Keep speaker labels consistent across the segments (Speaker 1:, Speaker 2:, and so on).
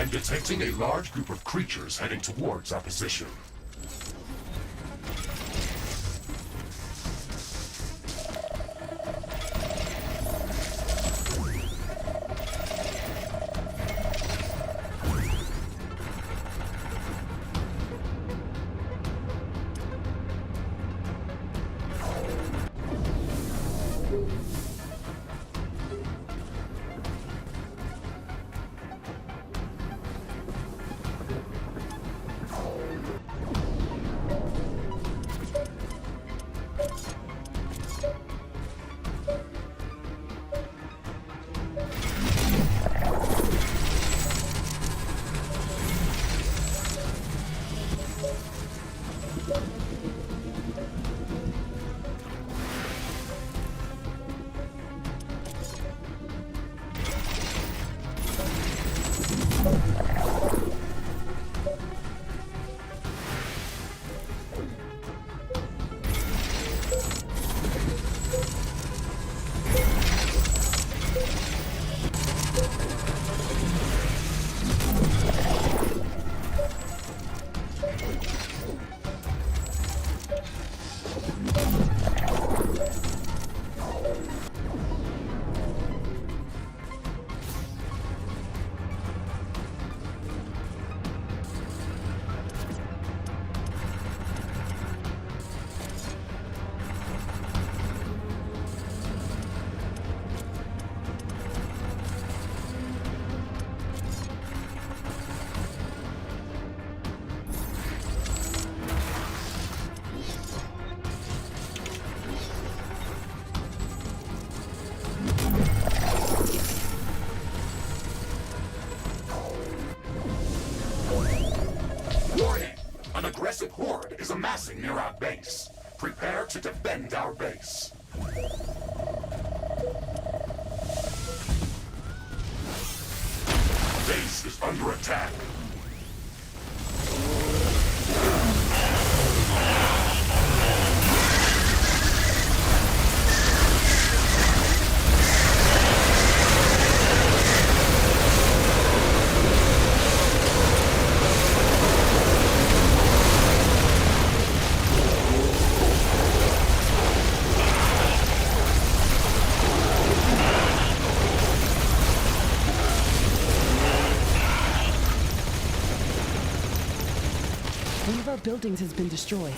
Speaker 1: I'm detecting a large group of creatures heading towards our position. aggressive horde is amassing near our base. Prepare to defend our base. Base is under attack.
Speaker 2: One of our buildings has been destroyed.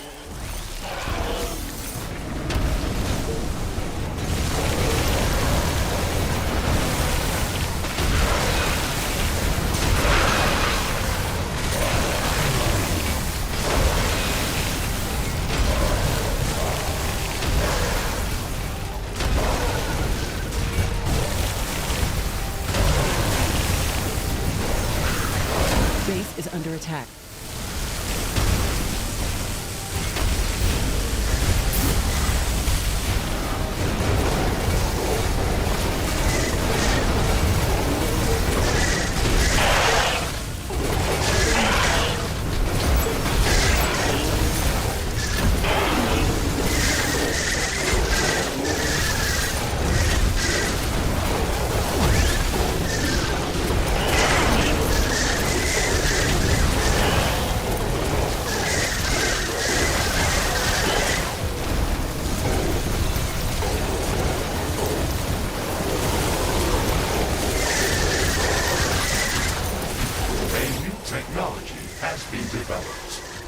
Speaker 2: Base is under attack.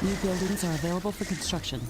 Speaker 2: New buildings are available for construction.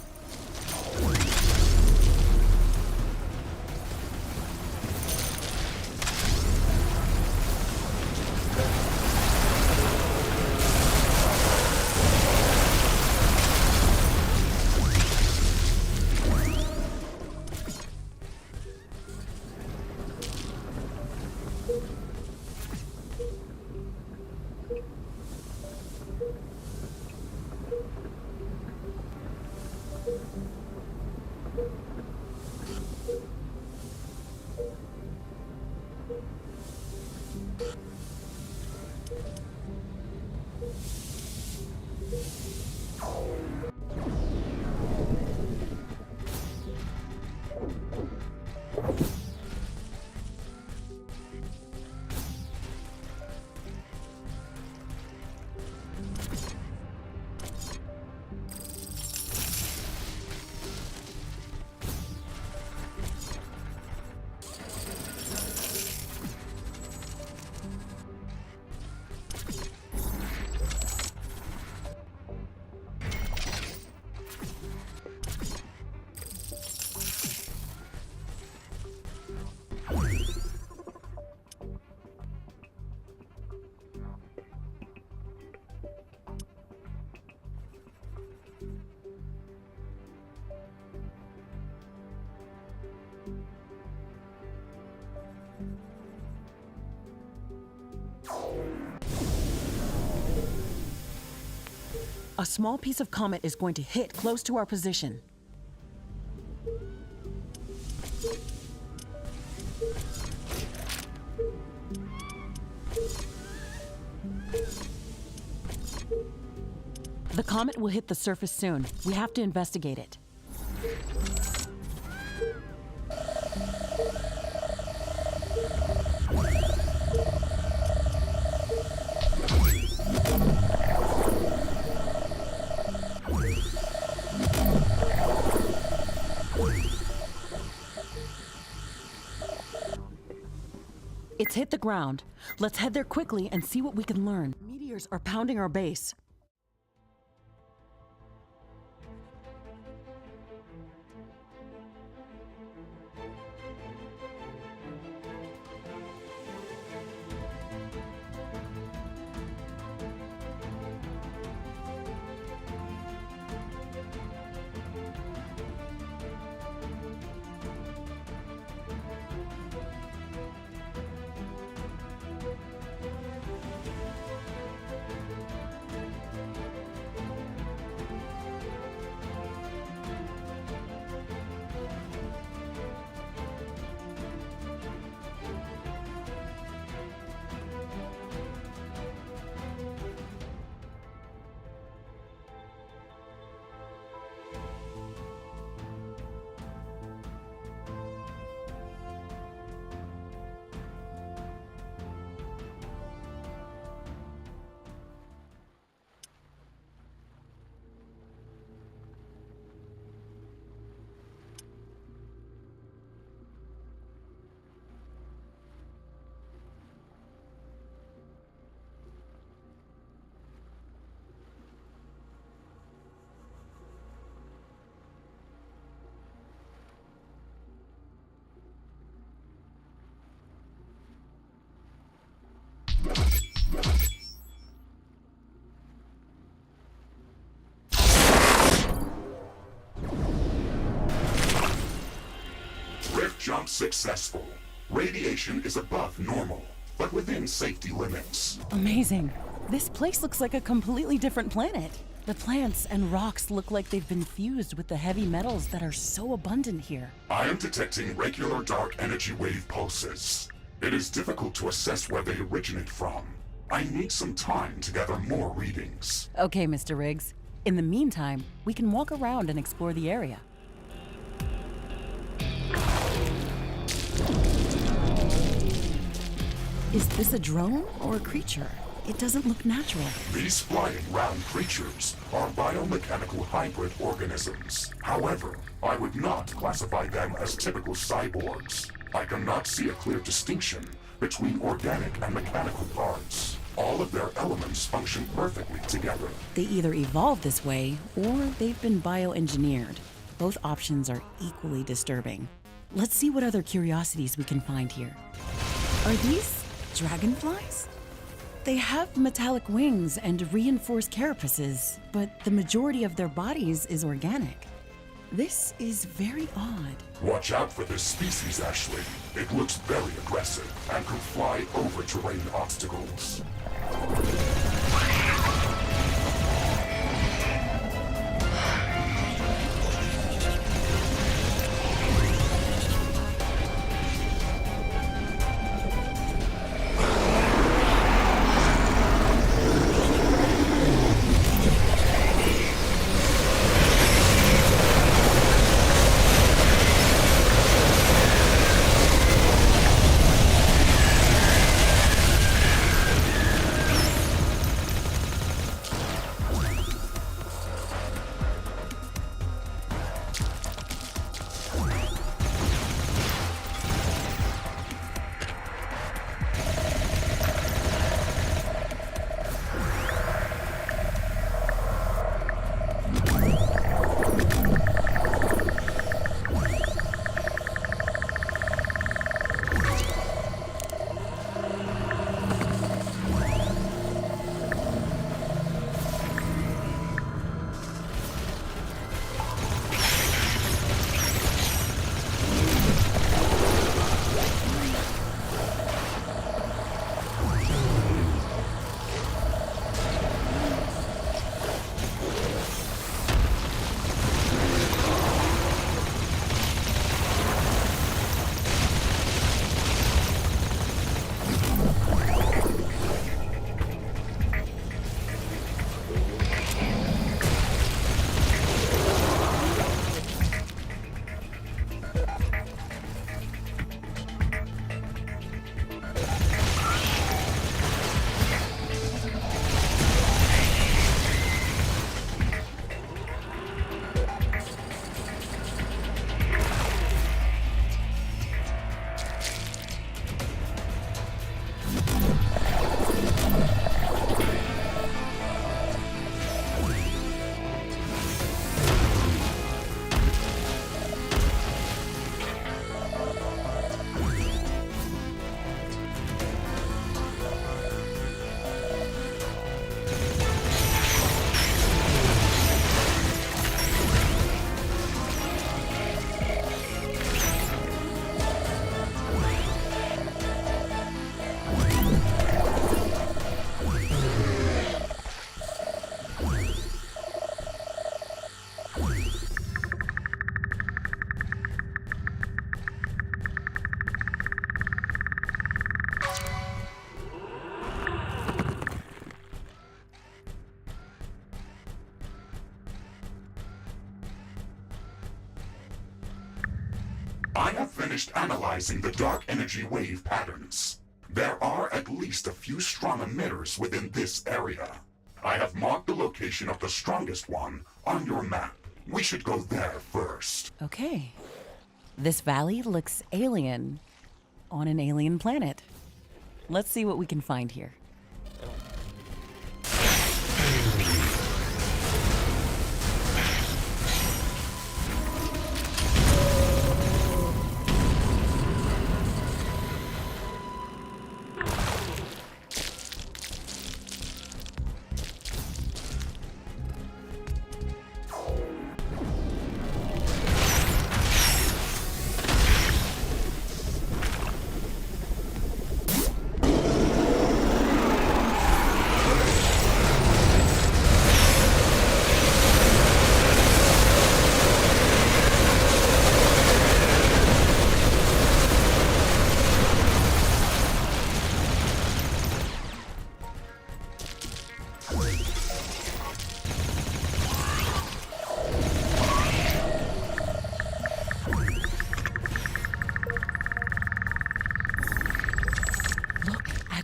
Speaker 2: A small piece of comet is going to hit close to our position. The comet will hit the surface soon. We have to investigate it. It's hit the ground. Let's head there quickly and see what we can learn. Meteors are pounding our base.
Speaker 1: Rift jump successful. Radiation is above normal, but within safety limits.
Speaker 2: Amazing. This place looks like a completely different planet. The plants and rocks look like they've been fused with the heavy metals that are so abundant here.
Speaker 1: I am detecting regular dark energy wave pulses. It is difficult to assess where they originate from. I need some time to gather more readings.
Speaker 2: Okay, Mr. Riggs. In the meantime, we can walk around and explore the area. Is this a drone or a creature? It doesn't look natural.
Speaker 1: These flying round creatures are biomechanical hybrid organisms. However, I would not classify them as typical cyborgs. I cannot see a clear distinction between organic and mechanical parts. All of their elements function perfectly together.
Speaker 2: They either evolved this way or they've been bioengineered. Both options are equally disturbing. Let's see what other curiosities we can find here. Are these dragonflies? They have metallic wings and reinforced carapaces, but the majority of their bodies is organic. This is very odd.
Speaker 1: Watch out for this species, Ashley. It looks very aggressive and can fly over terrain obstacles. I have finished analyzing the dark energy wave patterns. There are at least a few strong emitters within this area. I have marked the location of the strongest one on your map. We should go there first.
Speaker 2: Okay. This valley looks alien on an alien planet. Let's see what we can find here.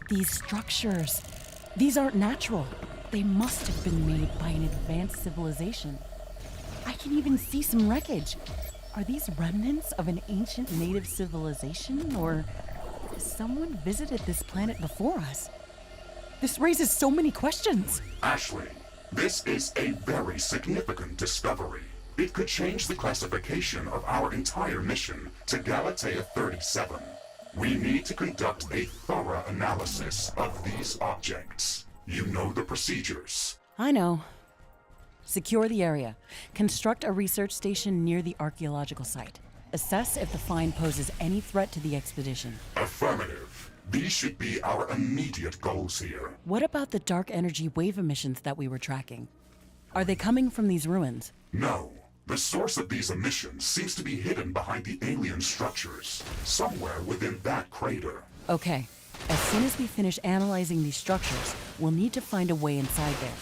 Speaker 2: These structures. These aren't natural. They must have been made by an advanced civilization. I can even see some wreckage. Are these remnants of an ancient native civilization, or has someone visited this planet before us? This raises so many questions.
Speaker 1: Ashley, this is a very significant discovery. It could change the classification of our entire mission to Galatea 37. We need to conduct a thorough analysis of these objects. You know the procedures.
Speaker 2: I know. Secure the area. Construct a research station near the archaeological site. Assess if the find poses any threat to the expedition.
Speaker 1: Affirmative. These should be our immediate goals here.
Speaker 2: What about the dark energy wave emissions that we were tracking? Are they coming from these ruins?
Speaker 1: No. The source of these emissions seems to be hidden behind the alien structures, somewhere within that crater.
Speaker 2: Okay. As soon as we finish analyzing these structures, we'll need to find a way inside there.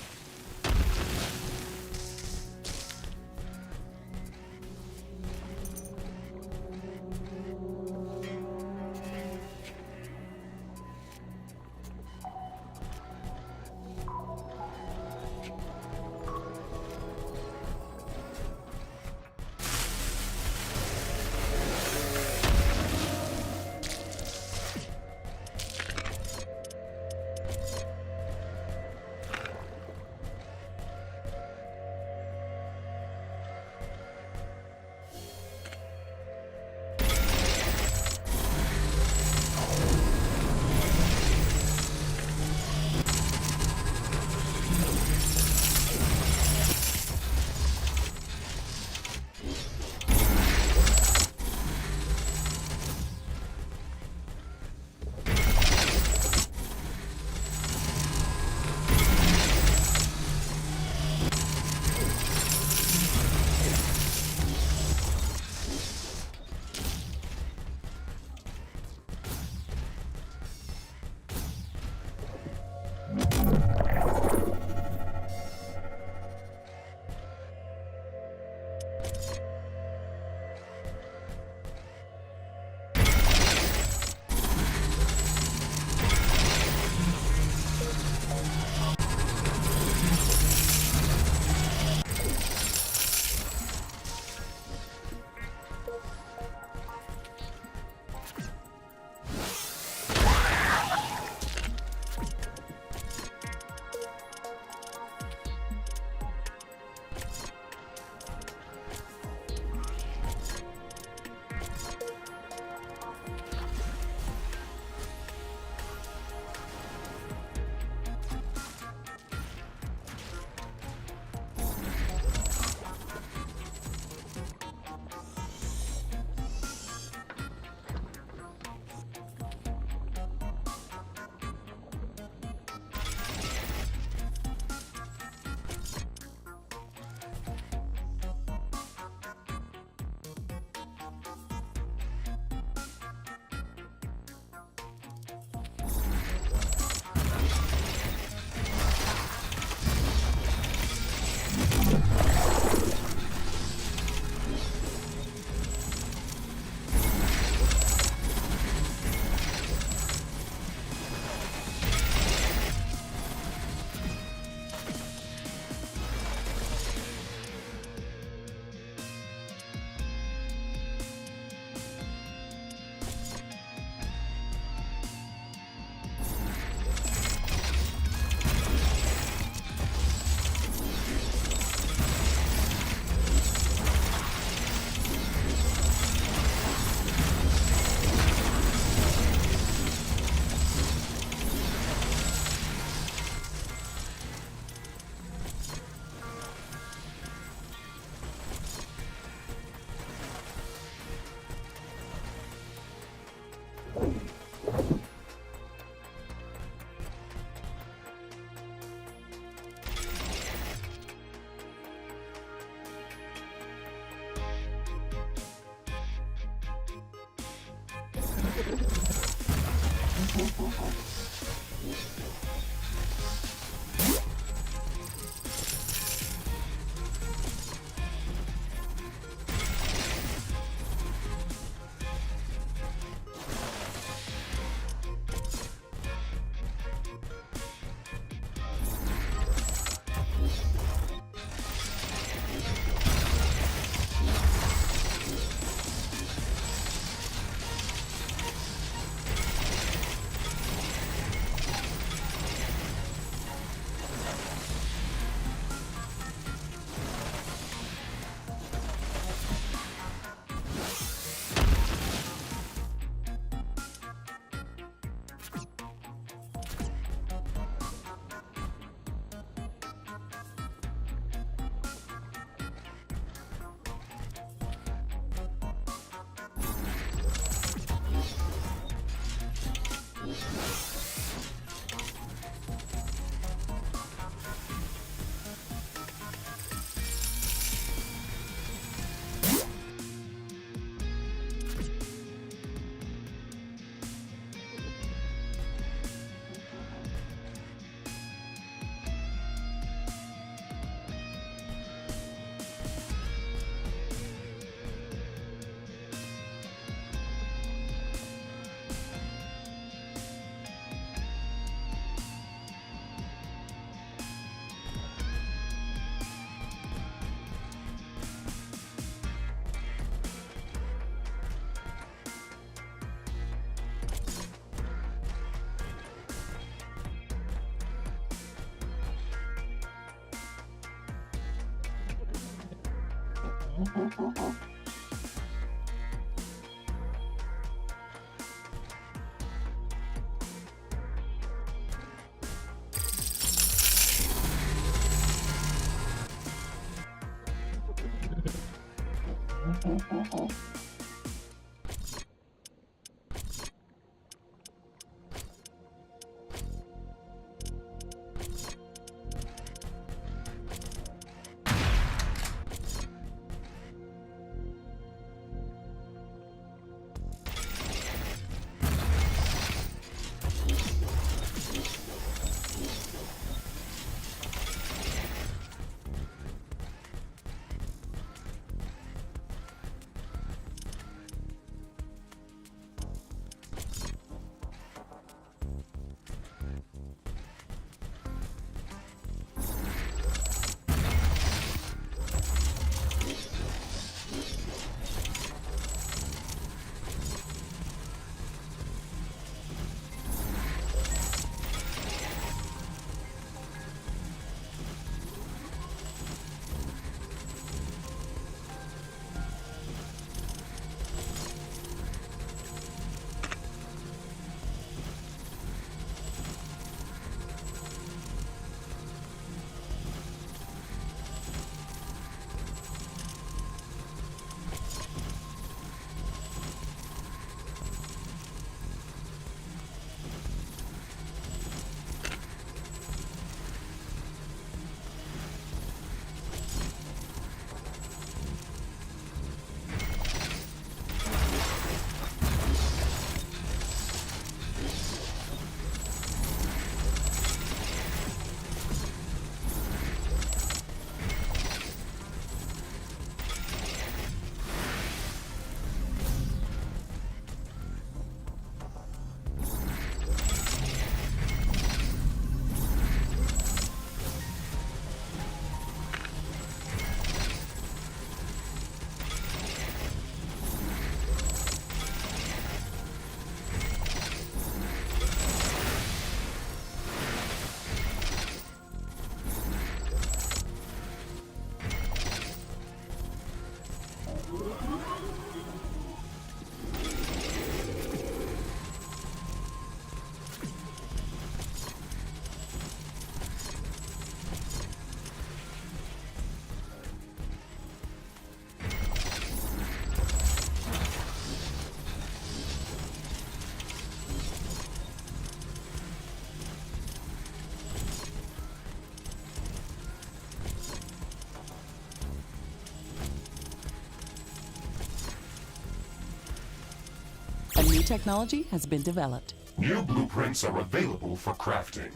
Speaker 2: A new technology has been developed.
Speaker 1: New blueprints are available for crafting.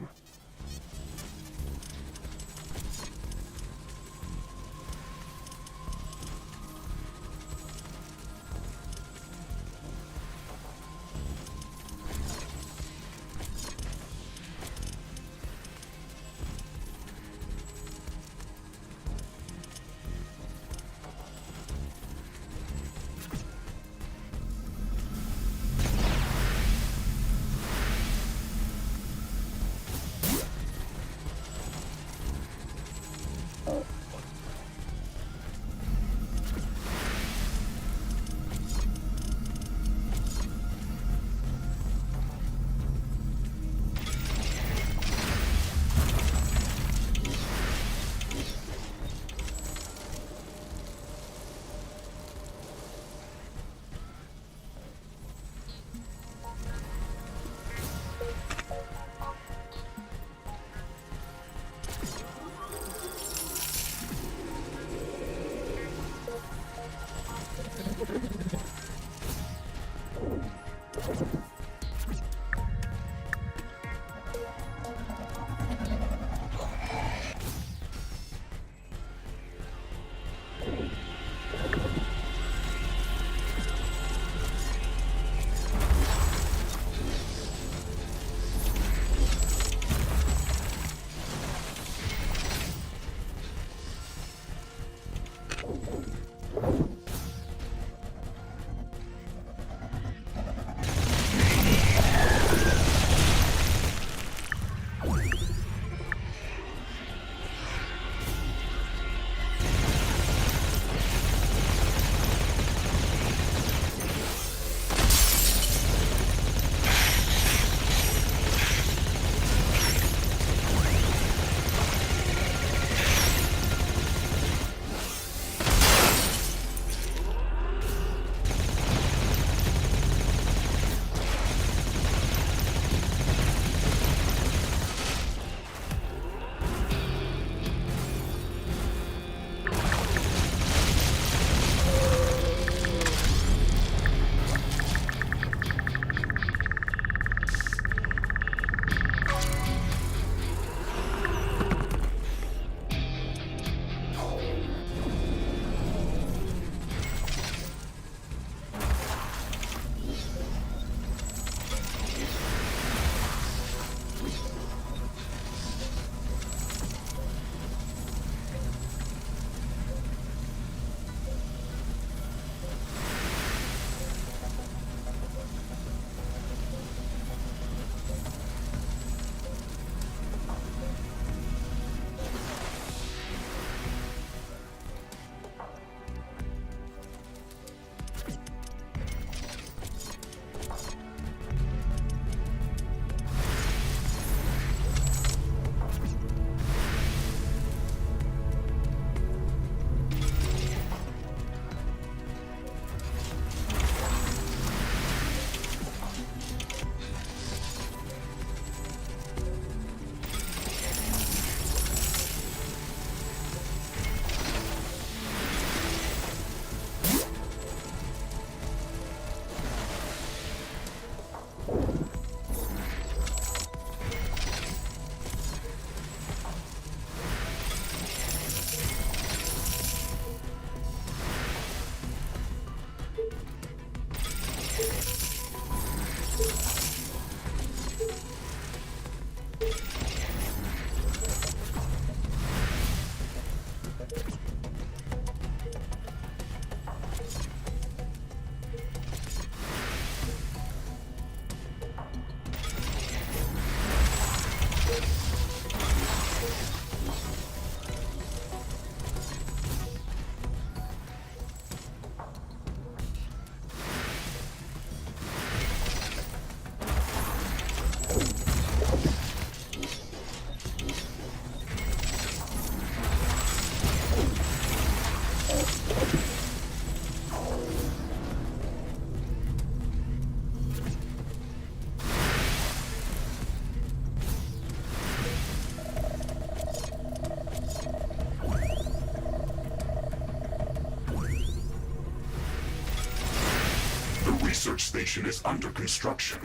Speaker 1: research station is under construction.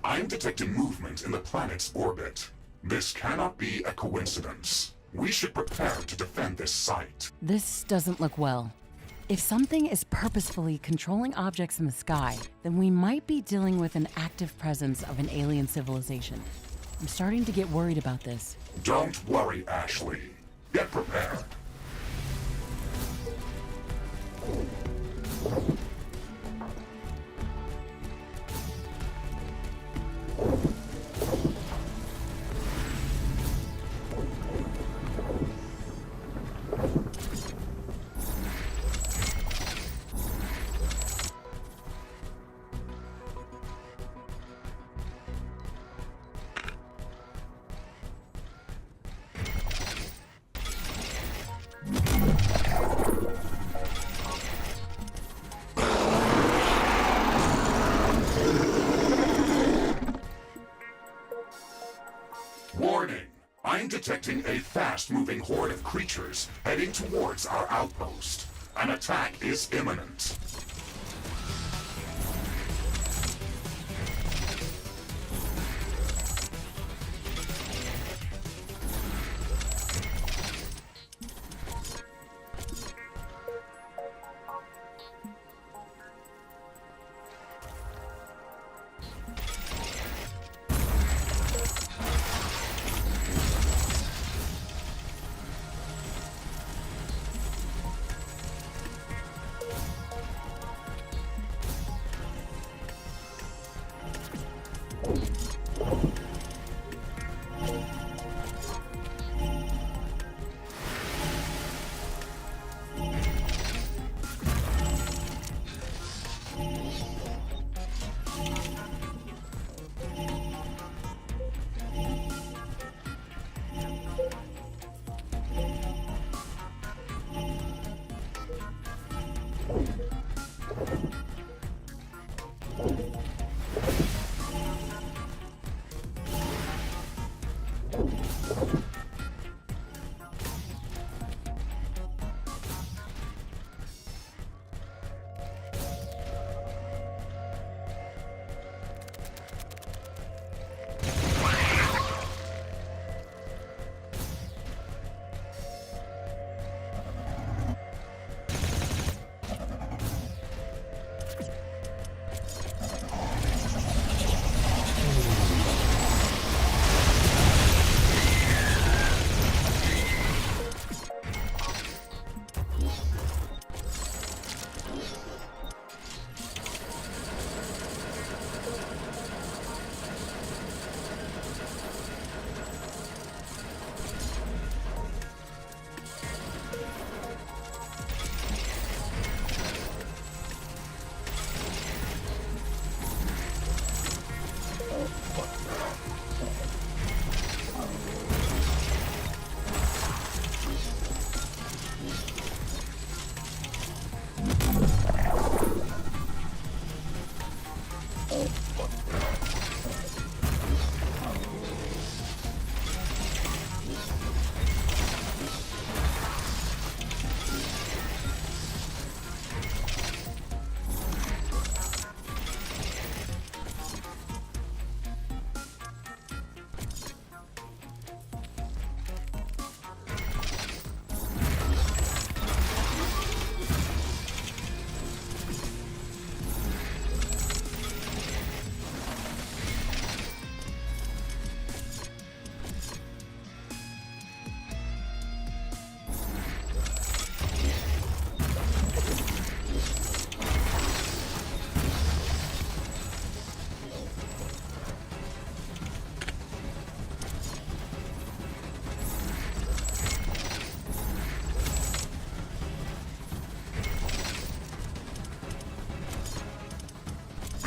Speaker 1: I'm detecting movement in the planet's orbit. This cannot be a coincidence. We should prepare to defend this site.
Speaker 2: This doesn't look well. If something is purposefully controlling objects in the sky, then we might be dealing with an active presence of an alien civilization. I'm starting to get worried about this.
Speaker 1: Don't worry, Ashley. Get prepared. Warning! I'm detecting a fast-moving horde of creatures heading towards our outpost. An attack is imminent.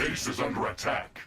Speaker 1: Base is under attack.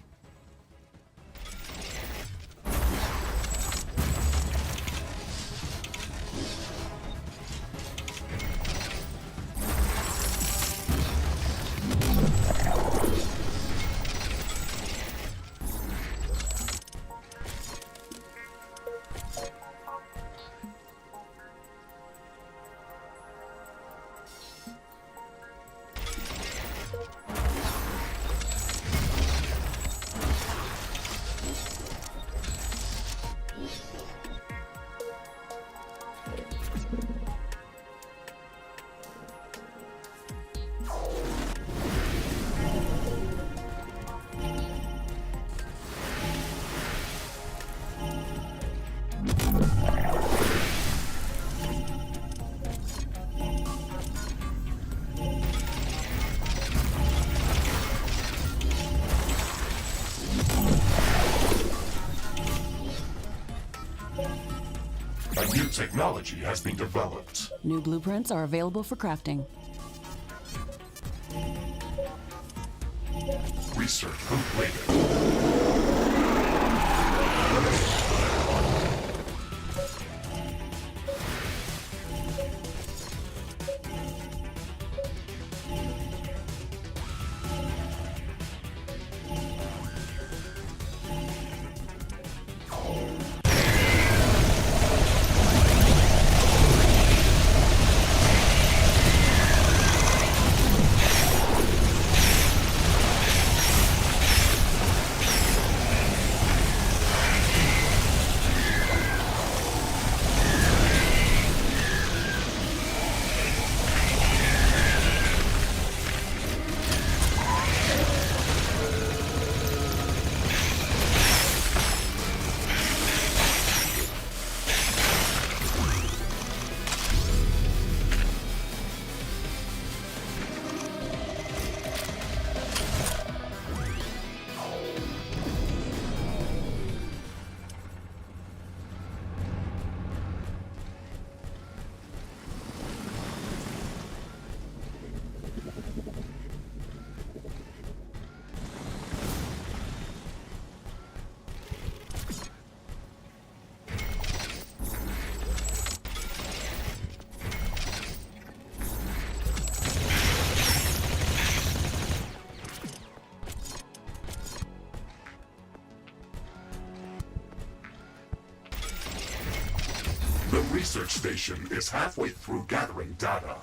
Speaker 1: technology has been developed.
Speaker 2: New blueprints are available for crafting.
Speaker 1: Research completed. The research station is halfway through gathering data.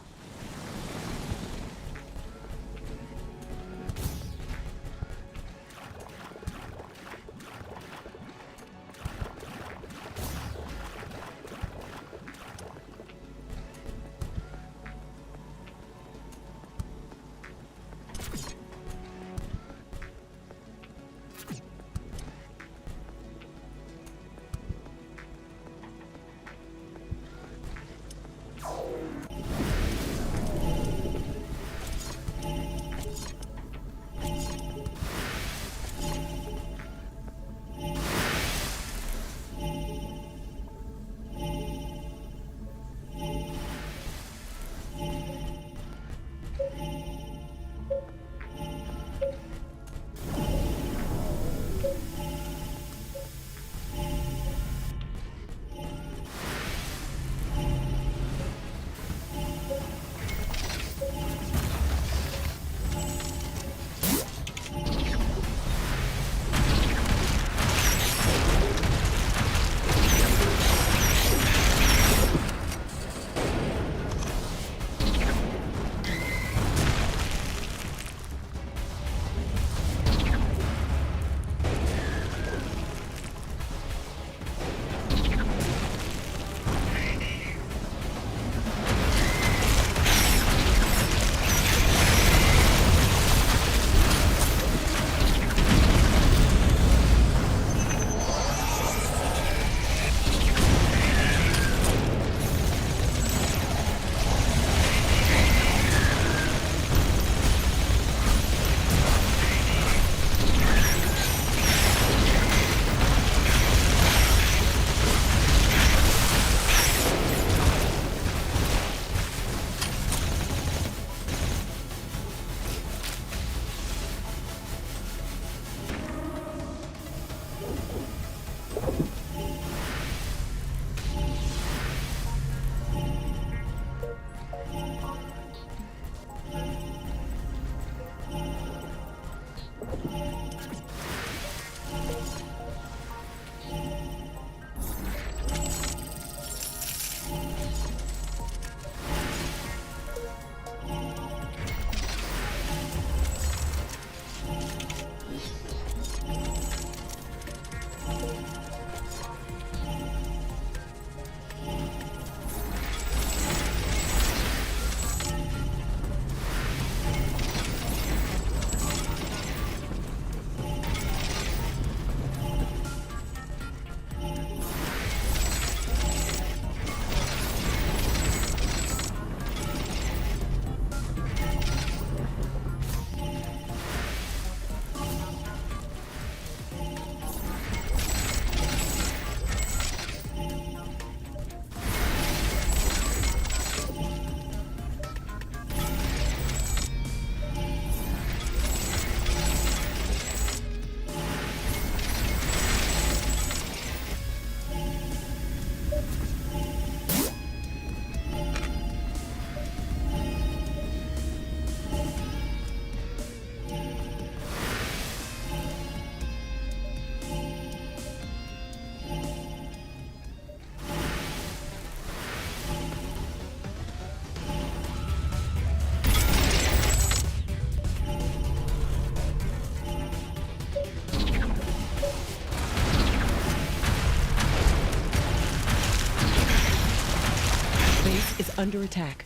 Speaker 2: Base is under attack.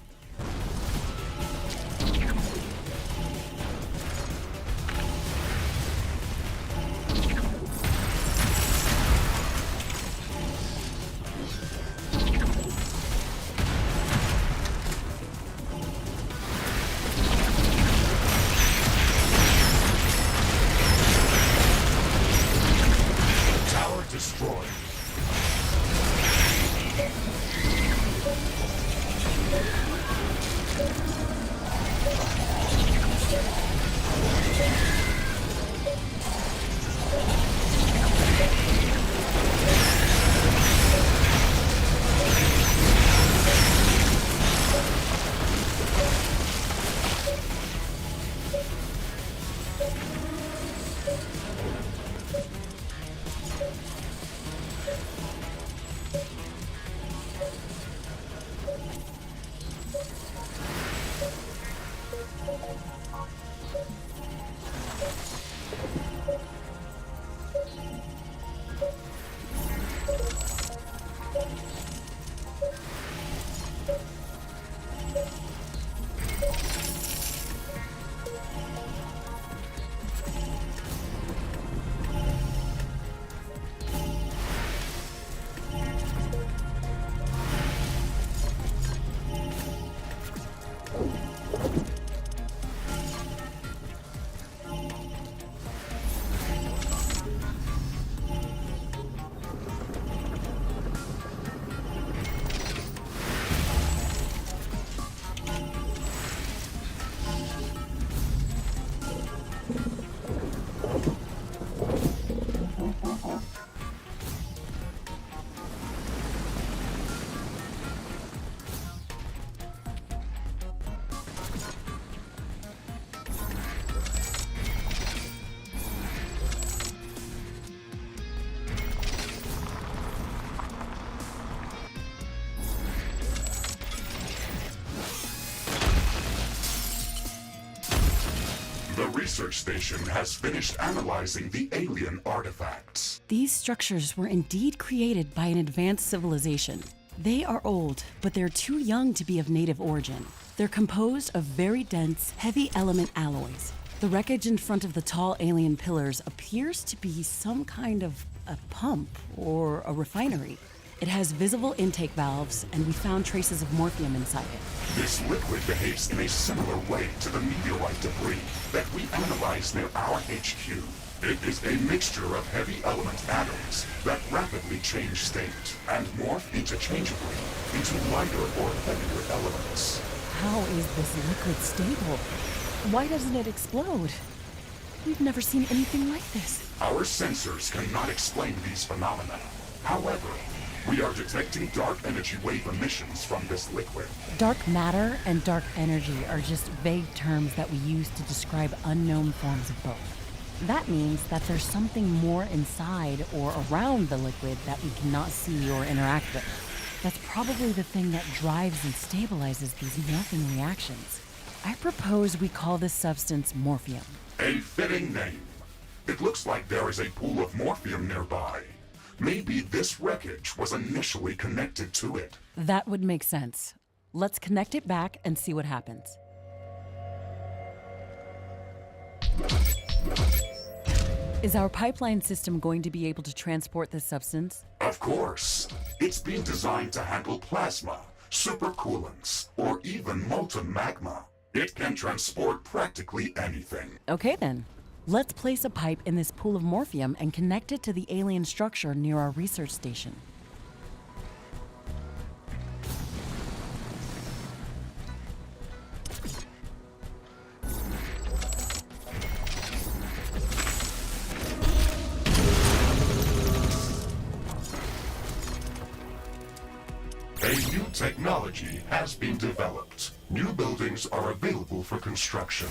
Speaker 1: Tower destroyed. The research station has finished analyzing the alien artifacts.
Speaker 2: These structures were indeed created by an advanced civilization. They are old, but they're too young to be of native origin. They're composed of very dense, heavy element alloys. The wreckage in front of the tall alien pillars appears to be some kind of a pump or a refinery. It has visible intake valves, and we found traces of morphium inside it.
Speaker 1: This liquid behaves in a similar way to the meteorite debris that we analyzed near our HQ. It is a mixture of heavy element atoms that rapidly change state and morph interchangeably into lighter or heavier elements.
Speaker 2: How is this liquid stable? Why doesn't it explode? We've never seen anything like this.
Speaker 1: Our sensors cannot explain these phenomena. However, we are detecting dark energy wave emissions from this liquid.
Speaker 2: Dark matter and dark energy are just vague terms that we use to describe unknown forms of both. That means that there's something more inside or around the liquid that we cannot see or interact with. That's probably the thing that drives and stabilizes these morphing reactions. I propose we call this substance morphium.
Speaker 1: A fitting name. It looks like there is a pool of morphium nearby. Maybe this wreckage was initially connected to it.
Speaker 2: That would make sense. Let's connect it back and see what happens. Is our pipeline system going to be able to transport this substance?
Speaker 1: Of course. It's been designed to handle plasma, supercoolants, or even molten magma. It can transport practically anything.
Speaker 2: Okay then. Let's place a pipe in this pool of morphium and connect it to the alien structure near our research station.
Speaker 1: A new technology has been developed. New buildings are available for construction.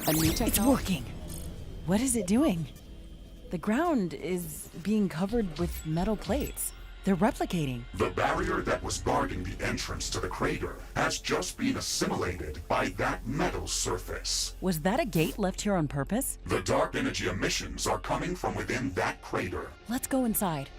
Speaker 3: A new
Speaker 2: It's
Speaker 3: technology?
Speaker 2: working. What is it doing? The ground is being covered with metal plates. They're replicating.
Speaker 1: The barrier that was guarding the entrance to the crater has just been assimilated by that metal surface.
Speaker 2: Was that a gate left here on purpose?
Speaker 1: The dark energy emissions are coming from within that crater.
Speaker 2: Let's go inside.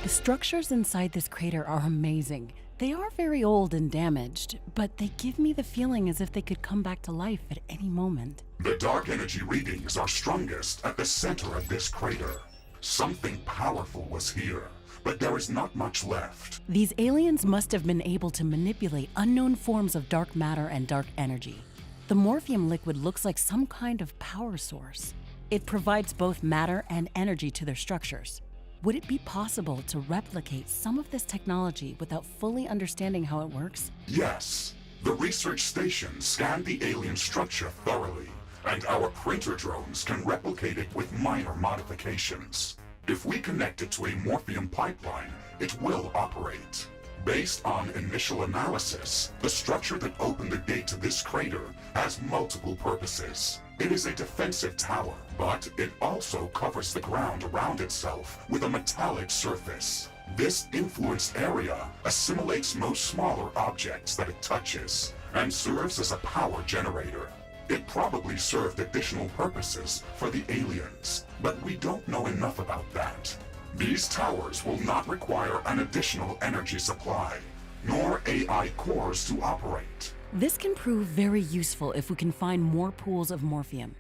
Speaker 2: The structures inside this crater are amazing. They are very old and damaged, but they give me the feeling as if they could come back to life at any moment.
Speaker 1: The dark energy readings are strongest at the center of this crater. Something powerful was here, but there is not much left.
Speaker 2: These aliens must have been able to manipulate unknown forms of dark matter and dark energy. The morphium liquid looks like some kind of power source. It provides both matter and energy to their structures. Would it be possible to replicate some of this technology without fully understanding how it works?
Speaker 1: Yes. The research station scanned the alien structure thoroughly, and our printer drones can replicate it with minor modifications. If we connect it to a morphium pipeline, it will operate. Based on initial analysis, the structure that opened the gate to this crater has multiple purposes. It is a defensive tower, but it also covers the ground around itself with a metallic surface. This influenced area assimilates most smaller objects that it touches and serves as a power generator. It probably served additional purposes for the aliens, but we don't know enough about that. These towers will not require an additional energy supply, nor AI cores to operate.
Speaker 2: This can prove very useful if we can find more pools of morphium.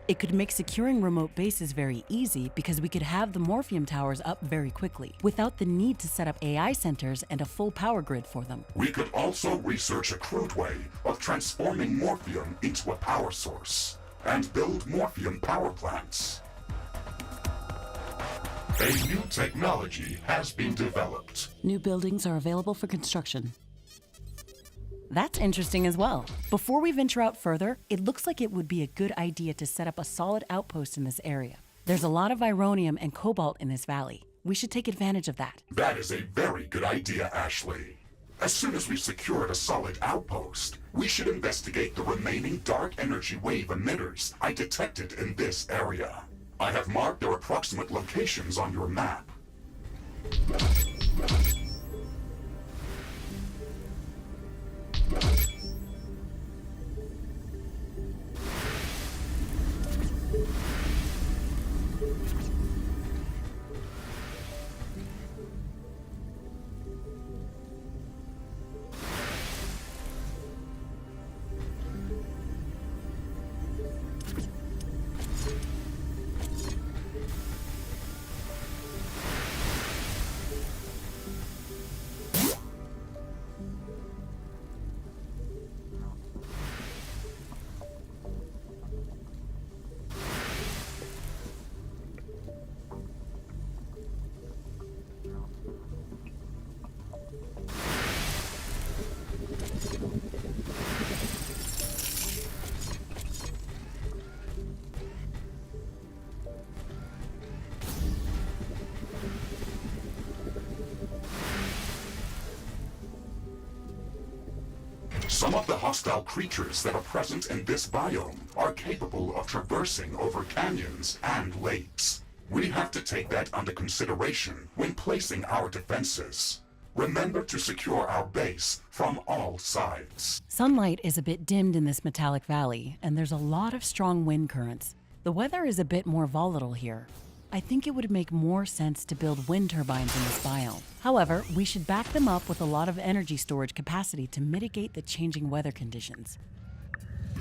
Speaker 2: It could make securing remote bases very easy because we could have the morphium towers up very quickly without the need to set up AI centers and a full power grid for them.
Speaker 1: We could also research a crude way of transforming morphium into a power source and build morphium power plants. A new technology has been developed.
Speaker 2: New buildings are available for construction. That's interesting as well. Before we venture out further, it looks like it would be a good idea to set up a solid outpost in this area. There's a lot of ironium and cobalt in this valley. We should take advantage of that.
Speaker 1: That is a very good idea, Ashley. As soon as we've secured a solid outpost, we should investigate the remaining dark energy wave emitters I detected in this area. I have marked their approximate locations on your map. Some of the hostile creatures that are present in this biome are capable of traversing over canyons and lakes. We have to take that under consideration when placing our defenses. Remember to secure our base from all sides.
Speaker 2: Sunlight is a bit dimmed in this metallic valley, and there's a lot of strong wind currents. The weather is a bit more volatile here. I think it would make more sense to build wind turbines in this biome. However, we should back them up with a lot of energy storage capacity to mitigate the changing weather conditions.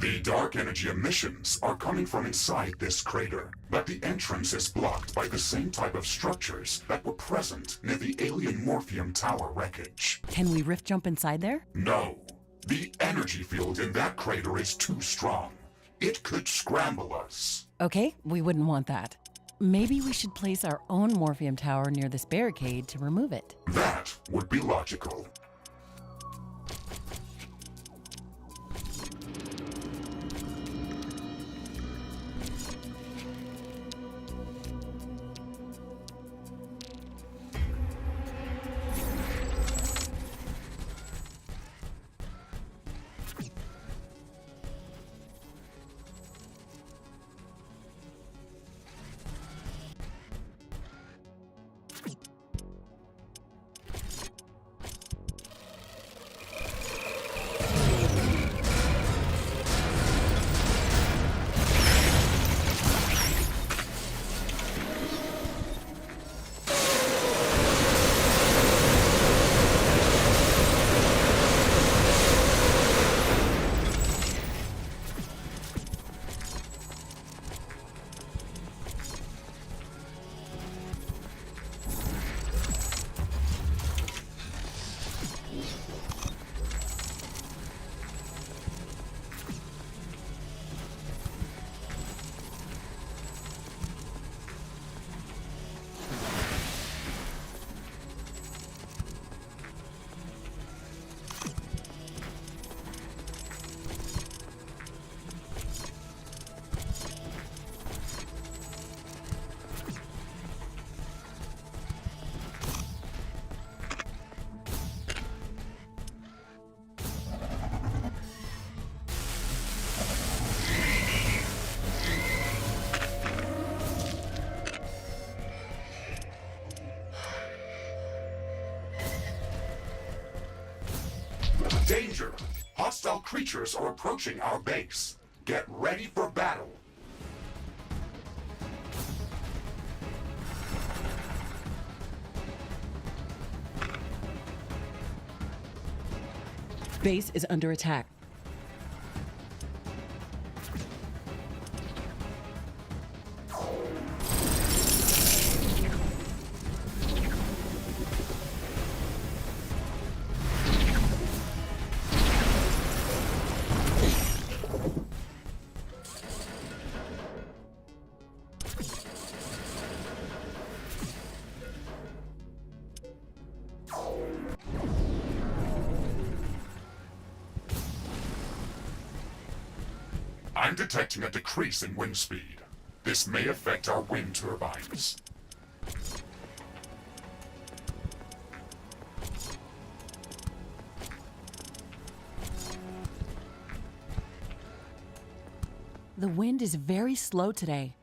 Speaker 1: The dark energy emissions are coming from inside this crater, but the entrance is blocked by the same type of structures that were present near the alien morphium tower wreckage.
Speaker 2: Can we rift jump inside there?
Speaker 1: No. The energy field in that crater is too strong. It could scramble us.
Speaker 2: Okay, we wouldn't want that. Maybe we should place our own morphium tower near this barricade to remove it.
Speaker 1: That would be logical. creatures are approaching our base. Get ready for battle.
Speaker 2: Base is under attack.
Speaker 1: I'm detecting a decrease in wind speed. This may affect our wind turbines.
Speaker 2: The wind is very slow today.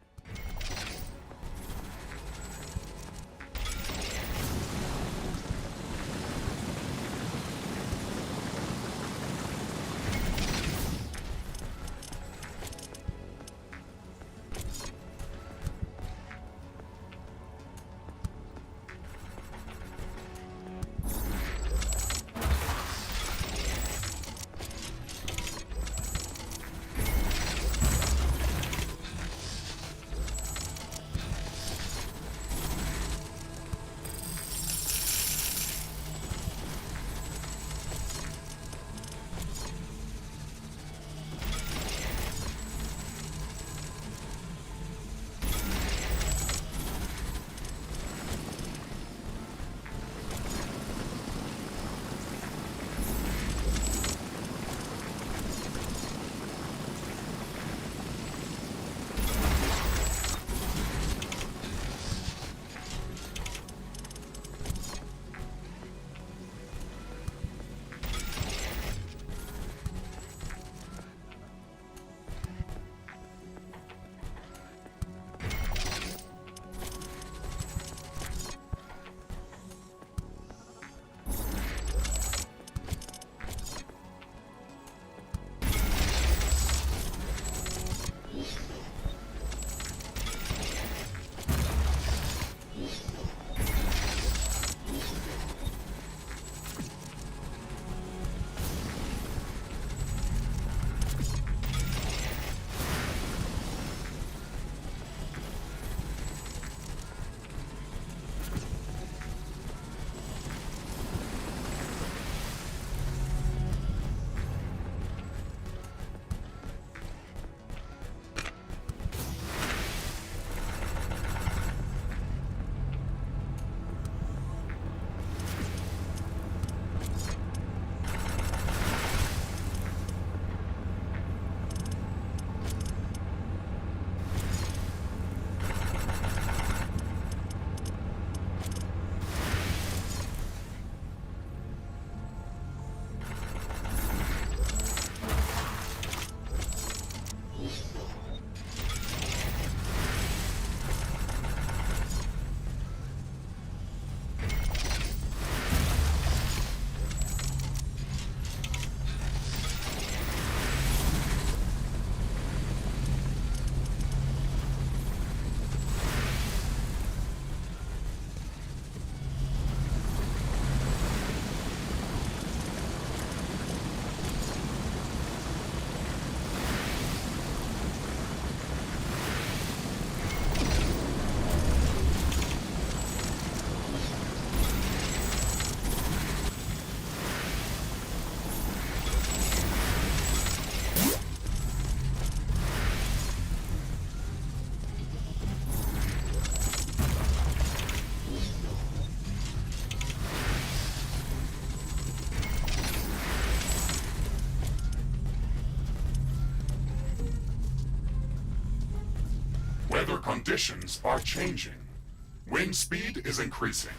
Speaker 1: Weather conditions are changing. Wind speed is increasing.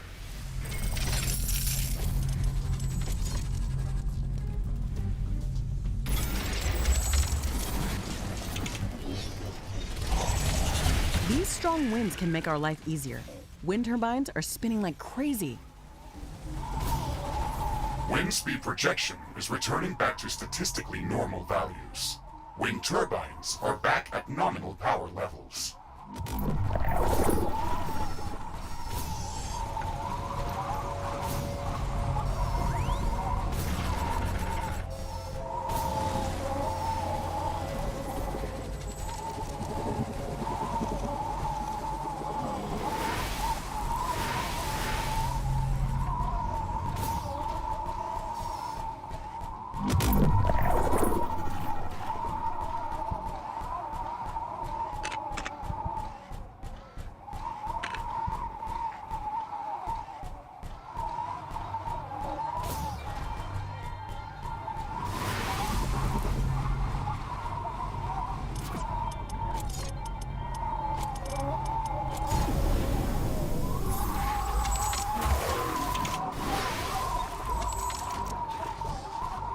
Speaker 2: These strong winds can make our life easier. Wind turbines are spinning like crazy.
Speaker 1: Wind speed projection is returning back to statistically normal values. Wind turbines are back at nominal power levels.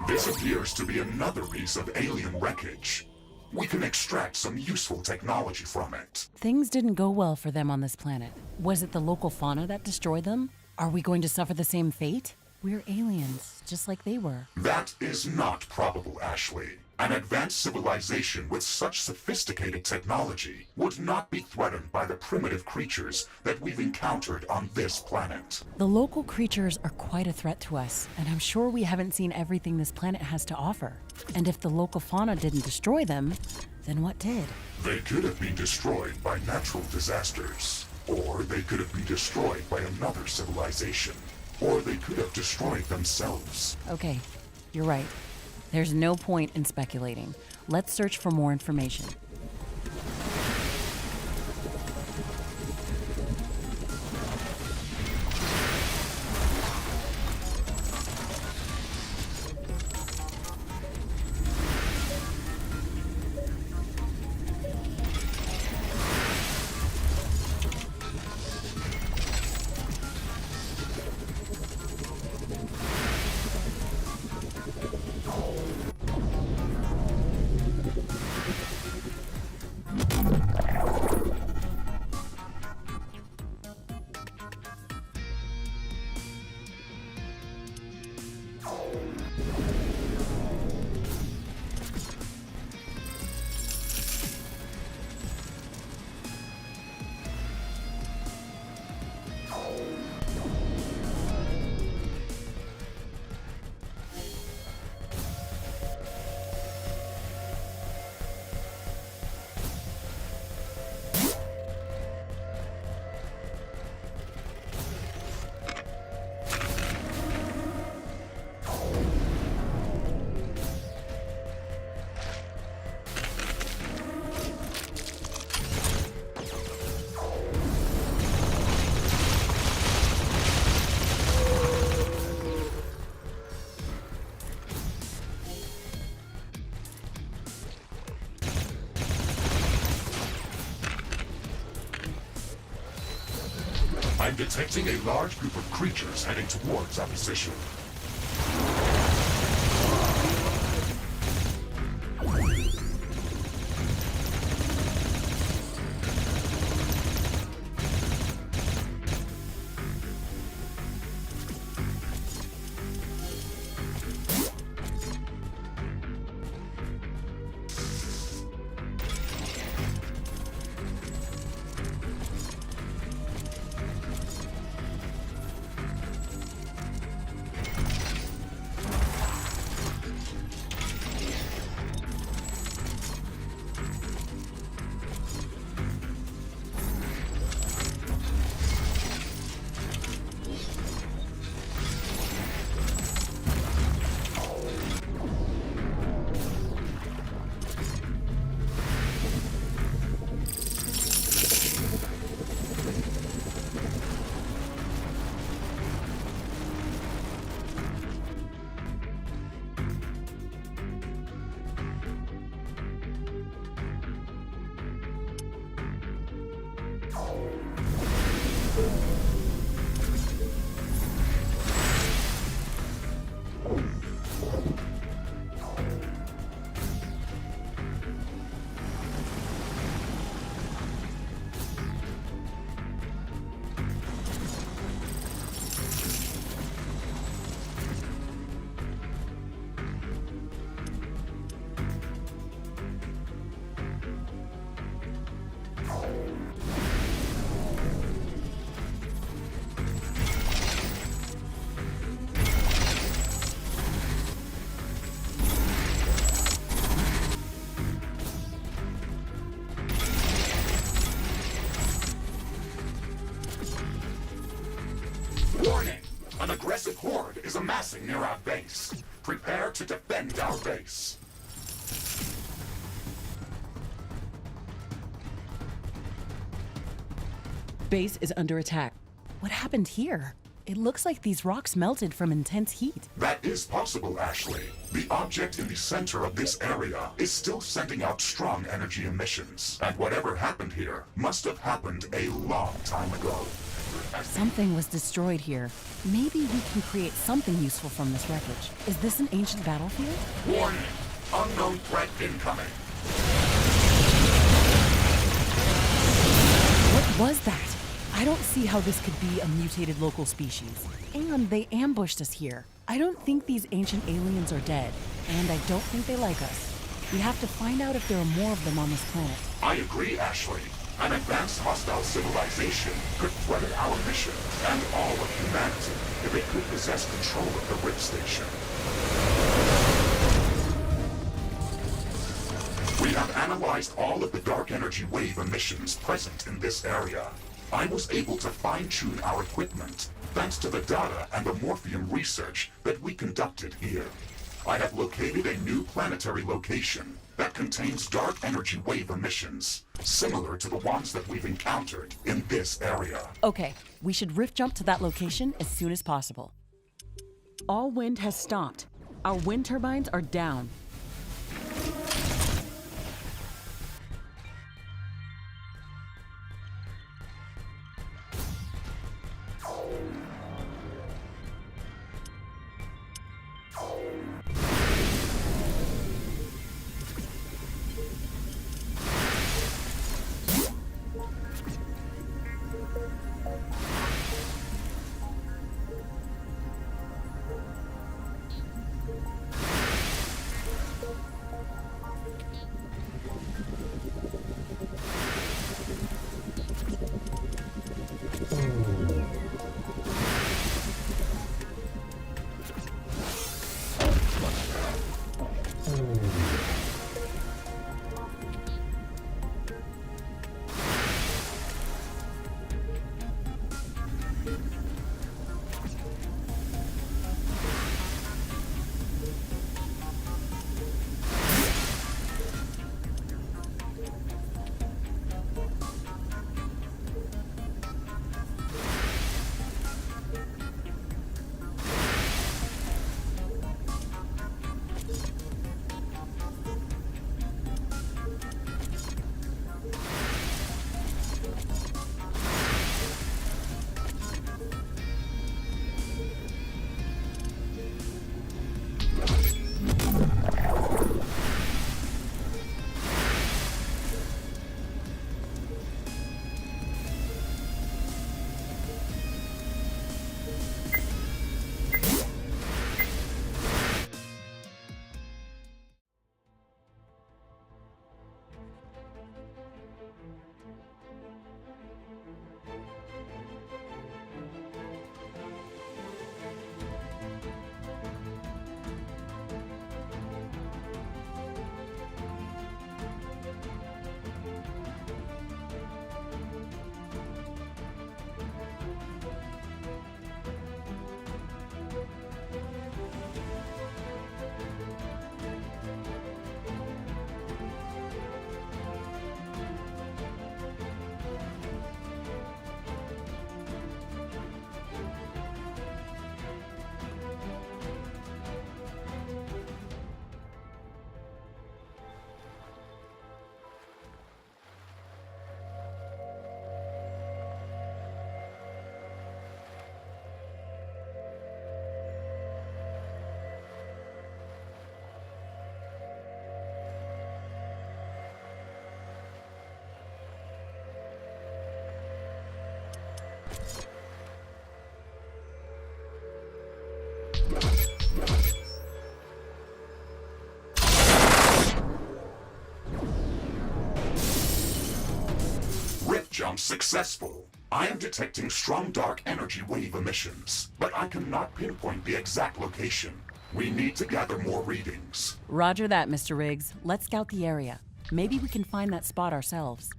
Speaker 1: This appears to be another piece of alien wreckage. We can extract some useful technology from it.
Speaker 2: Things didn't go well for them on this planet. Was it the local fauna that destroyed them? Are we going to suffer the same fate? We're aliens, just like they were.
Speaker 1: That is not probable, Ashley. An advanced civilization with such sophisticated technology would not be threatened by the primitive creatures that we've encountered on this planet.
Speaker 2: The local creatures are quite a threat to us, and I'm sure we haven't seen everything this planet has to offer. And if the local fauna didn't destroy them, then what did?
Speaker 1: They could have been destroyed by natural disasters, or they could have been destroyed by another civilization, or they could have destroyed themselves.
Speaker 2: Okay, you're right. There's no point in speculating. Let's search for more information.
Speaker 1: I'm detecting a large group of creatures heading towards our position. amassing near our base. Prepare to defend our base.
Speaker 2: Base is under attack. What happened here? It looks like these rocks melted from intense heat.
Speaker 1: That is possible, Ashley. The object in the center of this area is still sending out strong energy emissions. And whatever happened here must have happened a long time ago.
Speaker 2: Something was destroyed here. Maybe we can create something useful from this wreckage. Is this an ancient battlefield?
Speaker 1: Warning! Unknown threat incoming.
Speaker 2: What was that? I don't see how this could be a mutated local species. And they ambushed us here. I don't think these ancient aliens are dead, and I don't think they like us. We have to find out if there are more of them on this planet.
Speaker 1: I agree, Ashley. An advanced hostile civilization could threaten our mission and all of humanity if it could possess control of the Rift Station. We have analyzed all of the dark energy wave emissions present in this area. I was able to fine-tune our equipment thanks to the data and the morphium research that we conducted here. I have located a new planetary location that contains dark energy wave emissions, similar to the ones that we've encountered in this area.
Speaker 2: Okay, we should rift jump to that location as soon as possible. All wind has stopped. Our wind turbines are down.
Speaker 1: Jump successful. I am detecting strong dark energy wave emissions, but I cannot pinpoint the exact location. We need to gather more readings.
Speaker 2: Roger that, Mr. Riggs. Let's scout the area. Maybe we can find that spot ourselves.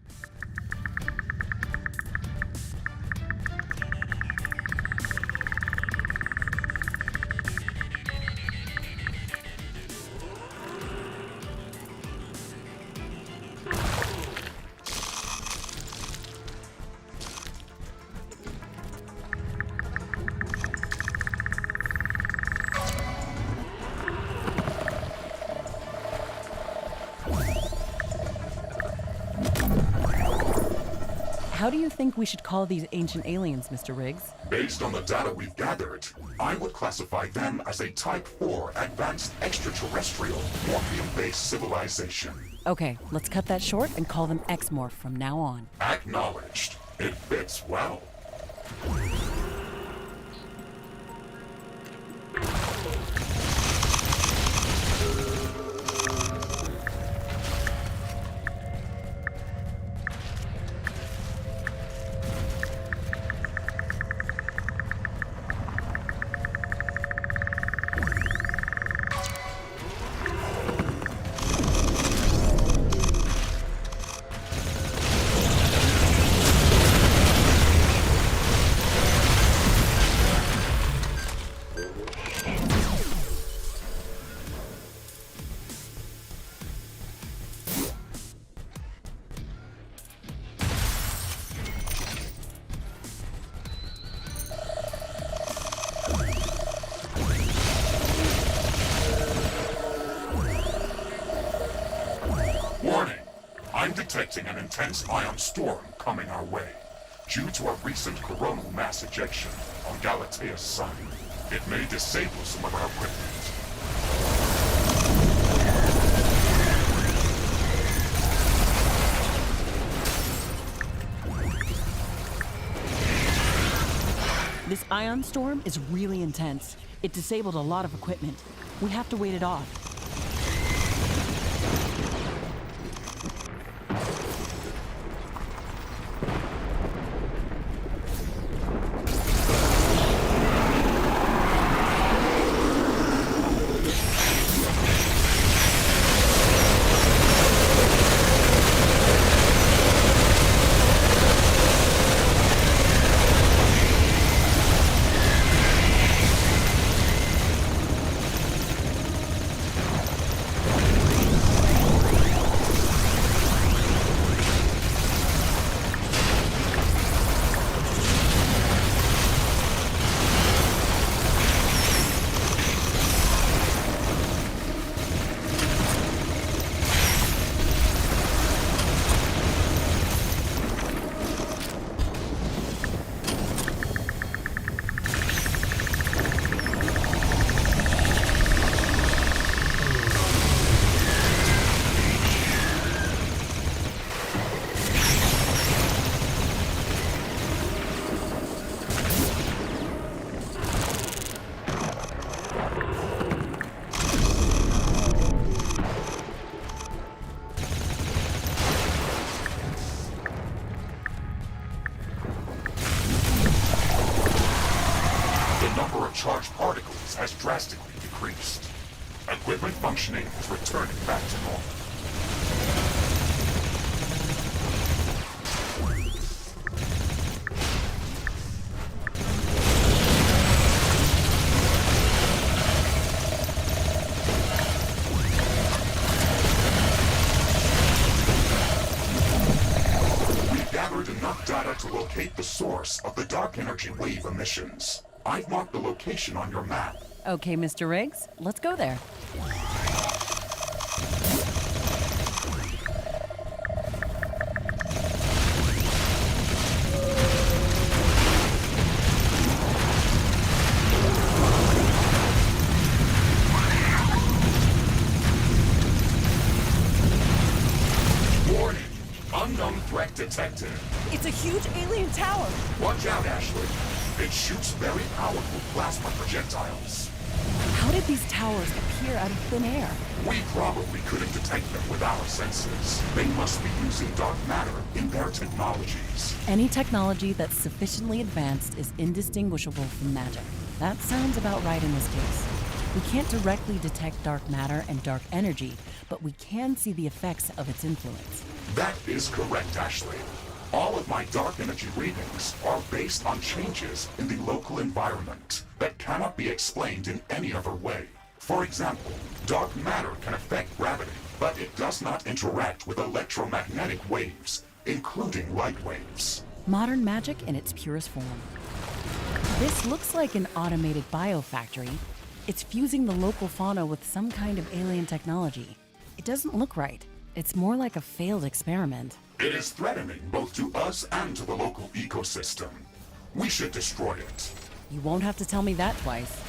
Speaker 2: How do you think we should call these ancient aliens, Mr. Riggs?
Speaker 1: Based on the data we've gathered, I would classify them as a Type 4 advanced extraterrestrial Morphium-based civilization.
Speaker 2: Okay, let's cut that short and call them X-Morph from now on.
Speaker 1: Acknowledged. It fits well. Warning! I'm detecting an intense ion storm coming our way, due to a recent coronal mass ejection on Galatea's sun. It may disable some of our equipment.
Speaker 2: This ion storm is really intense. It disabled a lot of equipment. We have to wait it off.
Speaker 1: Charged particles has drastically decreased. Equipment functioning is returning back to normal. We've gathered enough data to locate the source of the dark energy wave emissions. I've marked the location on your map.
Speaker 2: Okay, Mr. Riggs, let's go there.
Speaker 1: Warning! Unknown threat detected.
Speaker 2: It's a huge alien tower!
Speaker 1: Watch out, Ashley. It shoots very powerful plasma projectiles.
Speaker 2: How did these towers appear out of thin air?
Speaker 1: We probably couldn't detect them with our senses. They must be using dark matter in their technologies.
Speaker 2: Any technology that's sufficiently advanced is indistinguishable from magic. That sounds about right in this case. We can't directly detect dark matter and dark energy, but we can see the effects of its influence.
Speaker 1: That is correct, Ashley. All of my dark energy readings are based on changes in the local environment that cannot be explained in any other way. For example, dark matter can affect gravity, but it does not interact with electromagnetic waves, including light waves.
Speaker 2: Modern magic in its purest form. This looks like an automated biofactory. It's fusing the local fauna with some kind of alien technology. It doesn't look right. It's more like a failed experiment.
Speaker 1: It is threatening both to us and to the local ecosystem. We should destroy it.
Speaker 2: You won't have to tell me that twice.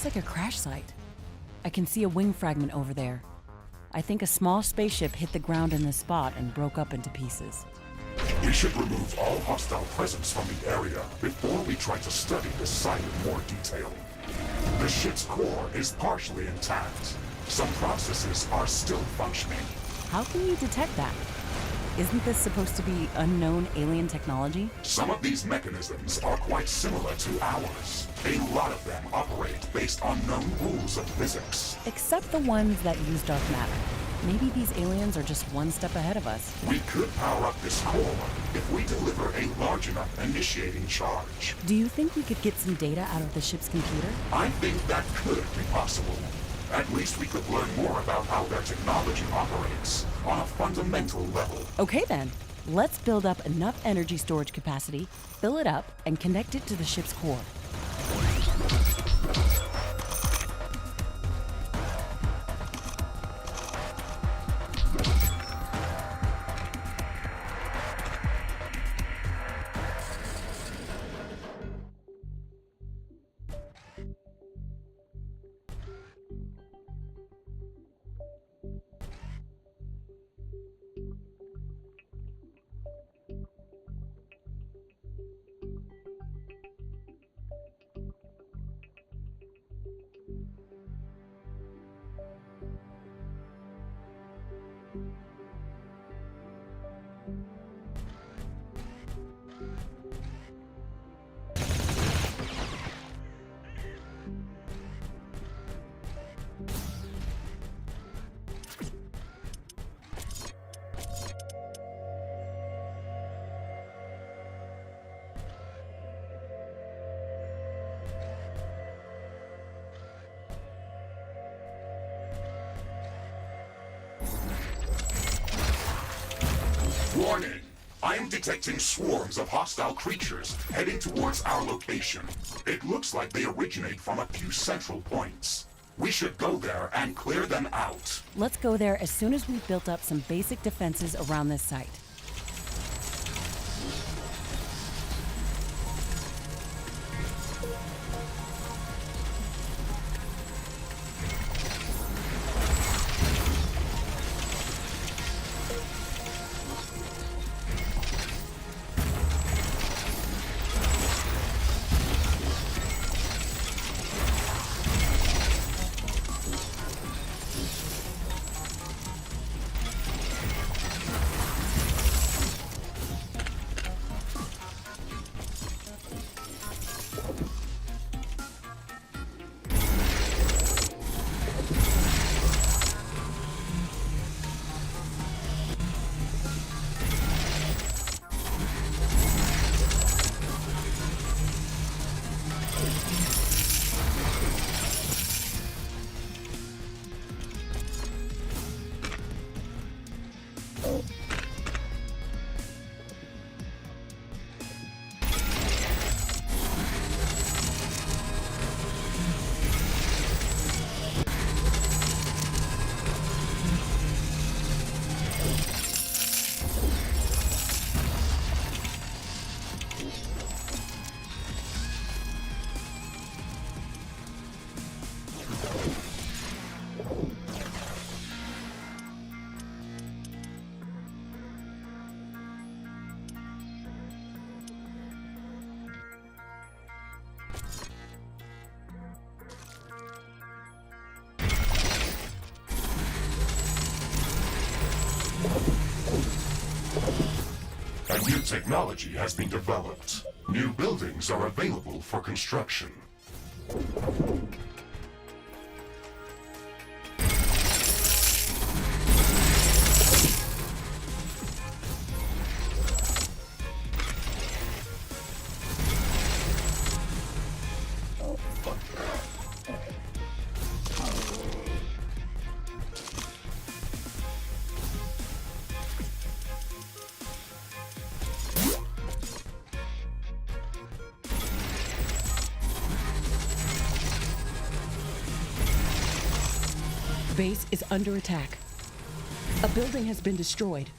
Speaker 2: Like a crash site. I can see a wing fragment over there. I think a small spaceship hit the ground in this spot and broke up into pieces.
Speaker 1: We should remove all hostile presence from the area before we try to study the site in more detail. The ship's core is partially intact. Some processes are still functioning.
Speaker 2: How can you detect that? Isn't this supposed to be unknown alien technology?
Speaker 1: Some of these mechanisms are quite similar to ours. A lot of them operate based on known rules of physics.
Speaker 2: Except the ones that use dark matter. Maybe these aliens are just one step ahead of us.
Speaker 1: We could power up this core if we deliver a large enough initiating charge.
Speaker 2: Do you think we could get some data out of the ship's computer?
Speaker 1: I think that could be possible. At least we could learn more about how their technology operates on a fundamental level.
Speaker 2: Okay then, let's build up enough energy storage capacity, fill it up, and connect it to the ship's core.
Speaker 1: Warning! I am detecting swarms of hostile creatures heading towards our location. It looks like they originate from a few central points. We should go there and clear them out.
Speaker 2: Let's go there as soon as we've built up some basic defenses around this site.
Speaker 1: New technology has been developed. New buildings are available for construction.
Speaker 2: Base is under attack. A building has been destroyed.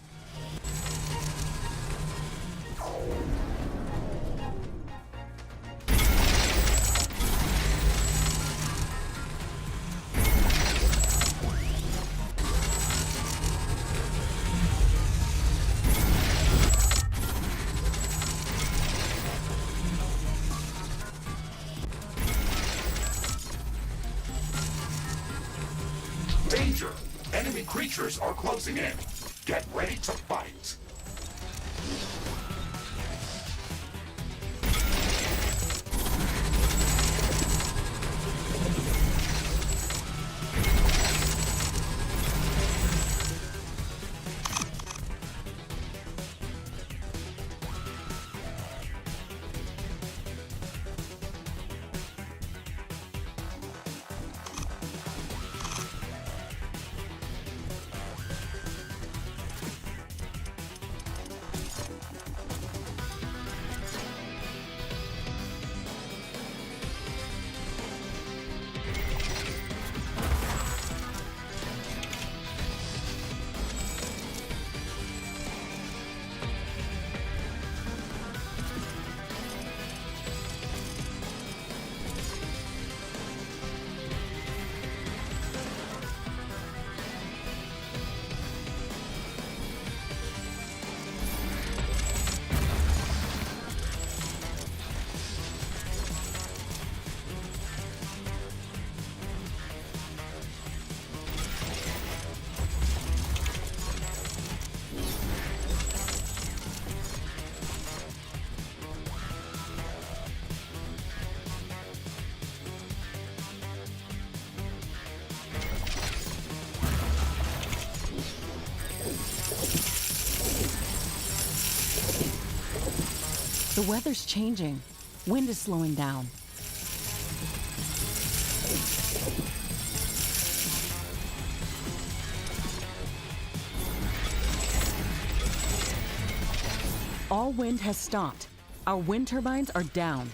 Speaker 1: Danger! Enemy creatures are closing in. Get ready to fight.
Speaker 2: The weather's changing. Wind is slowing down. All wind has stopped. Our wind turbines are down.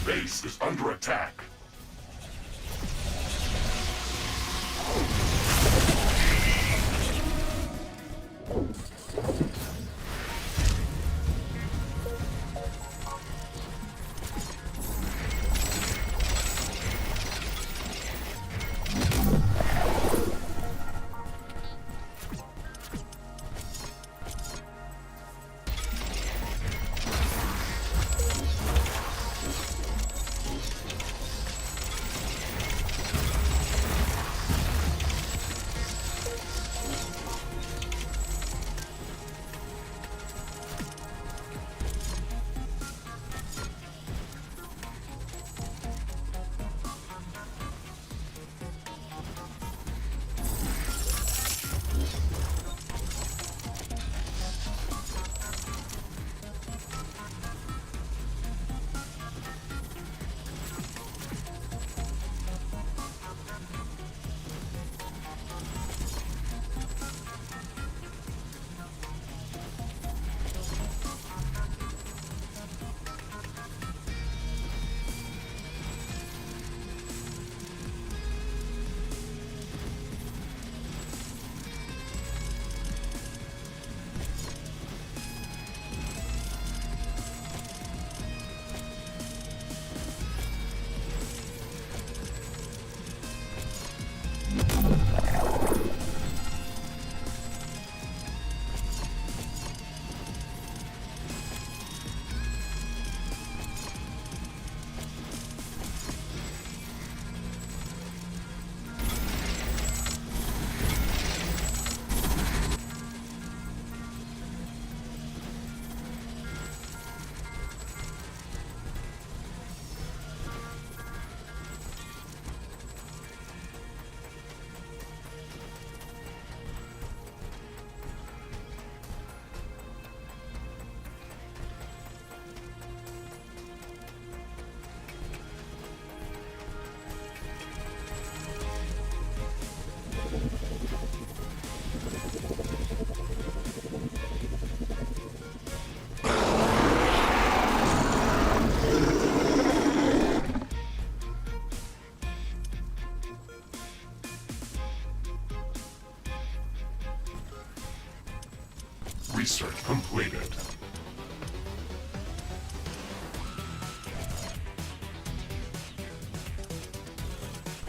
Speaker 1: Base is under attack. research completed.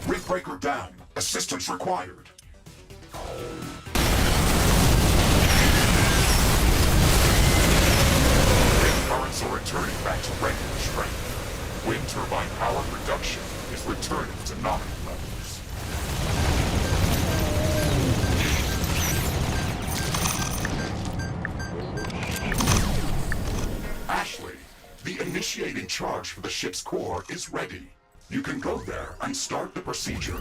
Speaker 1: Riftbreaker down. Assistance required. Wind currents are returning back to regular strength. Wind turbine power production is returning to nominal levels. Ashley, the initiating charge for the ship's core is ready. You can go there and start the procedure.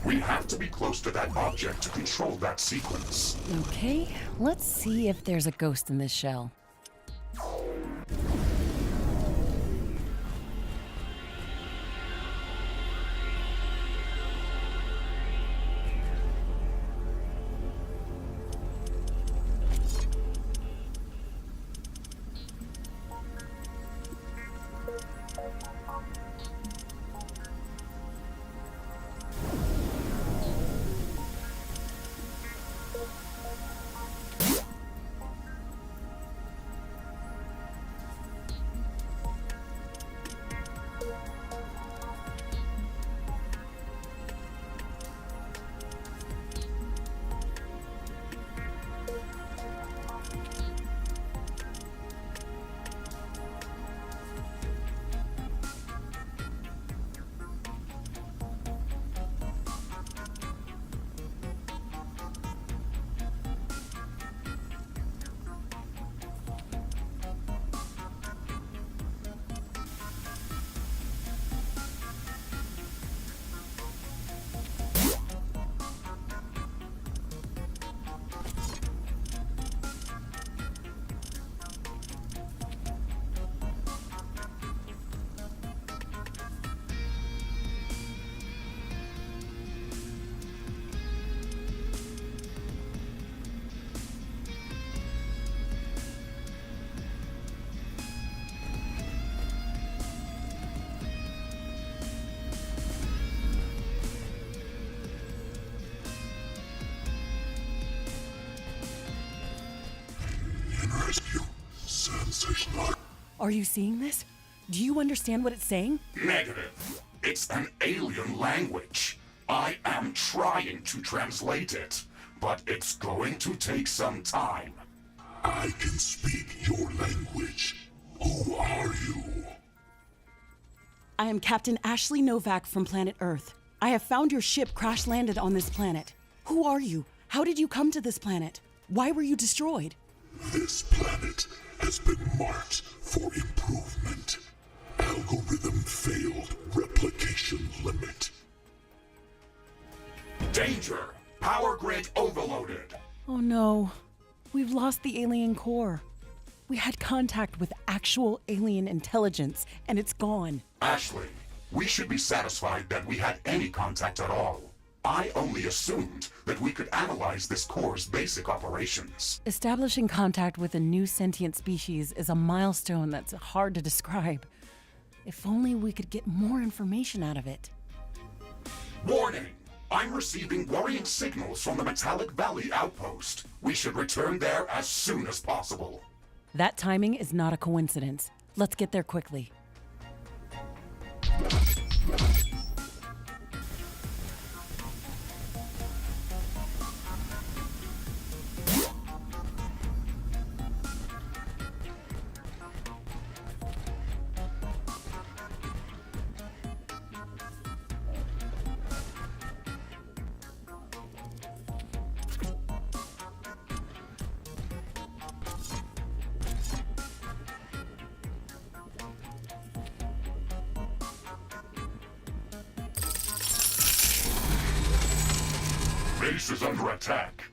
Speaker 1: We have to be close to that object to control that sequence.
Speaker 2: Okay, let's see if there's a ghost in this shell. Are you seeing this? Do you understand what it's saying?
Speaker 1: Negative. It's an alien language. I am trying to translate it, but it's going to take some time. I can speak your language. Who are you?
Speaker 2: I am Captain Ashley Novak from planet Earth. I have found your ship crash-landed on this planet. Who are you? How did you come to this planet? Why were you destroyed?
Speaker 1: This planet has been marked for improvement. Algorithm failed replication limit. Danger! Power grid overloaded.
Speaker 2: Oh no. We've lost the alien core. We had contact with actual alien intelligence, and it's gone.
Speaker 1: Ashley, we should be satisfied that we had any contact at all. I only assumed that we could analyze this core's basic operations.
Speaker 2: Establishing contact with a new sentient species is a milestone that's hard to describe. If only we could get more information out of it.
Speaker 1: Warning! I'm receiving worrying signals from the Metallic Valley outpost. We should return there as soon as possible.
Speaker 2: That timing is not a coincidence. Let's get there quickly.
Speaker 1: Base is under attack.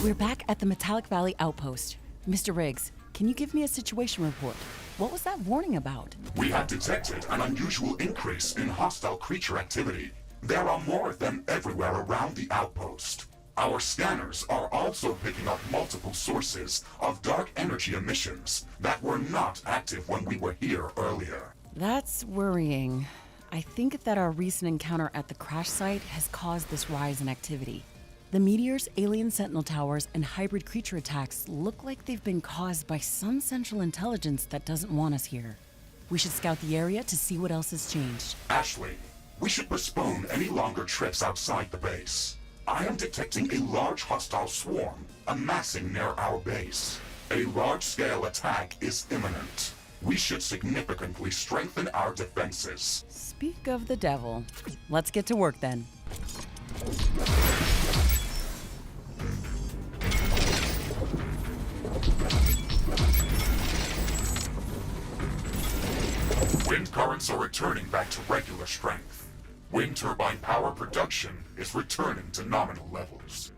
Speaker 2: We're back at the Metallic Valley outpost. Mr. Riggs, can you give me a situation report? What was that warning about?
Speaker 1: We have detected an unusual increase in hostile creature activity. There are more of them everywhere around the outpost. Our scanners are also picking up multiple sources of dark energy emissions that were not active when we were here earlier.
Speaker 2: That's worrying. I think that our recent encounter at the crash site has caused this rise in activity. The meteors, alien sentinel towers, and hybrid creature attacks look like they've been caused by some central intelligence that doesn't want us here. We should scout the area to see what else has changed.
Speaker 1: Ashley, we should postpone any longer trips outside the base. I am detecting a large hostile swarm amassing near our base. A large-scale attack is imminent. We should significantly strengthen our defenses.
Speaker 2: Speak of the devil. Let's get to work then.
Speaker 1: Wind currents are returning back to regular strength. Wind turbine power production is returning to nominal levels.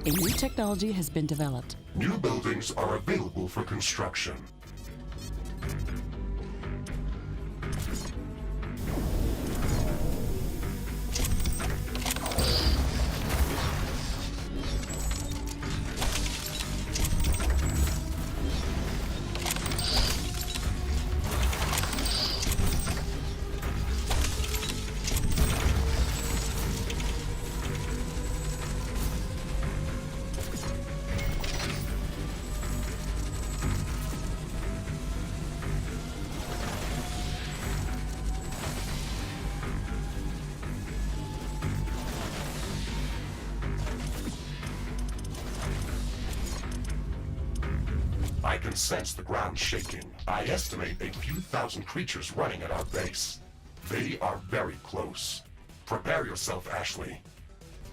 Speaker 2: A new technology has been developed.
Speaker 1: New buildings are available for construction. I can sense the ground shaking. I estimate a few thousand creatures running at our base. They are very close. Prepare yourself, Ashley.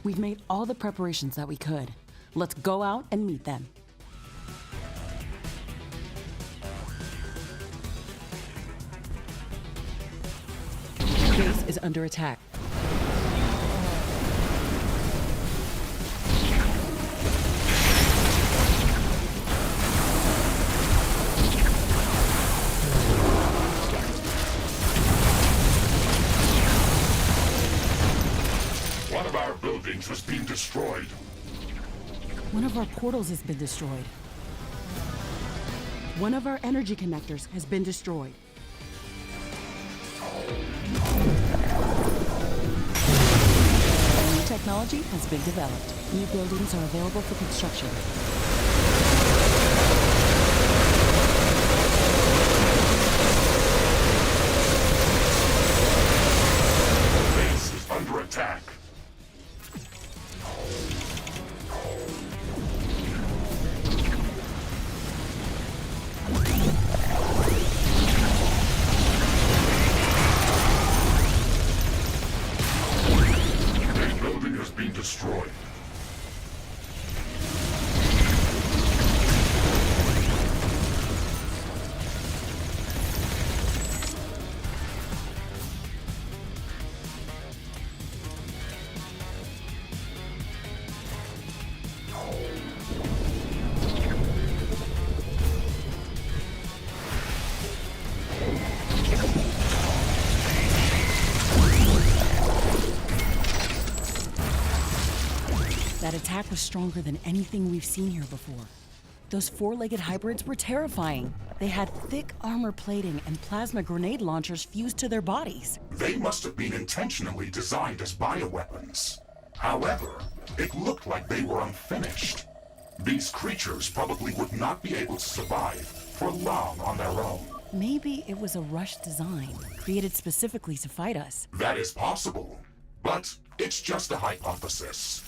Speaker 2: We've made all the preparations that we could. Let's go out and meet them. Base is under attack.
Speaker 1: One of our buildings has been destroyed.
Speaker 2: One of our portals has been destroyed. One of our energy connectors has been destroyed. New technology has been developed. New buildings are available for construction.
Speaker 1: Base is under attack. The building has been destroyed.
Speaker 2: That attack was stronger than anything we've seen here before. Those four-legged hybrids were terrifying. They had thick armor plating and plasma grenade launchers fused to their bodies.
Speaker 1: They must have been intentionally designed as bioweapons. However, it looked like they were unfinished. These creatures probably would not be able to survive for long on their own.
Speaker 2: Maybe it was a rushed design, created specifically to fight us.
Speaker 1: That is possible, but it's just a hypothesis.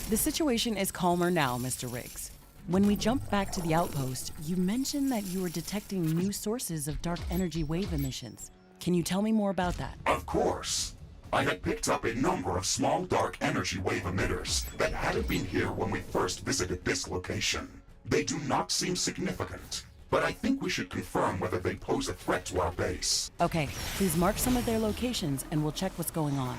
Speaker 2: The situation is calmer now, Mr. Riggs. When we jumped back to the outpost, you mentioned that you were detecting new sources of dark energy wave emissions. Can you tell me more about that?
Speaker 1: Of course. I had picked up a number of small dark energy wave emitters that hadn't been here when we first visited this location. They do not seem significant, but I think we should confirm whether they pose a threat to our base.
Speaker 2: Okay, please mark some of their locations and we'll check what's going on.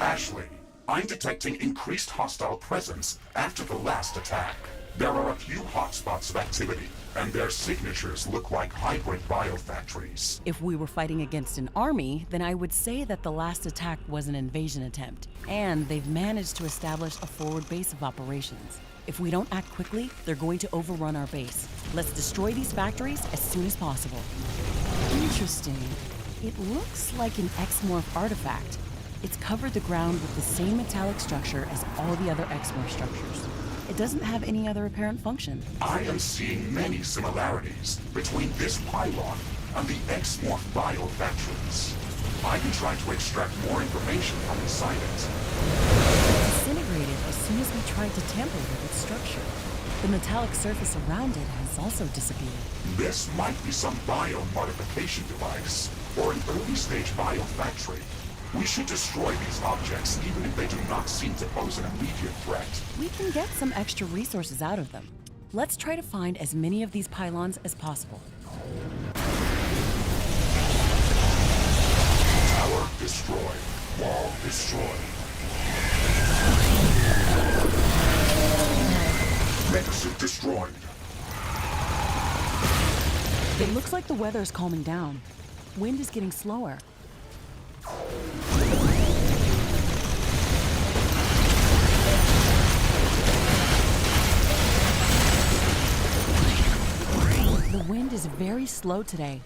Speaker 1: Ashley, I'm detecting increased hostile presence after the last attack. There are a few hotspots of activity, and their signatures look like hybrid biofactories.
Speaker 2: If we were fighting against an army, then I would say that the last attack was an invasion attempt, and they've managed to establish a forward base of operations. If we don't act quickly, they're going to overrun our base. Let's destroy these factories as soon as possible. Interesting. It looks like an X-Morph artifact. It's covered the ground with the same metallic structure as all the other X-Morph structures. It doesn't have any other apparent function.
Speaker 1: I am seeing many similarities between this pylon and the X-Morph biofactories. I can try to extract more information from inside it.
Speaker 2: It disintegrated as soon as we tried to tamper with its structure. The metallic surface around it has also disappeared.
Speaker 1: This might be some biomodification device or an early-stage biofactory. We should destroy these objects even if they do not seem to pose an immediate threat.
Speaker 2: We can get some extra resources out of them. Let's try to find as many of these pylons as possible.
Speaker 1: Tower destroyed. Wall destroyed. Megasuit destroyed.
Speaker 2: It looks like the weather is calming down. Wind is getting slower. The wind is very slow today.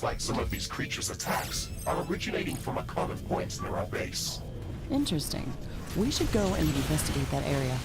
Speaker 1: Like some of these creatures' attacks are originating from a common point near our base.
Speaker 2: Interesting. We should go and investigate that area.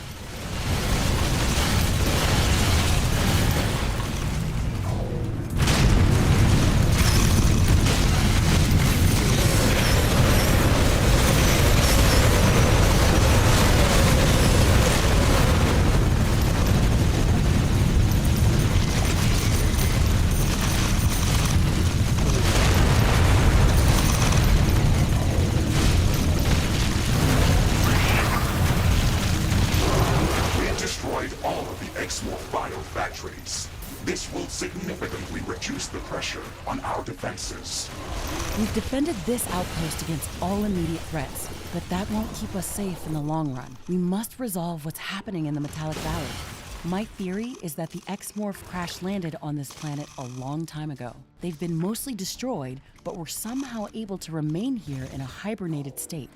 Speaker 1: This will significantly reduce the pressure on our defenses.
Speaker 2: We've defended this outpost against all immediate threats, but that won't keep us safe in the long run. We must resolve what's happening in the Metallic Valley. My theory is that the X-Morph crash landed on this planet a long time ago. They've been mostly destroyed, but were somehow able to remain here in a hibernated state.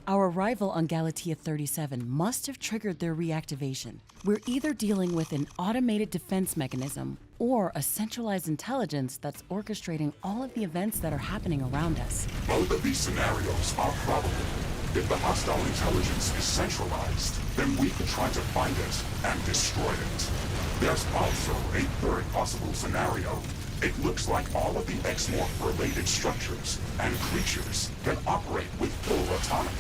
Speaker 2: Our arrival on Galatea 37 must have triggered their reactivation. We're either dealing with an automated defense mechanism or a centralized intelligence that's orchestrating all of the events that are happening around us.
Speaker 1: Both of these scenarios are probable. If the hostile intelligence is centralized, then we could try to find it and destroy it. There's also a third possible scenario. It looks like all of the X-Morph-related structures and creatures can operate with full autonomy.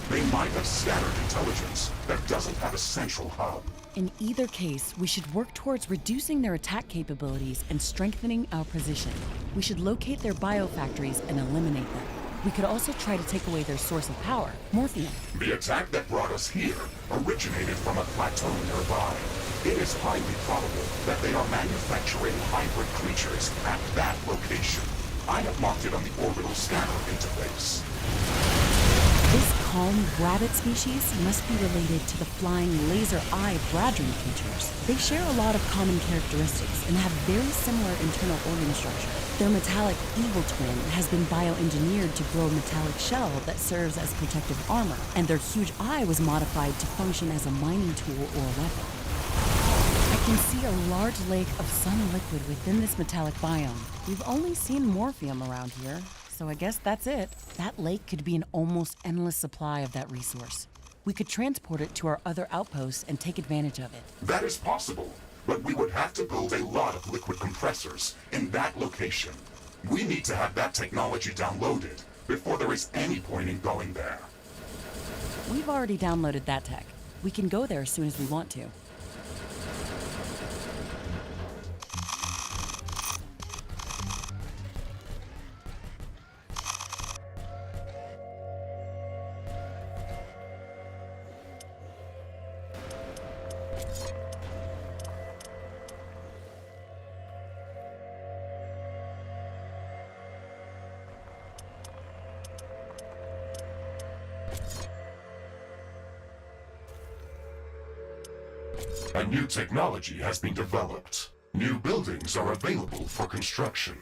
Speaker 1: They might have scattered intelligence that doesn't have a central hub.
Speaker 2: In either case, we should work towards reducing their attack capabilities and strengthening our position. We should locate their biofactories and eliminate them. We could also try to take away their source of power, Morphium.
Speaker 1: The attack that brought us here originated from a plateau nearby. It is highly probable that they are manufacturing hybrid creatures at that location. I have marked it on the orbital scanner interface.
Speaker 2: This calm rabbit species must be related to the flying laser-eye Bradron creatures. They share a lot of common characteristics and have very similar internal organ structure. Their metallic evil twin has been bioengineered to grow a metallic shell that serves as protective armor, and their huge eye was modified to function as a mining tool or a weapon. I can see a large lake of sun liquid within this metallic biome. We've only seen Morphium around here, so I guess that's it. That lake could be an almost endless supply of that resource. We could transport it to our other outposts and take advantage of it.
Speaker 1: That is possible, but we would have to build a lot of liquid compressors in that location. We need to have that technology downloaded before there is any point in going there.
Speaker 2: We've already downloaded that tech. We can go there as soon as we want to.
Speaker 1: A new technology has been developed. New buildings are available for construction.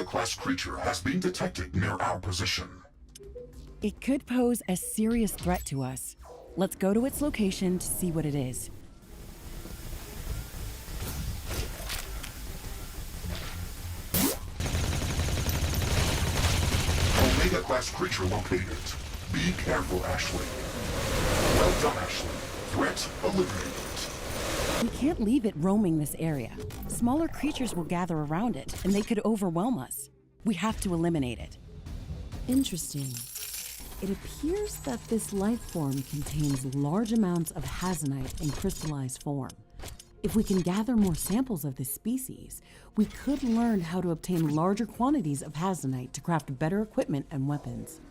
Speaker 1: Omega-class creature has been detected near our position.
Speaker 2: It could pose a serious threat to us. Let's go to its location to see what it is.
Speaker 1: Omega-class creature located. Be careful, Ashley. Well done, Ashley. Threat eliminated.
Speaker 2: We can't leave it roaming this area. Smaller creatures will gather around it, and they could overwhelm us. We have to eliminate it. Interesting. It appears that this life form contains large amounts of hazonite in crystallized form. If we can gather more samples of this species, we could learn how to obtain larger quantities of hazonite to craft better equipment and weapons.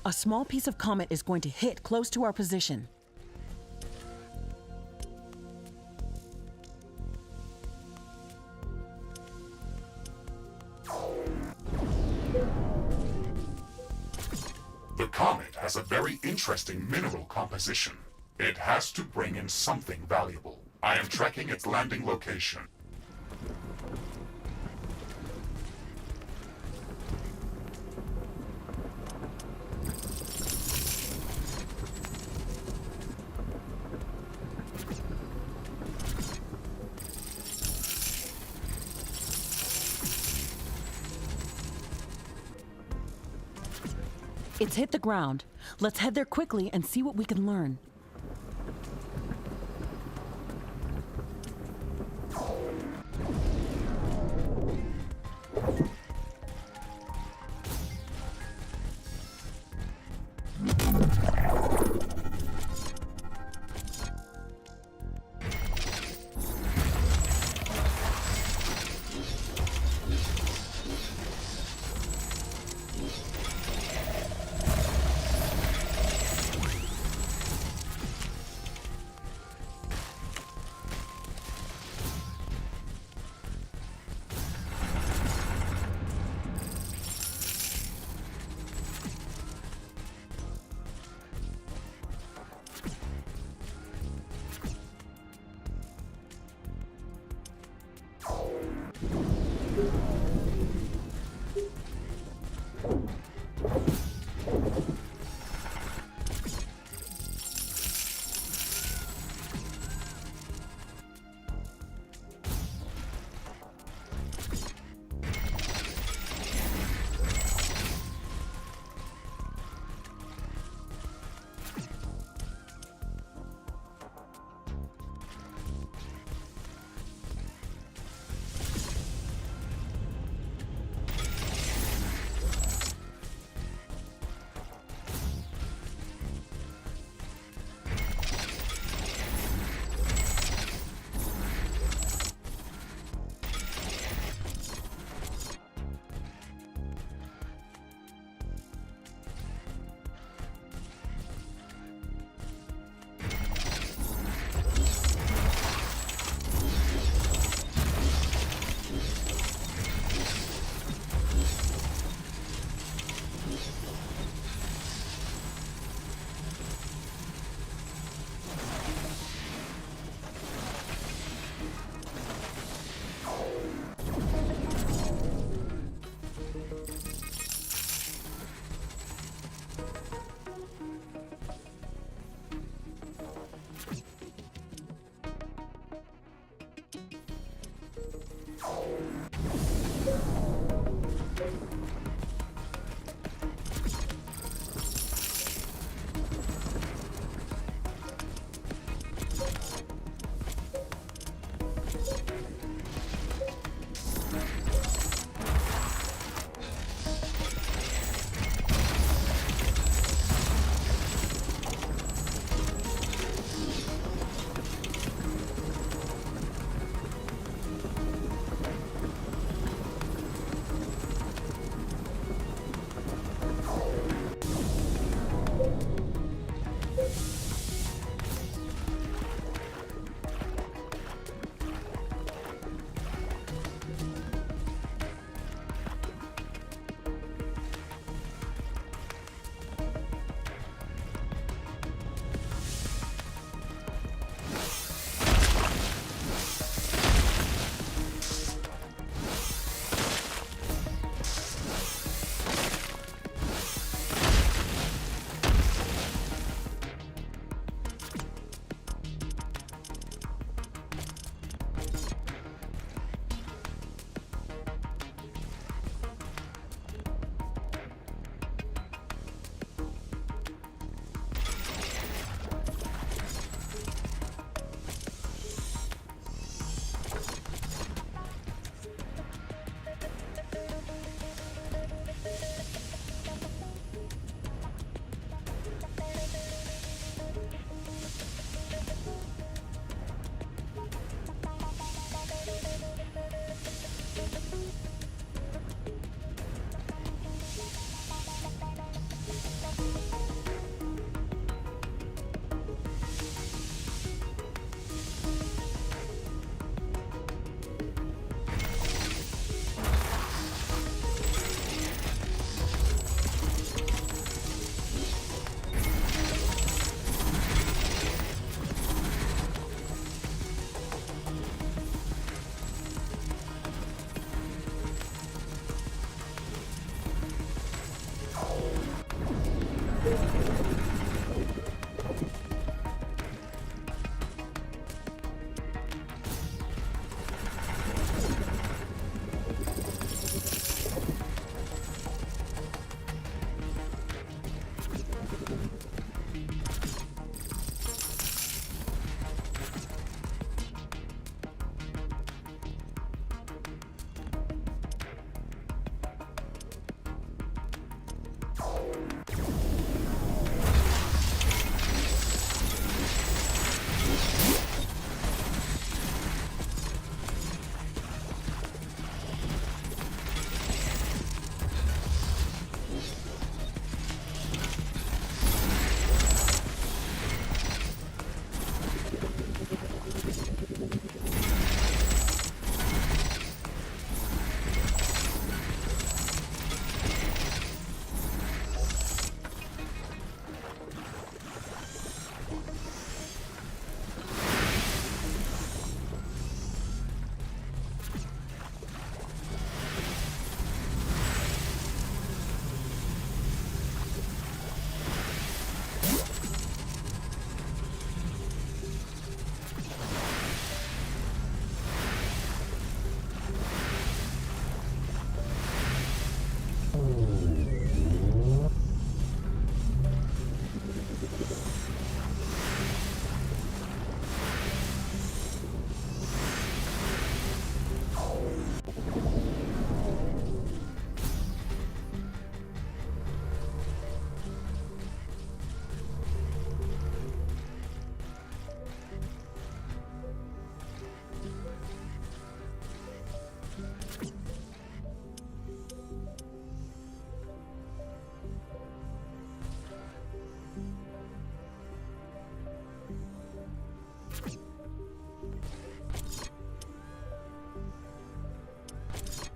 Speaker 2: A small piece of comet is going to hit close to our position.
Speaker 1: The comet has a very interesting mineral composition. It has to bring in something valuable. I am tracking its landing location.
Speaker 2: It's hit the ground. Let's head there quickly and see what we can learn.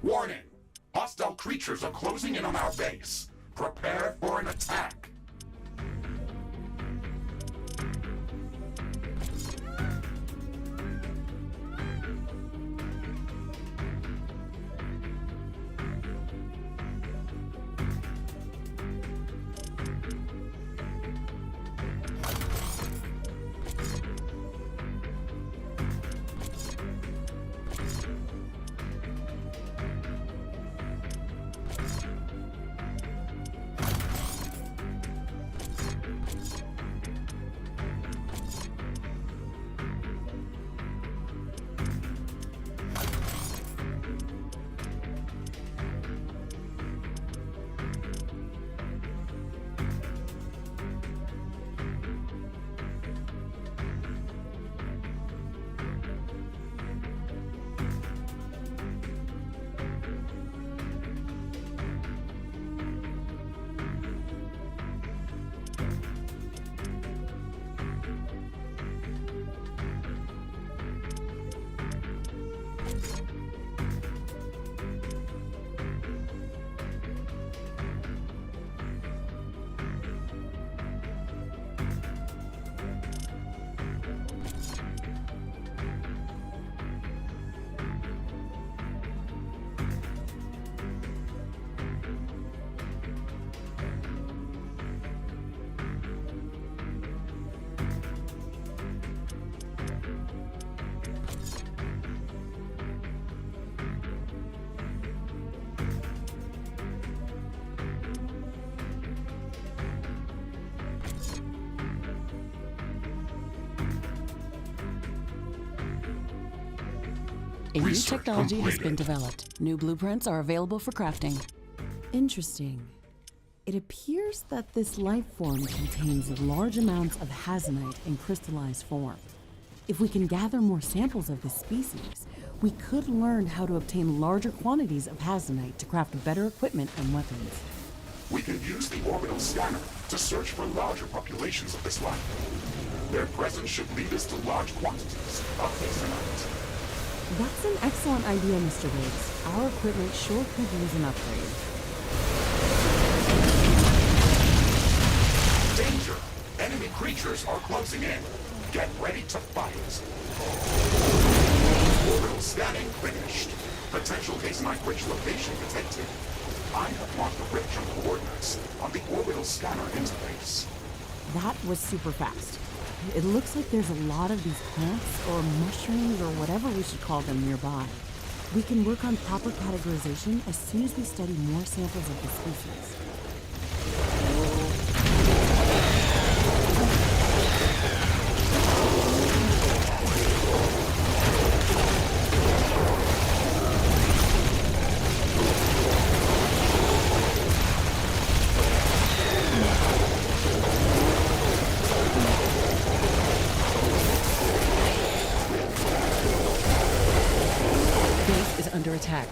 Speaker 1: Warning! Hostile creatures are closing in on our base. Prepare for an attack.
Speaker 2: A new
Speaker 1: Research
Speaker 2: technology has
Speaker 1: completed.
Speaker 2: been developed. New blueprints are available for crafting. Interesting. It appears that this life form contains large amounts of hazonite in crystallized form. If we can gather more samples of this species, we could learn how to obtain larger quantities of hazonite to craft better equipment and weapons.
Speaker 1: We can use the orbital scanner to search for larger populations of this life. Their presence should lead us to large quantities of hazonite.
Speaker 2: That's an excellent idea, Mr. Riggs. Our equipment sure could use an upgrade.
Speaker 1: Danger! Enemy creatures are closing in. Get ready to fight. Orbital scanning finished. Potential hazonite rich location detected. I have marked the Riftbreaker coordinates on the orbital scanner interface.
Speaker 2: That was super fast. It looks like there's a lot of these plants, or mushrooms, or whatever we should call them nearby. We can work on proper categorization as soon as we study more samples of the species. Base is under attack.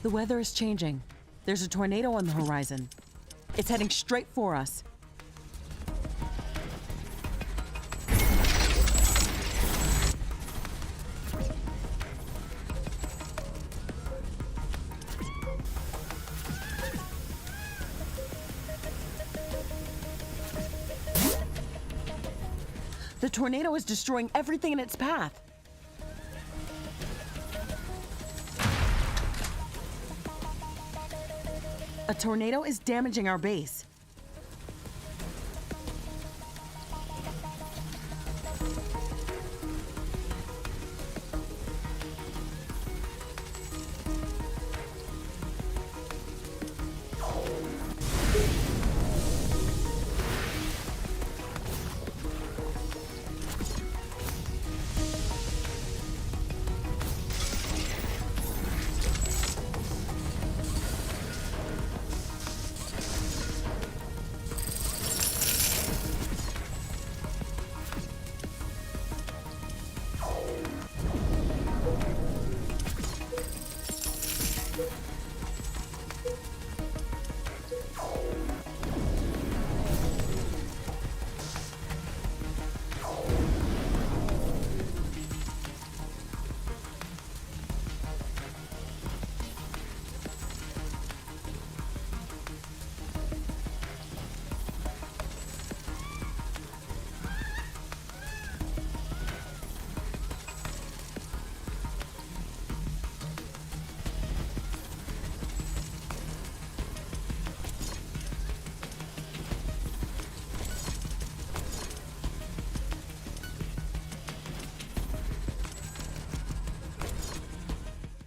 Speaker 2: The weather is changing. There's a tornado on the horizon. It's heading straight for us. The tornado is destroying everything in its path. A tornado is damaging our base.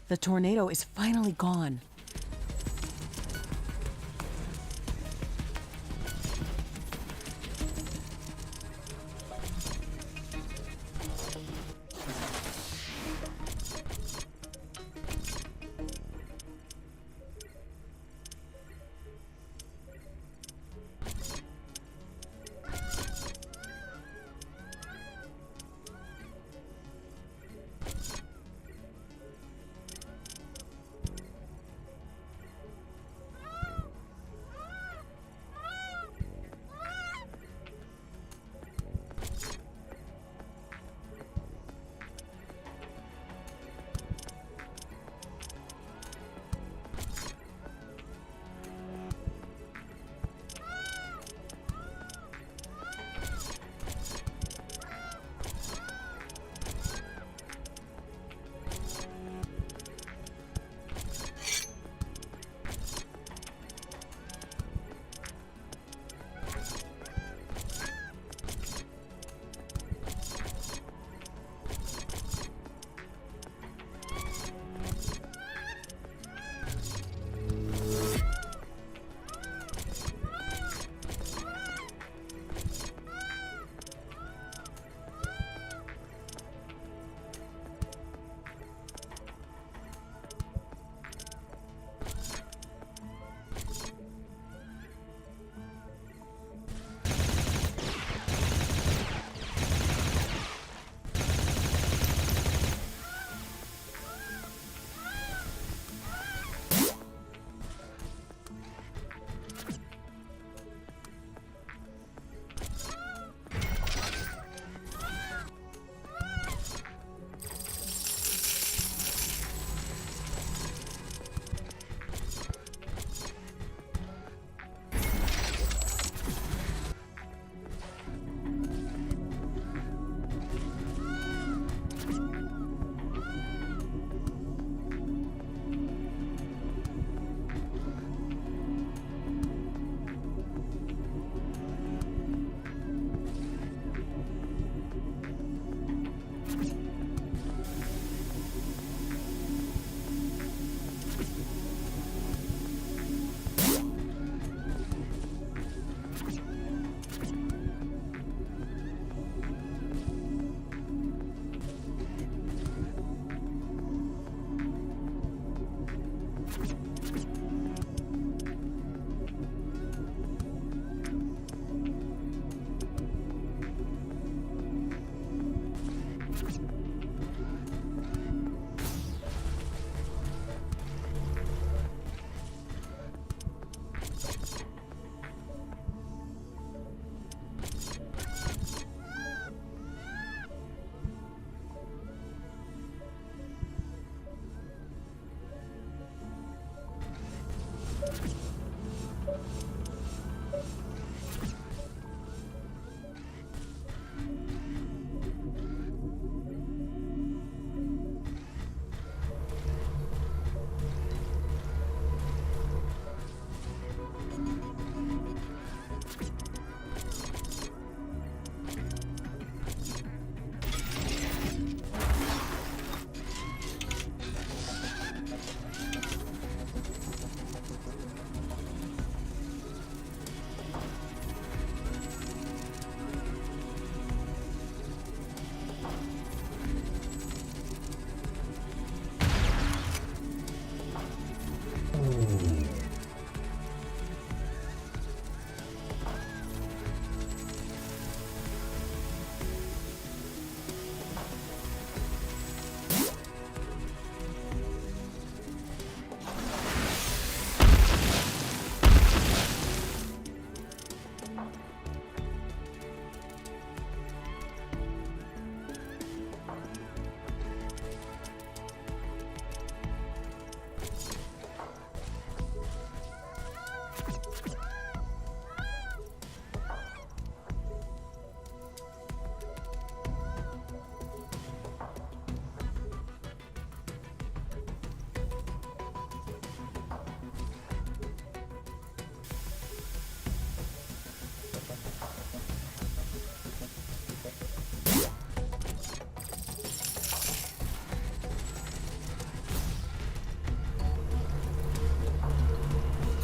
Speaker 2: The tornado is finally gone.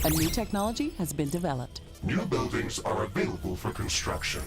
Speaker 2: A new technology has been developed.
Speaker 1: New buildings are available for construction.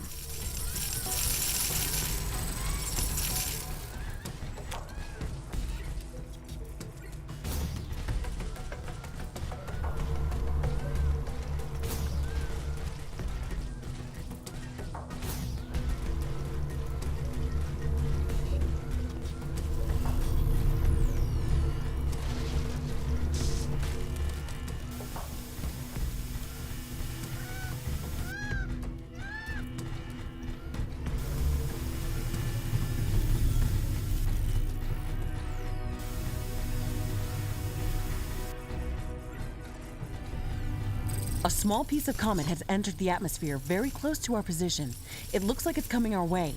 Speaker 2: A small piece of comet has entered the atmosphere very close to our position. It looks like it's coming our way.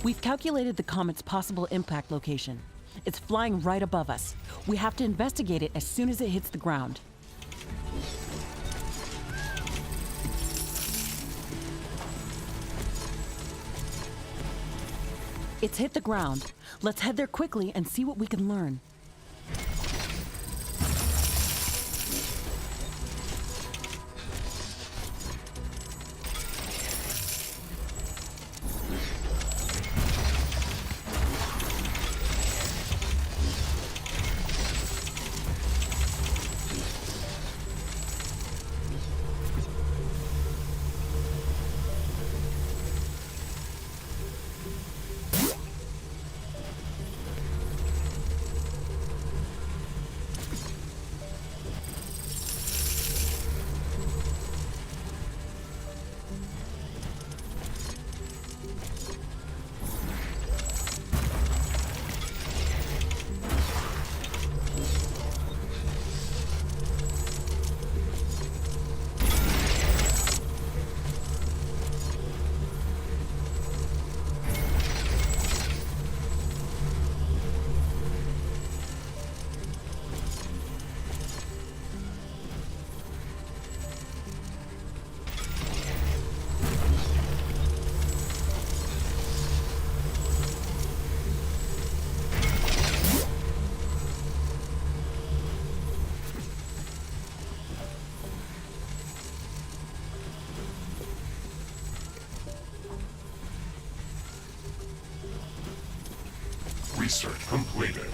Speaker 2: We've calculated the comet's possible impact location. It's flying right above us. We have to investigate it as soon as it hits the ground. It's hit the ground. Let's head there quickly and see what we can learn. Research completed.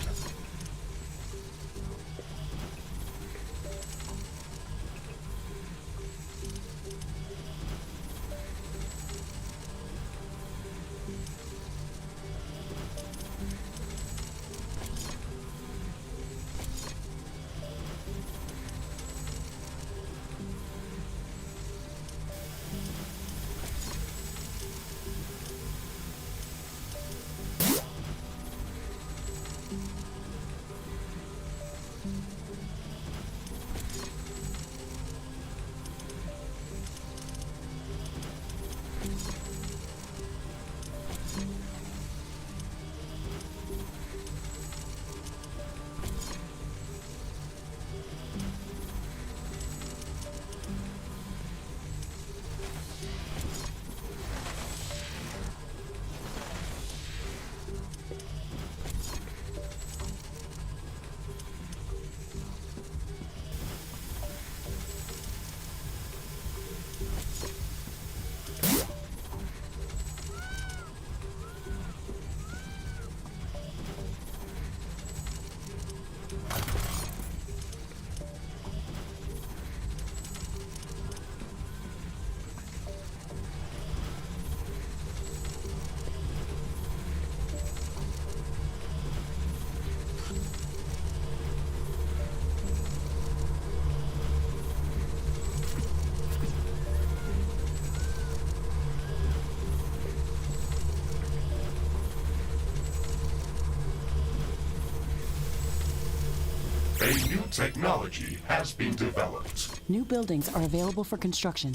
Speaker 2: A new technology has been developed. New buildings are available for construction.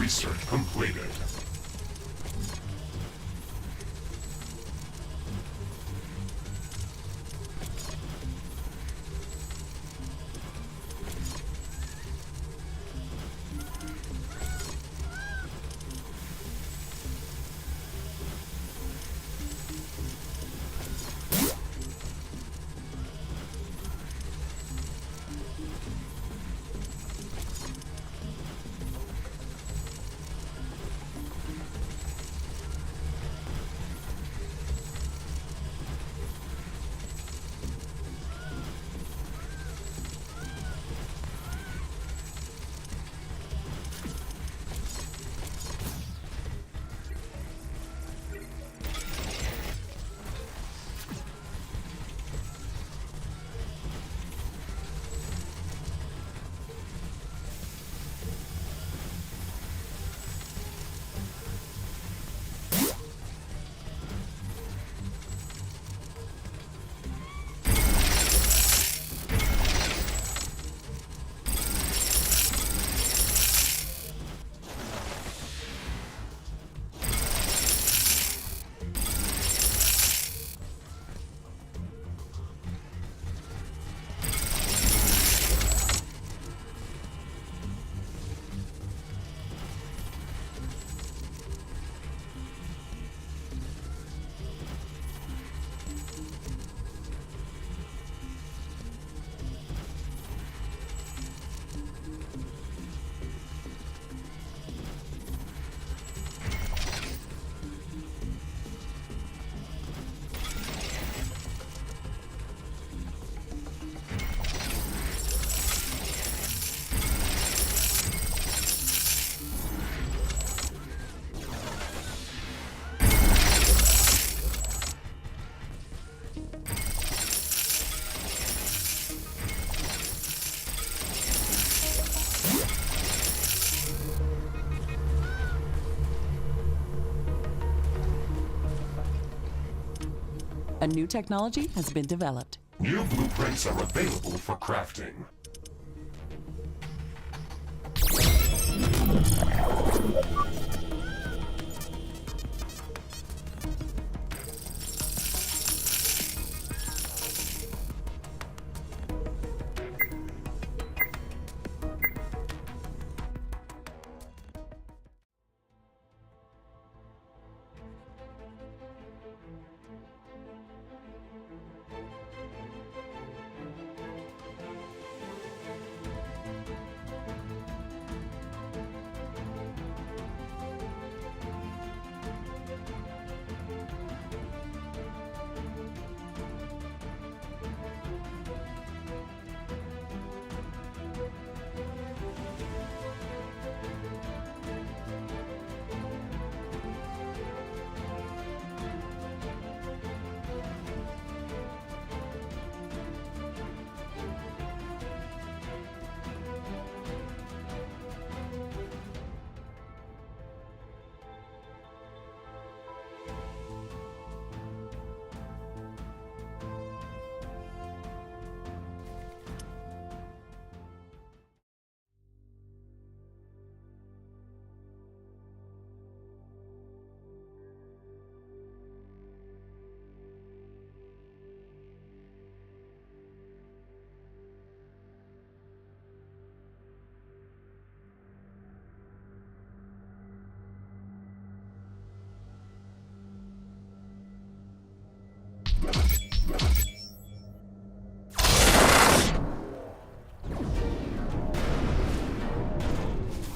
Speaker 1: Research completed.
Speaker 2: A new technology has been developed.
Speaker 1: New blueprints are available for crafting.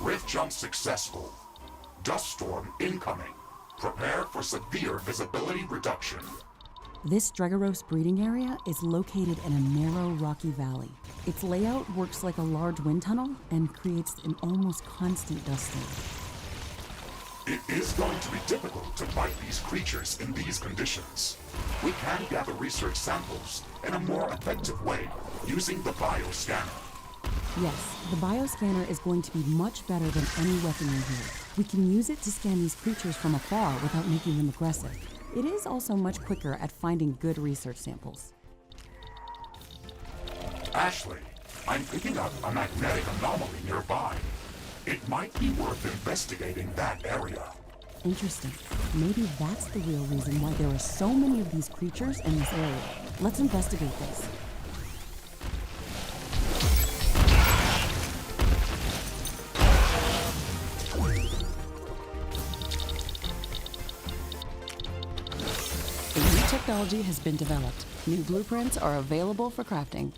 Speaker 1: Rift jump successful. Dust storm incoming. Prepare for severe visibility reduction.
Speaker 2: This Dregaros breeding area is located in a narrow, rocky valley. Its layout works like a large wind tunnel and creates an almost constant dust storm.
Speaker 1: It is going to be difficult to fight these creatures in these conditions. We can gather research samples in a more effective way using the bioscanner.
Speaker 2: Yes, the bioscanner is going to be much better than any weaponry here. We can use it to scan these creatures from afar without making them aggressive. It is also much quicker at finding good research samples.
Speaker 1: Ashley, I'm picking up a magnetic anomaly nearby. It might be worth investigating that area.
Speaker 2: Interesting. Maybe that's the real reason why there are so many of these creatures in this area. Let's investigate this. A new technology has been developed. New blueprints are available for crafting.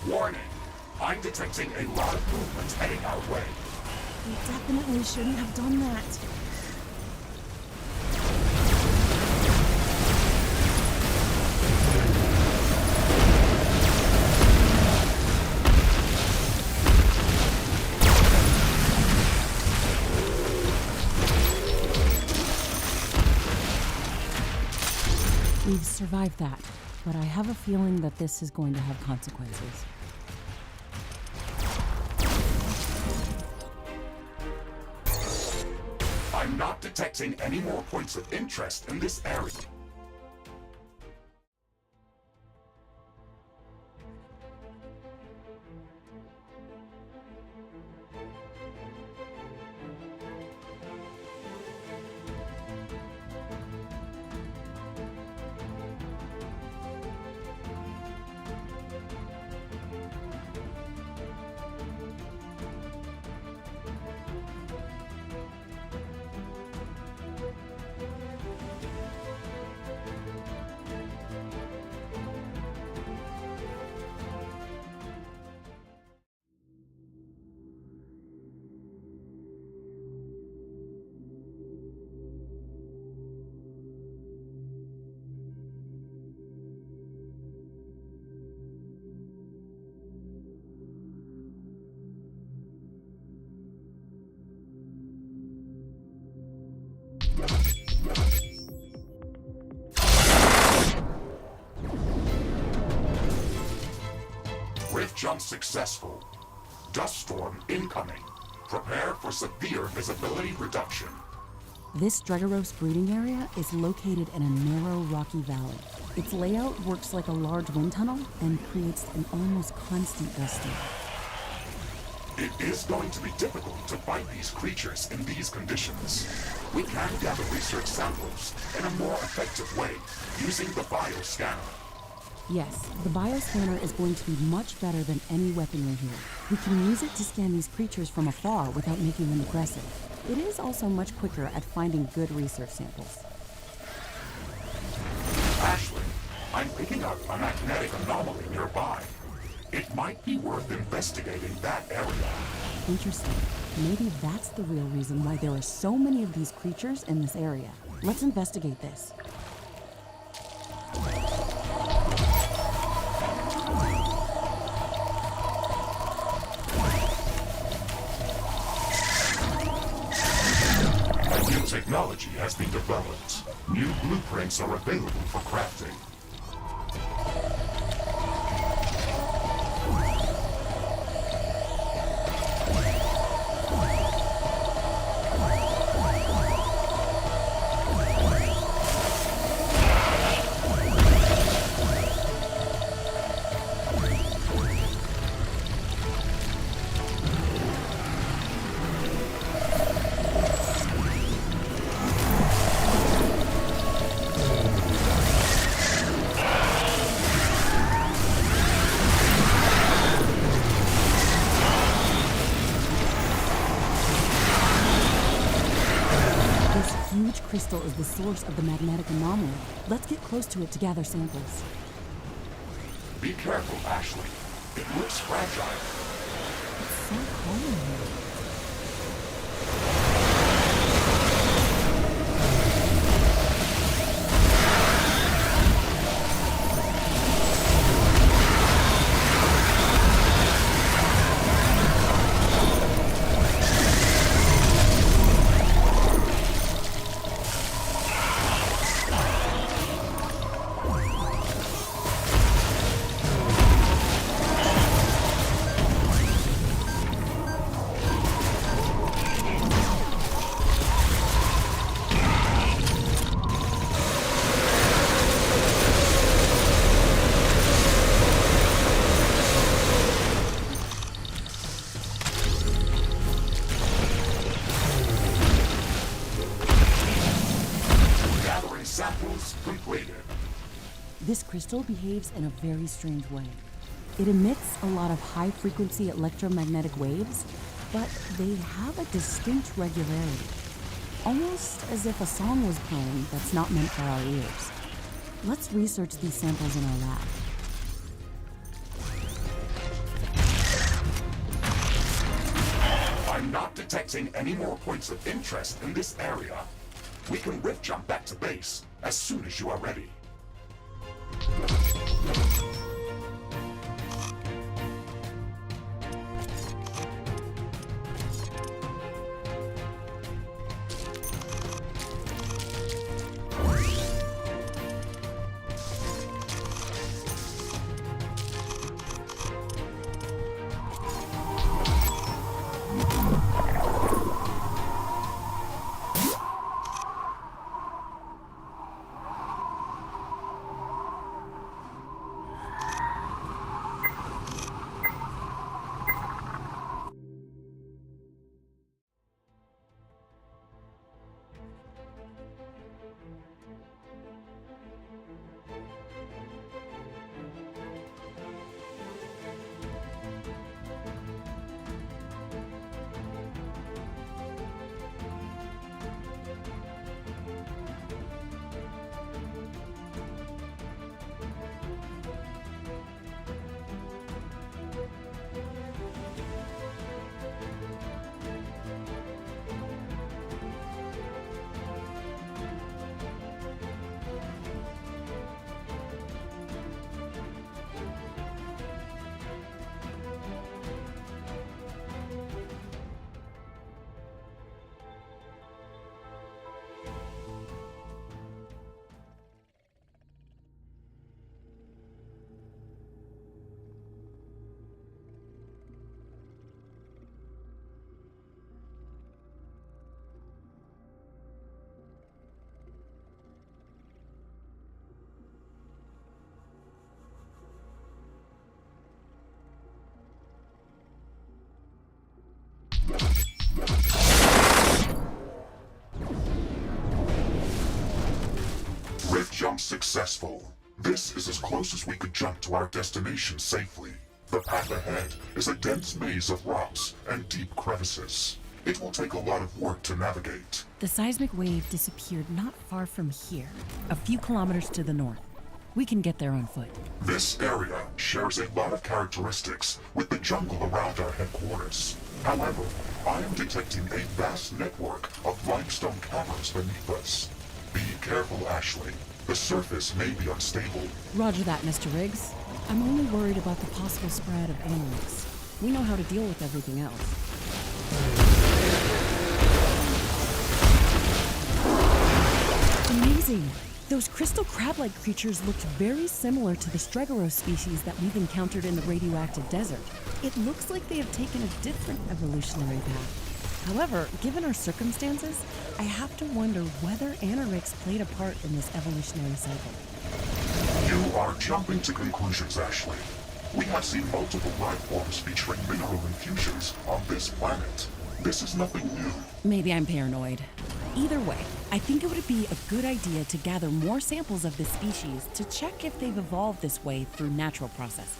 Speaker 1: Warning! I'm detecting a lot of movement heading our way.
Speaker 2: We definitely shouldn't have done that. We've survived that, but I have a feeling that this is going to have consequences.
Speaker 1: I'm not detecting any more points of interest in this area. Rift jump successful. Dust storm incoming. Prepare for severe visibility reduction.
Speaker 2: This Dregaros breeding area is located in a narrow rocky valley. Its layout works like a large wind tunnel and creates an almost constant dust storm.
Speaker 1: It is going to be difficult to fight these creatures in these conditions. We can gather research samples in a more effective way using the bioscanner.
Speaker 2: Yes, the bioscanner is going to be much better than any weaponry here. We can use it to scan these creatures from afar without making them aggressive. It is also much quicker at finding good research samples.
Speaker 1: Ashley, I'm picking up a magnetic anomaly nearby. It might be worth investigating that area.
Speaker 2: Interesting. Maybe that's the real reason why there are so many of these creatures in this area. Let's investigate this.
Speaker 1: A new technology has been developed. New blueprints are available for crafting.
Speaker 2: huge crystal is the source of the magnetic anomaly. Let's get close to it to gather samples.
Speaker 1: Be careful, Ashley. It looks fragile.
Speaker 2: It's so cold in here. This crystal behaves in a very strange way. It emits a lot of high-frequency electromagnetic waves, but they have a distinct regularity, almost as if a song was playing that's not meant for our ears. Let's research these samples in our lab.
Speaker 1: I'm not detecting any more points of interest in this area. We can rift jump back to base as soon as you are ready. Rift jump successful. This is as close as we could jump to our destination safely. The path ahead is a dense maze of rocks and deep crevices. It will take a lot of work to navigate.
Speaker 2: The seismic wave disappeared not far from here, a few kilometers to the north. We can get there on foot.
Speaker 1: This area shares a lot of characteristics with the jungle around our headquarters. However, I am detecting a vast network of limestone caverns beneath us. Be careful, Ashley. The surface may be unstable.
Speaker 2: Roger that, Mr. Riggs. I'm only worried about the possible spread of analytics. We know how to deal with everything else. Amazing! Those crystal crab-like creatures looked very similar to the Stregoros species that we've encountered in the radioactive desert. It looks like they have taken a different evolutionary path. However, given our circumstances, I have to wonder whether AeroCool played a part in this evolutionary cycle.
Speaker 1: You are jumping to conclusions, Ashley. We have seen multiple life forms featuring mineral infusions on this planet. This is nothing new.
Speaker 2: Maybe I'm paranoid. Either way, I think it would be a good idea to gather more samples of this species to check if they've evolved this way through natural processes.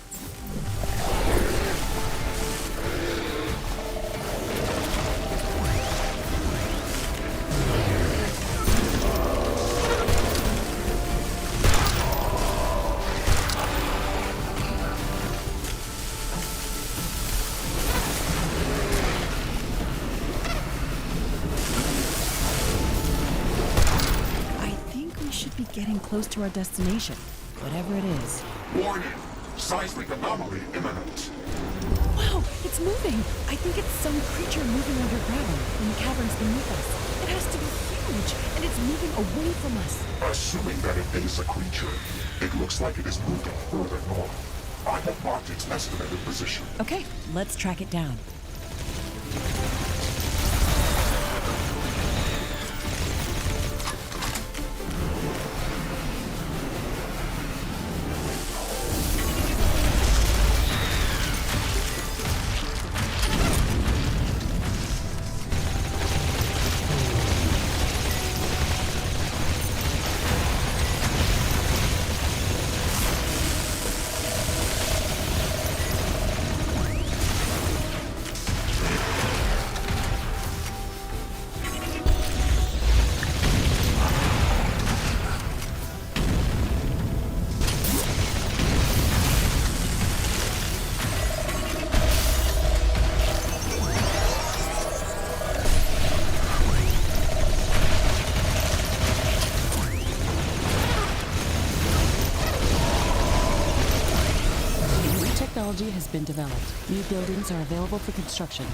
Speaker 2: be getting close to our destination, whatever it is.
Speaker 1: Warning! Seismic anomaly imminent.
Speaker 2: Wow, it's moving! I think it's some creature moving underground in the caverns beneath us. It has to be huge, and it's moving away from us.
Speaker 1: Assuming that it is a creature, it looks like it is moving further north. I have marked its estimated position.
Speaker 2: Okay, let's track it down. Technology has been developed. New buildings are available for construction.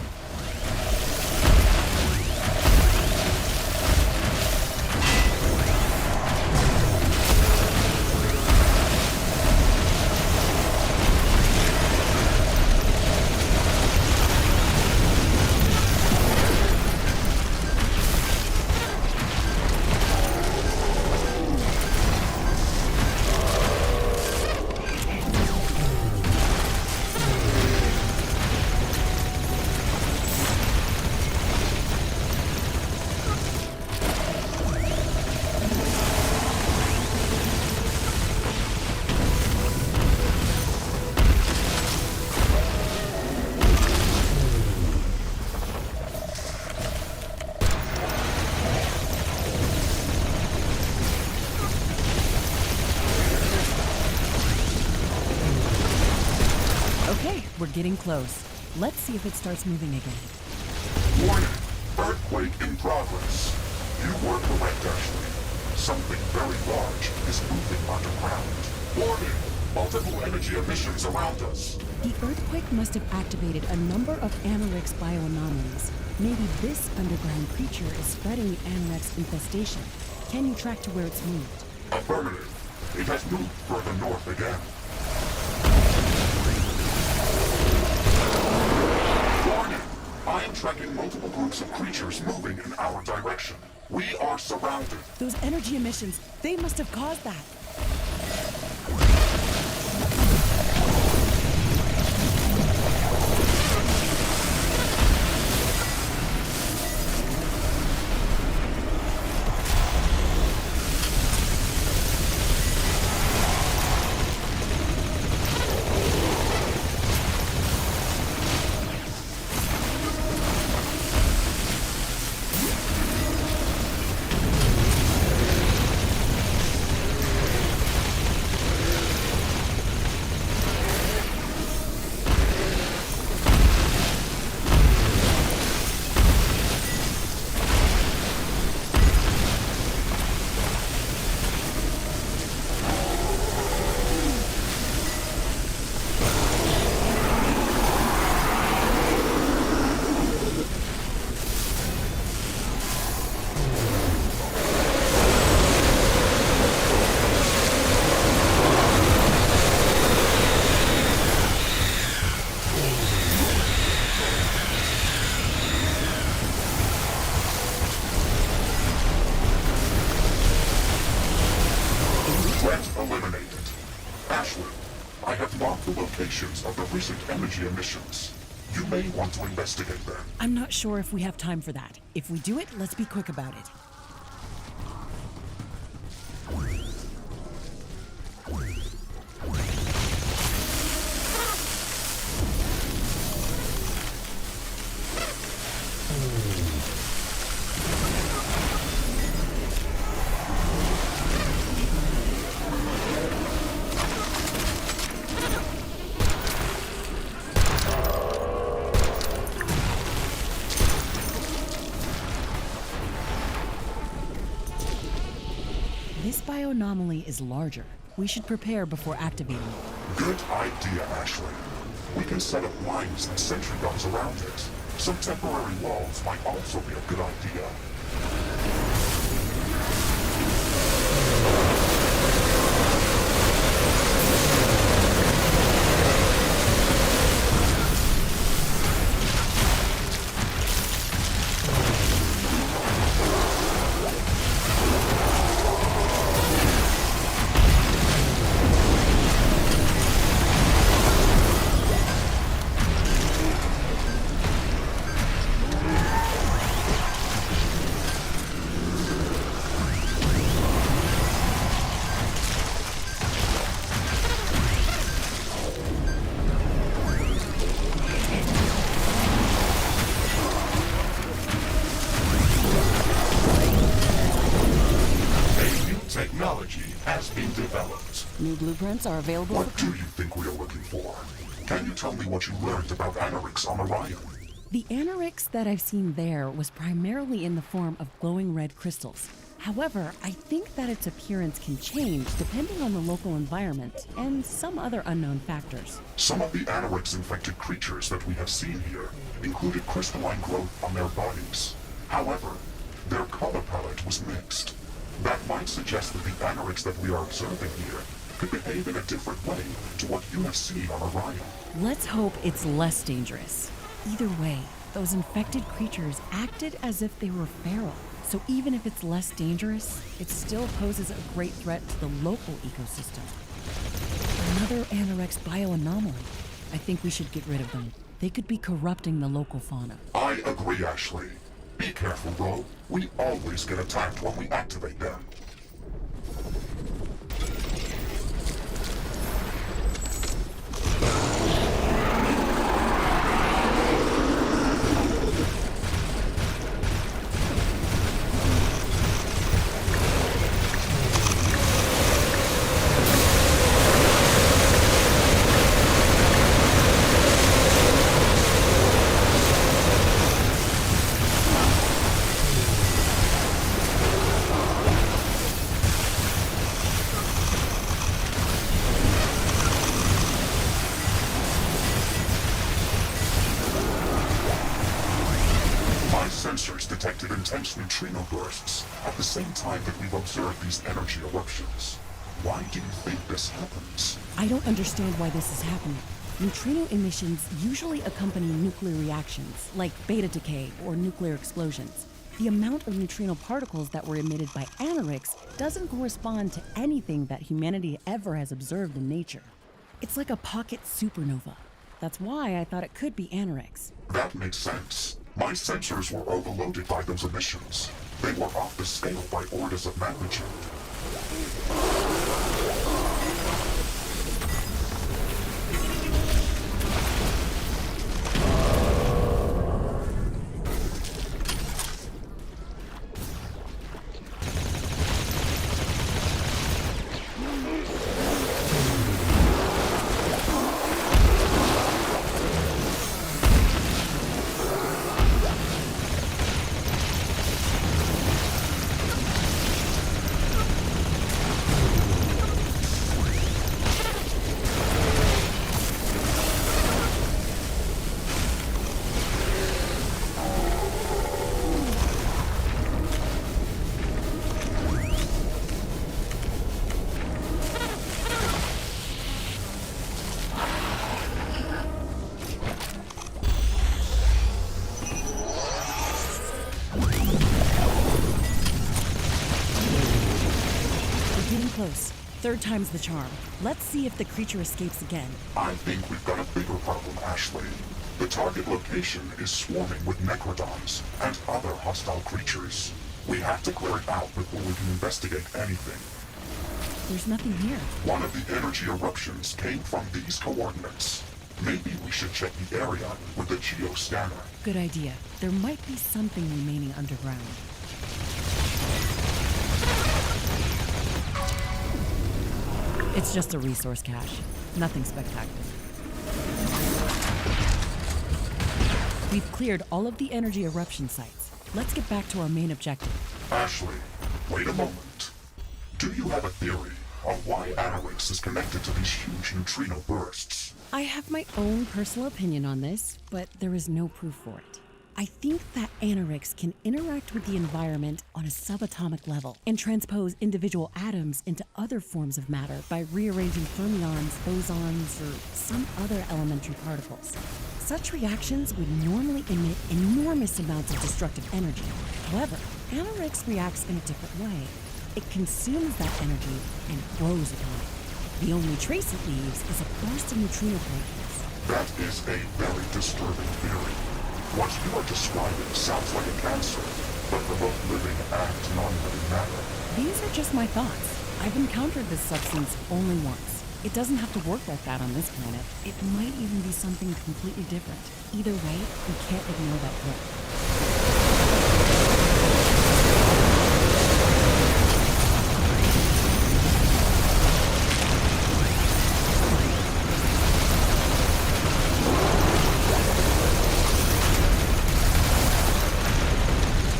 Speaker 2: We're getting close. Let's see if it starts moving again.
Speaker 1: Warning! Earthquake in progress. You were correct, Ashley. Something very large is moving underground. Warning! Multiple energy emissions around us.
Speaker 2: The earthquake must have activated a number of AMRX bioanomalies. Maybe this underground creature is spreading the AMRX infestation. Can you track to where it's moved?
Speaker 1: Affirmative. It has moved further north again. Warning! I am tracking multiple groups of creatures moving in our direction. We are surrounded.
Speaker 2: Those energy emissions, they must have caused that.
Speaker 1: Of the recent energy emissions. You may want to investigate them.
Speaker 2: I'm not sure if we have time for that. If we do it, let's be quick about it. This bioanomaly is larger. We should prepare before activating it.
Speaker 1: Good idea, Ashley. We can set up mines and sentry guns around it. Some temporary walls might also be a good idea. Has been developed.
Speaker 2: New blueprints are available.
Speaker 1: What do you think we are looking for? Can you tell me what you learned about ARX on Orion?
Speaker 2: The ARX that I've seen there was primarily in the form of glowing red crystals. However, I think that its appearance can change depending on the local environment and some other unknown factors.
Speaker 1: Some of the ARX-infected creatures that we have seen here included crystalline growth on their bodies. However, their color palette was mixed. That might suggest that the ARX that we are observing here could behave in a different way to what you have seen on Orion.
Speaker 2: Let's hope it's less dangerous. Either way, those infected creatures acted as if they were feral. So even if it's less dangerous, it still poses a great threat to the local ecosystem. Another ARX bioanomaly. I think we should get rid of them. They could be corrupting the local fauna.
Speaker 1: I agree, Ashley. Be careful, though. We always get attacked when we activate them. Sensors detected intense neutrino bursts at the same time that we've observed these energy eruptions. Why do you think this happens?
Speaker 2: I don't understand why this is happening. Neutrino emissions usually accompany nuclear reactions, like beta decay or nuclear explosions. The amount of neutrino particles that were emitted by ARX doesn't correspond to anything that humanity ever has observed in nature. It's like a pocket supernova. That's why I thought it could be ARX.
Speaker 1: That makes sense. My sensors were overloaded by those emissions. They were off the scale by orders of magnitude.
Speaker 2: Close. Third time's the charm. Let's see if the creature escapes again.
Speaker 1: I think we've got a bigger problem, Ashley. The target location is swarming with necrodons and other hostile creatures. We have to clear it out before we can investigate anything.
Speaker 2: There's nothing here.
Speaker 1: One of the energy eruptions came from these coordinates. Maybe we should check the area with the geoscanner.
Speaker 2: Good idea. There might be something remaining underground. It's just a resource cache. Nothing spectacular. We've cleared all of the energy eruption sites. Let's get back to our main objective.
Speaker 1: Ashley, wait a moment. Do you have a theory on why AeroCool is connected to these huge neutrino bursts?
Speaker 2: I have my own personal opinion on this, but there is no proof for it. I think that AeroCool can interact with the environment on a subatomic level and transpose individual atoms into other forms of matter by rearranging fermions, bosons, or some other elementary particles. Such reactions would normally emit enormous amounts of destructive energy. However, AeroCool reacts in a different way. It consumes that energy and grows upon it. The only trace it leaves is a burst of neutrino particles.
Speaker 1: That is a very disturbing theory. What you are describing sounds like a cancer, but for both living and non-living matter.
Speaker 2: These are just my thoughts. I've encountered this substance only once. It doesn't have to work like that on this planet. It might even be something completely different. Either way, we can't ignore that threat.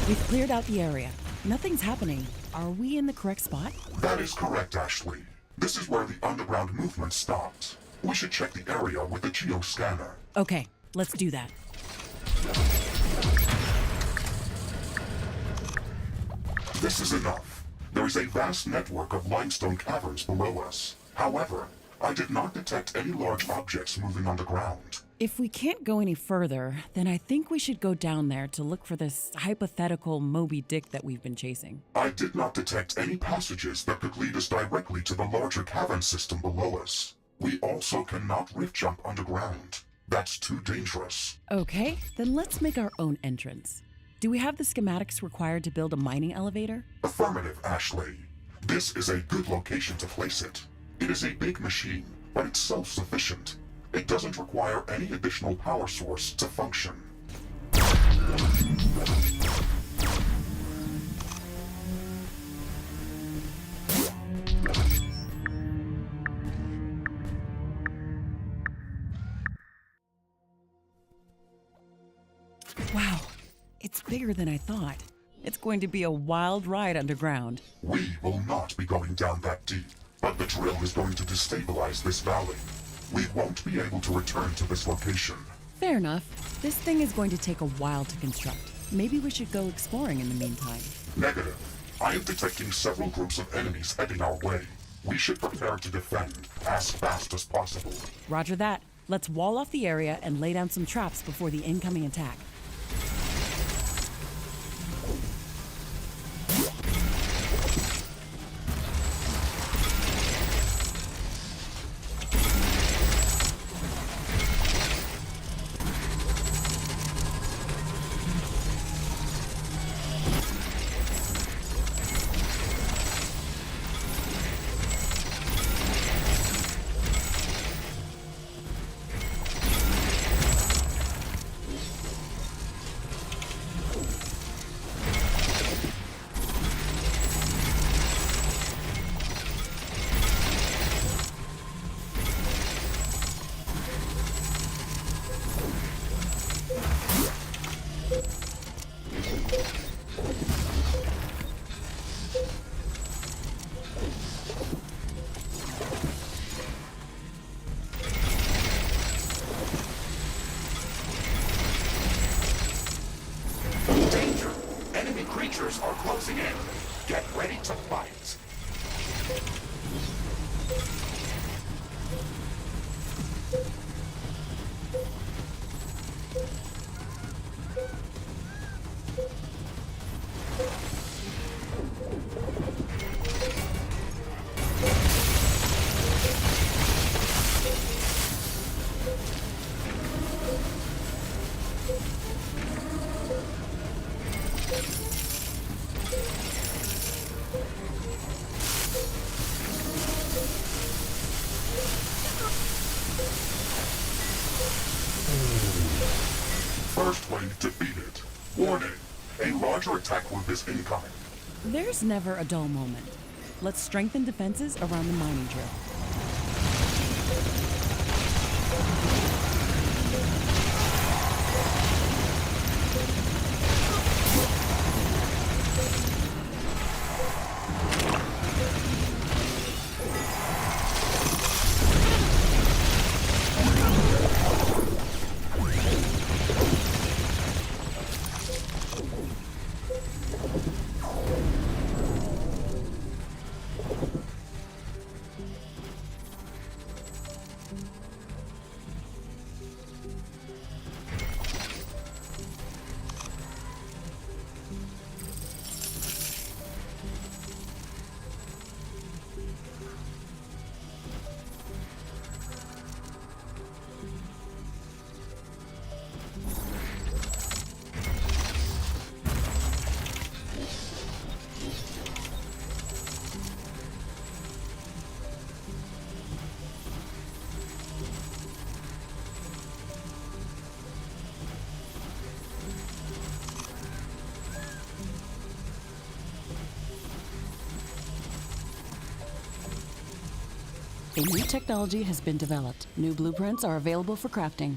Speaker 2: We've cleared out the area. Nothing's happening. Are we in the correct spot?
Speaker 1: That is correct, Ashley. This is where the underground movement stopped. We should check the area with the geoscanner.
Speaker 2: Okay, let's do that.
Speaker 1: This is enough. There is a vast network of limestone caverns below us. However, I did not detect any large objects moving on the ground.
Speaker 2: If we can't go any further, then I think we should go down there to look for this hypothetical Moby Dick that we've been chasing.
Speaker 1: I did not detect any passages that could lead us directly to the larger cavern system below us. We also cannot rift jump underground. That's too dangerous.
Speaker 2: Okay, then let's make our own entrance. Do we have the schematics required to build a mining elevator?
Speaker 1: Affirmative, Ashley. This is a good location to place it. It is a big machine, but it's self-sufficient. It doesn't require any additional power source to function.
Speaker 2: Wow, it's bigger than I thought. It's going to be a wild ride underground.
Speaker 1: We will not be going down that deep, but the drill is going to destabilize this valley. We won't be able to return to this location.
Speaker 2: Fair enough. This thing is going to take a while to construct. Maybe we should go exploring in the meantime.
Speaker 1: Negative. I am detecting several groups of enemies heading our way. We should prepare to defend as fast as possible.
Speaker 2: Roger that. Let's wall off the area and lay down some traps before the incoming attack.
Speaker 1: Are closing in. Get ready to fight. First wave defeated. Warning, a larger attack group is incoming.
Speaker 2: There's never a dull moment. Let's strengthen defenses around the mining drill. A new technology has been developed. New blueprints are available for crafting.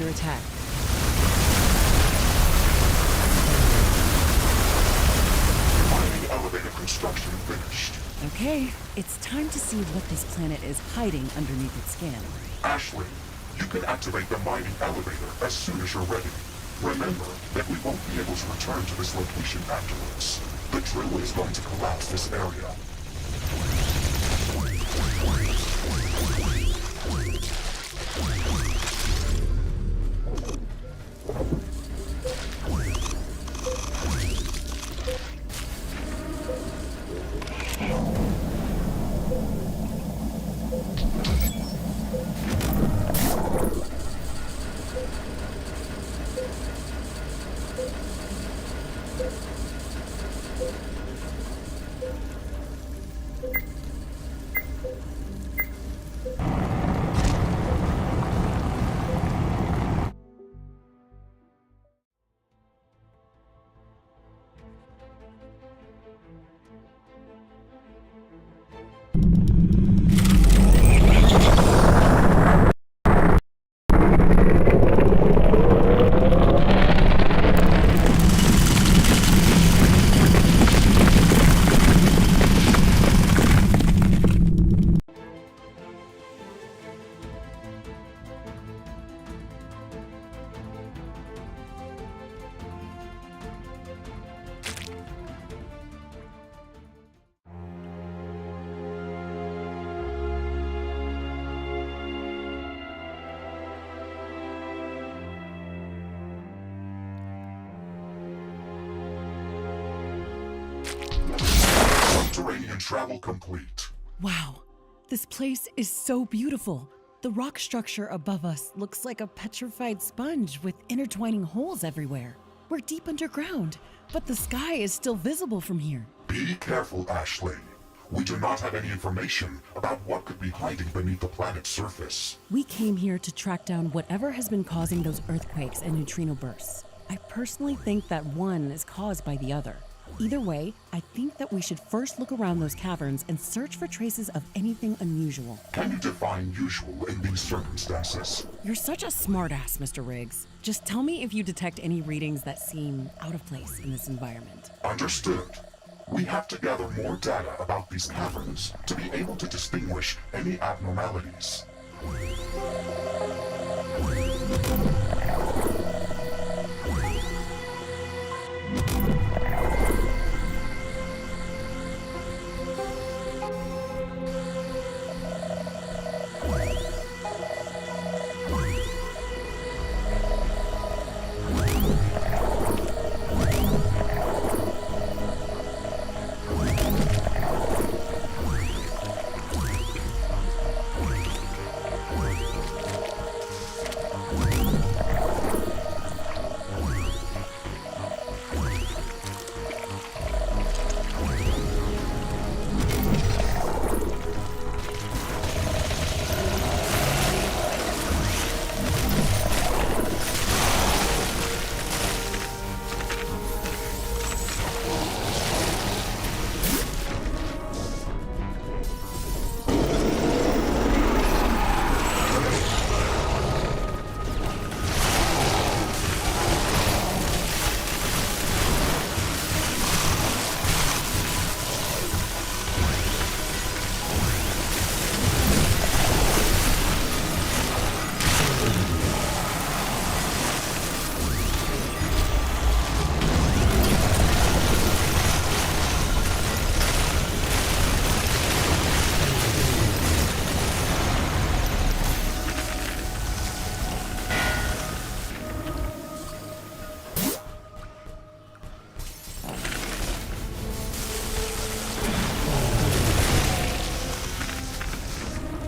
Speaker 2: Attack.
Speaker 1: Mining elevator construction finished.
Speaker 2: Okay, it's time to see what this planet is hiding underneath its skin.
Speaker 1: Ashley, you can activate the mining elevator as soon as you're ready. Remember that we won't be able to return to this location afterwards. The drill is going to collapse this area. travel complete.
Speaker 2: Wow, this place is so beautiful. The rock structure above us looks like a petrified sponge with intertwining holes everywhere. We're deep underground, but the sky is still visible from here.
Speaker 1: Be careful, Ashley. We do not have any information about what could be hiding beneath the planet's surface.
Speaker 2: We came here to track down whatever has been causing those earthquakes and neutrino bursts. I personally think that one is caused by the other. Either way, I think that we should first look around those caverns and search for traces of anything unusual.
Speaker 1: Can you define usual in these circumstances?
Speaker 2: You're such a smartass, Mr. Riggs. Just tell me if you detect any readings that seem out of place in this environment.
Speaker 1: Understood. We have to gather more data about these caverns to be able to distinguish any abnormalities.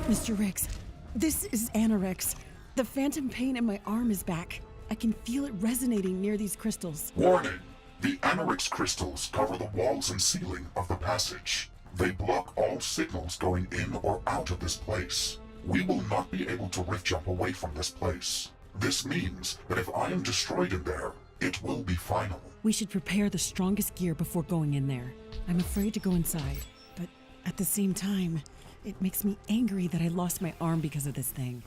Speaker 2: Mr. Riggs, this is AeroCool. The phantom pain in my arm is back. I can feel it resonating near these crystals.
Speaker 1: Warning! The AMRX crystals cover the walls and ceiling of the passage. They block all signals going in or out of this place. We will not be able to rift jump away from this place. This means that if I am destroyed in there, it will be final.
Speaker 2: We should prepare the strongest gear before going in there. I'm afraid to go inside, but at the same time, it makes me angry that I lost my arm because of this thing.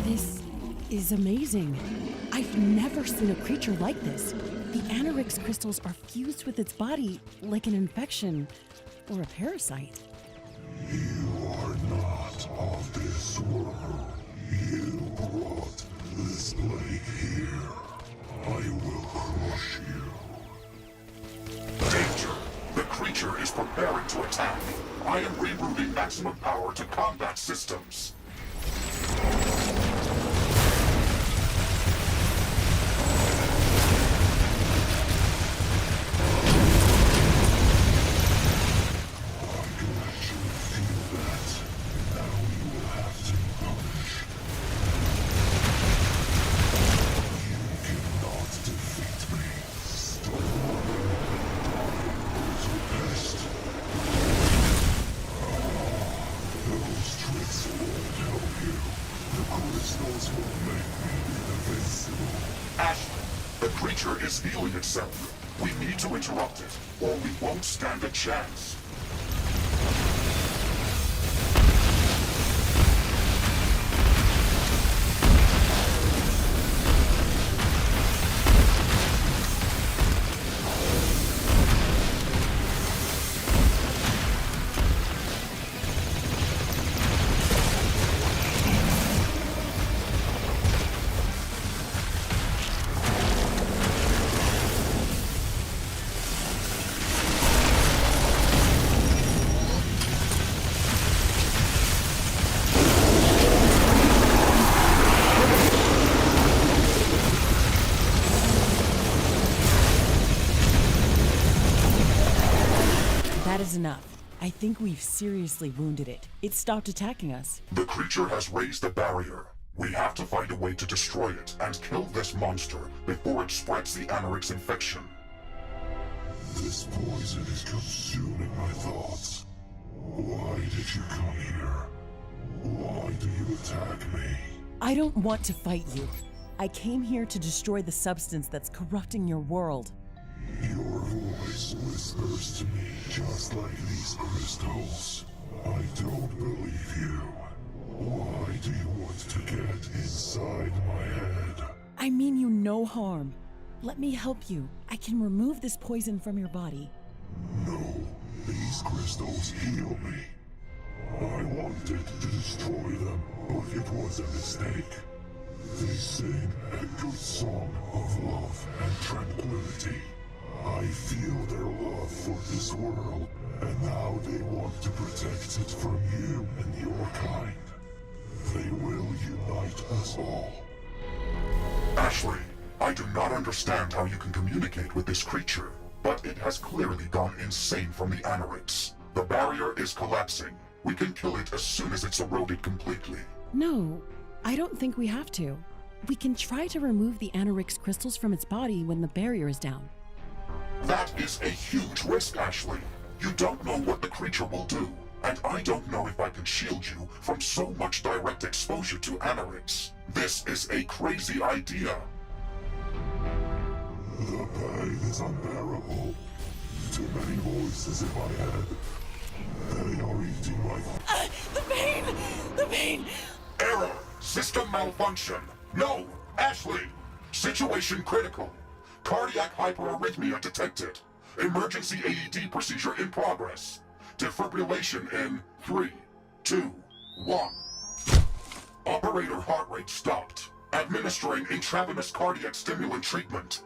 Speaker 2: This is amazing. I've never seen a creature like this. The AMRX crystals are fused with its body like an infection or a parasite.
Speaker 1: You are not of this world. You brought this plague here. I will crush you. Danger! The creature is preparing to attack. I am rerouting maximum power to combat systems. Is healing itself. We need to interrupt it, or we won't stand a chance.
Speaker 2: think we've seriously wounded it. It stopped attacking us.
Speaker 1: The creature has raised a barrier. We have to find a way to destroy it and kill this monster before it spreads the Anorix infection.
Speaker 3: This poison is consuming my thoughts. Why did you come here? Why do you attack me?
Speaker 2: I don't want to fight you. I came here to destroy the substance that's corrupting your world.
Speaker 3: Your voice whispers to me just like these crystals. I don't believe you. Why do you want to get inside my head?
Speaker 2: I mean you no harm. Let me help you. I can remove this poison from your body.
Speaker 3: No, these crystals heal me. I wanted to destroy them, but it was a mistake. They sing a good song of love and tranquility. I feel their love for this world, and now they want to protect it from you and your kind. They will unite us all.
Speaker 1: Ashley, I do not understand how you can communicate with this creature, but it has clearly gone insane from the Anorix. The barrier is collapsing. We can kill it as soon as it's eroded completely.
Speaker 2: No, I don't think we have to. We can try to remove the Anorix crystals from its body when the barrier is down.
Speaker 1: That is a huge risk, Ashley. You don't know what the creature will do, and I don't know if I can shield you from so much direct exposure to Anorix. This is a crazy idea.
Speaker 3: The pain is unbearable. Too many voices in my head. They are eating my...
Speaker 2: The pain! The pain!
Speaker 1: Error! System malfunction! No! Ashley! Situation critical. Cardiac hyperarrhythmia detected. Emergency AED procedure in progress. Defibrillation in 3, 2, 1. Operator heart rate stopped. Administering intravenous cardiac stimulant treatment.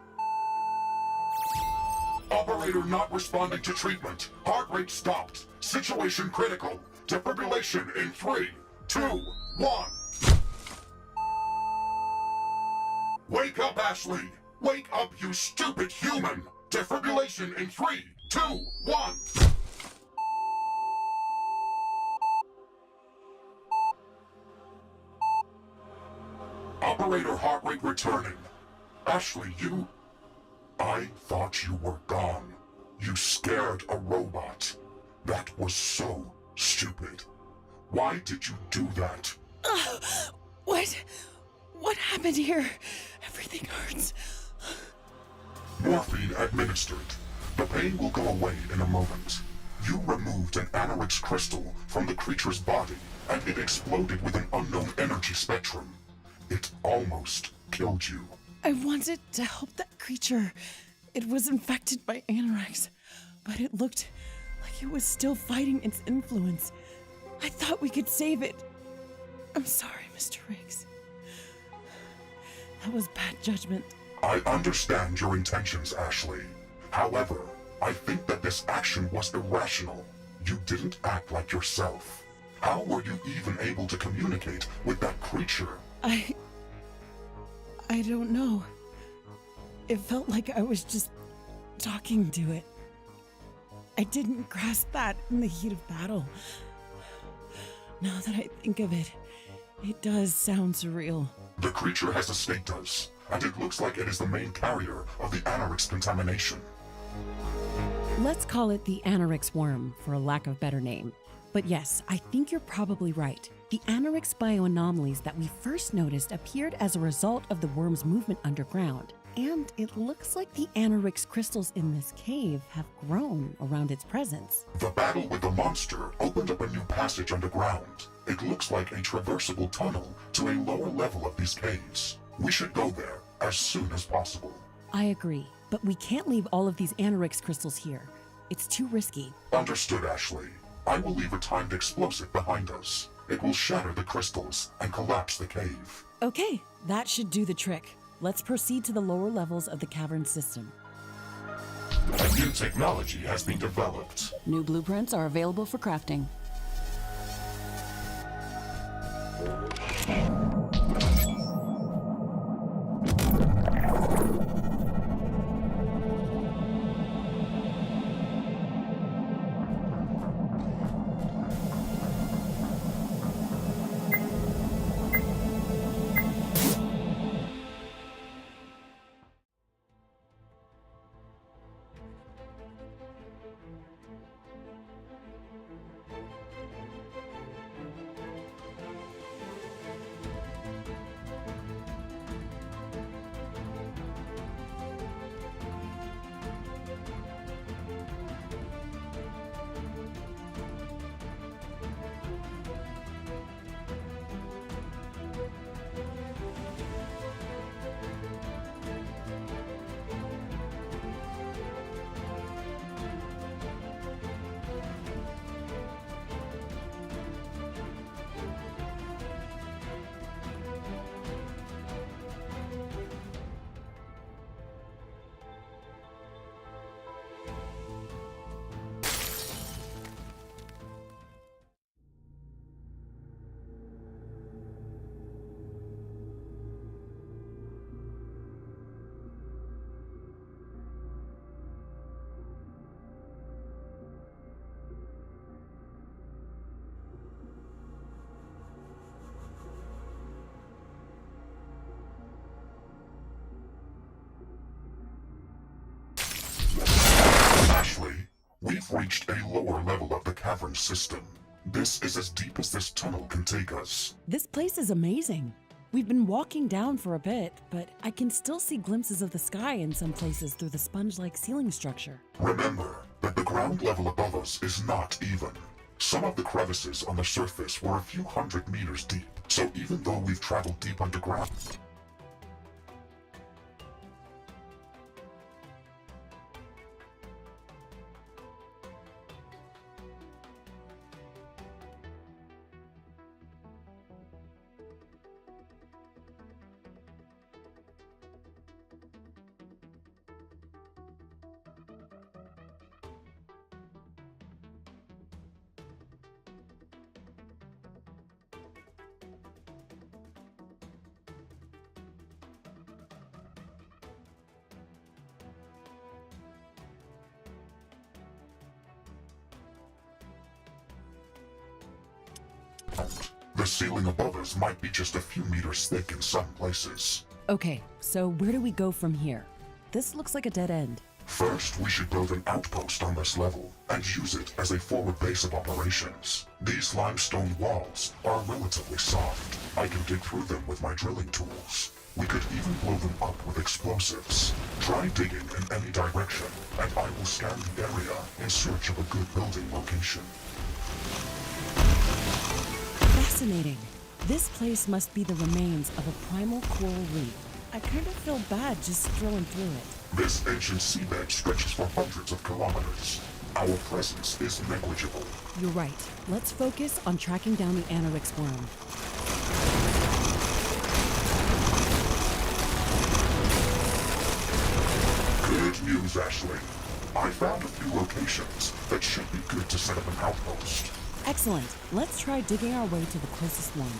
Speaker 1: Operator not responding to treatment. Heart rate stopped. Situation critical. Defibrillation in 3, 2, 1. Wake up, Ashley! Wake up, you stupid human! Defibrillation in 3, 2, 1. Operator heart rate returning. Ashley, you... I thought you were gone. You scared a robot. That was so stupid. Why did you do that?
Speaker 2: What happened here? Everything hurts.
Speaker 1: Morphine administered. The pain will go away in a moment. You removed an Anorix crystal from the creature's body, and it exploded with an unknown energy spectrum. It almost killed you.
Speaker 2: I wanted to help that creature. It was infected by Anorix, but it looked like it was still fighting its influence. I thought we could save it. I'm sorry, Mr. Riggs. That was bad judgment.
Speaker 1: I understand your intentions, Ashley. However, I think that this action was irrational. You didn't act like yourself. How were you even able to communicate with that creature?
Speaker 2: I don't know. It felt like I was just talking to it. I didn't grasp that in the heat of battle. Now that I think of it, it does sound surreal.
Speaker 1: The creature has escaped us, and it looks like it is the main carrier of the Anorix contamination.
Speaker 2: Let's call it the Anorix worm, for a lack of better name. But yes, I think you're probably right. The Anorix bioanomalies that we first noticed appeared as a result of the worm's movement underground. And it looks like the Anorix crystals in this cave have grown around its presence.
Speaker 1: The battle with the monster opened up a new passage underground. It looks like a traversable tunnel to a lower level of these caves. We should go there as soon as possible.
Speaker 2: I agree, but we can't leave all of these Anorix crystals here. It's too risky.
Speaker 1: Understood, Ashley. I will leave a timed explosive behind us. It will shatter the crystals and collapse the cave.
Speaker 2: Okay, that should do the trick. Let's proceed to the lower levels of the cavern system.
Speaker 1: A new technology has been developed.
Speaker 2: New blueprints are available for crafting.
Speaker 1: cavern system. This is as deep as this tunnel can take us.
Speaker 2: This place is amazing. We've been walking down for a bit, but I can still see glimpses of the sky in some places through the sponge-like ceiling structure.
Speaker 1: Remember that the ground level above us is not even. Some of the crevices on the surface were a few hundred meters deep, so even though we've traveled deep underground, the ceiling above us might be just a few meters thick in some places.
Speaker 2: Okay, so where do we go from here? This looks like a dead end.
Speaker 1: First, we should build an outpost on this level and use it as a forward base of operations. These limestone walls are relatively soft. I can dig through them with my drilling tools. We could even blow them up with explosives. Try digging in any direction, and I will scan the area in search of a good building location.
Speaker 2: Fascinating. This place must be the remains of a primal coral reef. I kind of feel bad just drilling through it.
Speaker 1: This ancient seabed stretches for hundreds of kilometers. Our presence is negligible.
Speaker 2: You're right. Let's focus on tracking down the AeroCool worm.
Speaker 1: Good news, Ashley. I found a few locations that should be good to set up an outpost.
Speaker 2: Excellent. Let's try digging our way to the closest one.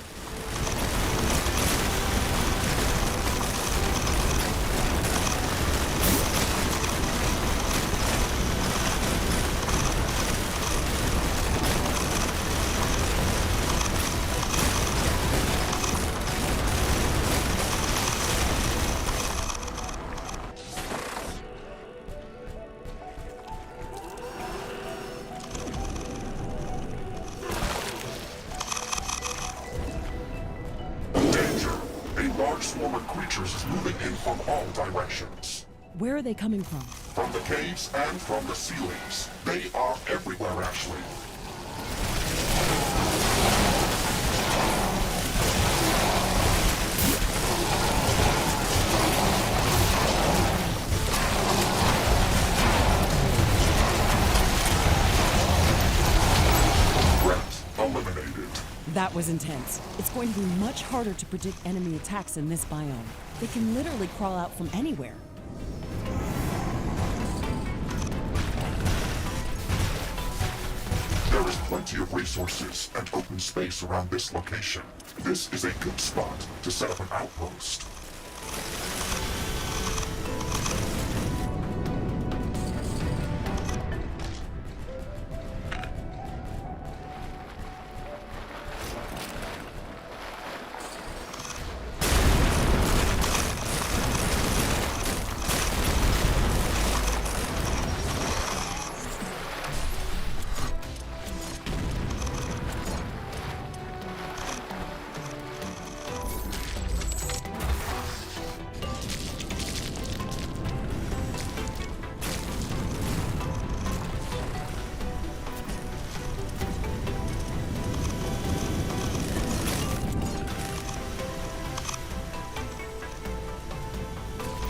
Speaker 2: Is moving in from all directions. Where are they coming from?
Speaker 1: From the caves and from the ceilings. They are everywhere, Ashley. Threat eliminated.
Speaker 2: That was intense. It's going to be much harder to predict enemy attacks in this biome. They can literally crawl out from anywhere.
Speaker 1: There is plenty of resources and open space around this location. This is a good spot to set up an outpost.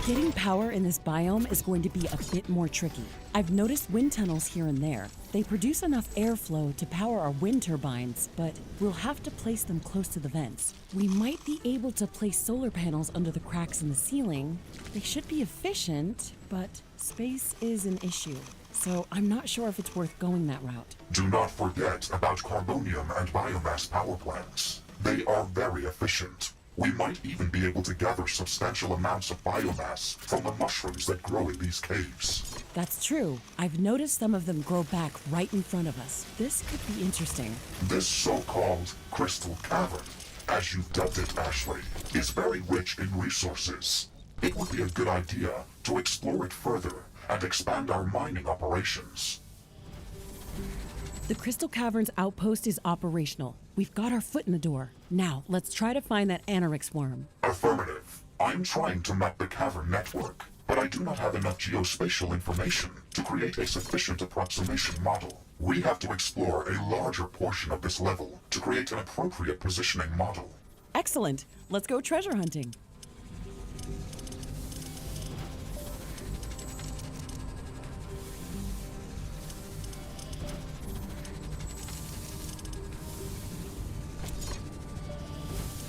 Speaker 2: Getting power in this biome is going to be a bit more tricky. I've noticed wind tunnels here and there. They produce enough airflow to power our wind turbines, but we'll have to place them close to the vents. We might be able to place solar panels under the cracks in the ceiling. They should be efficient, but space is an issue. So I'm not sure if it's worth going that route.
Speaker 1: Do not forget about carbonium and biomass power plants. They are very efficient. We might even be able to gather substantial amounts of biomass from the mushrooms that grow in these caves.
Speaker 2: That's true. I've noticed some of them grow back right in front of us. This could be interesting.
Speaker 1: This so-called crystal cavern, as you've dubbed it, Ashley, is very rich in resources. It would be a good idea to explore it further and expand our mining operations.
Speaker 2: The Crystal Cavern's outpost is operational. We've got our foot in the door. Now, let's try to find that AeroCool worm.
Speaker 1: Affirmative. I'm trying to map the cavern network, but I do not have enough geospatial information to create a sufficient approximation model. We have to explore a larger portion of this level to create an appropriate positioning model.
Speaker 2: Excellent. Let's go treasure hunting.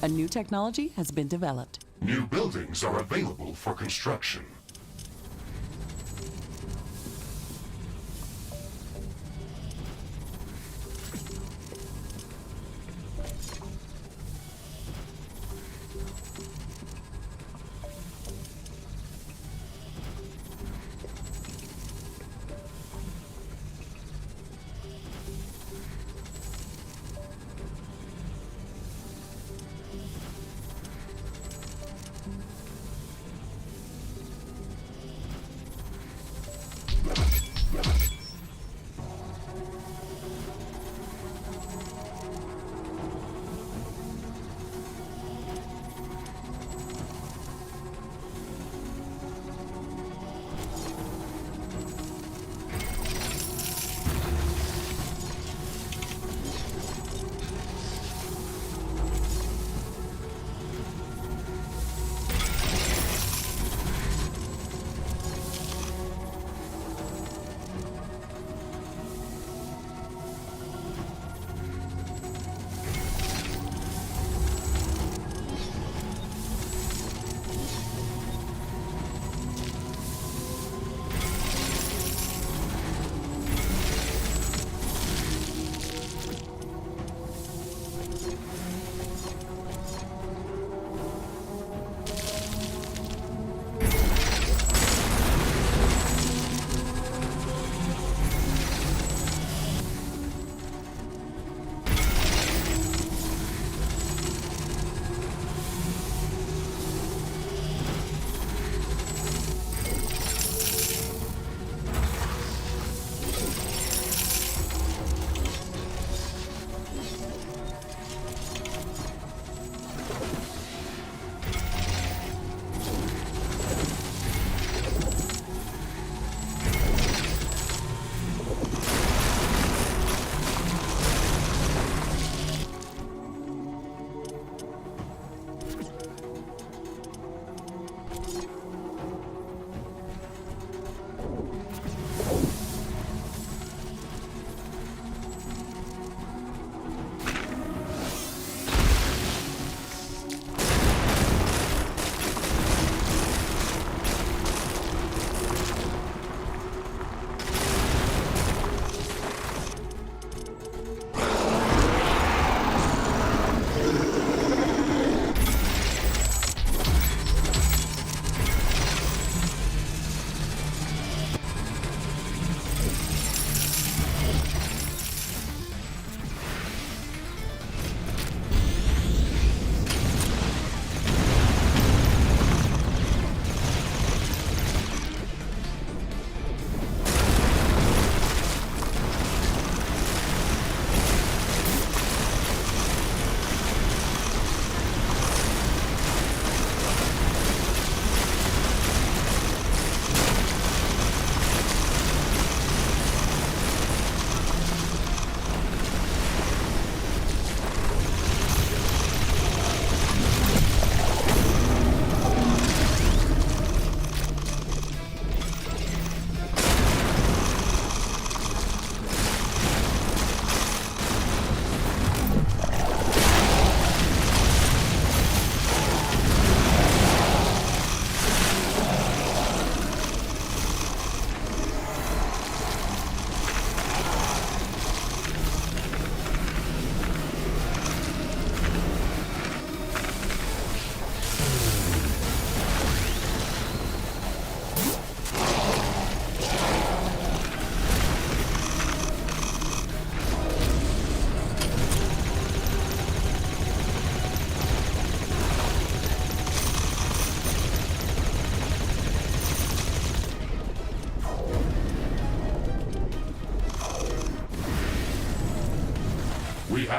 Speaker 2: A new technology has been developed.
Speaker 1: New buildings are available for construction.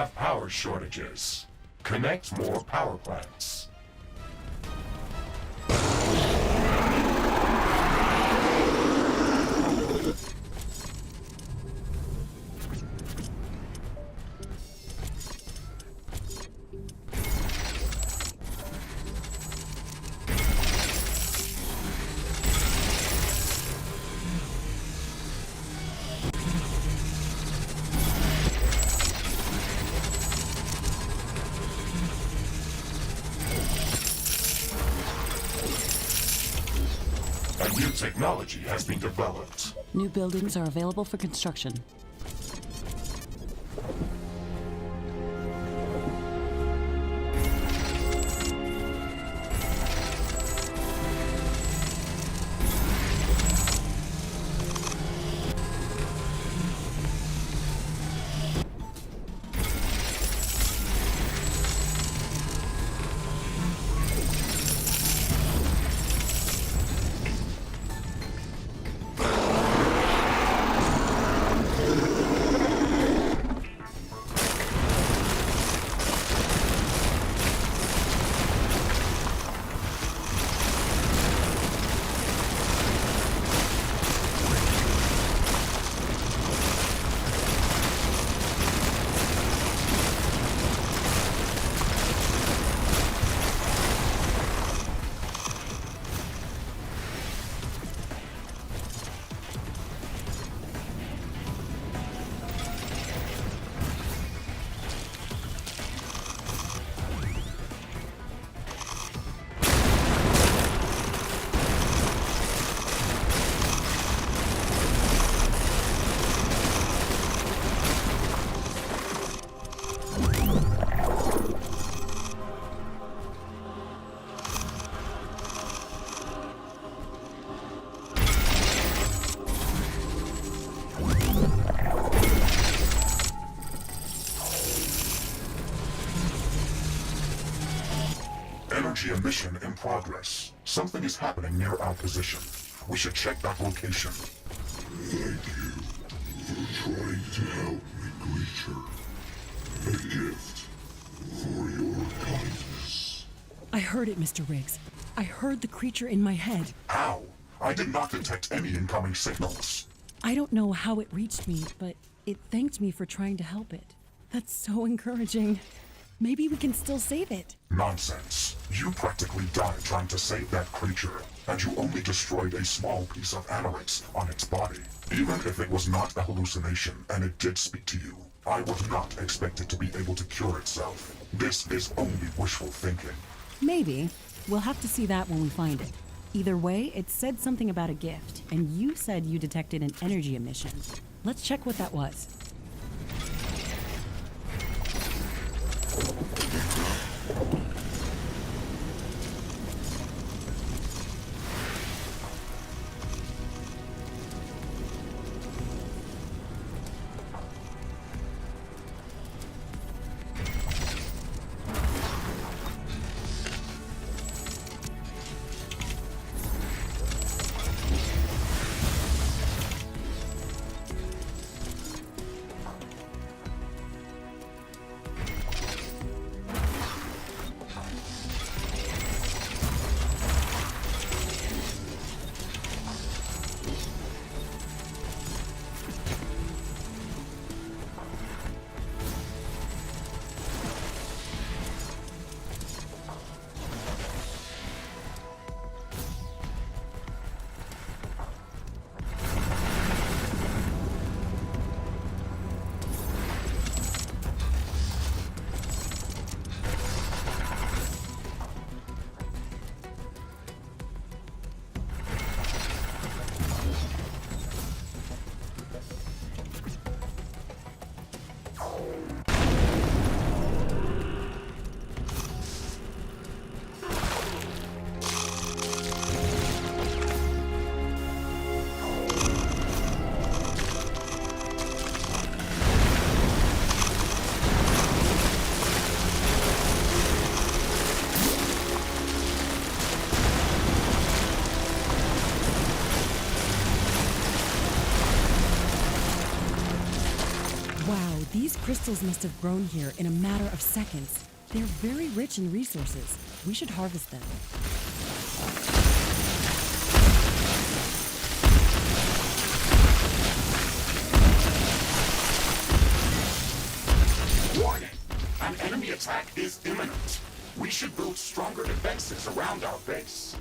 Speaker 1: have power shortages. Connect more power plants. A new technology has been developed.
Speaker 2: New buildings are available for construction.
Speaker 1: Energy emission in progress. Something is happening near our position. We should check that location.
Speaker 3: Thank you for trying to help me, creature. A gift for your kindness.
Speaker 2: I heard it, Mr. Riggs. I heard the creature in my head.
Speaker 1: How? I did not detect any incoming signals.
Speaker 2: I don't know how it reached me, but it thanked me for trying to help it. That's so encouraging. Maybe we can still save it.
Speaker 1: Nonsense. You practically died trying to save that creature, and you only destroyed a small piece of AeroCool on its body. Even if it was not a hallucination and it did speak to you, I would not expect it to be able to cure itself. This is only wishful thinking.
Speaker 2: Maybe. We'll have to see that when we find it. Either way, it said something about a gift, and you said you detected an energy emission. Let's check what that was. These crystals must have grown here in a matter of seconds. They're very rich in resources. We should harvest them.
Speaker 1: Warning! An enemy attack is imminent. We should build stronger defenses around our base.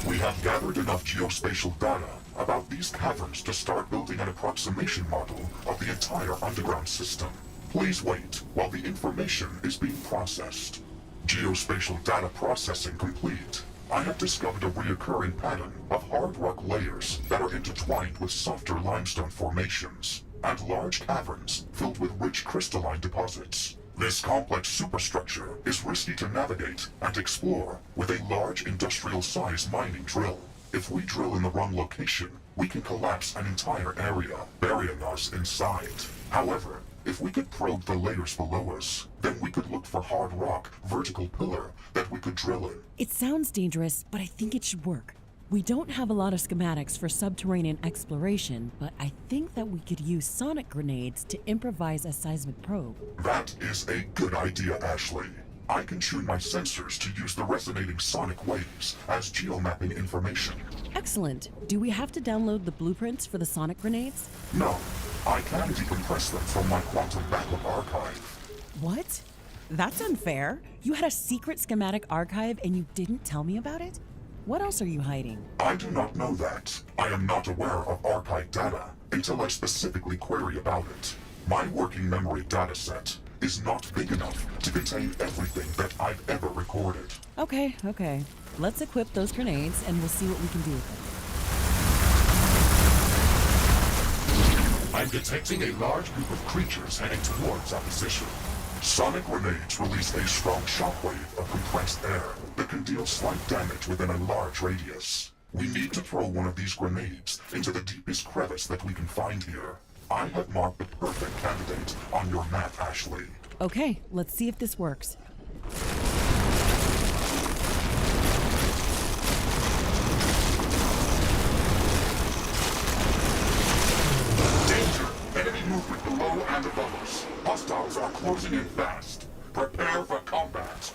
Speaker 1: We have gathered enough geospatial data about these caverns to start building an approximation model of the entire underground system. Please wait while the information is being processed. Geospatial data processing complete. I have discovered a recurring pattern of hard rock layers that are intertwined with softer limestone formations and large caverns filled with rich crystalline deposits. This complex superstructure is risky to navigate and explore with a large industrial-sized mining drill. If we drill in the wrong location, we can collapse an entire area, burying us inside. However, if we could probe the layers below us, then we could look for hard rock, vertical pillar that we could drill in.
Speaker 2: It sounds dangerous, but I think it should work. We don't have a lot of schematics for subterranean exploration, but I think that we could use sonic grenades to improvise a seismic probe.
Speaker 1: That is a good idea, Ashley. I can tune my sensors to use the resonating sonic waves as geomapping information.
Speaker 2: Excellent. Do we have to download the blueprints for the sonic grenades?
Speaker 1: No, I can decompress them from my quantum backup archive.
Speaker 2: What? That's unfair. You had a secret schematic archive and you didn't tell me about it? What else are you hiding?
Speaker 1: I do not know that. I am not aware of archive data until I specifically query about it. My working memory dataset is not big enough to contain everything that I've ever recorded.
Speaker 2: Okay. Let's equip those grenades and we'll see what we can do with them.
Speaker 1: I'm detecting a large group of creatures heading towards our position. Sonic grenades release a strong shockwave of compressed air that can deal slight damage within a large radius. We need to throw one of these grenades into the deepest crevice that we can find here. I have marked the perfect candidate on your map, Ashley.
Speaker 2: Okay, let's see if this works.
Speaker 1: Danger! Enemy movement below and above us. Hostiles are closing in fast. Prepare for combat.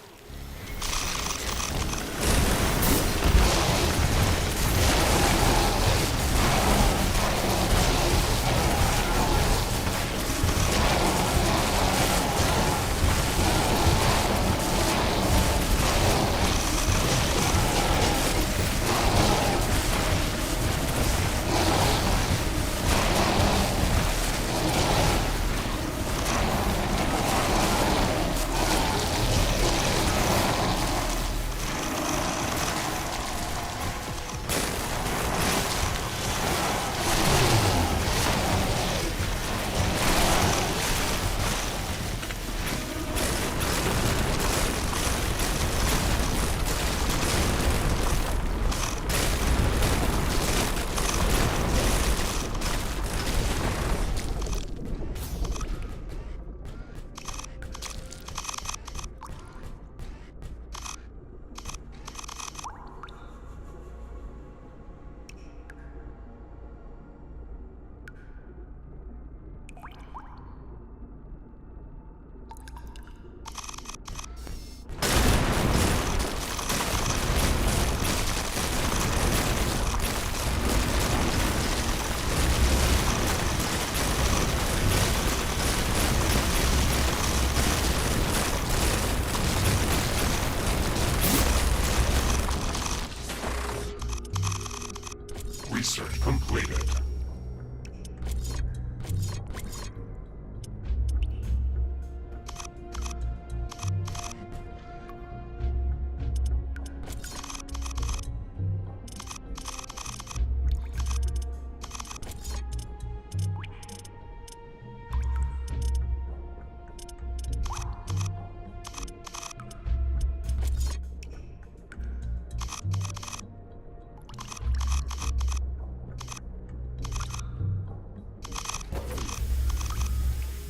Speaker 1: Research completed.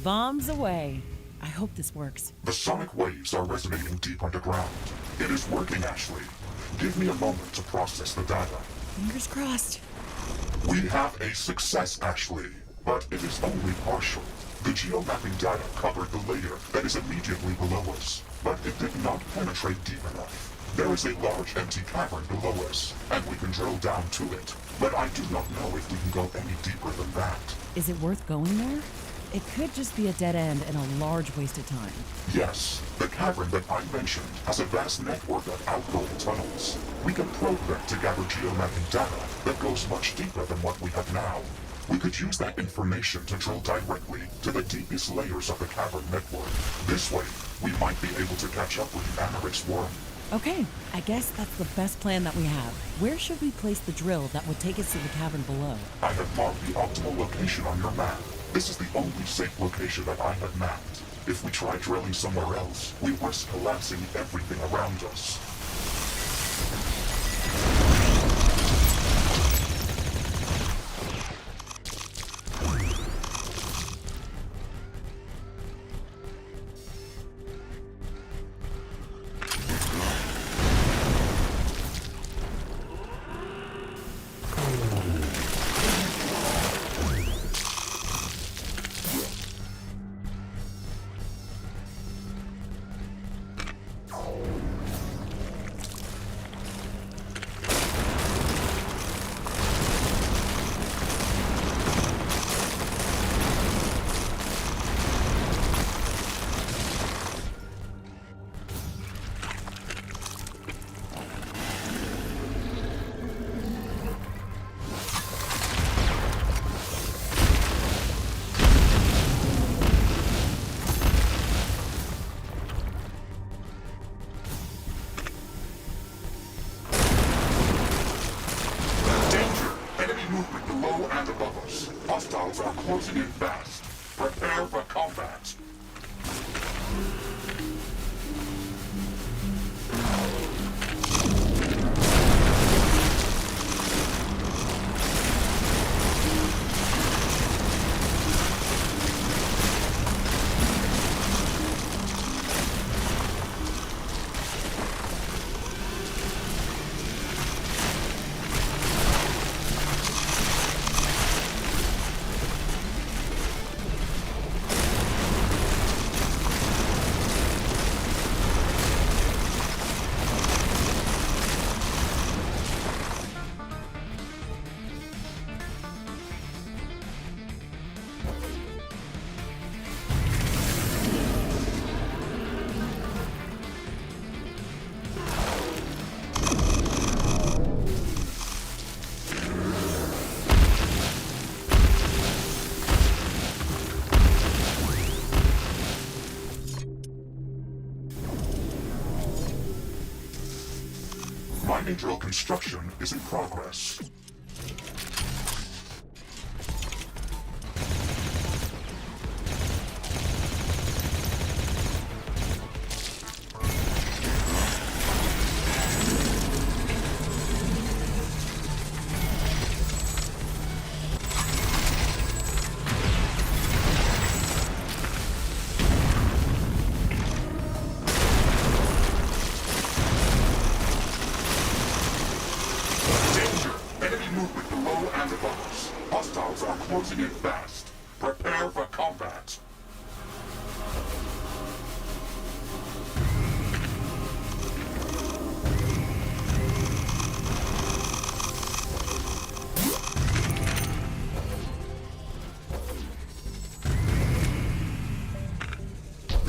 Speaker 2: Bombs away. I hope this works.
Speaker 1: The sonic waves are resonating deep underground. It is working, Ashley. Give me a moment to process the data.
Speaker 2: Fingers crossed.
Speaker 1: We have a success, Ashley, but it is only partial. The geomapping data covered the layer that is immediately below us, but it did not penetrate deep enough. There is a large empty cavern below us, and we can drill down to it, but I do not know if we can go any deeper than that.
Speaker 2: Is it worth going there? It could just be a dead end and a large waste of time.
Speaker 1: Yes, the cavern that I mentioned has a vast network of outgoing tunnels. We can probe them to gather geomapping data that goes much deeper than what we have now. We could use that information to drill directly to the deepest layers of the cavern network. This way, we might be able to catch up with the AMRX worm.
Speaker 2: Okay, I guess that's the best plan that we have. Where should we place the drill that would take us to the cavern below?
Speaker 1: I have marked the optimal location on your map. This is the only safe location that I have mapped. If we try drilling somewhere else, we risk collapsing everything around us. Hostiles are closing in fast. Prepare for combat. Mining drill construction is in progress. Hostiles are closing in fast. Prepare for combat.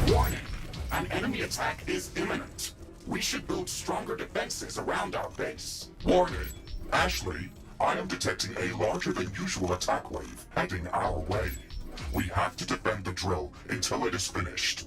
Speaker 1: Warning! An enemy attack is imminent. We should build stronger defenses around our base. Warning! Ashley, I am detecting a larger than usual attack wave heading our way. We have to defend the drill until it is finished.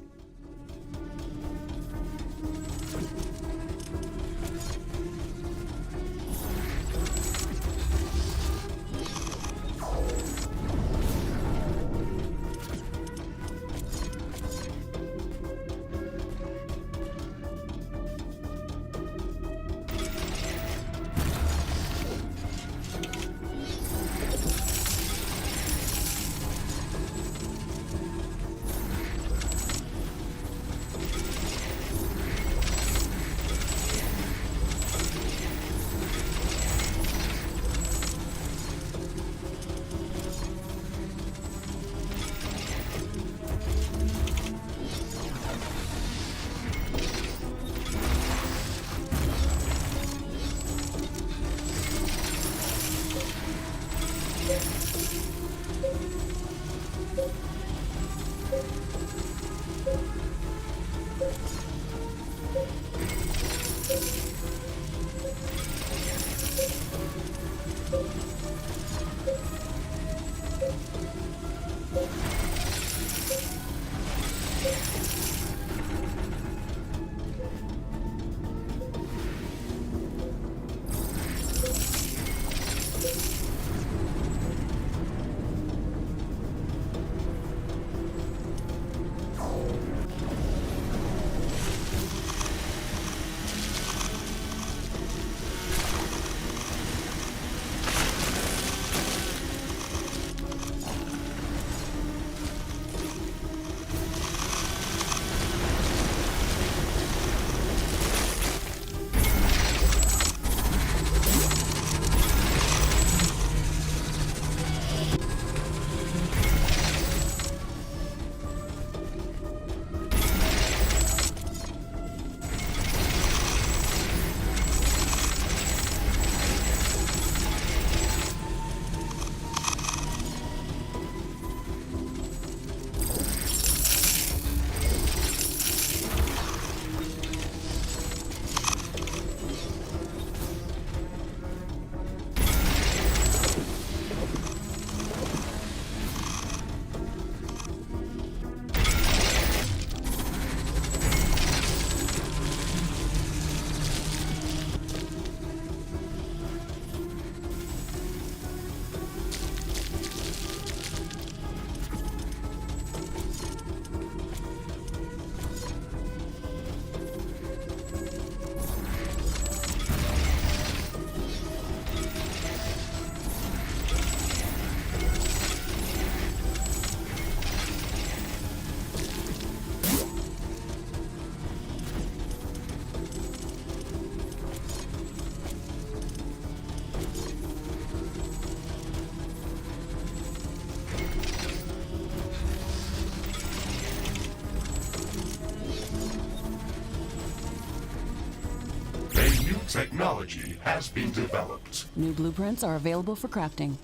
Speaker 1: Technology has been developed.
Speaker 2: New blueprints are available for crafting.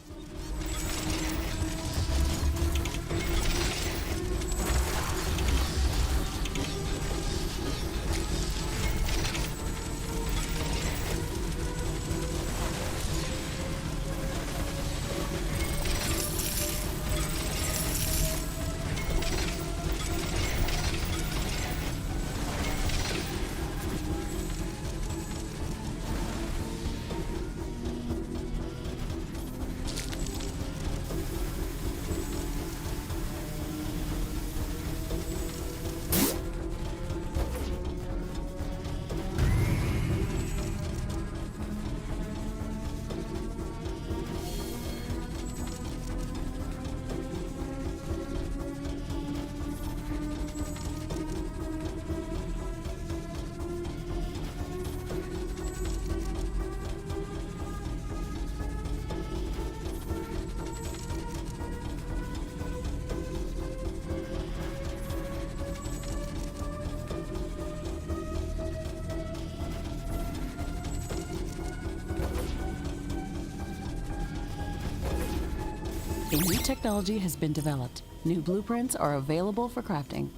Speaker 2: A new technology has been developed. New blueprints are available for crafting.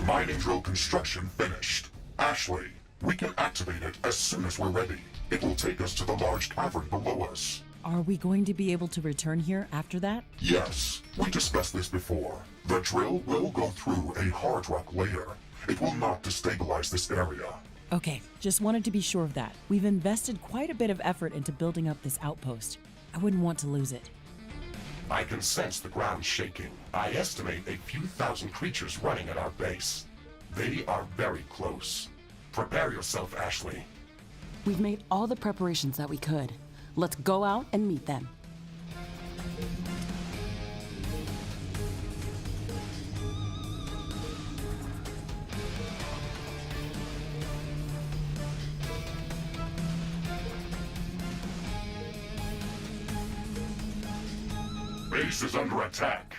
Speaker 1: Mining drill construction finished. Ashley, we can activate it as soon as we're ready. It will take us to the large cavern below us.
Speaker 2: Are we going to be able to return here after that?
Speaker 1: Yes, we discussed this before. The drill will go through a hard rock layer. It will not destabilize this area.
Speaker 2: Okay, just wanted to be sure of that. We've invested quite a bit of effort into building up this outpost. I wouldn't want to lose it.
Speaker 1: I can sense the ground shaking. I estimate a few thousand creatures running at our base. They are very close. Prepare yourself, Ashley.
Speaker 2: We've made all the preparations that we could. Let's go out and meet them.
Speaker 1: Base is under attack.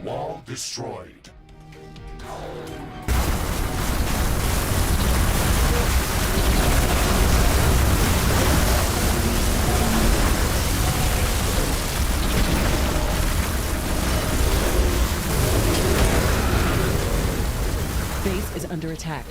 Speaker 1: Wall destroyed.
Speaker 2: Base is under attack.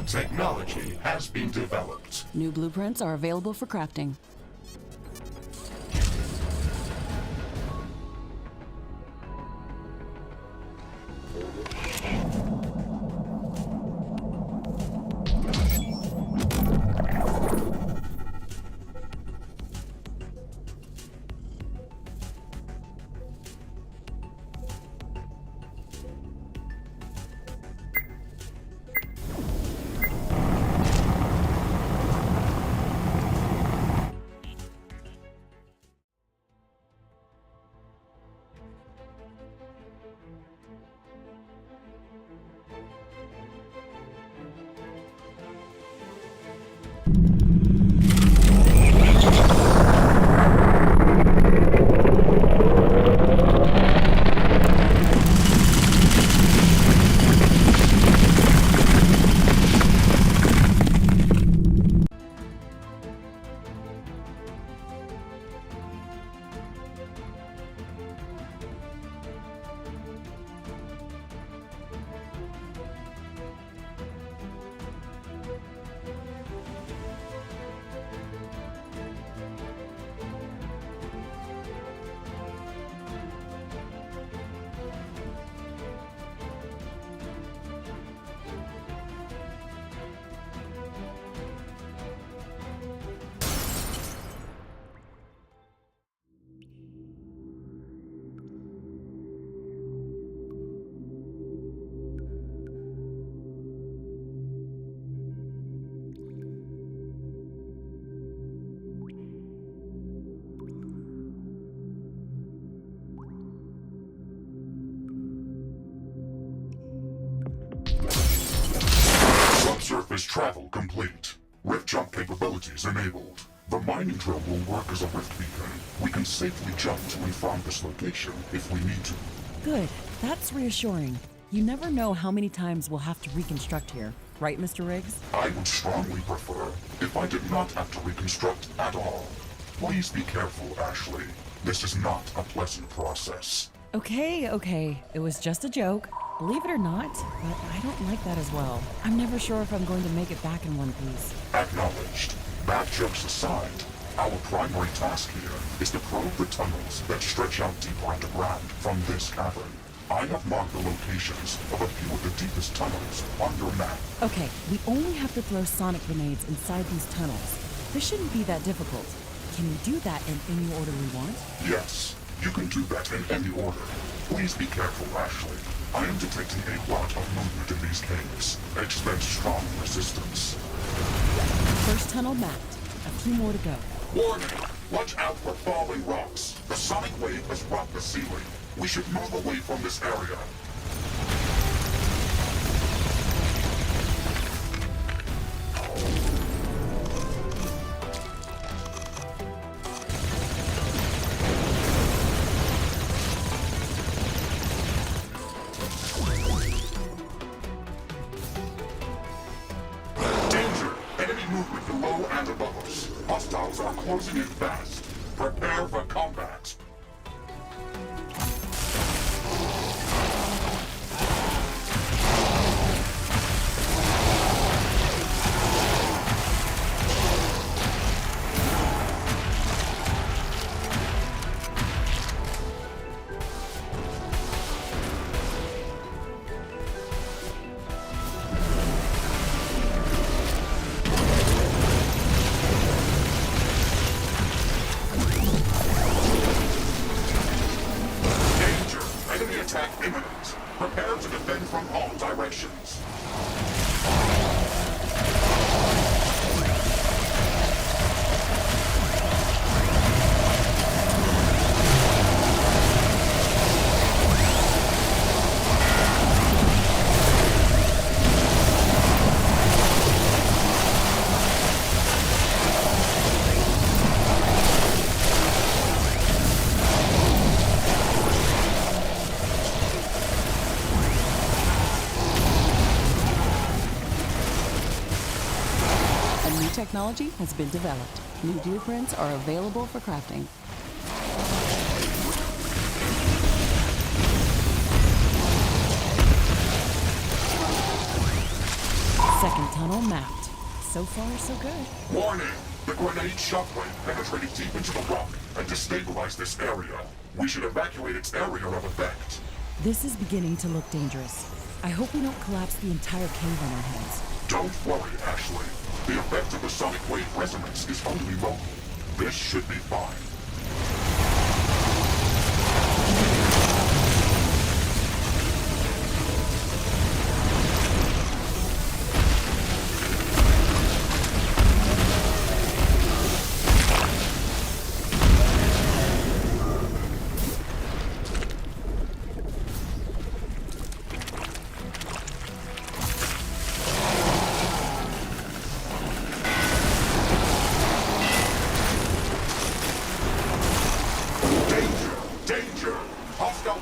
Speaker 1: Technology has been developed.
Speaker 2: New blueprints are available for crafting.
Speaker 1: Subsurface travel complete. Rift jump capabilities enabled. The mining drill will work as a rift beacon. We can safely jump to and from this location if we need to.
Speaker 2: Good. That's reassuring. You never know how many times we'll have to reconstruct here. Right, Mr. Riggs?
Speaker 1: I would strongly prefer if I did not have to reconstruct at all. Please be careful, Ashley. This is not a pleasant process.
Speaker 2: Okay. It was just a joke. Believe it or not, but I don't like that as well. I'm never sure if I'm going to make it back in one piece.
Speaker 1: Acknowledged. Bad jokes aside, our primary task here is to probe the tunnels that stretch out deeper underground from this cavern. I have marked the locations of a few of the deepest tunnels on your map.
Speaker 2: Okay, we only have to throw sonic grenades inside these tunnels. This shouldn't be that difficult. Can we do that in any order we want?
Speaker 1: Yes, you can do that in any order. Please be careful, Ashley. I am detecting a lot of movement in these caves. Expect strong resistance.
Speaker 2: First tunnel mapped. A few more to go.
Speaker 1: Warning! Watch out for falling rocks. The sonic wave has rocked the ceiling. We should move away from this area. Danger! Enemy movement below and above us. Hostiles are closing in fast. Prepare for combat. Imminent. Prepare to defend from all directions.
Speaker 2: Technology has been developed. New blueprints are available for crafting. Second tunnel mapped. So far, so good.
Speaker 1: Warning! The grenade shockwave penetrated deep into the rock and destabilized this area. We should evacuate its area of effect.
Speaker 2: This is beginning to look dangerous. I hope we don't collapse the entire cave on our heads.
Speaker 1: Don't worry, Ashley. The effect of the sonic wave resonance is only local. This should be fine.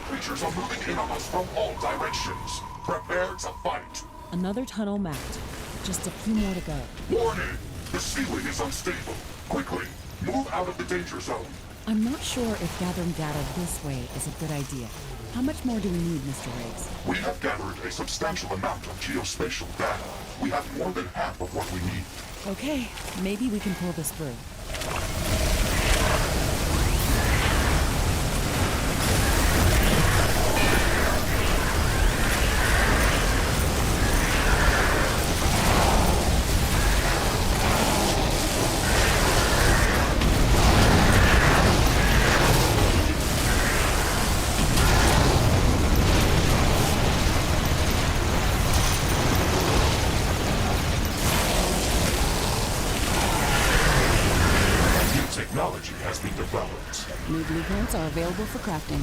Speaker 1: Creatures are moving in on us from all directions. Prepare to fight.
Speaker 2: Another tunnel mapped. Just a few more to go.
Speaker 1: Warning! The ceiling is unstable. Quickly, move out of the danger zone.
Speaker 2: I'm not sure if gathering data this way is a good idea. How much more do we need, Mr. Riggs?
Speaker 1: We have gathered a substantial amount of geospatial data. We have more than half of what we need.
Speaker 2: Okay, maybe we can pull this through.
Speaker 1: Technology has been developed.
Speaker 2: New blueprints are available for crafting.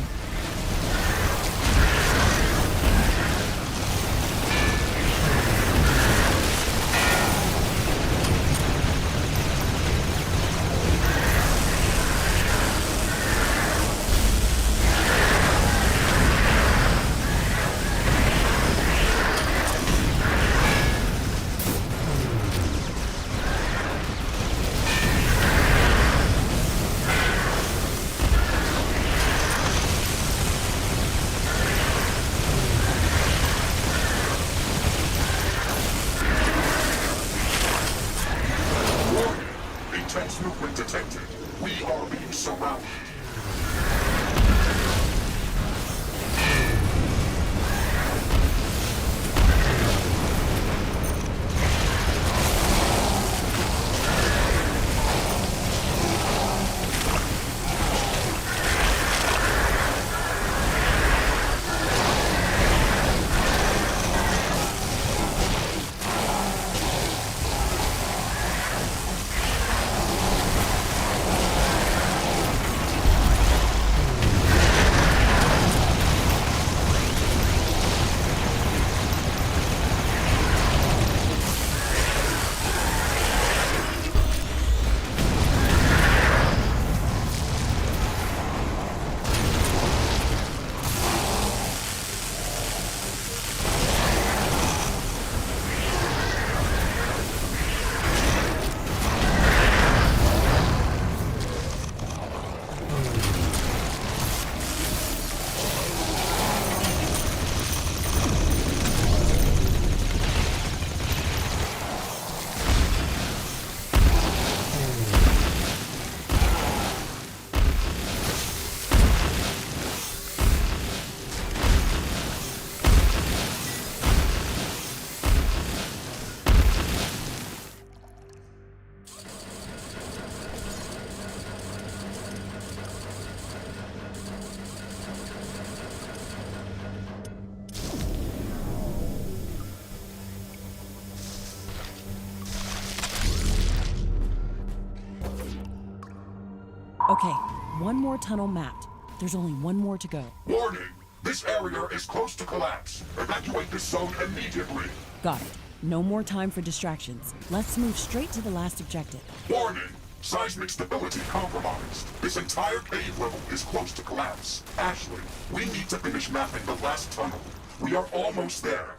Speaker 2: Okay, one more tunnel mapped. There's only one more to go.
Speaker 1: Warning! This area is close to collapse. Evacuate this zone immediately.
Speaker 2: Got it. No more time for distractions. Let's move straight to the last objective.
Speaker 1: Warning! Seismic stability compromised. This entire cave level is close to collapse. Ashley, we need to finish mapping the last tunnel. We are almost there.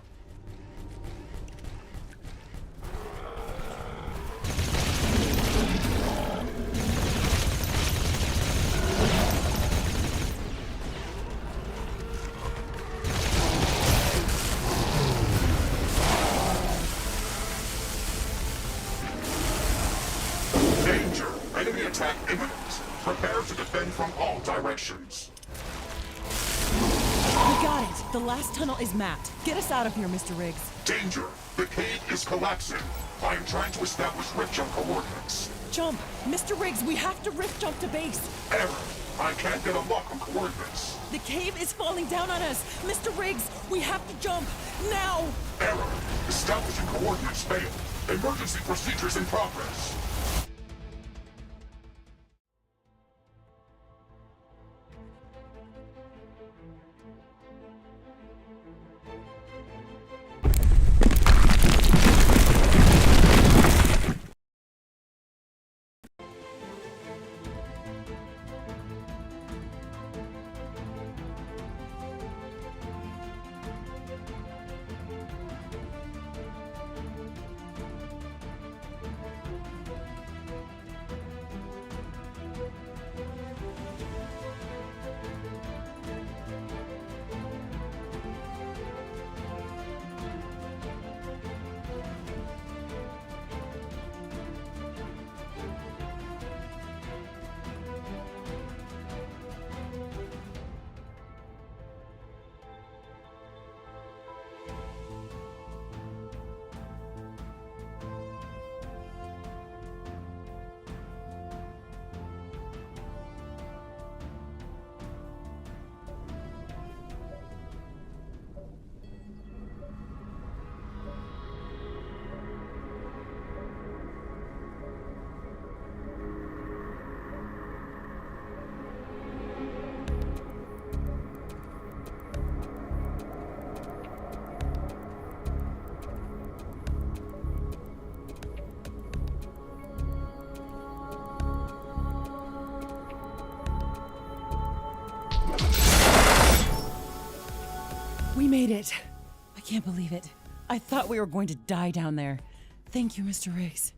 Speaker 1: Danger! Enemy attack imminent. Prepare to defend from all directions.
Speaker 2: We got it! The last tunnel is mapped. Get us out of here, Mr. Riggs.
Speaker 1: Danger! The cave is collapsing. I am trying to establish rift jump coordinates.
Speaker 2: Jump! Mr. Riggs, we have to rift jump to base.
Speaker 1: Error! I can't get a lock on coordinates.
Speaker 2: The cave is falling down on us. Mr. Riggs, we have to jump. Now!
Speaker 1: Error! Establishing coordinates failed. Emergency procedures in progress.
Speaker 2: We made it. I can't believe it. I thought we were going to die down there. Thank you, Mr. Riggs.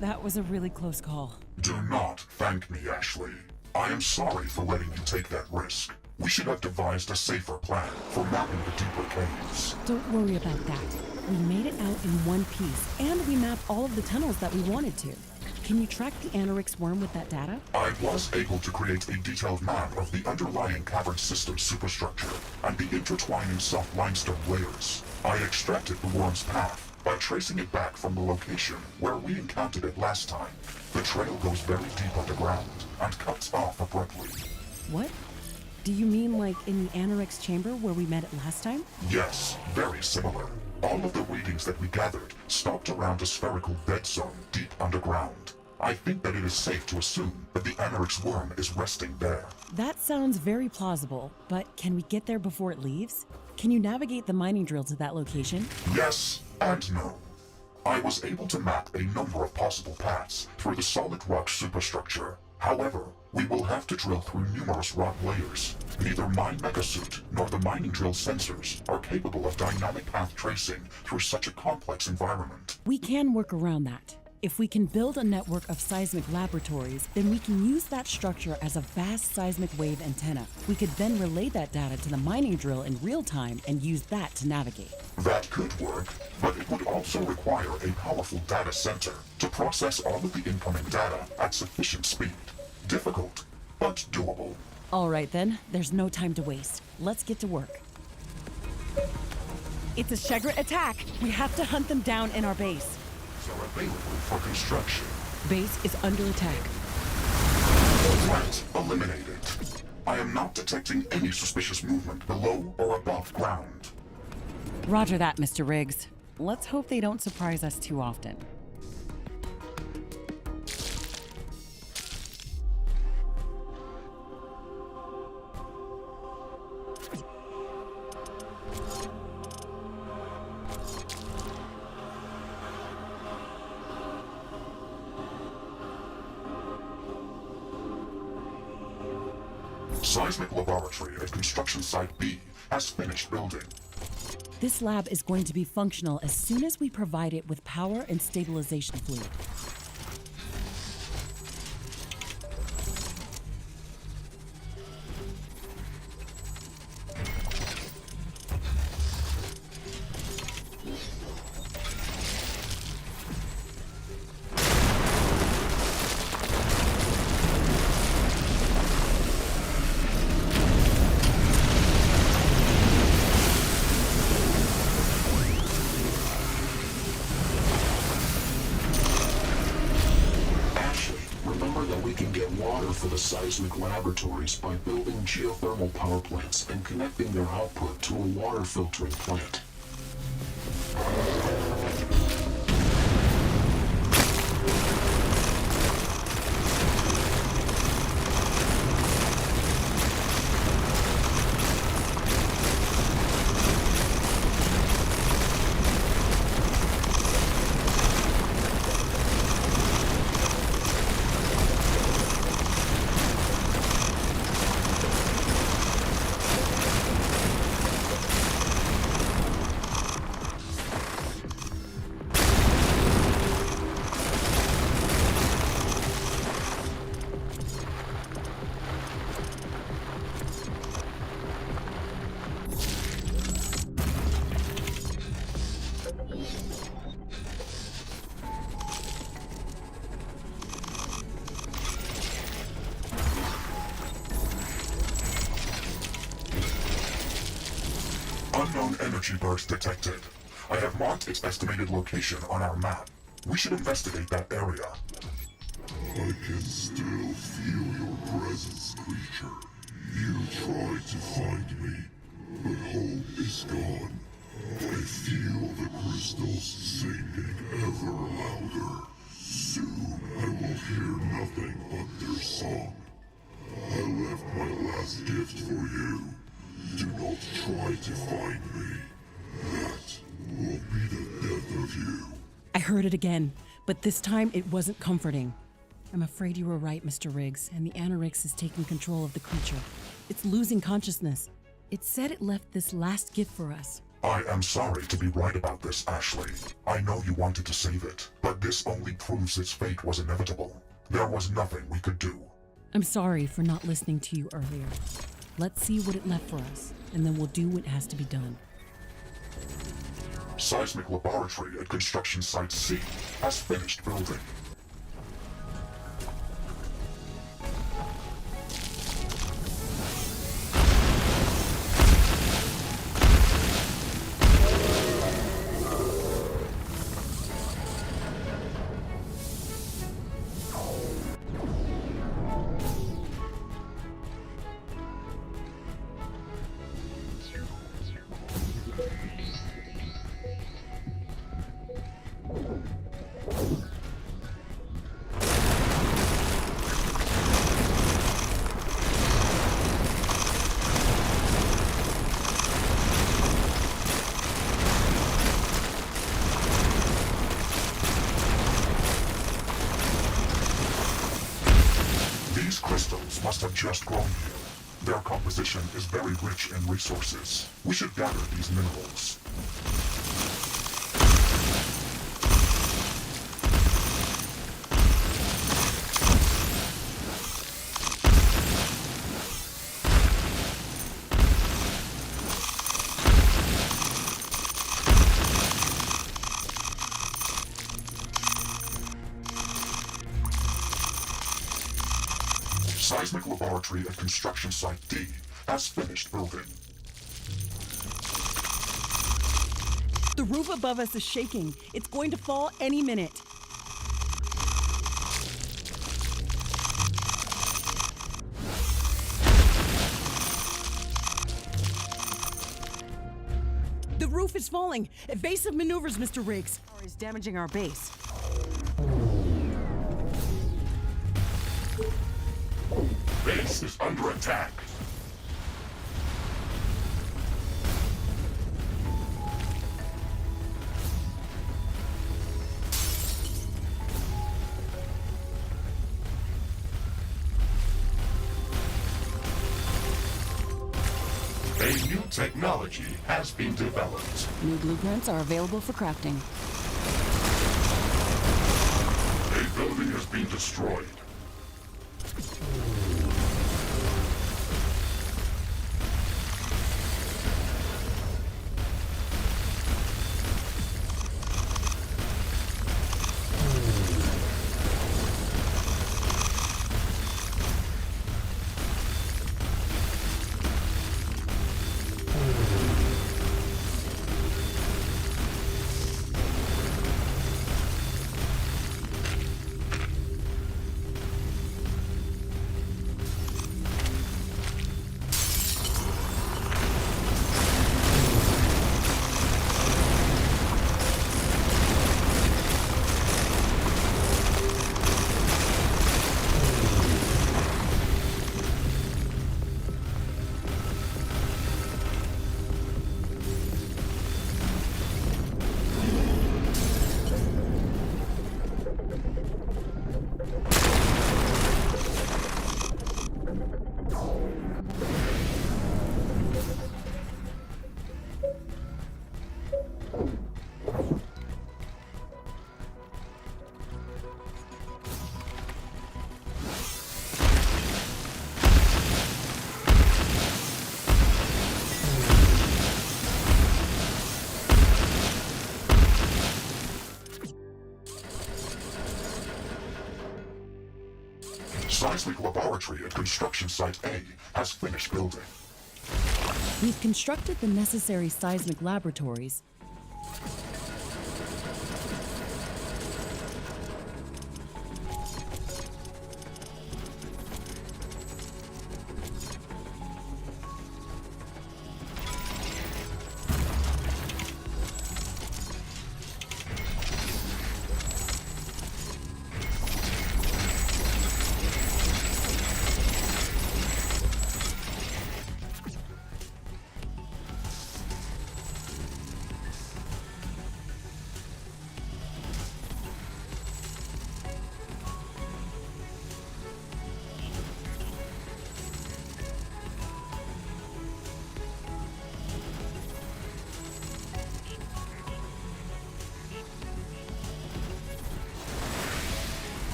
Speaker 2: That was a really close call.
Speaker 1: Do not thank me, Ashley. I am sorry for letting you take that risk. We should have devised a safer plan for mapping the deeper caves.
Speaker 2: Don't worry about that. We made it out in one piece, and we mapped all of the tunnels that we wanted to. Can you track the AeroCool worm with that data?
Speaker 1: I was able to create a detailed map of the underlying cavern system superstructure and the intertwining soft limestone layers. I extracted the worm's path by tracing it back from the location where we encountered it last time. The trail goes very deep underground and cuts off abruptly.
Speaker 2: What? Do you mean like in the AeroCool chamber where we met it last time?
Speaker 1: Yes, very similar. All of the readings that we gathered stopped around a spherical dead zone deep underground. I think that it is safe to assume that the AeroCool worm is resting there.
Speaker 2: That sounds very plausible, but can we get there before it leaves? Can you navigate the mining drill to that location?
Speaker 1: Yes and no. I was able to map a number of possible paths through the solid rock superstructure. However, we will have to drill through numerous rock layers. Neither my megasuit nor the mining drill sensors are capable of dynamic path tracing through such a complex environment.
Speaker 2: We can work around that. If we can build a network of seismic laboratories, then we can use that structure as a vast seismic wave antenna. We could then relay that data to the mining drill in real time and use that to navigate.
Speaker 1: That could work, but it would also require a powerful data center to process all of the incoming data at sufficient speed. Difficult, but doable.
Speaker 2: All right then, there's no time to waste. Let's get to work. It's a Shegret attack. We have to hunt them down in our base.
Speaker 1: Are available for construction.
Speaker 2: Base is under attack.
Speaker 1: Threat eliminated. I am not detecting any suspicious movement below or above ground.
Speaker 2: Roger that, Mr. Riggs. Let's hope they don't surprise us too often.
Speaker 1: Seismic laboratory at construction site B has finished building.
Speaker 2: This lab is going to be functional as soon as we provide it with power and stabilization fluid.
Speaker 3: For the seismic laboratories by building geothermal power plants and connecting their output to a water filtering plant.
Speaker 1: Unknown energy burst detected. I have marked its estimated location on our map. We should investigate that area.
Speaker 3: I can still feel your presence, creature. You tried to find me, but hope is gone. I feel the crystals singing ever louder. Soon I will hear nothing but their song. I left my last gift for you. Do not try to find me. That will be the death of you.
Speaker 2: I heard it again, but this time it wasn't comforting. I'm afraid you were right, Mr. Riggs, and the Anorix is taking control of the creature. It's losing consciousness. It said it left this last gift for us.
Speaker 1: I am sorry to be right about this, Ashley. I know you wanted to save it, but this only proves its fate was inevitable. There was nothing we could do.
Speaker 2: I'm sorry for not listening to you earlier. Let's see what it left for us, and then we'll do what has to be done.
Speaker 1: Seismic laboratory at construction site C has finished building. These crystals must have just grown here. Their composition is very rich in resources. We should gather these minerals. Seismic laboratory at construction site D has finished building.
Speaker 2: The roof above us is shaking. It's going to fall any minute. The roof is falling. Evasive maneuvers, Mr. Riggs. Is damaging our base.
Speaker 1: Base is under attack. technology has been developed.
Speaker 2: New blueprints are available for crafting.
Speaker 1: A building has been destroyed. Seismic laboratory at construction site A has finished building.
Speaker 2: We've constructed the necessary seismic laboratories.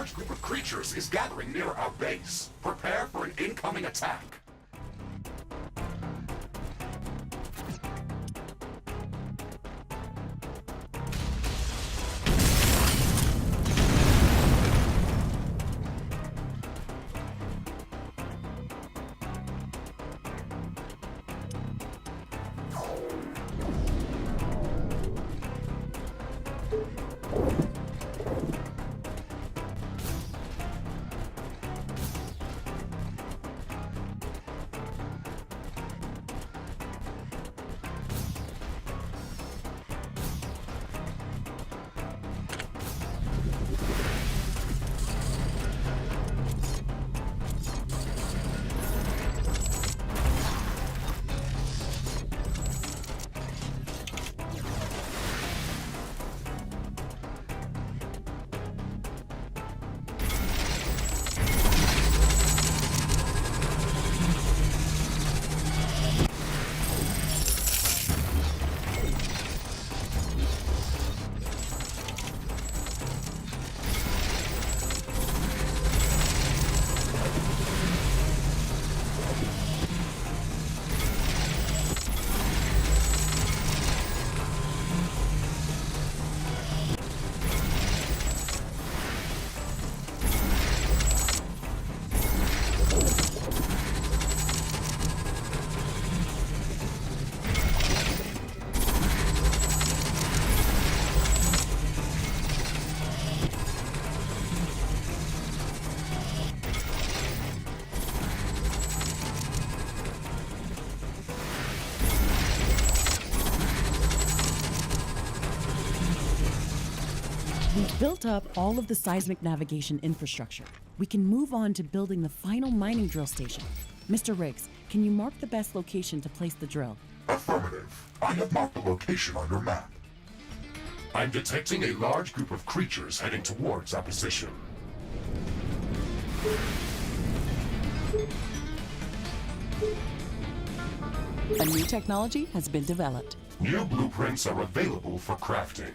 Speaker 1: large group of creatures is gathering near our base. Prepare for an incoming attack.
Speaker 2: We've built up all of the seismic navigation infrastructure. We can move on to building the final mining drill station. Mr. Riggs, can you mark the best location to place the drill?
Speaker 1: Affirmative. I have marked the location on your map. I'm detecting a large group of creatures heading towards our position.
Speaker 2: A new technology has been developed.
Speaker 1: New blueprints are available for crafting.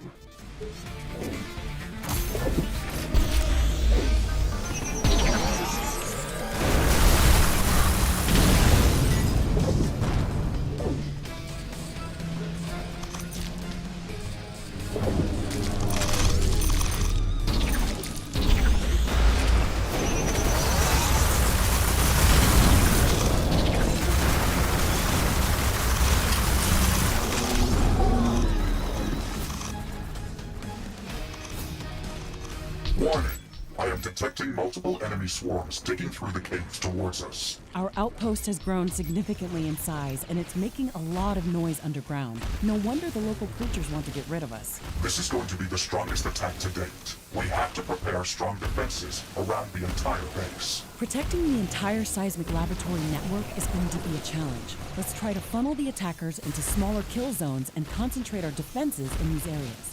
Speaker 1: Warning! I am detecting multiple enemy swarms digging through the caves towards us.
Speaker 2: Our outpost has grown significantly in size, and it's making a lot of noise underground. No wonder the local creatures want to get rid of us.
Speaker 1: This is going to be the strongest attack to date. We have to prepare strong defenses around the entire base.
Speaker 2: Protecting the entire seismic laboratory network is going to be a challenge. Let's try to funnel the attackers into smaller kill zones and concentrate our defenses in these areas.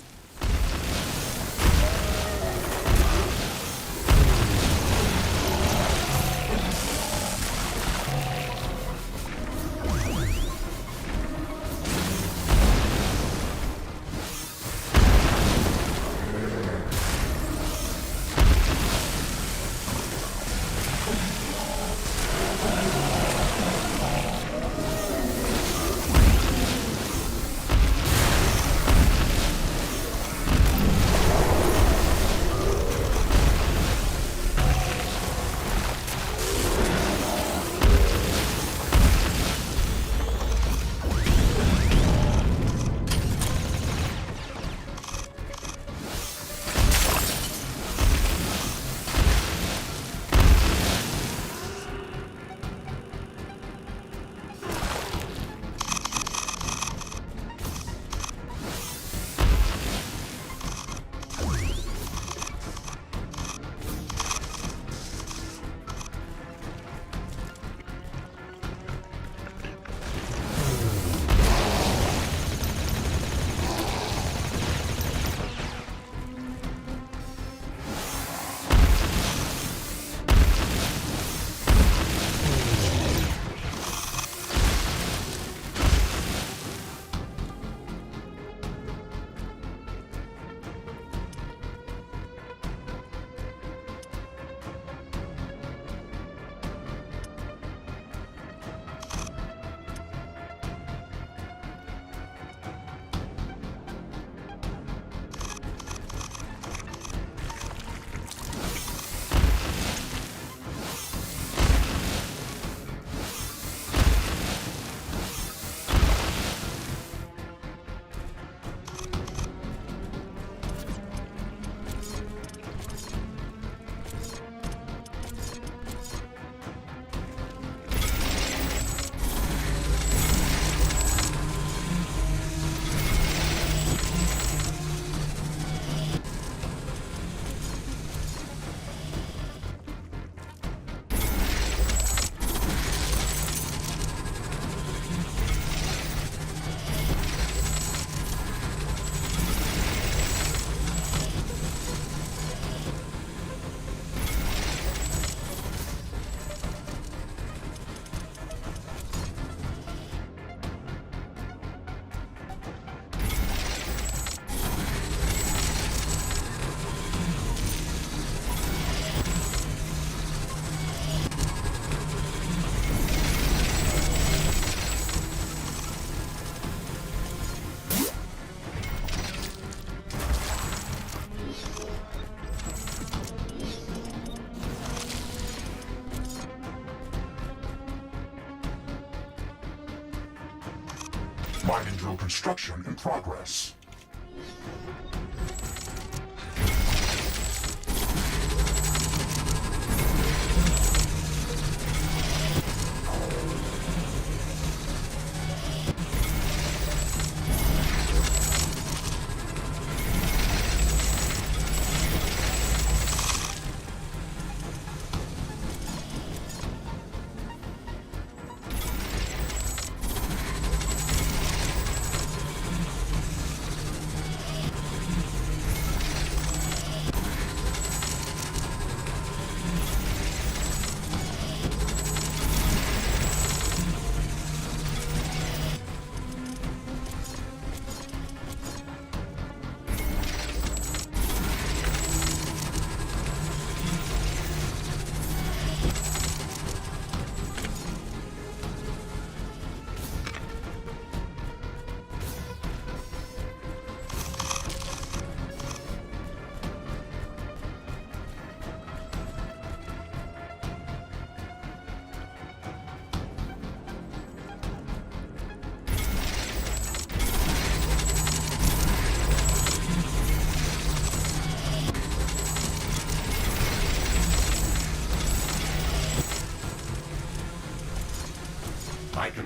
Speaker 1: Mining drill construction in progress.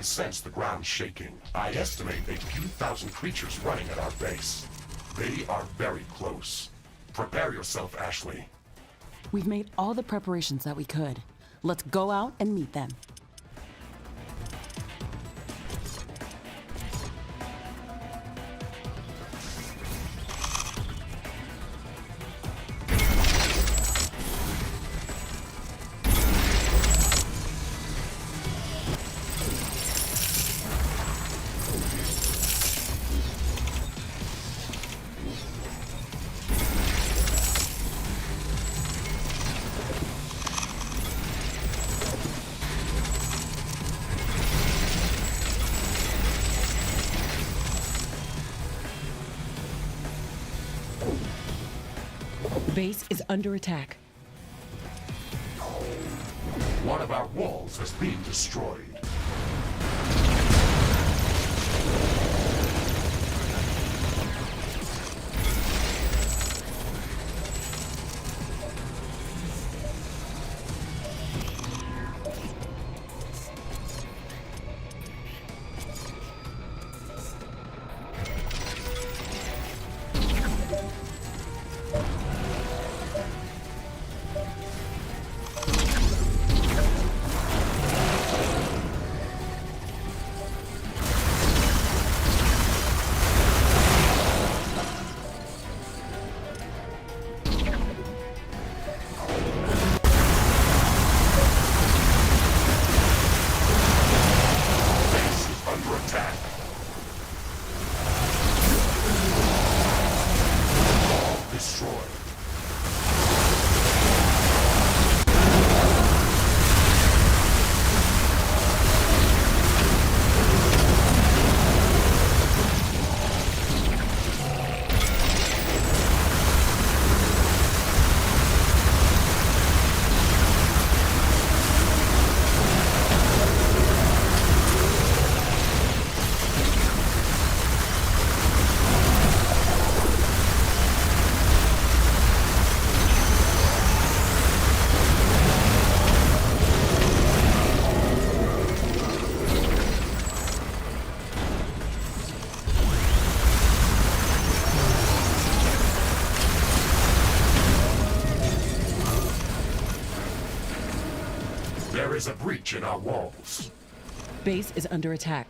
Speaker 1: sense the ground shaking. I estimate a few thousand creatures running at our base. They are very close. Prepare yourself, Ashley.
Speaker 2: We've made all the preparations that we could. Let's go out and meet them. Base is under attack.
Speaker 1: One of our walls is being destroyed. There is a breach in our walls.
Speaker 2: Base is under attack.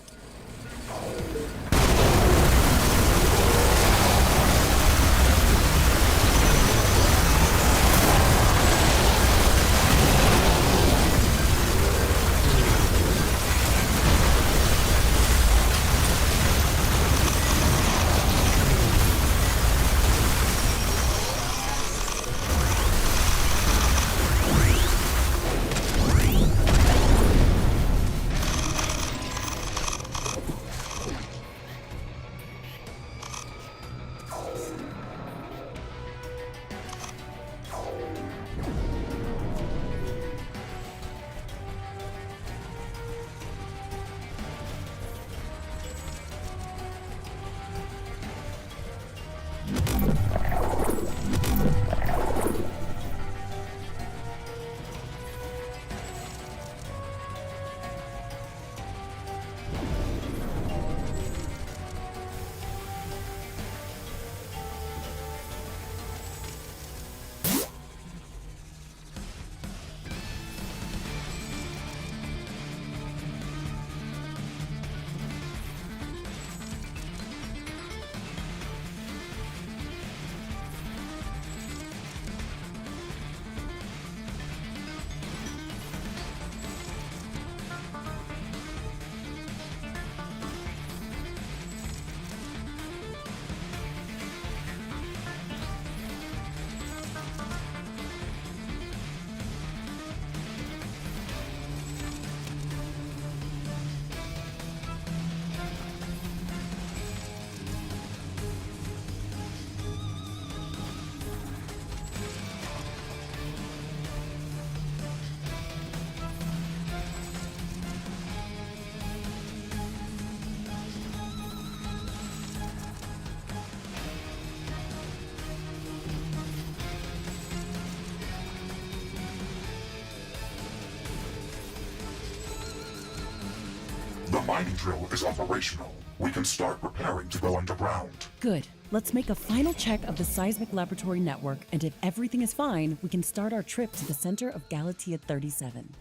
Speaker 1: mining drill is operational. We can start preparing to go underground.
Speaker 2: Good. Let's make a final check of the seismic laboratory network, and if everything is fine, we can start our trip to the center of Galatea 37.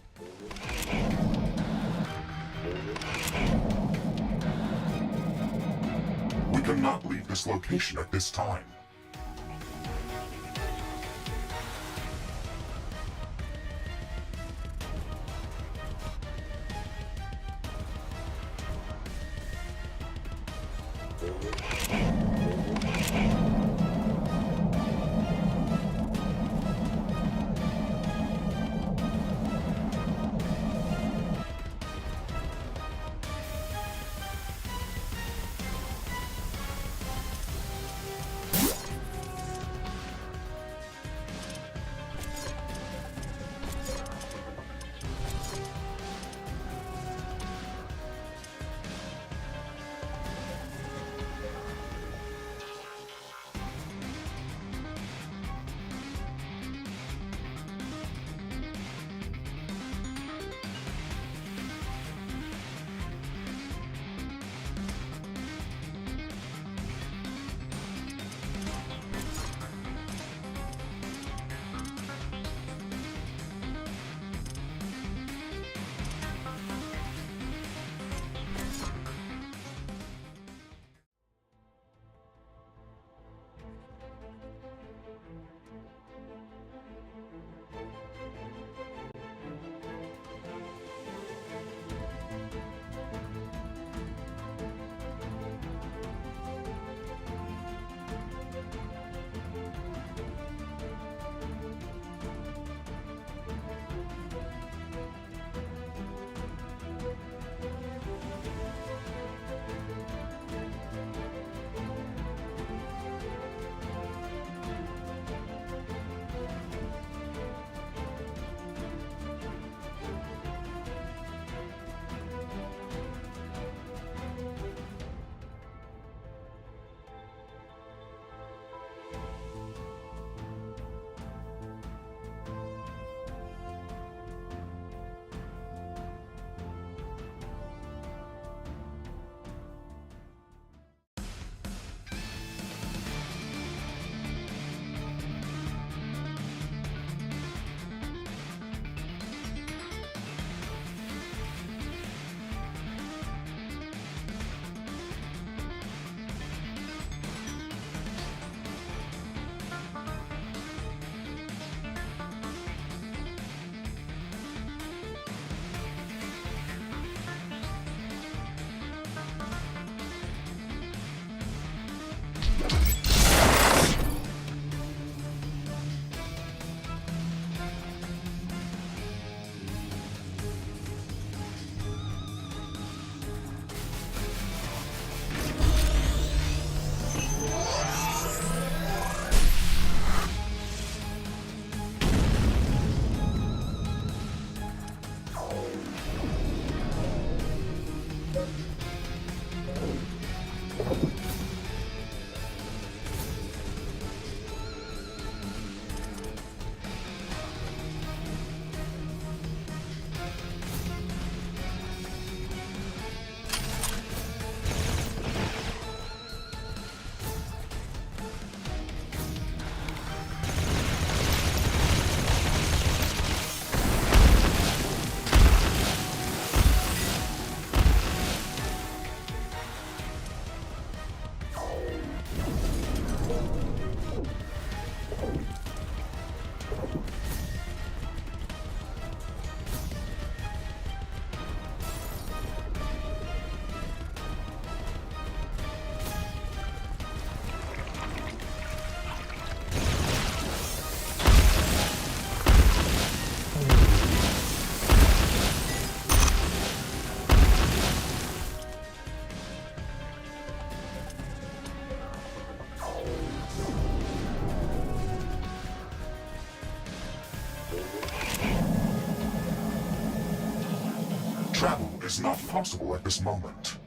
Speaker 1: We cannot leave this location at this time. Travel is not possible at this moment.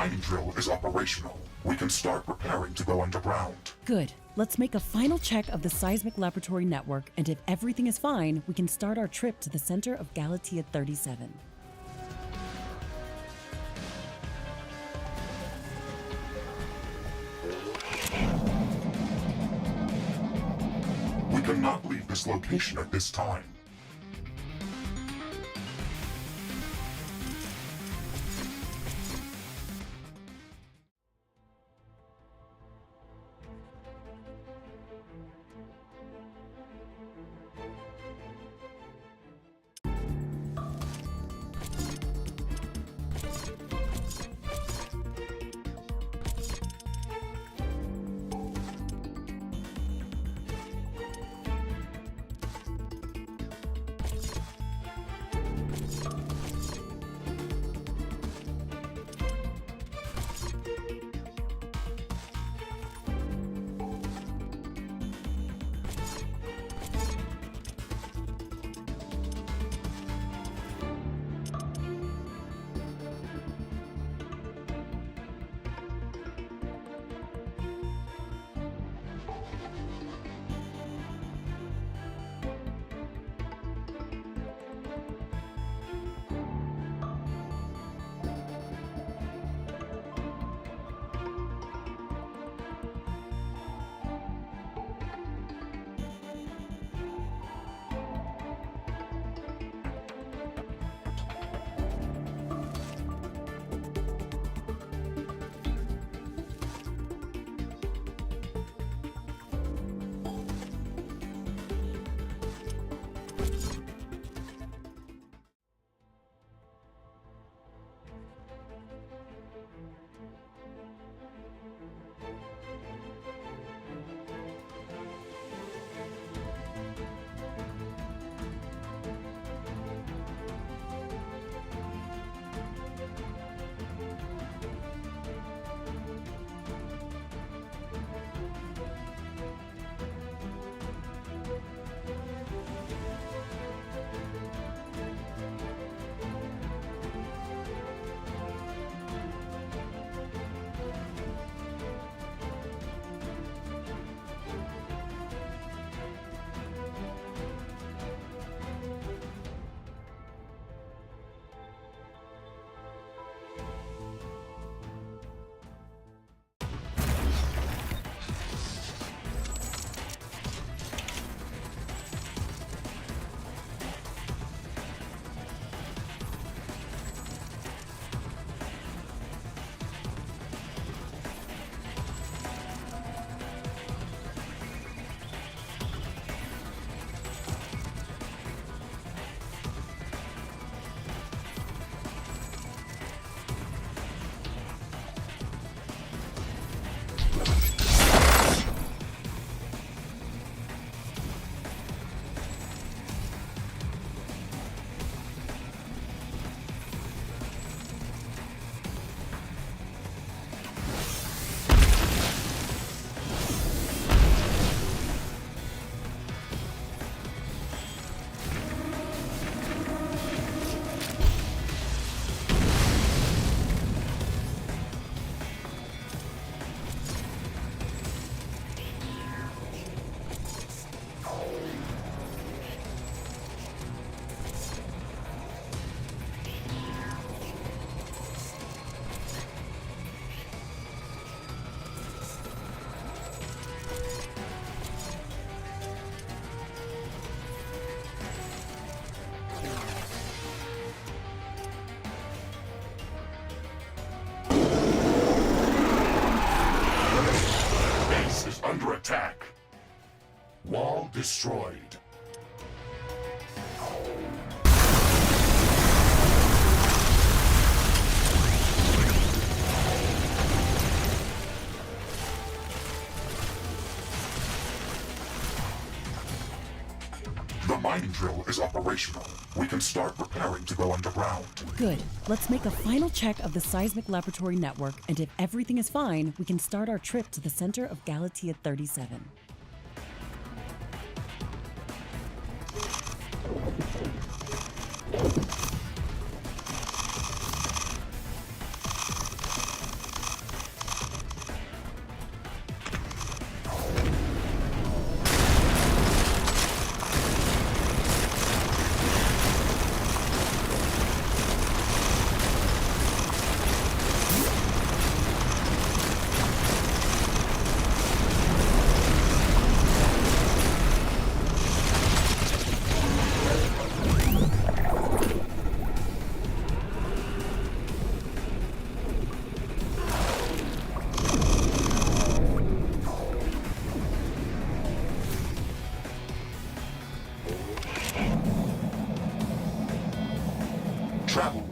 Speaker 1: mining drill is operational. We can start preparing to go underground.
Speaker 2: Good. Let's make a final check of the seismic laboratory network, and if everything is fine, we can start our trip to the center of Galatea 37.
Speaker 1: We cannot leave this location at this time. under attack. Wall destroyed. The mining drill is operational. We can start preparing to go underground.
Speaker 2: Good. Let's make a final check of the seismic laboratory network, and if everything is fine, we can start our trip to the center of Galatea 37.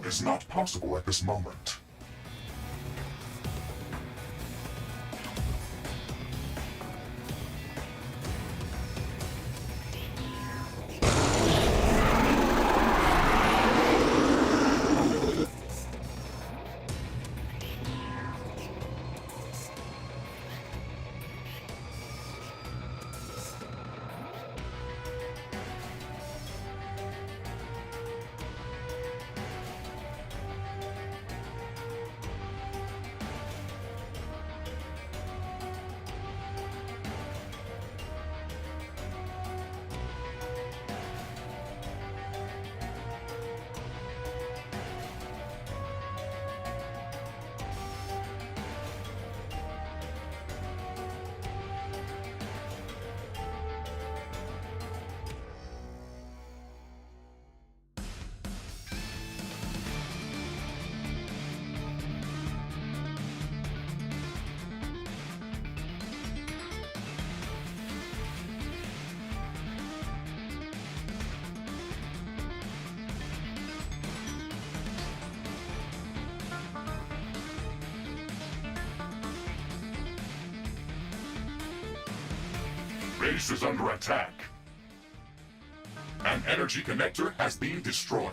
Speaker 1: is not possible at this moment. Base is under attack. An energy connector has been destroyed.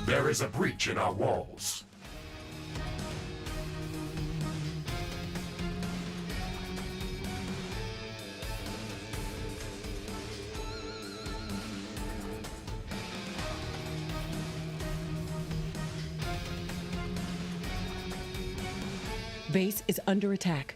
Speaker 1: There is a breach in our walls.
Speaker 2: Base is under attack.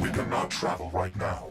Speaker 1: We cannot travel right now.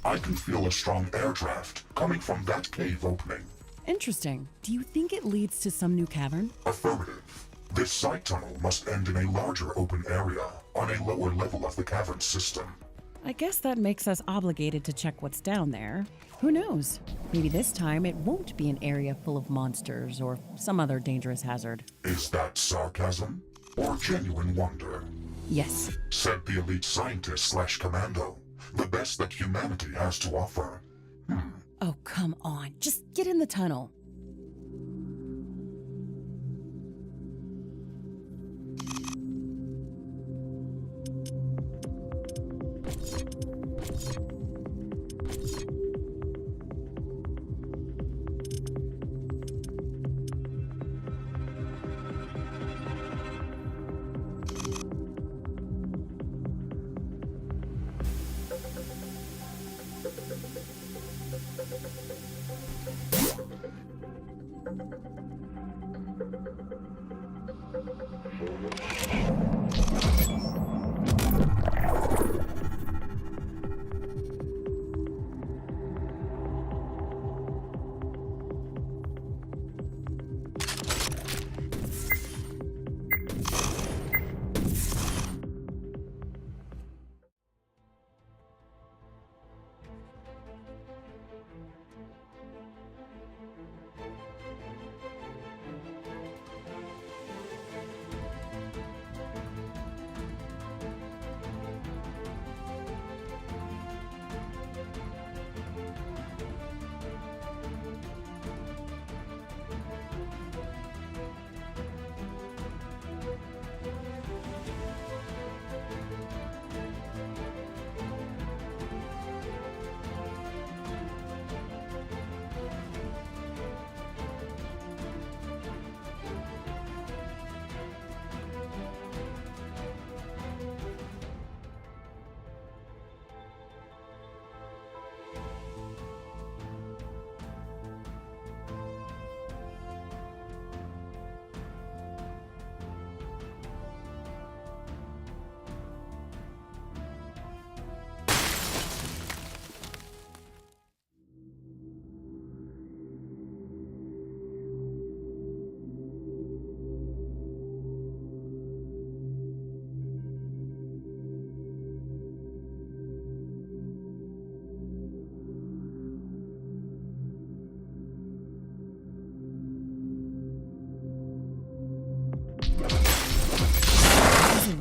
Speaker 1: I can feel a strong air draft coming from that cave opening.
Speaker 2: Interesting. Do you think it leads to some new cavern?
Speaker 1: Affirmative. This side tunnel must end in a larger open area on a lower level of the cavern system.
Speaker 2: I guess that makes us obligated to check what's down there. Who knows? Maybe this time it won't be an area full of monsters or some other dangerous hazard.
Speaker 1: Is that sarcasm or genuine wonder?
Speaker 2: Yes.
Speaker 1: Said the elite scientist slash commando. The best that humanity has to offer.
Speaker 2: Oh, come on. Just get in the tunnel.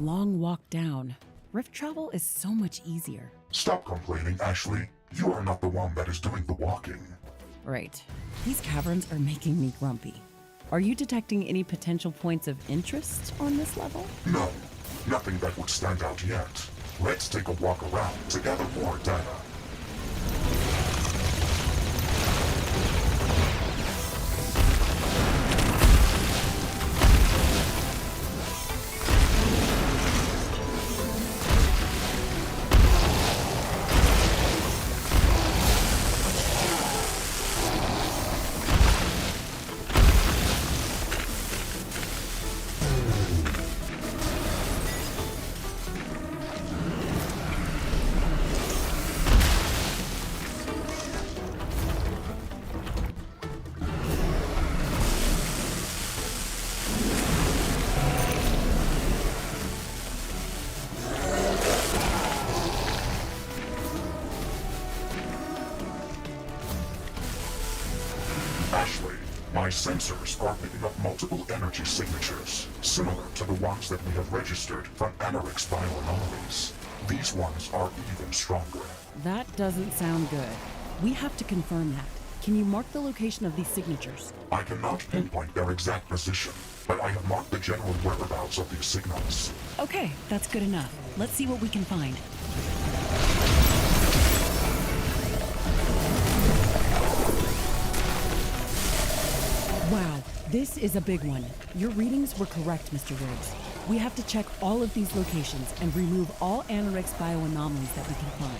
Speaker 2: Long walk down. Rift travel is so much easier.
Speaker 1: Stop complaining, Ashley. You are not the one that is doing the walking.
Speaker 2: Right. These caverns are making me grumpy. Are you detecting any potential points of interest on this level?
Speaker 1: No, nothing that would stand out yet. Let's take a walk around to gather more data. Ashley, my sensors are picking up multiple energy signatures, similar to the ones that we have registered from AMRX bioanomalies. These ones are even stronger.
Speaker 2: That doesn't sound good. We have to confirm that. Can you mark the location of these signatures?
Speaker 1: I cannot pinpoint their exact position, but I have marked the general whereabouts of these signals.
Speaker 2: Okay, that's good enough. Let's see what we can find. Wow, this is a big one. Your readings were correct, Mr. Riggs. We have to check all of these locations and remove all AMRX bioanomalies that we can find.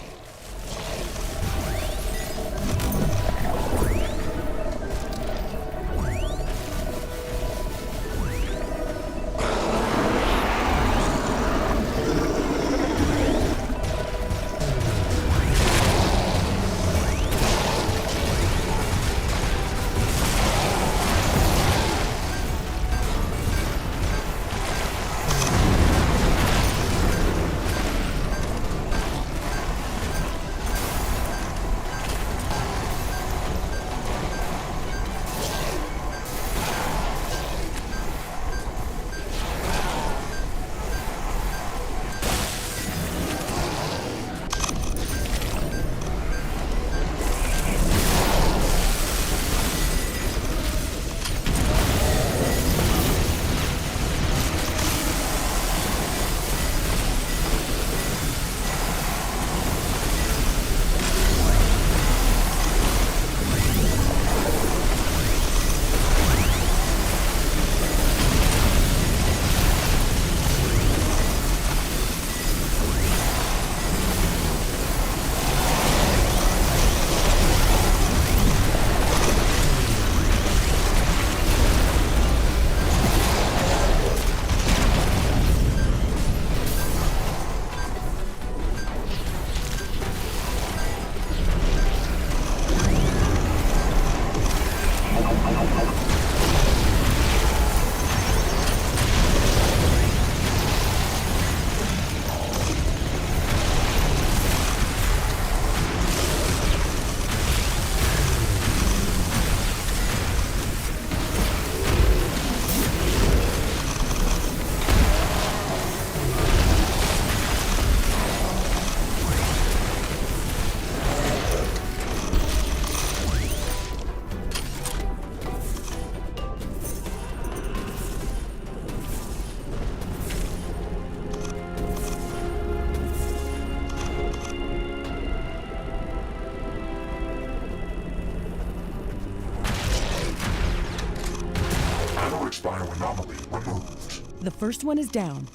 Speaker 1: Anarix bioanomaly removed.
Speaker 2: The first one is down.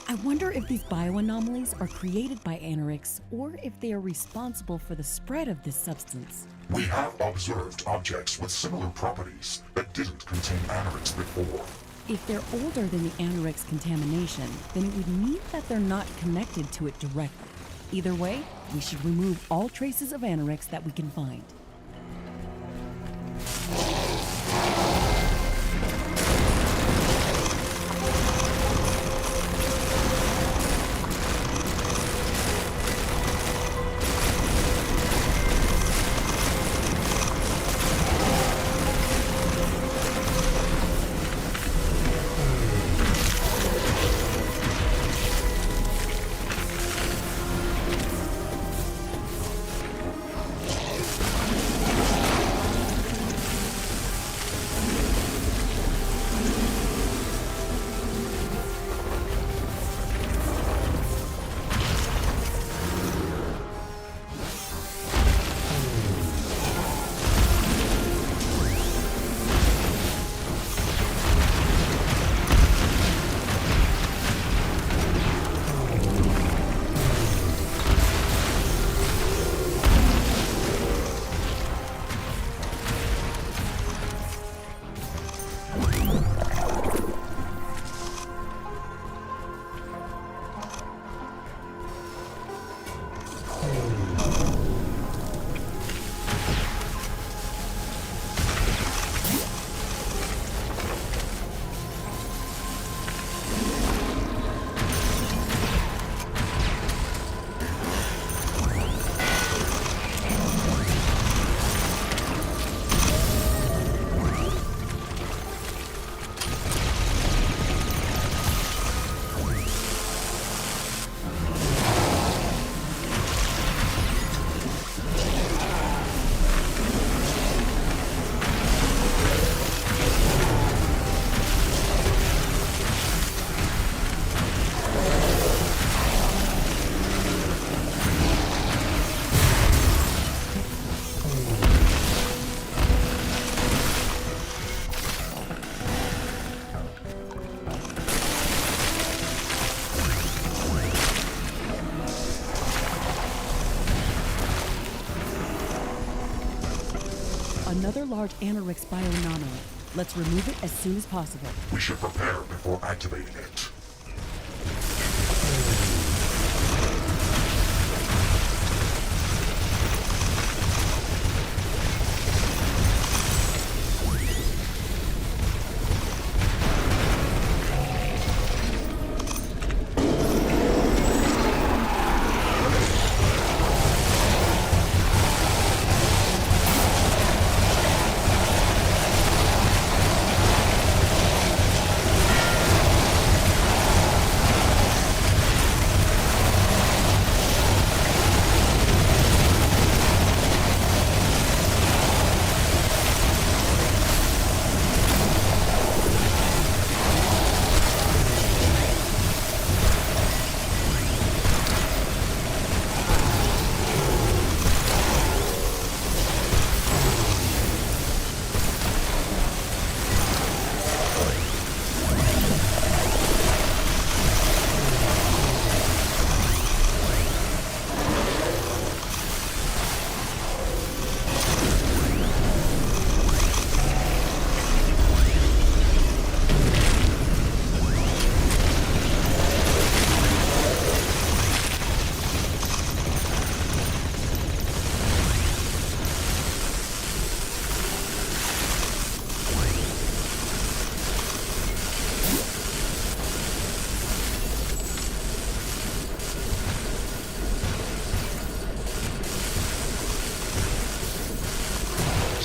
Speaker 2: I wonder if these bioanomalies are created by Anarix or if they are responsible for the spread of this substance.
Speaker 1: We have observed objects with similar properties that didn't contain Anarix before.
Speaker 2: If they're older than the Anarix contamination, then it would mean that they're not connected to it directly. Either way, we should remove all traces of Anarix that we can find. Another large Anarix bioanomaly. Let's remove it as soon as possible.
Speaker 1: We should prepare before activating it.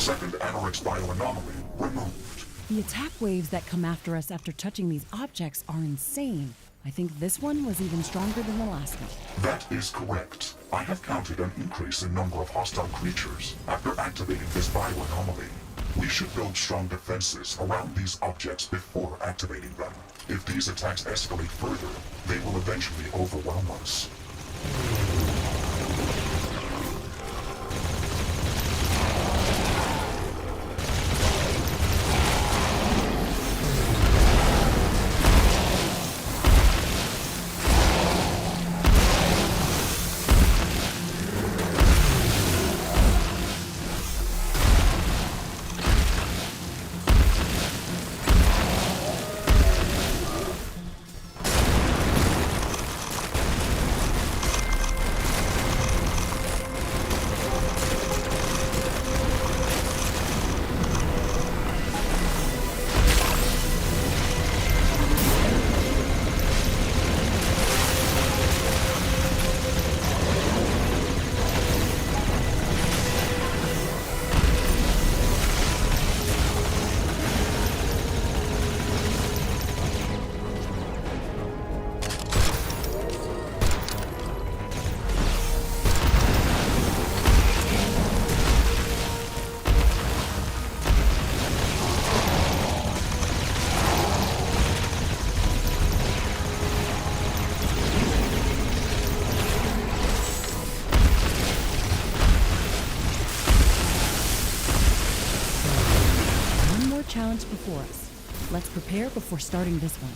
Speaker 1: Second Anarix bioanomaly removed.
Speaker 2: The attack waves that come after us after touching these objects are insane. I think this one was even stronger than the last one.
Speaker 1: That is correct. I have counted an increase in number of hostile creatures after activating this bioanomaly. We should build strong defenses around these objects before activating them. If these attacks escalate further, they will eventually overwhelm us.
Speaker 2: challenge before us. Let's prepare before starting this one.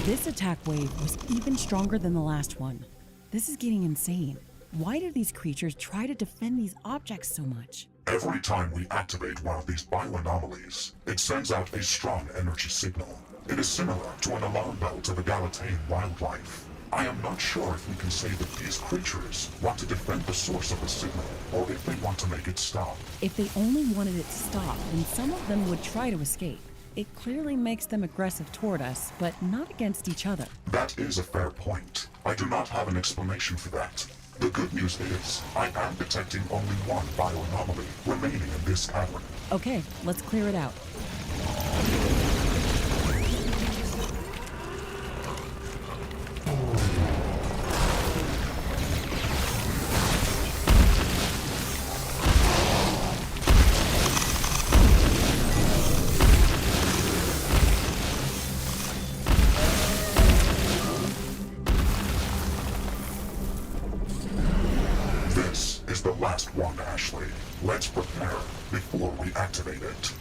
Speaker 2: This attack wave was even stronger than the last one. This is getting insane. Why do these creatures try to defend these objects so much?
Speaker 1: Every time we activate one of these bioanomalies, it sends out a strong energy signal. It is similar to an alarm bell to the Galatean wildlife. I am not sure if we can say that these creatures want to defend the source of the signal, or if they want to make it stop.
Speaker 2: If they only wanted it to stop, then some of them would try to escape. It clearly makes them aggressive toward us, but not against each other.
Speaker 1: That is a fair point. I do not have an explanation for that. The good news is, I am detecting only one bioanomaly remaining in this cavern.
Speaker 2: Okay, let's clear it out.
Speaker 1: This is the last one, Ashley. Let's prepare before we activate it.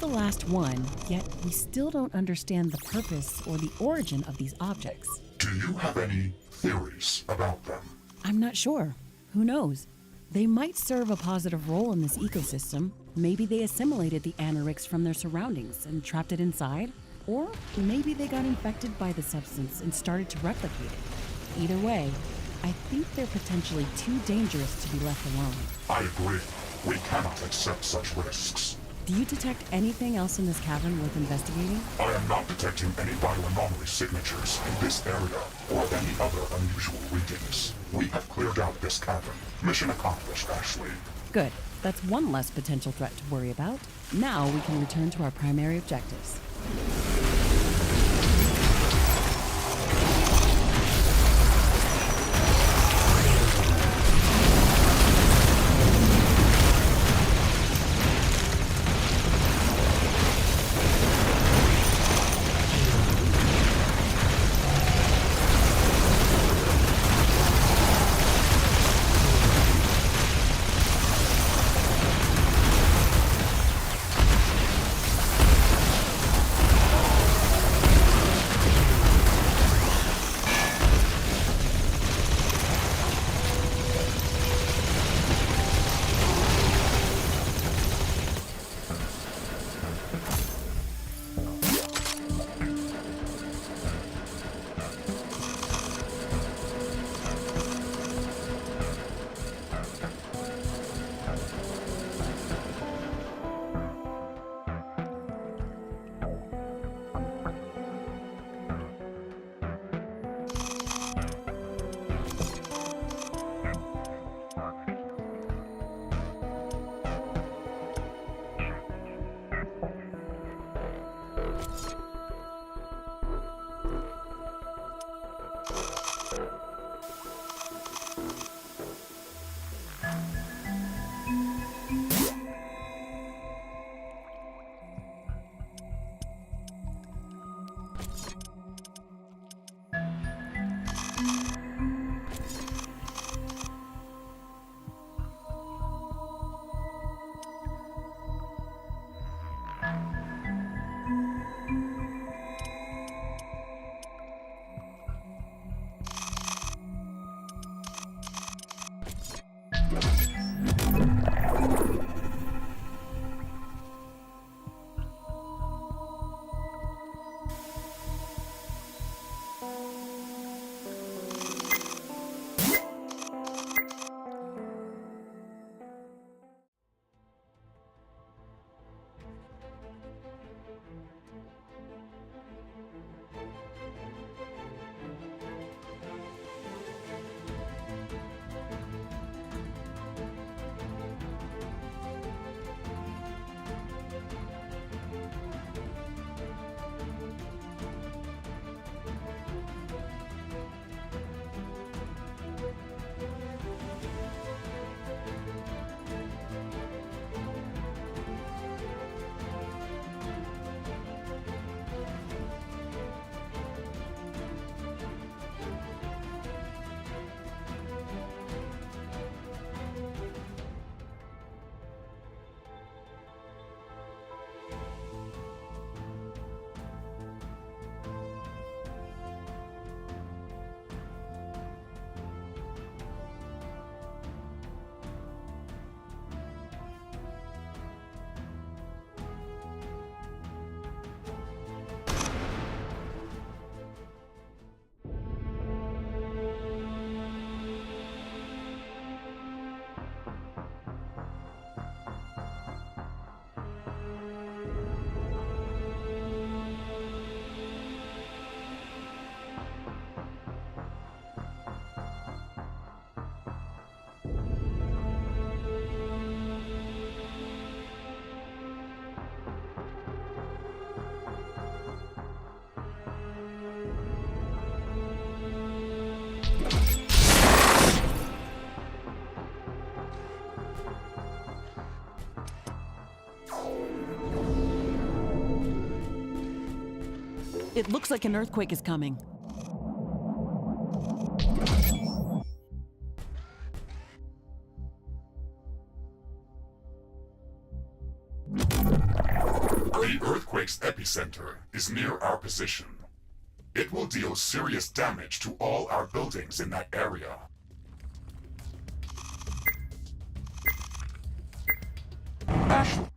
Speaker 2: the last one, yet we still don't understand the purpose or the origin of these objects.
Speaker 1: Do you have any theories about them?
Speaker 2: I'm not sure. Who knows? They might serve a positive role in this ecosystem. Maybe they assimilated the anorix from their surroundings and trapped it inside. Or maybe they got infected by the substance and started to replicate it. Either way, I think they're potentially too dangerous to be left alone.
Speaker 1: I agree. We cannot accept such risks.
Speaker 2: Do you detect anything else in this cavern worth investigating?
Speaker 1: I am not detecting any bioanomaly signatures in this area or any other unusual readings. We have cleared out this cavern. Mission accomplished, Ashley.
Speaker 2: Good. That's one less potential threat to worry about. Now we can return to our primary objectives. It looks like an earthquake is coming.
Speaker 1: enemy's epicenter is near our position. It will deal serious damage to all our buildings in that area. Ashley.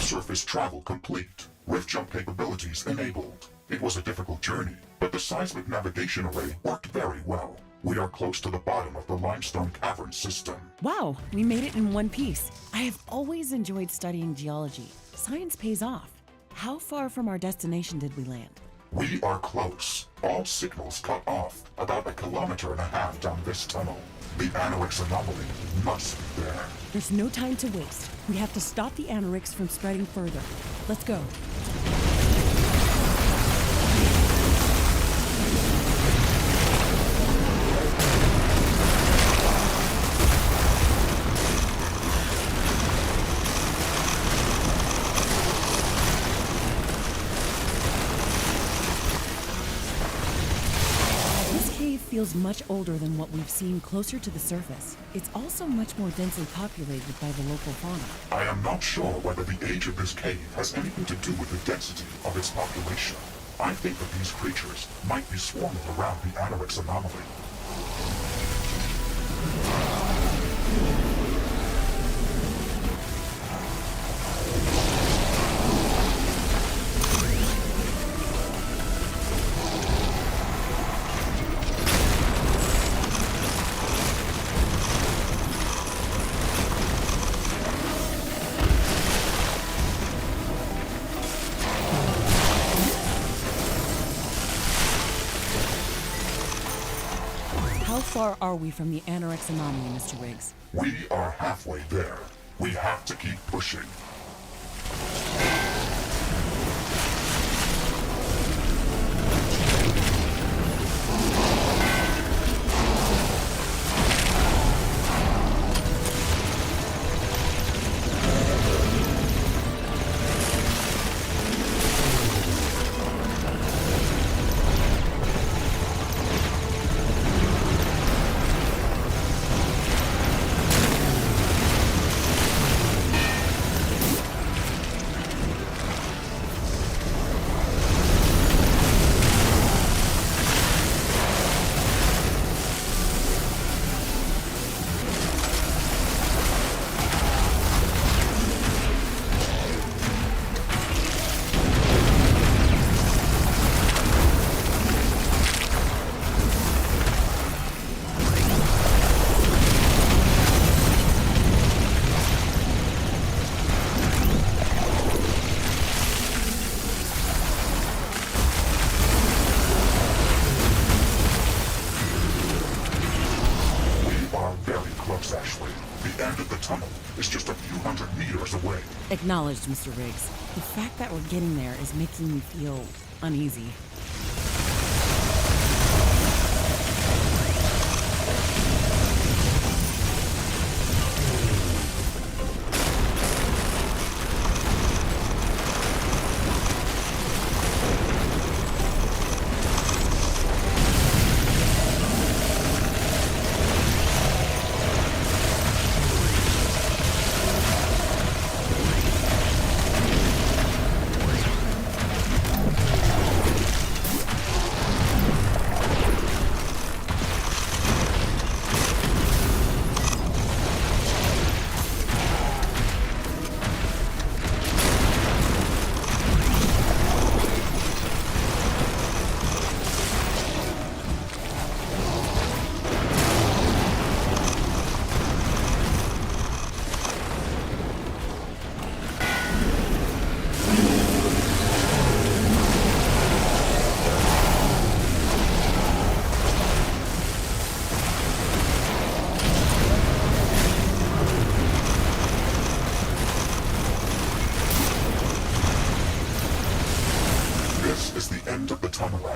Speaker 1: Surface travel complete. Rift jump capabilities enabled. It was a difficult journey, but the seismic navigation array worked very well. We are close to the bottom of the limestone cavern system.
Speaker 2: Wow, we made it in one piece. I have always enjoyed studying geology. Science pays off. How far from our destination did we land?
Speaker 1: We are close. All signals cut off. About 1.5 kilometers down this tunnel. The AeroCool anomaly must be there.
Speaker 2: There's no time to waste. We have to stop the AeroCool from spreading further. Let's go. Feels much older than what we've seen closer to the surface. It's also much more densely populated by the local fauna.
Speaker 1: I am not sure whether the age of this cave has anything to do with the density of its population. I think that these creatures might be swarming around the AeroCool anomaly.
Speaker 2: How far are we from the AeroCool anomaly, Mr. Riggs?
Speaker 1: We are halfway there. We have to keep pushing.
Speaker 2: Acknowledged, Mr. Riggs. The fact that we're getting there is making me feel uneasy.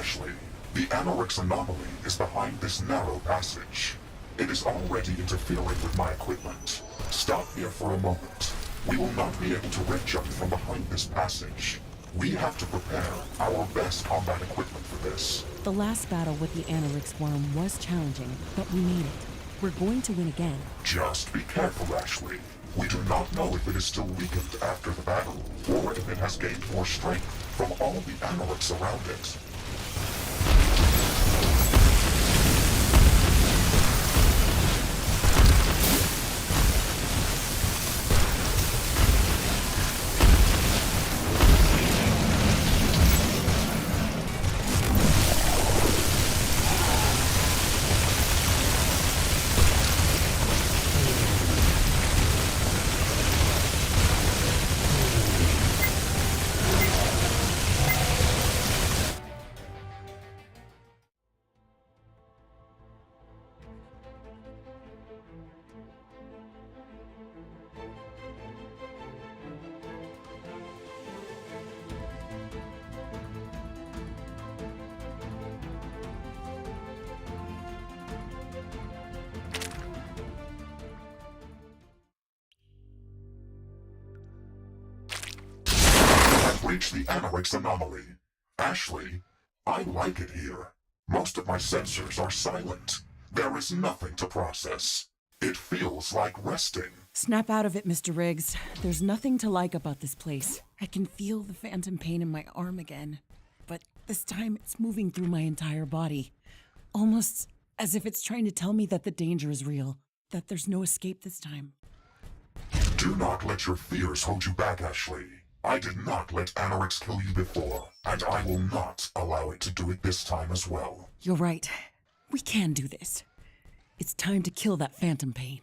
Speaker 1: Ashley. The Anorix anomaly is behind this narrow passage. It is already interfering with my equipment. Stop here for a moment. We will not be able to red jump from behind this passage. We have to prepare our best combat equipment for this.
Speaker 2: The last battle with the Anorix worm was challenging, but we made it. We're going to win again.
Speaker 1: Just be careful, Ashley. We do not know if it is still weakened after the battle, or if it has gained more strength from all the Anorix around it. Reach the Anorix anomaly. Ashley, I like it here. Most of my sensors are silent. There is nothing to process. It feels like resting.
Speaker 2: Snap out of it, Mr. Riggs. There's nothing to like about this place. I can feel the phantom pain in my arm again. But this time it's moving through my entire body. Almost as if it's trying to tell me that the danger is real. That there's no escape this time.
Speaker 1: Do not let your fears hold you back, Ashley. I did not let Anorix kill you before, and I will not allow it to do it this time as well.
Speaker 2: You're right. We can do this. It's time to kill that phantom pain.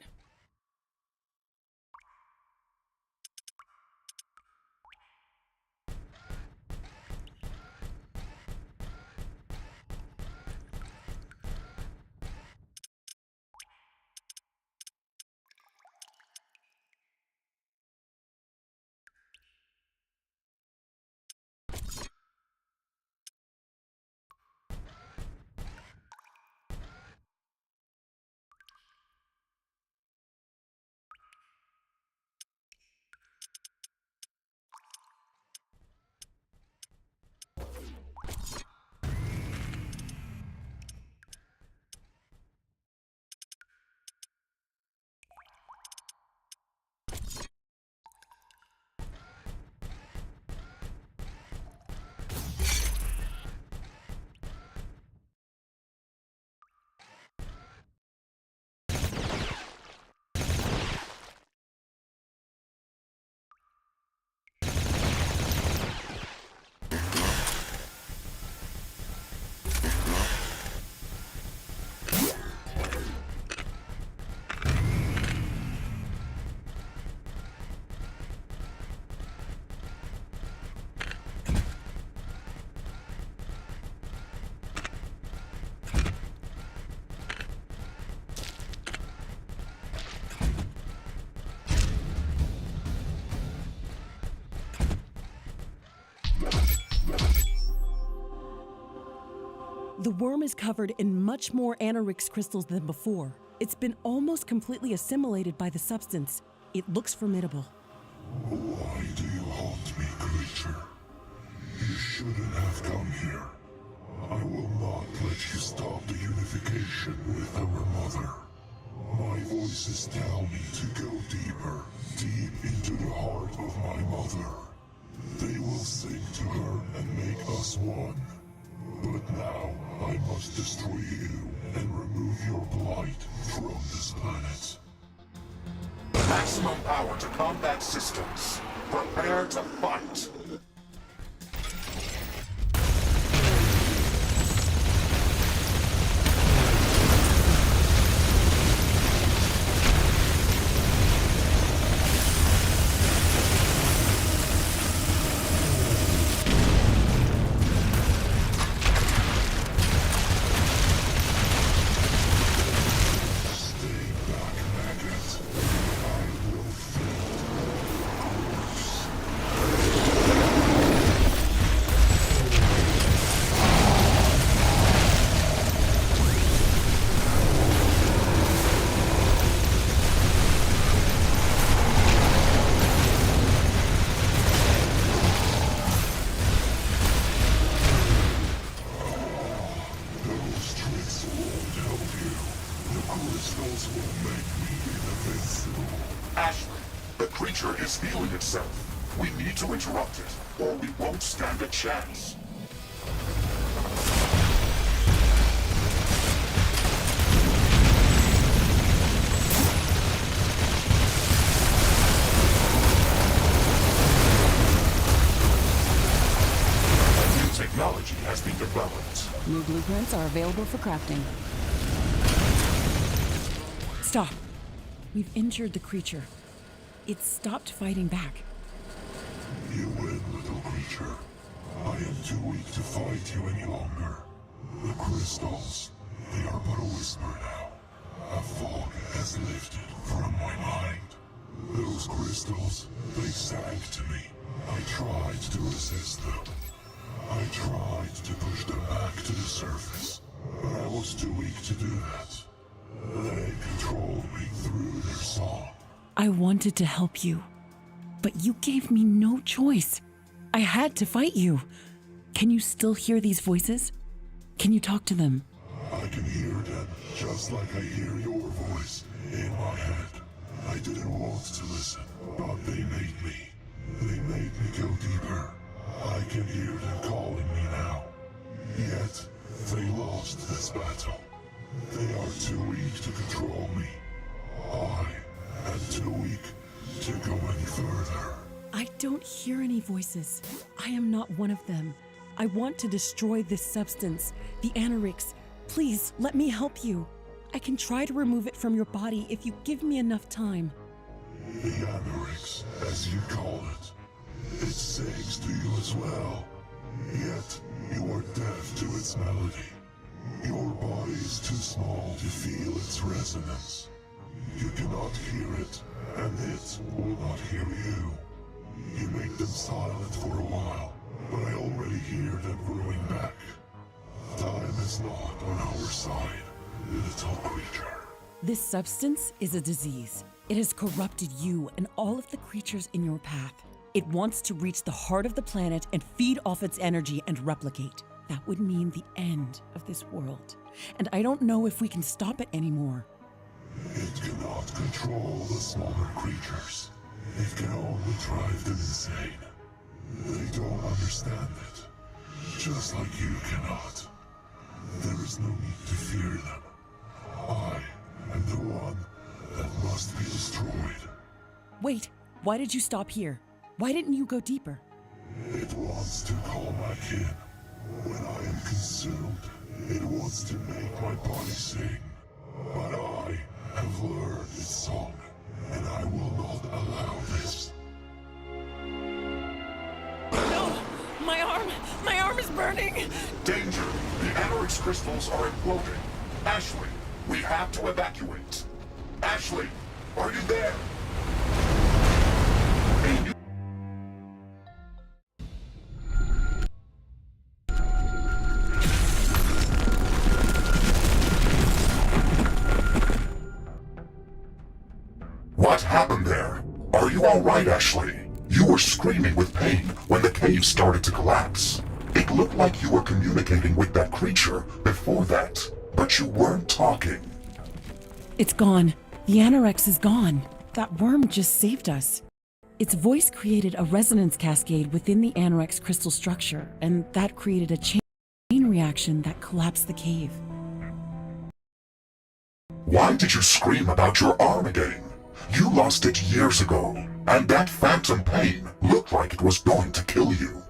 Speaker 2: The worm is covered in much more Anorix crystals than before. It's been almost completely assimilated by the substance. It looks formidable.
Speaker 3: Why do you haunt me, creature? You shouldn't have come here. I will not let you stop the unification with our mother. My voices tell me to go deeper, deep into the heart of my mother. They will sing to her and make us one. But now, I must destroy you and remove your blight from this planet.
Speaker 1: Maximum power to combat systems. Prepare to fight. Ashley, the creature is healing itself. We need to interrupt it, or we won't stand a chance. Technology has been developed.
Speaker 2: New blueprints are available for crafting. Stop. We've injured the creature. It stopped fighting back.
Speaker 3: You win, little creature. I am too weak to fight you any longer. The crystals, they are but a whisper now. A fog has lifted from my mind. Those crystals, they sang to me. I tried to resist them. I tried to push them back to the surface, but I was too weak to do that. They controlled me through their song.
Speaker 2: I wanted to help you, but you gave me no choice. I had to fight you. Can you still hear these voices? Can you talk to them?
Speaker 3: I can hear them just like I hear your voice in my head. I didn't want to listen, but they made me. They made me go deeper. I can hear them calling me now. Yet, they lost this battle. They are too weak to control me. I am too weak to go any further.
Speaker 2: I don't hear any voices. I am not one of them. I want to destroy this substance, the AeroCool. Please, let me help you. I can try to remove it from your body if you give me enough time.
Speaker 3: The AeroCool, as you call it. It sings to you as well, yet you are deaf to its melody. Your body is too small to feel its resonance. You cannot hear it, and it will not hear you. You make them silent for a while, but I already hear them growing back. Time is not on our side, little creature.
Speaker 2: This substance is a disease. It has corrupted you and all of the creatures in your path. It wants to reach the heart of the planet and feed off its energy and replicate. That would mean the end of this world. And I don't know if we can stop it anymore.
Speaker 3: It cannot control the smaller creatures. It can only drive them insane. They don't understand it. Just like you cannot. There is no need to fear them. I am the one that must be destroyed.
Speaker 2: Wait, why did you stop here? Why didn't you go deeper?
Speaker 3: It wants to call my kin. When I am consumed, it wants to make my body sing. But I have learned its song, and I will not allow this.
Speaker 2: No! My arm is burning!
Speaker 1: Danger! The AeroCool crystals are imploding. Ashley, we have to evacuate. Ashley, are you there? What happened there? Are you alright, Ashley? You were screaming with pain when the cave started to collapse. It looked like you were communicating with that creature before that, but you weren't talking.
Speaker 2: It's gone. The AeroCool is gone. That worm just saved us. Its voice created a resonance cascade within the AeroCool crystal structure, and that created a chain reaction that collapsed the cave.
Speaker 1: Why did you scream about your arm again? You lost it years ago, and that phantom pain looked like it was going to kill you.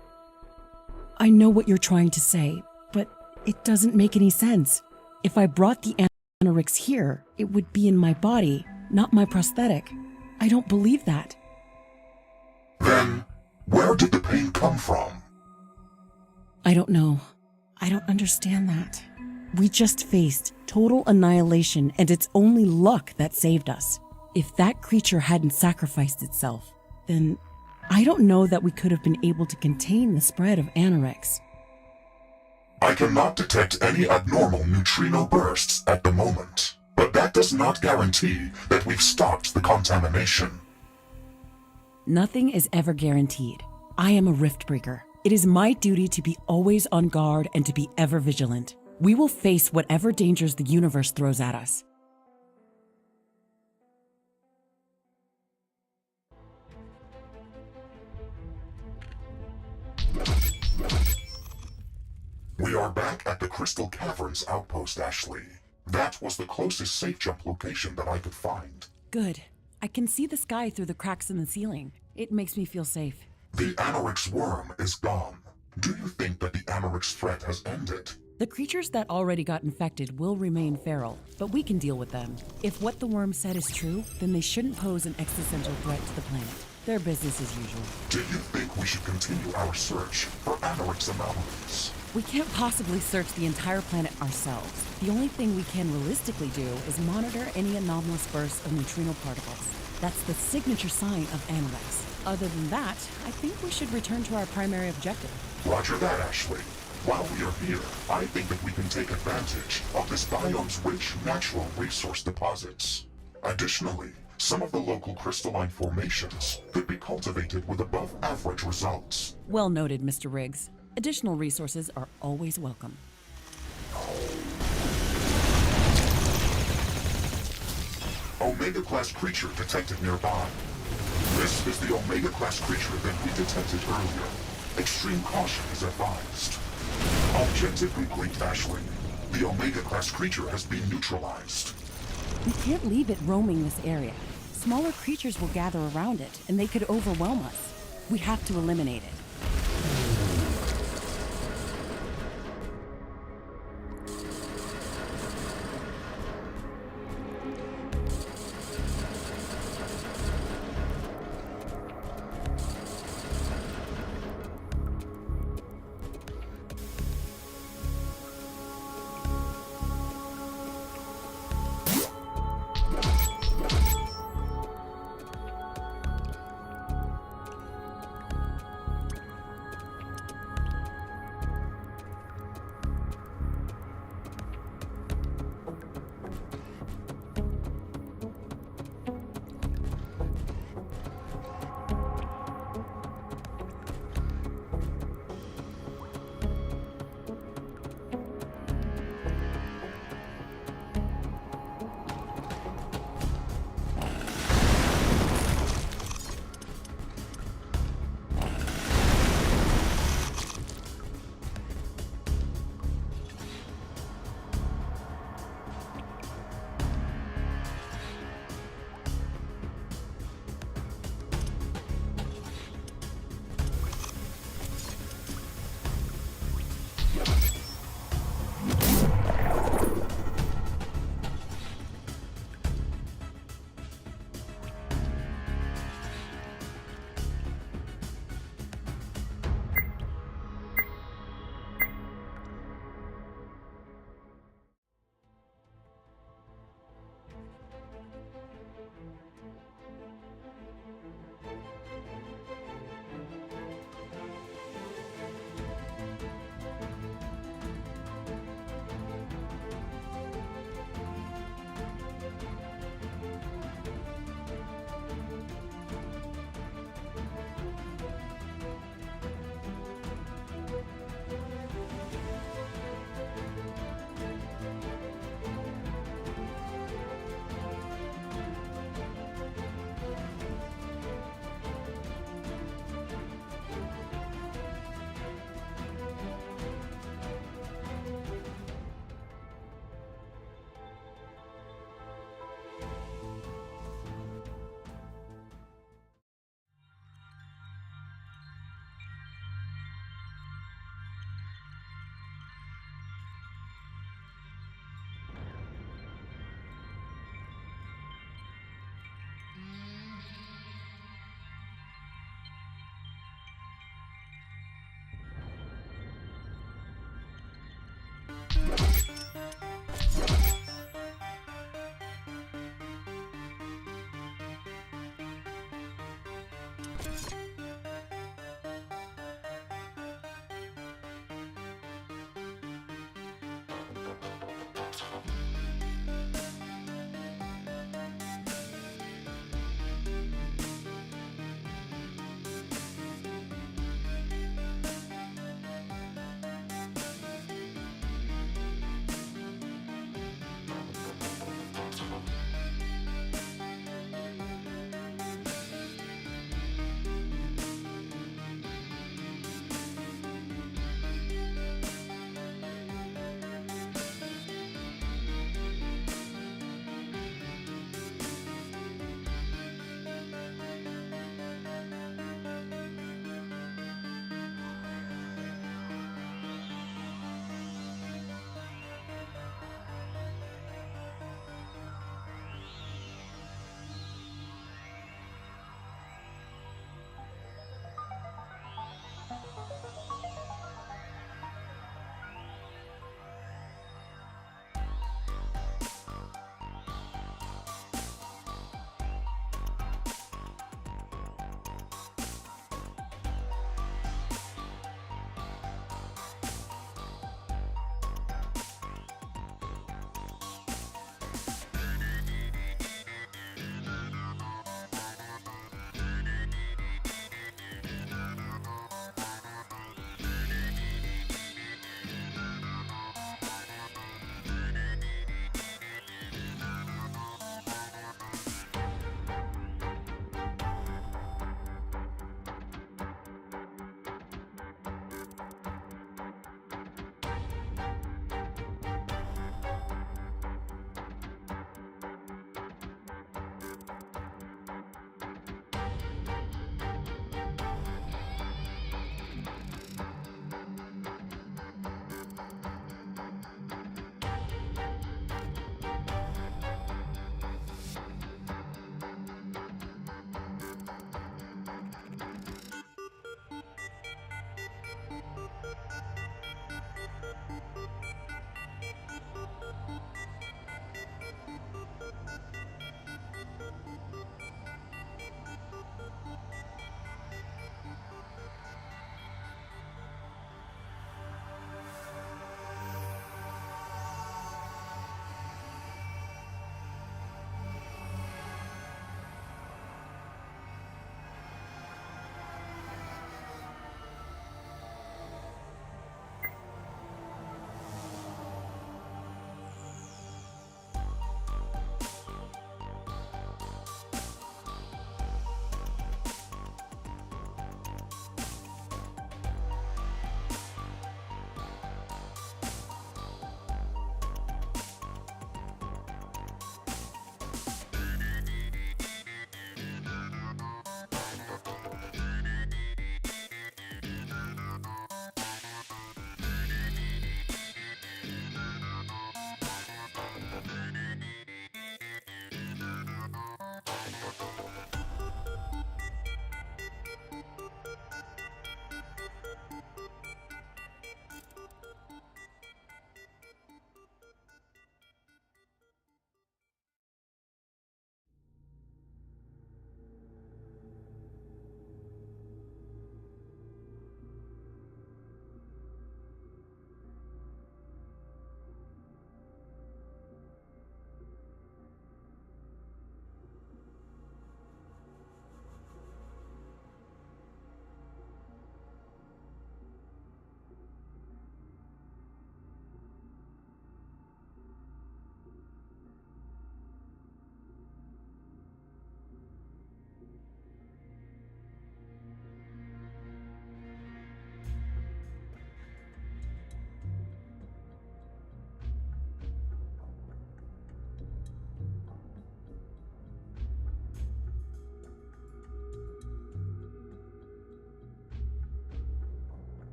Speaker 2: I know what you're trying to say, but it doesn't make any sense. If I brought the AeroCool here, it would be in my body, not my prosthetic. I don't believe that.
Speaker 1: Then, where did the pain come from?
Speaker 2: I don't know. I don't understand that. We just faced total annihilation, and it's only luck that saved us. If that creature hadn't sacrificed itself, then I don't know that we could have been able to contain the spread of AeroCool.
Speaker 1: I cannot detect any abnormal neutrino bursts at the moment, but that does not guarantee that we've stopped the contamination.
Speaker 2: Nothing is ever guaranteed. I am a Riftbreaker. It is my duty to be always on guard and to be ever vigilant. We will face whatever dangers the universe throws at us.
Speaker 1: are back at the Crystal Caverns outpost, Ashley. That was the closest safe jump location that I could find.
Speaker 2: Good. I can see the sky through the cracks in the ceiling. It makes me feel safe.
Speaker 1: The AeroCool worm is gone. Do you think that the AeroCool threat has ended?
Speaker 2: The creatures that already got infected will remain feral, but we can deal with them. If what the worm said is true, then they shouldn't pose an existential threat to the planet. Their business as usual.
Speaker 1: Do you think we should continue our search for AeroCool anomalies?
Speaker 2: We can't possibly search the entire planet ourselves. The only thing we can realistically do is monitor any anomalous bursts of neutrino particles. That's the signature sign of AeroCool. Other than that, I think we should return to our primary objective.
Speaker 1: Roger that, Ashley. While we are here, I think that we can take advantage of this biome's rich natural resource deposits. Additionally, some of the local crystalline formations could be cultivated with above-average results.
Speaker 2: Well noted, Mr. Riggs. Additional resources are always welcome.
Speaker 1: Omega-class creature detected nearby. This is the Omega-class creature that we detected earlier. Extreme caution is advised. Objective complete, Ashley. The Omega-class creature has been neutralized.
Speaker 2: We can't leave it roaming this area. Smaller creatures will gather around it, and they could overwhelm us. We have to eliminate it.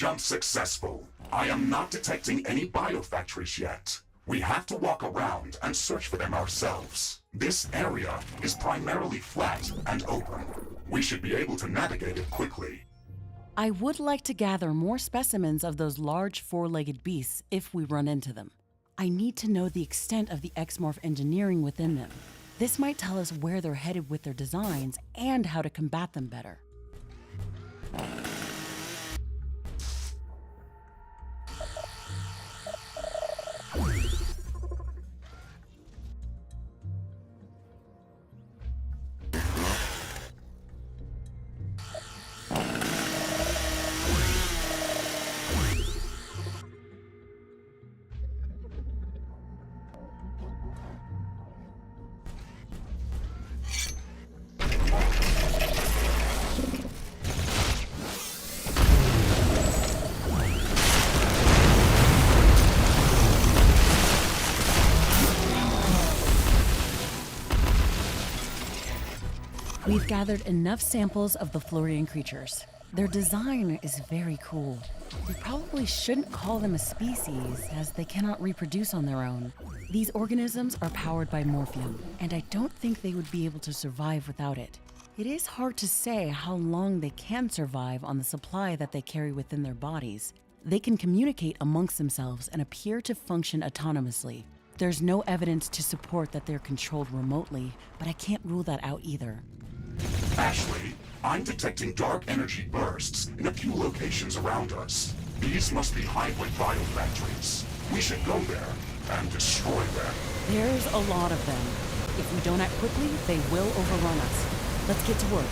Speaker 1: Jump successful. I am not detecting any biofactories yet. We have to walk around and search for them ourselves. This area is primarily flat and open. We should be able to navigate it quickly.
Speaker 2: I would like to gather more specimens of those large four-legged beasts if we run into them. I need to know the extent of the X-Morph engineering within them. This might tell us where they're headed with their designs and how to combat them better. We've gathered enough samples of the Florian creatures. Their design is very cool. We probably shouldn't call them a species, as they cannot reproduce on their own. These organisms are powered by morphium, and I don't think they would be able to survive without it. It is hard to say how long they can survive on the supply that they carry within their bodies. They can communicate amongst themselves and appear to function autonomously. There's no evidence to support that they're controlled remotely, but I can't rule that out either.
Speaker 1: Ashley, I'm detecting dark energy bursts in a few locations around us. These must be hybrid biofactories. We should go there and destroy them.
Speaker 2: There's a lot of them. If we don't act quickly, they will overrun us. Let's get to work.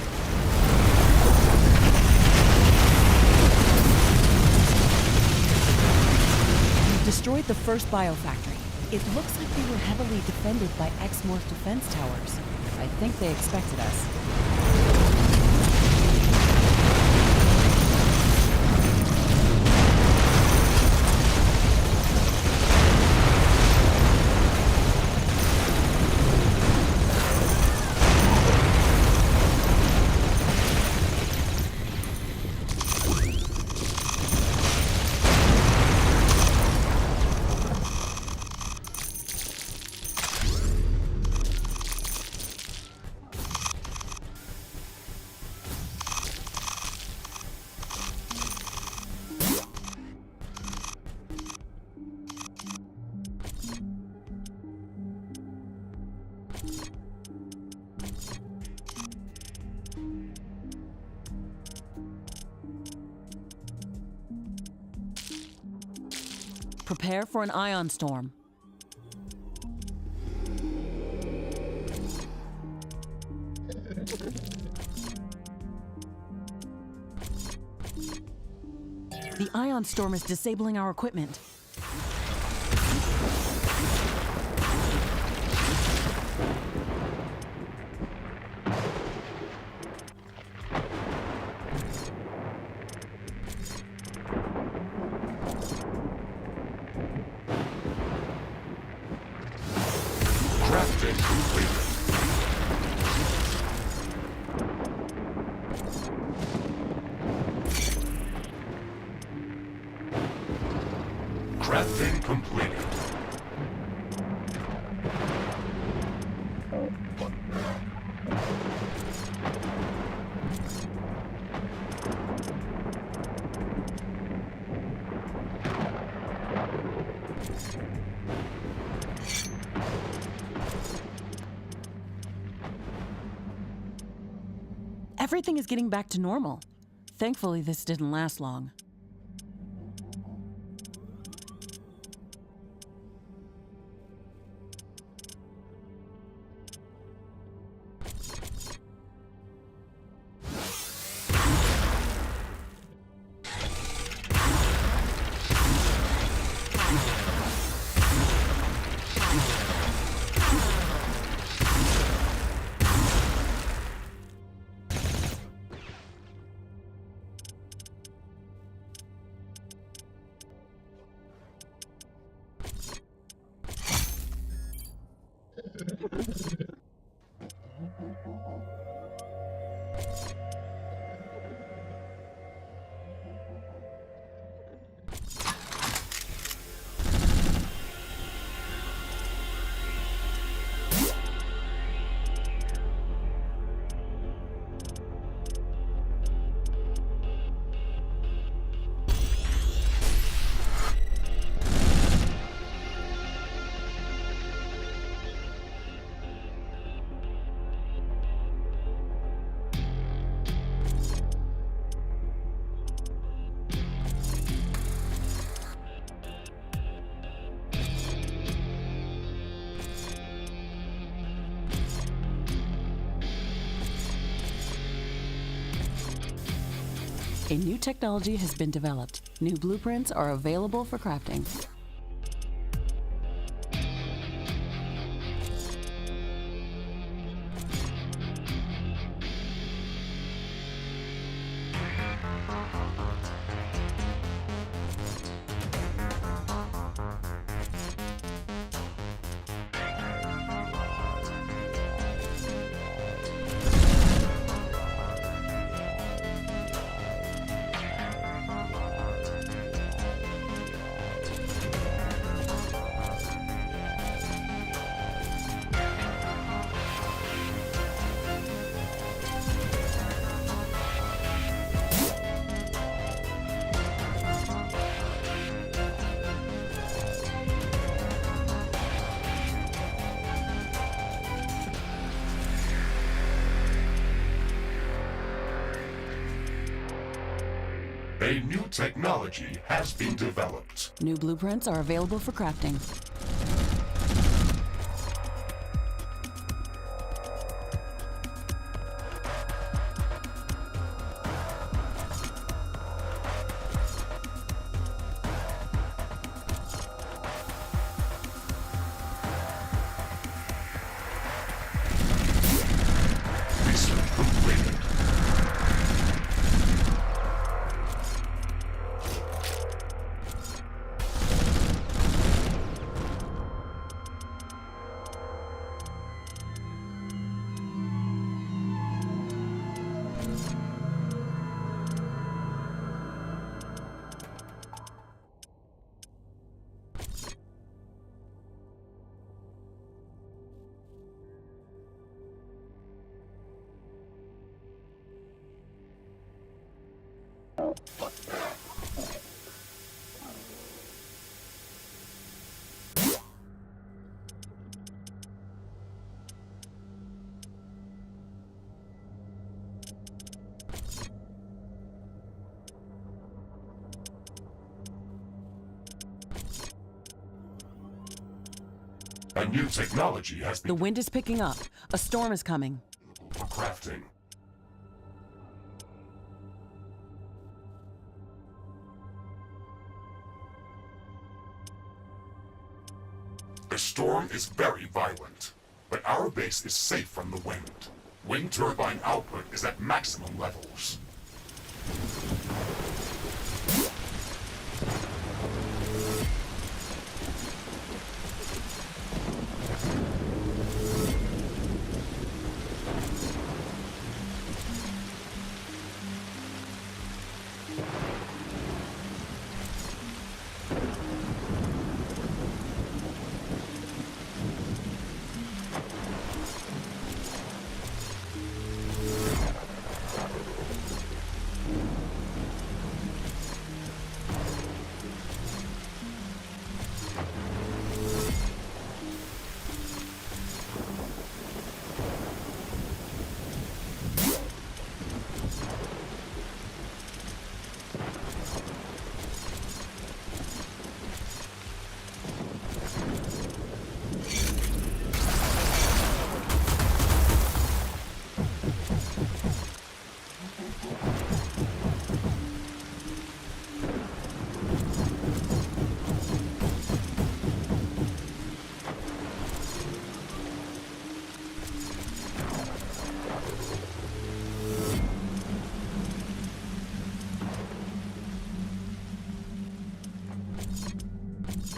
Speaker 2: We've destroyed the first biofactory. It looks like they were heavily defended by X-Morph defense towers. I think they expected us. Prepare for an ion storm. The ion storm is disabling our equipment.
Speaker 1: Crafting completed.
Speaker 2: Everything is getting back to normal. Thankfully, this didn't last long. A new technology has been developed. New blueprints are available for crafting.
Speaker 1: A new technology has been developed.
Speaker 2: New blueprints are available for crafting.
Speaker 1: Research completed. A new technology has
Speaker 2: The
Speaker 1: been
Speaker 2: wind is picking up. A storm is coming.
Speaker 1: for crafting. The storm is very violent, but our base is safe from the wind. Wind turbine output is at maximum levels.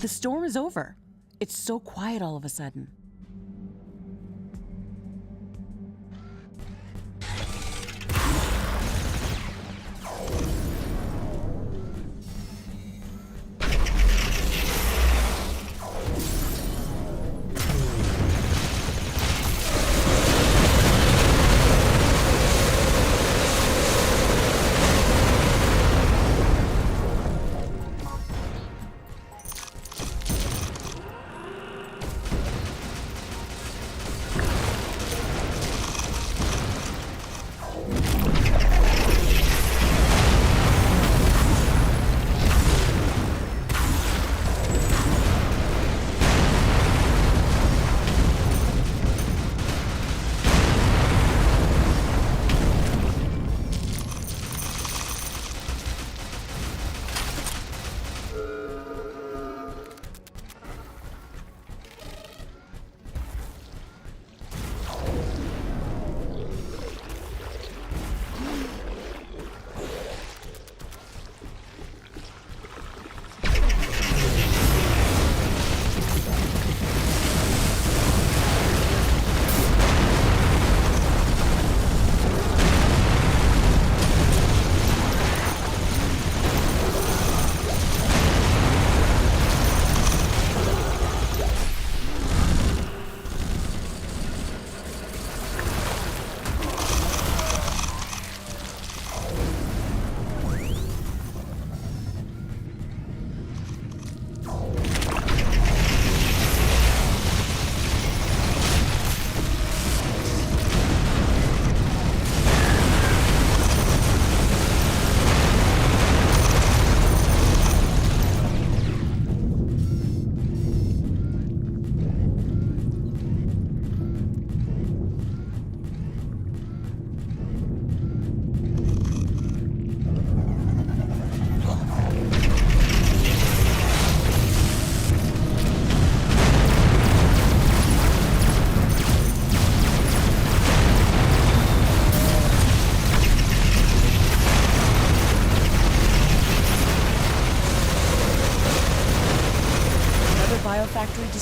Speaker 2: The storm is over. It's so quiet all of a sudden.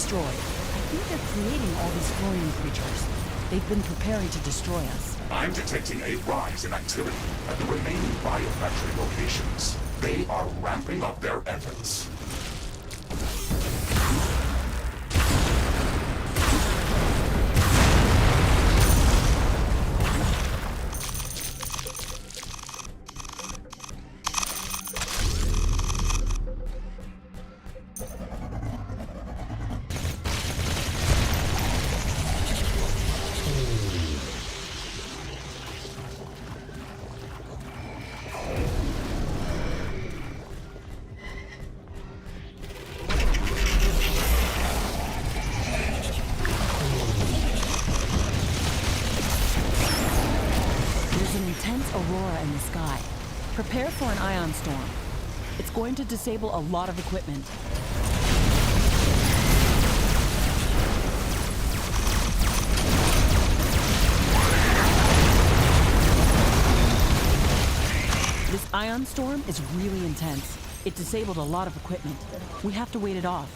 Speaker 2: destroyed. I think they're creating all these flying creatures. They've been preparing to destroy us.
Speaker 1: I'm detecting a rise in activity at the remaining biofactory locations. They are ramping up their efforts.
Speaker 2: Aurora in the sky. Prepare for an ion storm. It's going to disable a lot of equipment. This ion storm is really intense. It disabled a lot of equipment. We have to wait it off.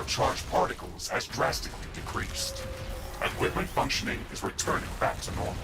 Speaker 1: Charged particles has drastically decreased. Equipment functioning is returning back to normal.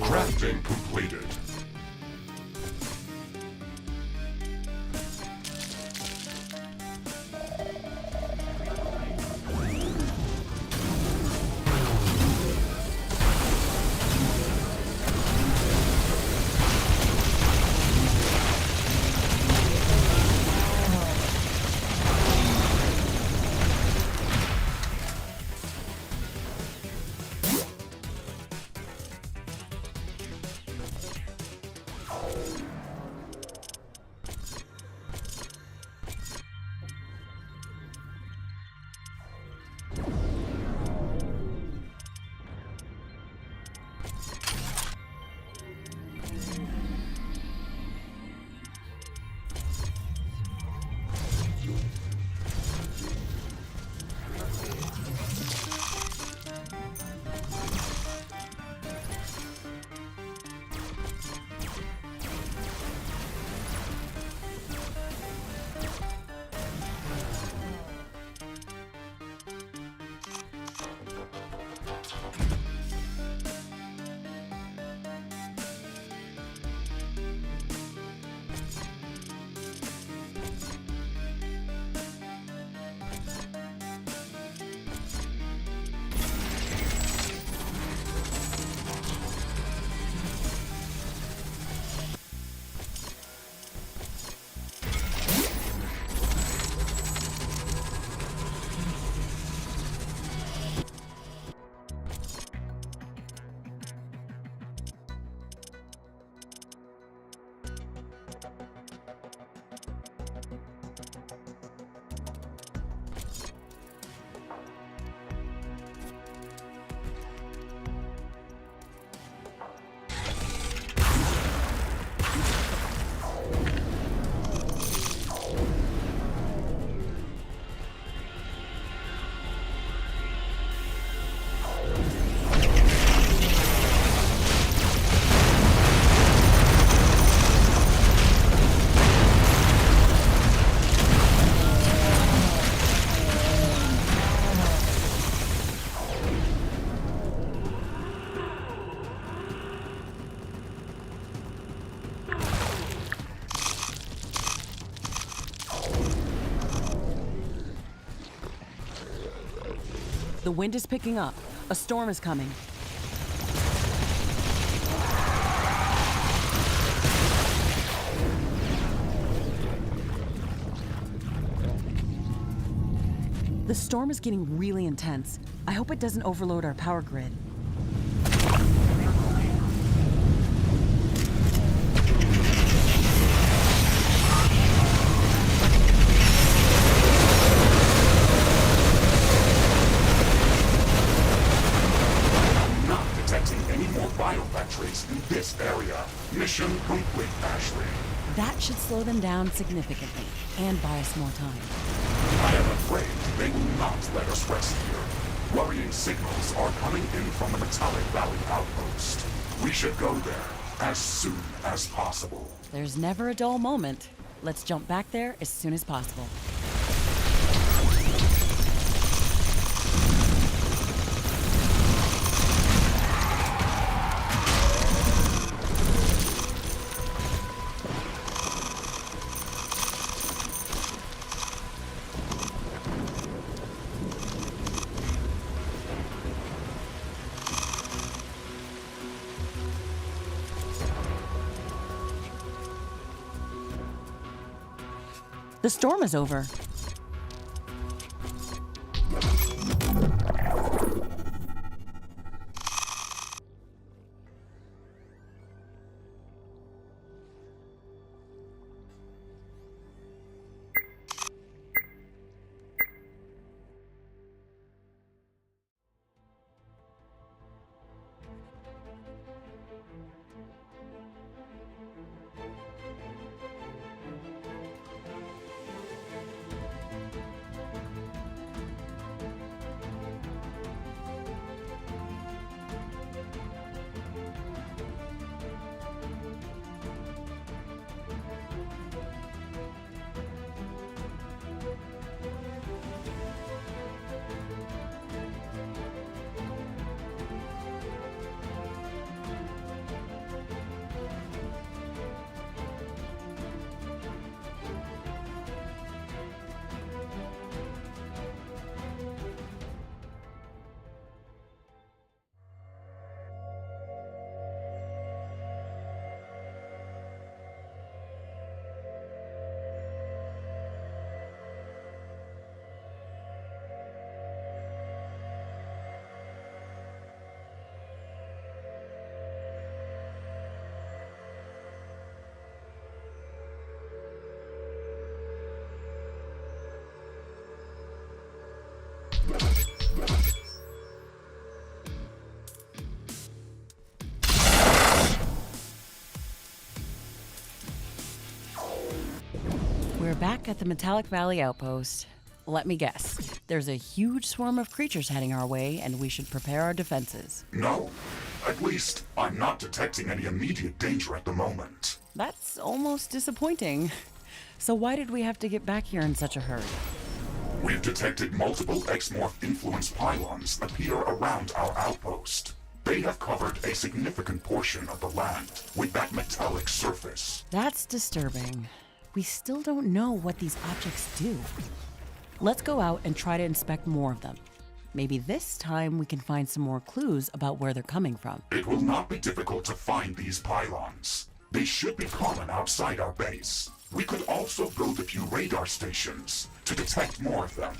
Speaker 1: Crafting completed.
Speaker 2: The wind is picking up. A storm is coming. The storm is getting really intense. I hope it doesn't overload our power grid.
Speaker 1: In this area. Mission complete, Ashley.
Speaker 2: That should slow them down significantly and buy us more time.
Speaker 1: I am afraid they will not let us rest here. Worrying signals are coming in from the Metallic Valley outpost. We should go there as soon as possible.
Speaker 2: There's never a dull moment. Let's jump back there as soon as possible. The storm is over. We're back at the Metallic Valley outpost. Let me guess. There's a huge swarm of creatures heading our way, and we should prepare our defenses.
Speaker 1: No. At least, I'm not detecting any immediate danger at the moment.
Speaker 2: That's almost disappointing. So why did we have to get back here in such a hurry?
Speaker 1: We've detected multiple X-Morph influence pylons appear around our outpost. They have covered a significant portion of the land with that metallic surface.
Speaker 2: That's disturbing. We still don't know what these objects do. Let's go out and try to inspect more of them. Maybe this time we can find some more clues about where they're coming from.
Speaker 1: It will not be difficult to find these pylons. They should be common outside our base. We could also build a few radar stations to detect more of them.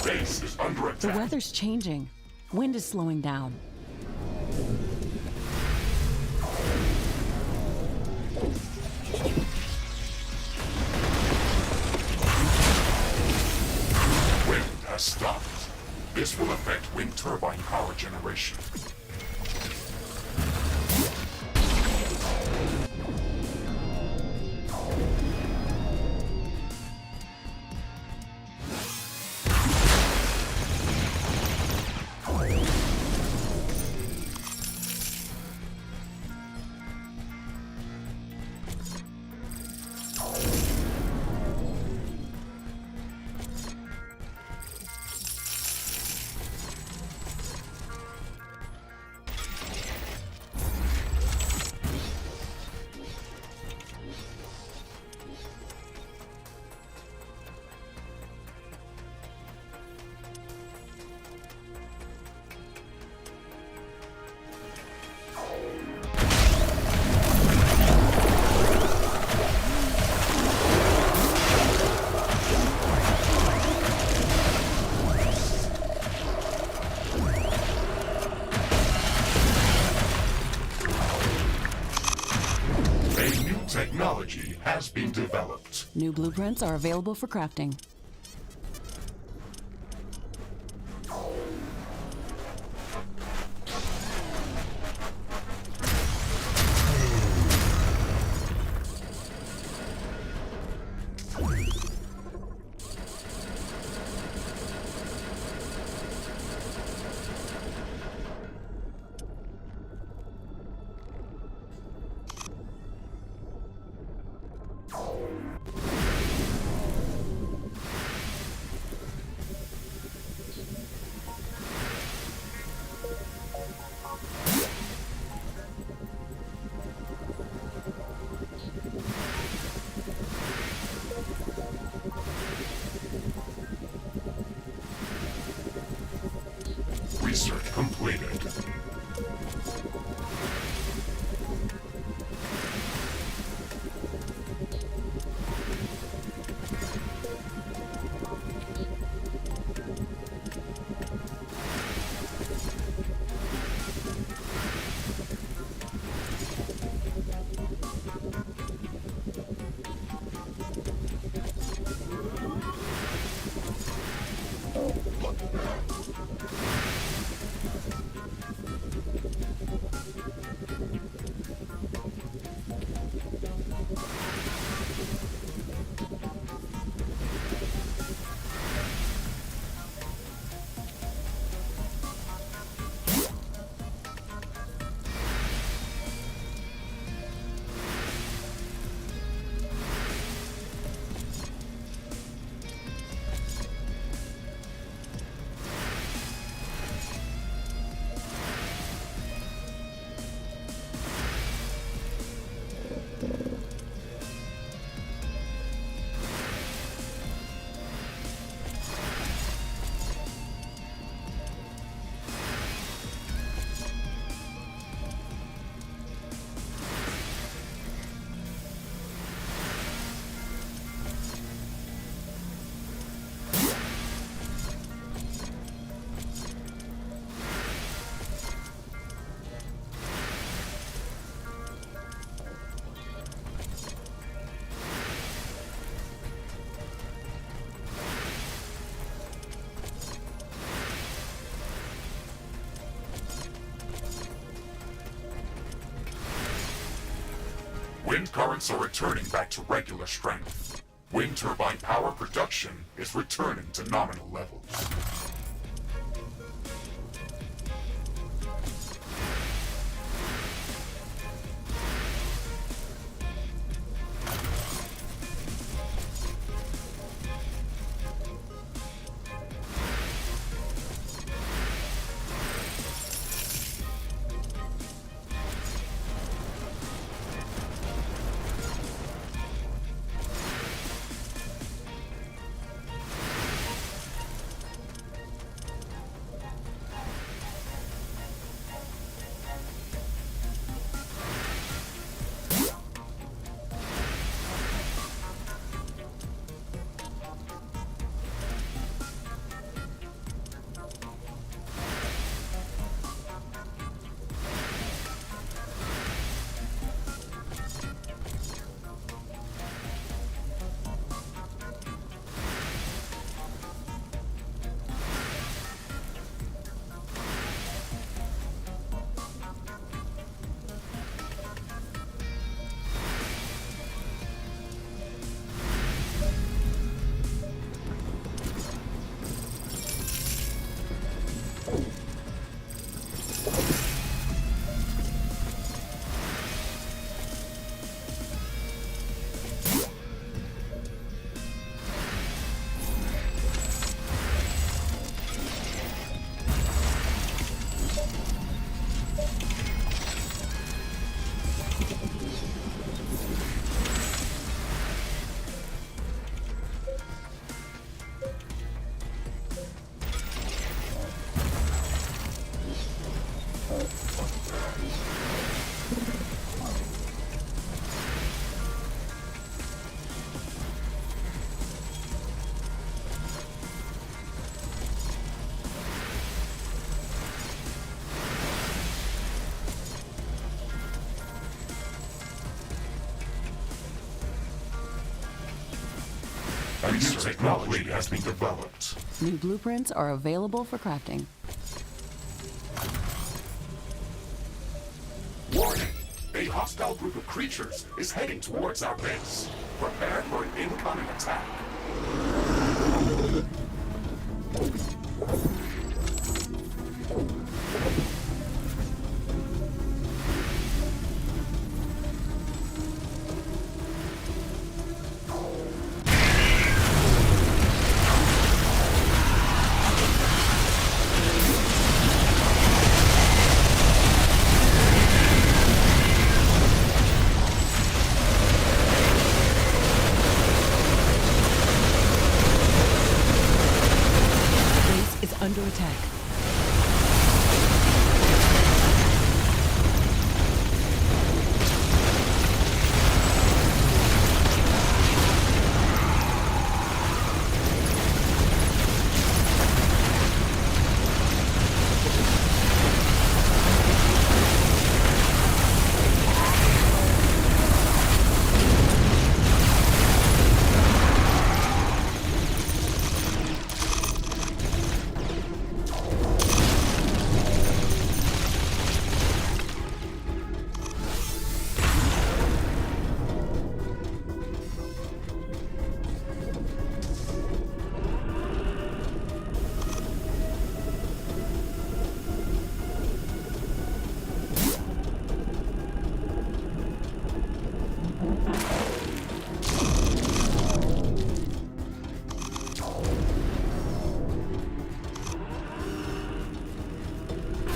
Speaker 1: Base is under attack.
Speaker 2: The weather's changing. Wind is slowing down.
Speaker 1: Wind has stopped. This will affect wind turbine power generation. has been developed.
Speaker 2: New blueprints are available for crafting.
Speaker 1: Research completed. Wind currents are returning back to regular strength. Wind turbine power production is returning to nominal levels. A new technology has been developed.
Speaker 2: New blueprints are available for crafting.
Speaker 1: Warning! A hostile group of creatures is heading towards our base. Prepare for an incoming attack.
Speaker 2: Under attack.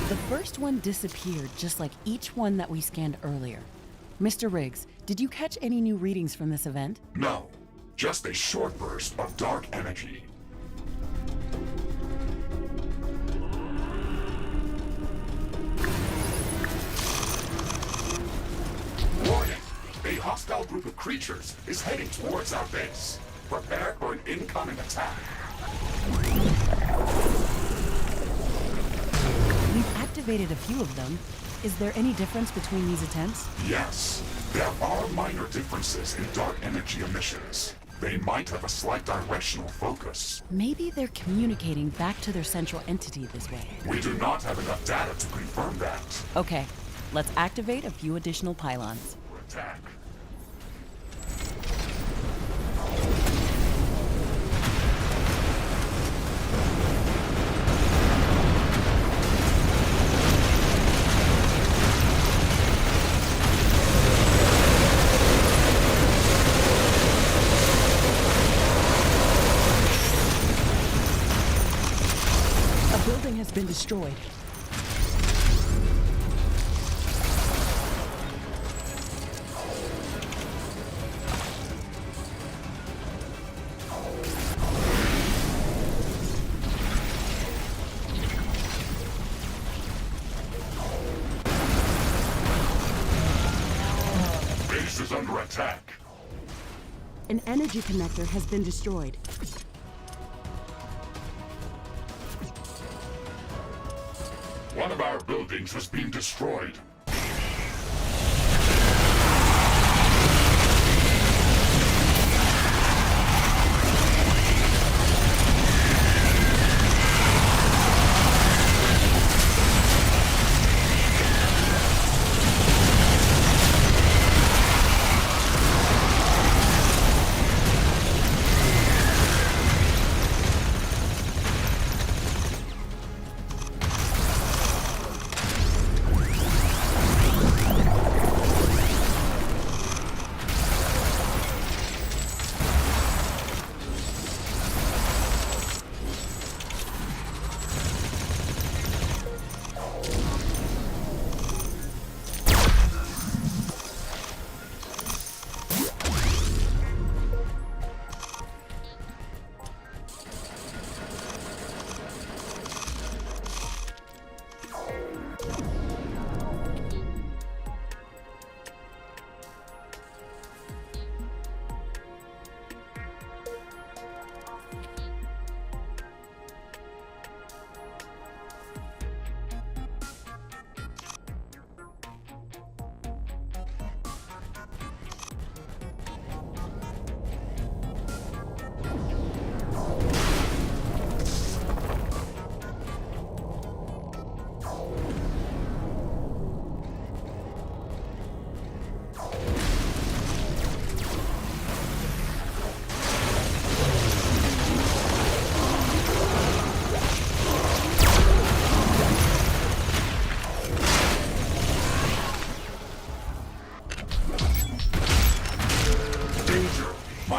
Speaker 2: The first one disappeared, just like each one that we scanned earlier. Mr. Riggs, did you catch any new readings from this event?
Speaker 1: No, just a short burst of dark energy. Warning! A hostile group of creatures is heading towards our base. Prepare for an incoming attack.
Speaker 2: We've activated a few of them. Is there any difference between these attempts?
Speaker 1: Yes, there are minor differences in dark energy emissions. They might have a slight directional focus.
Speaker 2: Maybe they're communicating back to their central entity this way.
Speaker 1: We do not have enough data to confirm that.
Speaker 2: Okay, let's activate a few additional pylons.
Speaker 1: Attack.
Speaker 2: A building has been destroyed.
Speaker 1: Base is under attack.
Speaker 2: An energy connector has been destroyed.
Speaker 1: One of our buildings has been destroyed.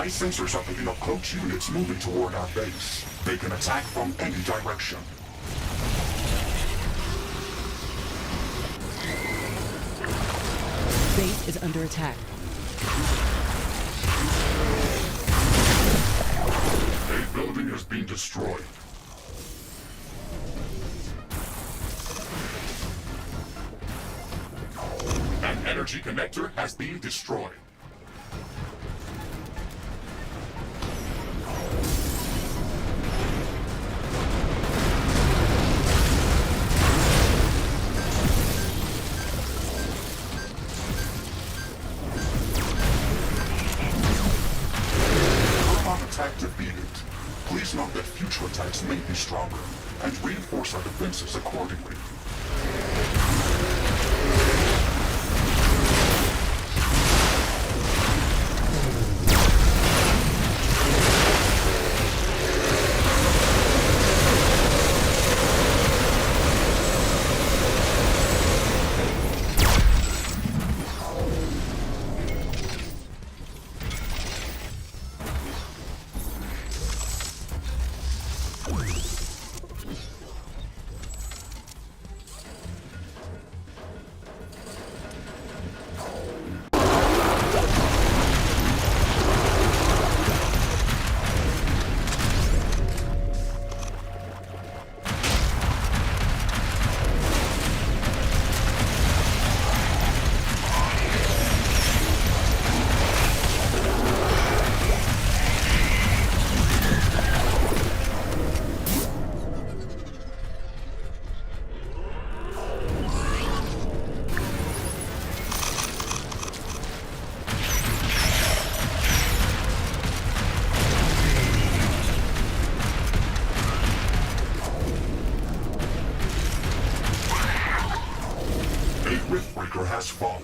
Speaker 1: My sensors are picking up cloaked units moving toward our base. They can attack from any direction.
Speaker 2: Base is under attack.
Speaker 1: A building has been destroyed. An energy connector has been destroyed. Attack defeated. Please note that future attacks may be stronger, and reinforce our defenses accordingly. Riftbreaker has fallen.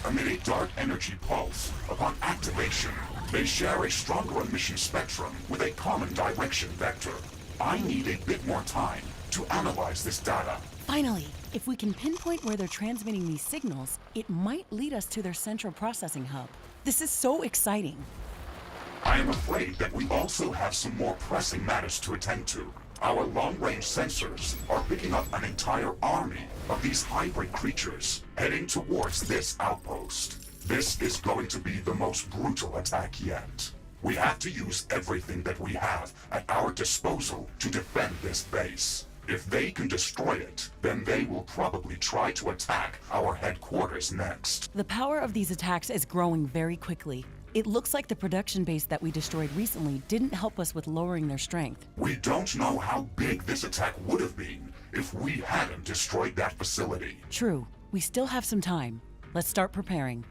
Speaker 1: Emit a dark energy pulse. Upon activation, they share a stronger emission spectrum with a common direction vector. I need a bit more time to analyze this data.
Speaker 2: Finally, if we can pinpoint where they're transmitting these signals, it might lead us to their central processing hub. This is so exciting.
Speaker 1: I am afraid that we also have some more pressing matters to attend to. Our long-range sensors are picking up an entire army of these hybrid creatures heading towards this outpost. This is going to be the most brutal attack yet. We have to use everything that we have at our disposal to defend this base. If they can destroy it, then they will probably try to attack our headquarters next.
Speaker 2: The power of these attacks is growing very quickly. It looks like the production base that we destroyed recently didn't help us with lowering their strength.
Speaker 1: We don't know how big this attack would have been if we hadn't destroyed that facility.
Speaker 2: True. We still have some time. Let's start preparing.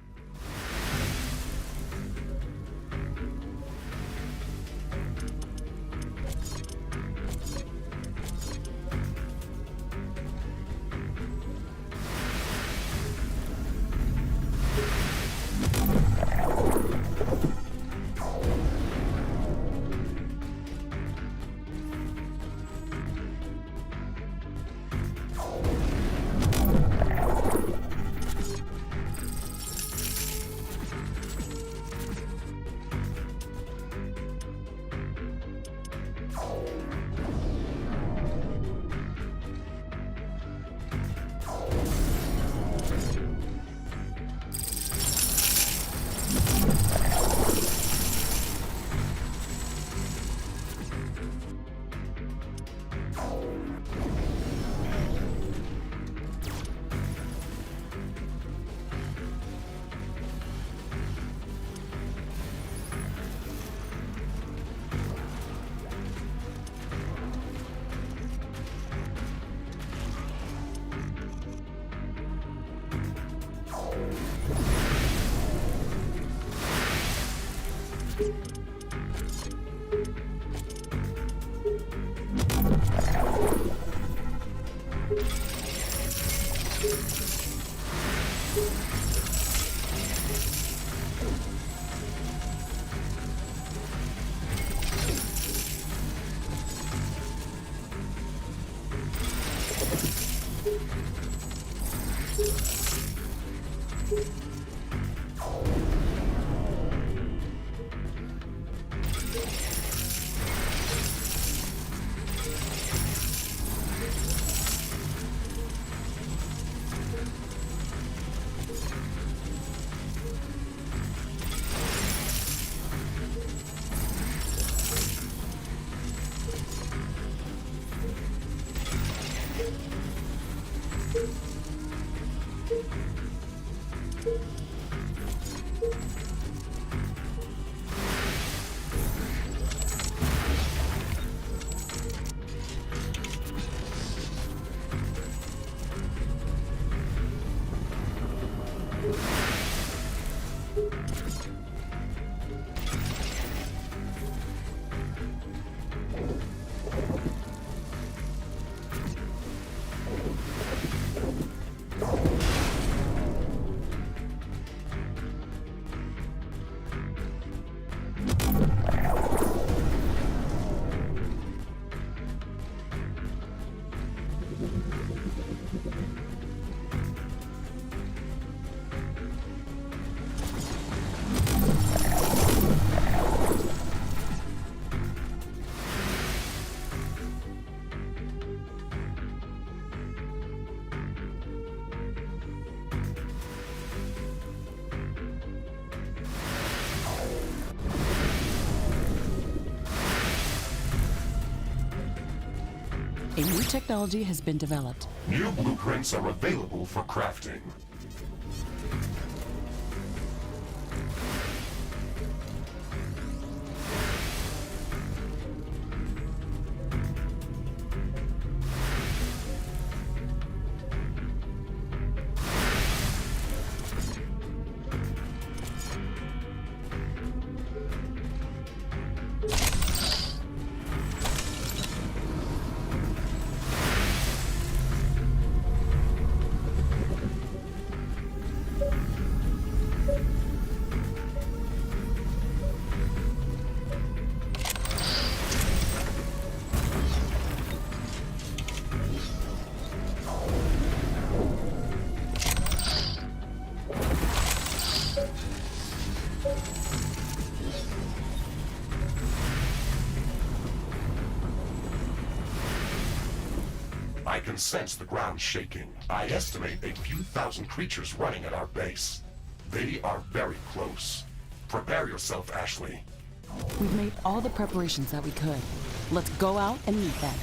Speaker 2: A new technology has been developed.
Speaker 1: New blueprints are available for crafting. I can sense the ground shaking. I estimate a few thousand creatures running at our base. They are very close. Prepare yourself, Ashley.
Speaker 2: We've made all the preparations that we could. Let's go out and meet them.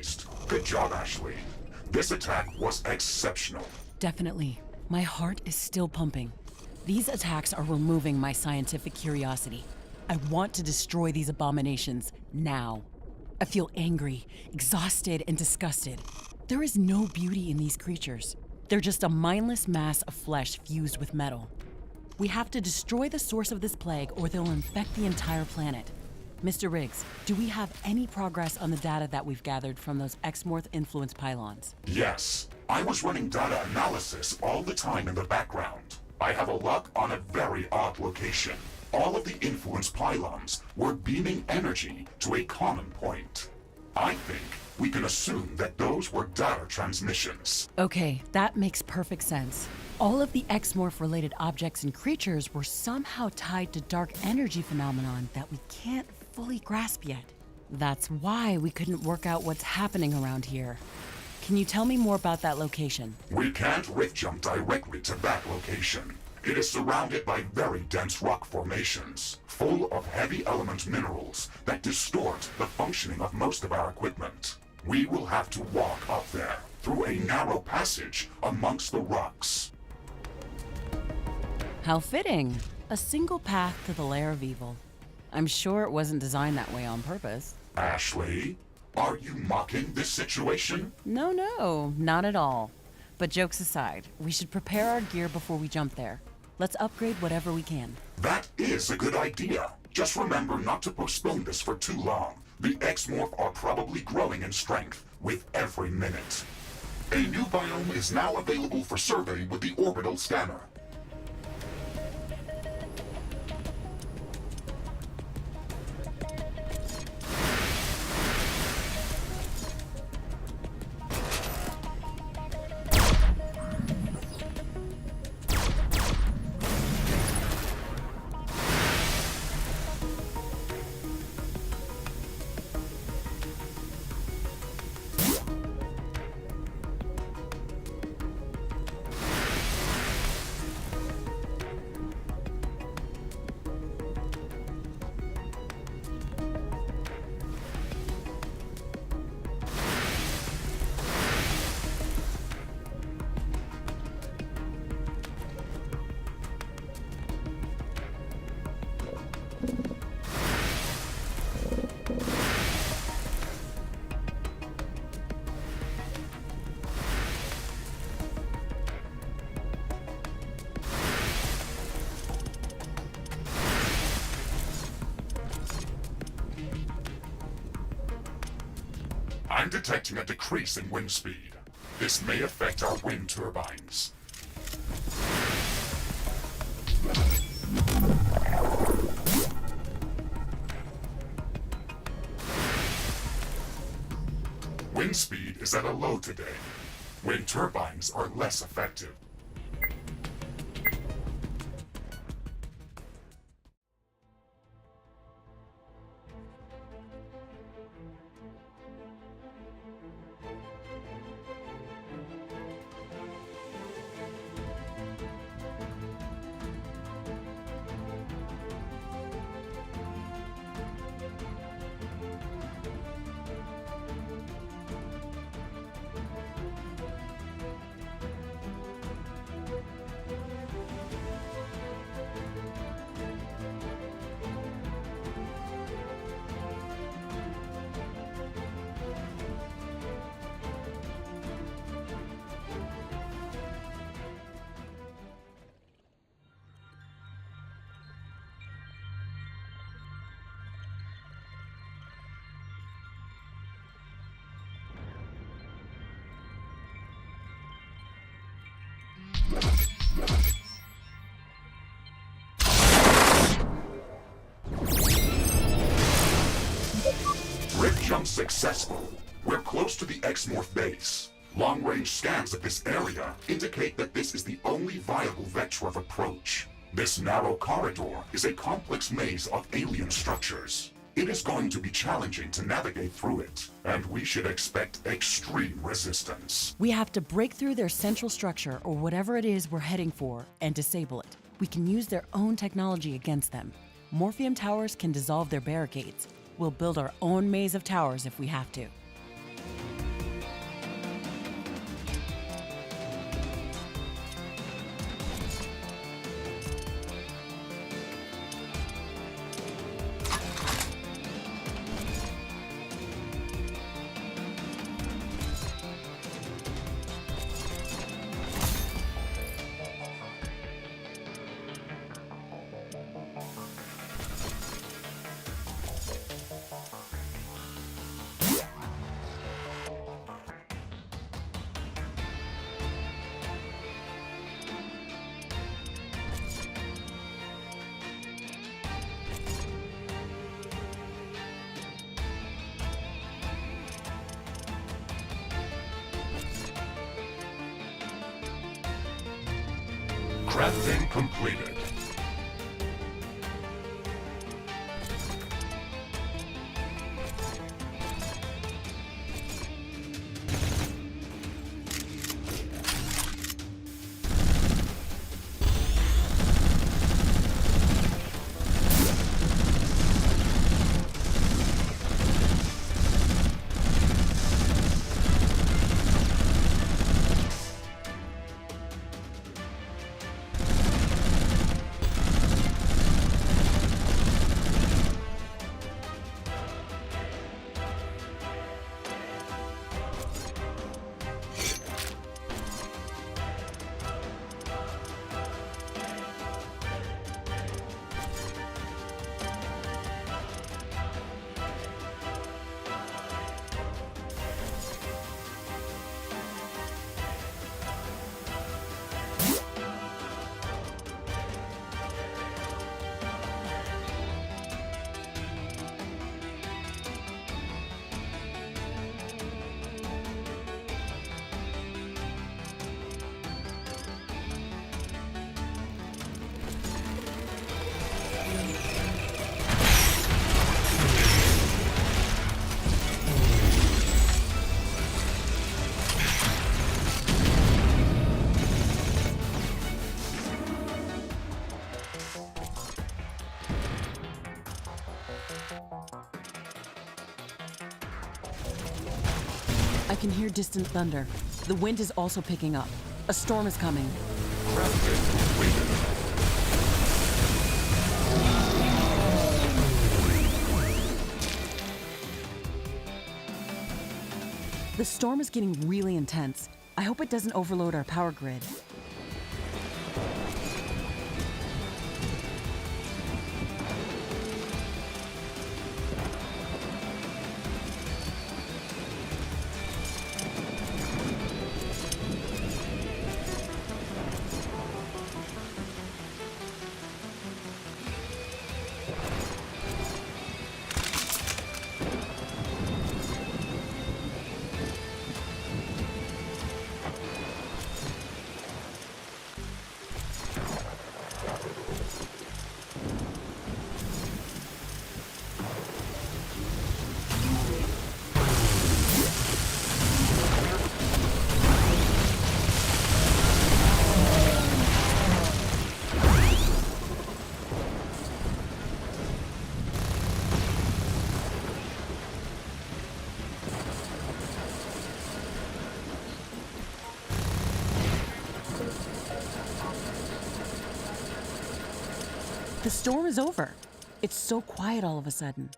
Speaker 1: surprised. Good job, Ashley. This attack was exceptional.
Speaker 2: Definitely. My heart is still pumping. These attacks are removing my scientific curiosity. I want to destroy these abominations now. I feel angry, exhausted, and disgusted. There is no beauty in these creatures. They're just a mindless mass of flesh fused with metal. We have to destroy the source of this plague or they'll infect the entire planet. Mr. Riggs, do we have any progress on the data that we've gathered from those Exmorph-influenced pylons?
Speaker 1: Yes, I was running data analysis all the time in the background. I have a log on a very odd location. All of the influence pylons were beaming energy to a common point. I think we can assume that those were data transmissions.
Speaker 2: Okay, that makes perfect sense. All of the Exmorph-related objects and creatures were somehow tied to dark energy phenomenon that we can't fully grasp yet. That's why we couldn't work out what's happening around here. Can you tell me more about that location?
Speaker 1: We can't rift jump directly to that location. It is surrounded by very dense rock formations, full of heavy element minerals that distort the functioning of most of our equipment. We will have to walk up there, through a narrow passage amongst the rocks.
Speaker 2: How fitting. A single path to the lair of evil. I'm sure it wasn't designed that way on purpose.
Speaker 1: Ashley, are you mocking this situation?
Speaker 2: No, not at all. But jokes aside, we should prepare our gear before we jump there. Let's upgrade whatever we can.
Speaker 1: That is a good idea. Just remember not to postpone this for too long. The Exmorph are probably growing in strength with every minute. A new biome is now available for survey with the orbital scanner. I'm detecting a decrease in wind speed. This may affect our wind turbines. Wind speed is at a low today. Wind turbines are less effective. Rift jump successful. We're close to the Exmorph base. Long-range scans of this area indicate that this is the only viable vector of approach. This narrow corridor is a complex maze of alien structures. It is going to be challenging to navigate through it, and we should expect extreme resistance.
Speaker 2: We have to break through their central structure or whatever it is we're heading for and disable it. We can use their own technology against them. Morphium towers can dissolve their barricades. We'll build our own maze of towers if we have to.
Speaker 1: Crafting completed.
Speaker 2: I can hear distant thunder. The wind is also picking up. A storm is coming.
Speaker 1: Crafting completed.
Speaker 2: The storm is getting really intense. I hope it doesn't overload our power grid. The storm is over. It's so quiet all of a sudden.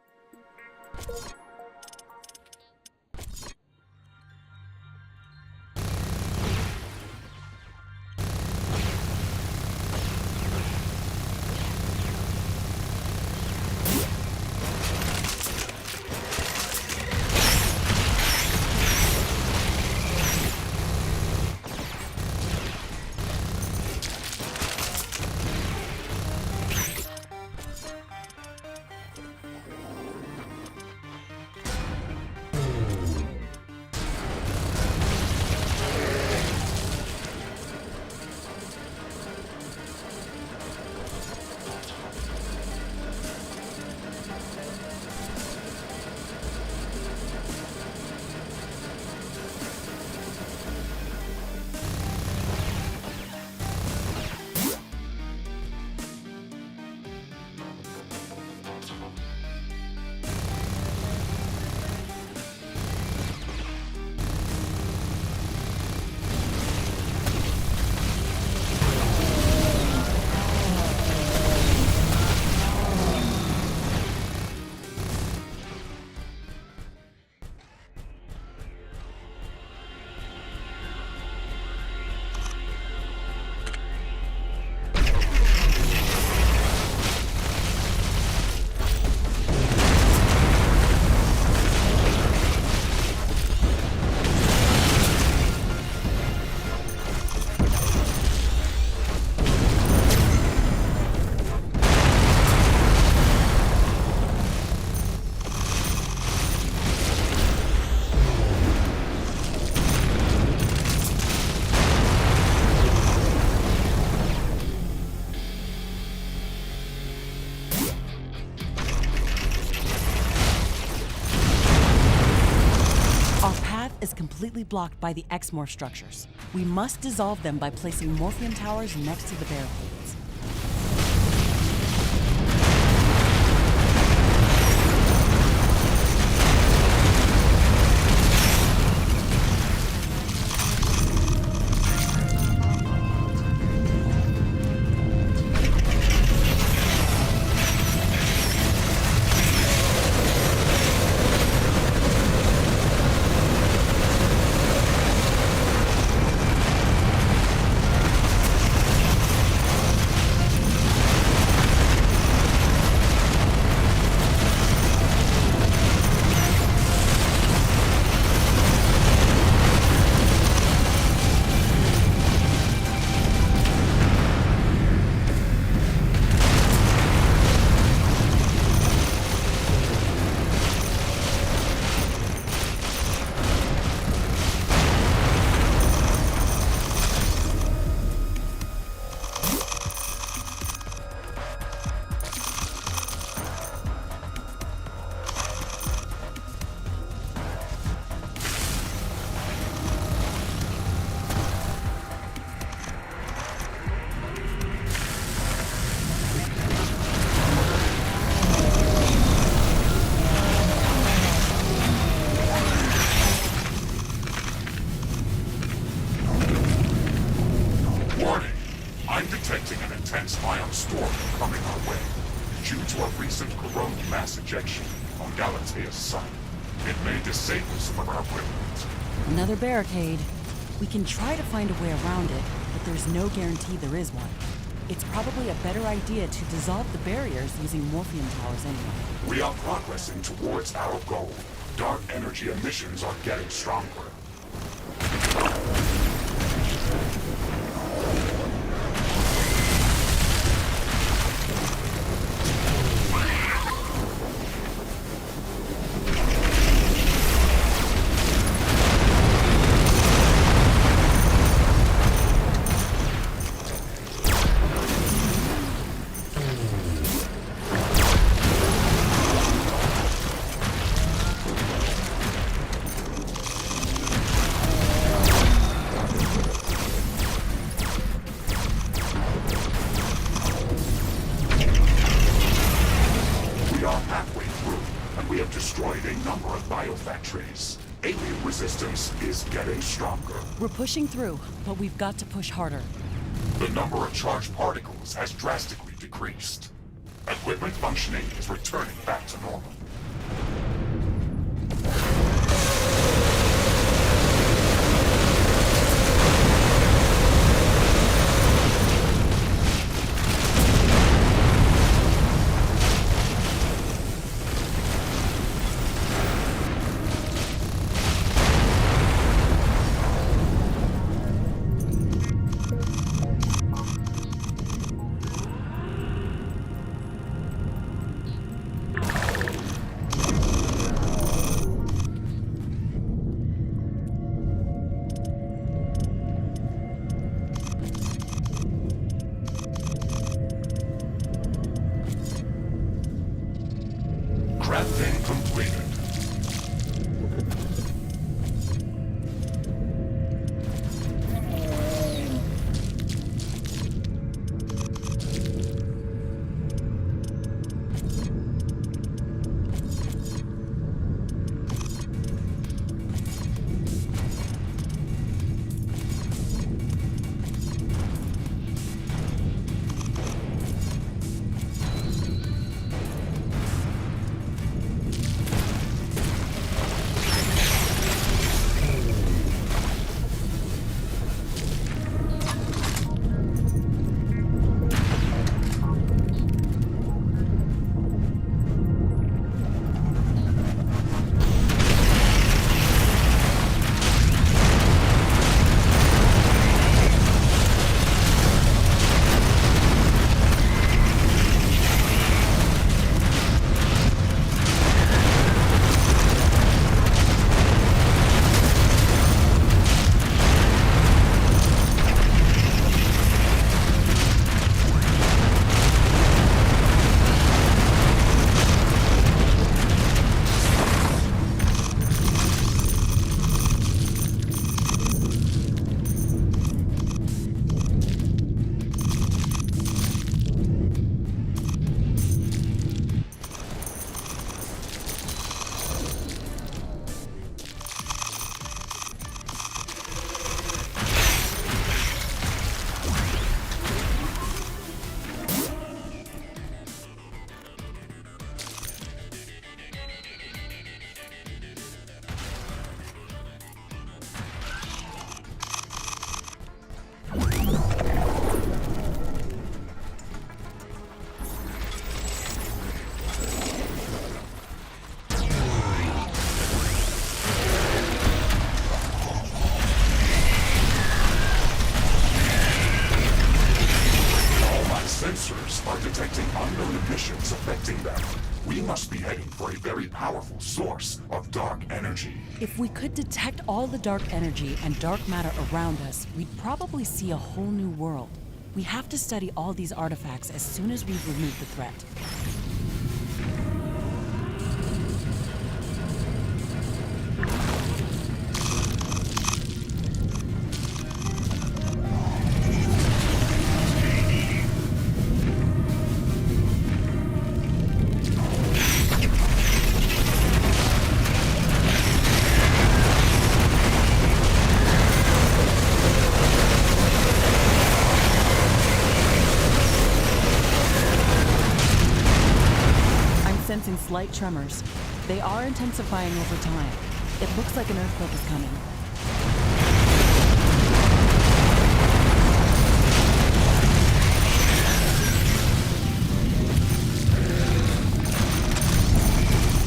Speaker 2: completely blocked by the X-morph structures. We must dissolve them by placing morphium towers next to the barricades. Another barricade. We can try to find a way around it, but there's no guarantee there is one. It's probably a better idea to dissolve the barriers using morphium towers anyway.
Speaker 1: We are progressing towards our goal. Dark energy emissions are getting stronger.
Speaker 2: We're pushing through, but we've got to push harder.
Speaker 1: The number of charged particles has drastically decreased. Equipment functioning is returning back to normal. unknown emissions affecting them. We must be heading for a very powerful source of dark energy.
Speaker 2: If we could detect all the dark energy and dark matter around us, we'd probably see a whole new world. We have to study all these artifacts as soon as we've removed the threat. Sensing slight tremors. They are intensifying over time. It looks like an earthquake is coming.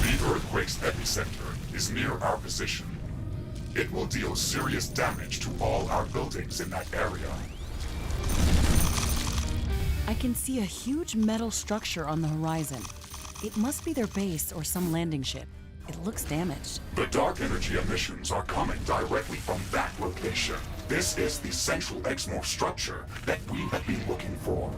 Speaker 1: The earthquake's epicenter is near our position. It will deal serious damage to all our buildings in that area.
Speaker 2: I can see a huge metal structure on the horizon. It must be their base or some landing ship. It looks damaged.
Speaker 1: The dark energy emissions are coming directly from that location. This is the central exmorph structure that we have been looking for.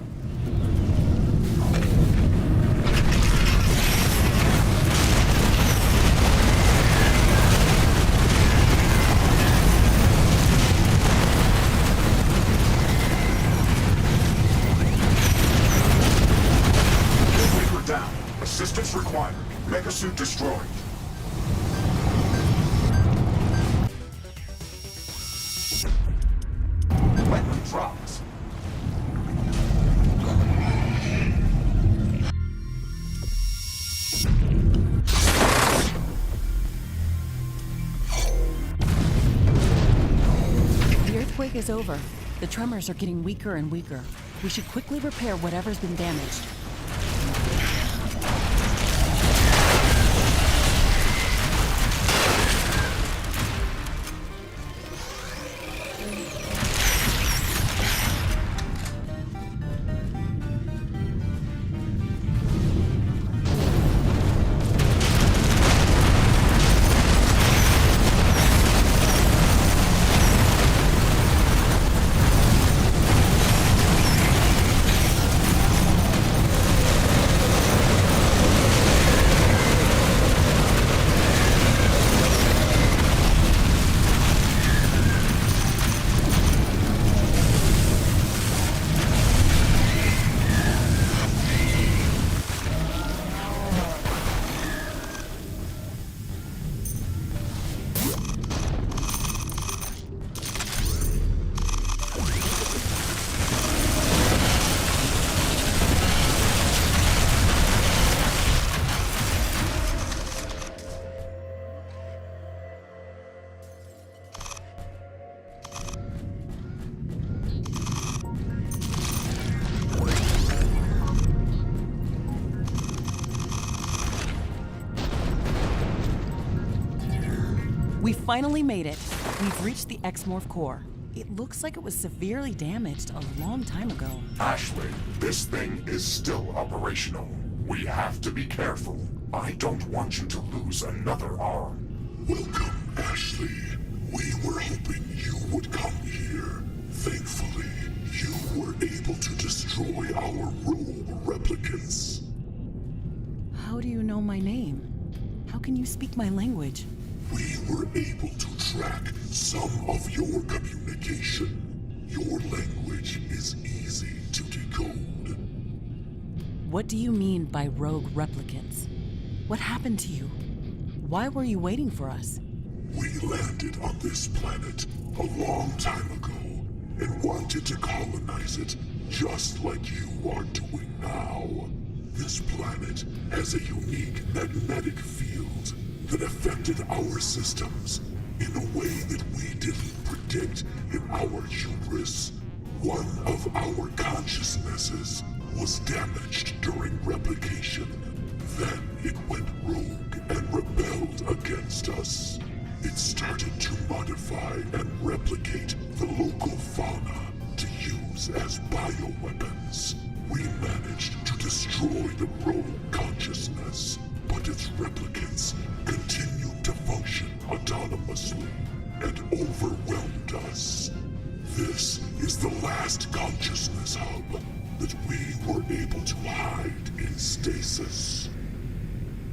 Speaker 1: Down. Assistance required. Megasuit destroyed. Weapon dropped.
Speaker 2: The earthquake is over. The tremors are getting weaker and weaker. We should quickly repair whatever's been damaged. We finally made it. We've reached the Exmorph core. It looks like it was severely damaged a long time ago.
Speaker 1: Ashley, this thing is still operational. We have to be careful. I don't want you to lose another arm.
Speaker 3: Welcome, Ashley. We were hoping you would come here. Thankfully, you were able to destroy our rogue replicants.
Speaker 2: How do you know my name? How can you speak my language?
Speaker 3: We were able to track some of your communication. Your language is easy to decode.
Speaker 2: What do you mean by rogue replicants? What happened to you? Why were you waiting for us?
Speaker 3: We landed on this planet a long time ago and wanted to colonize it just like you are doing now. This planet has a unique magnetic field that affected our systems in a way that we didn't predict in our hubris. One of our consciousnesses was damaged during replication. Then it went rogue and rebelled against us. It started to modify and replicate the local fauna to use as bioweapons. We managed to destroy destroy the rogue consciousness, but its replicants continued to function autonomously and overwhelmed us. This is the last consciousness hub that we were able to hide in stasis.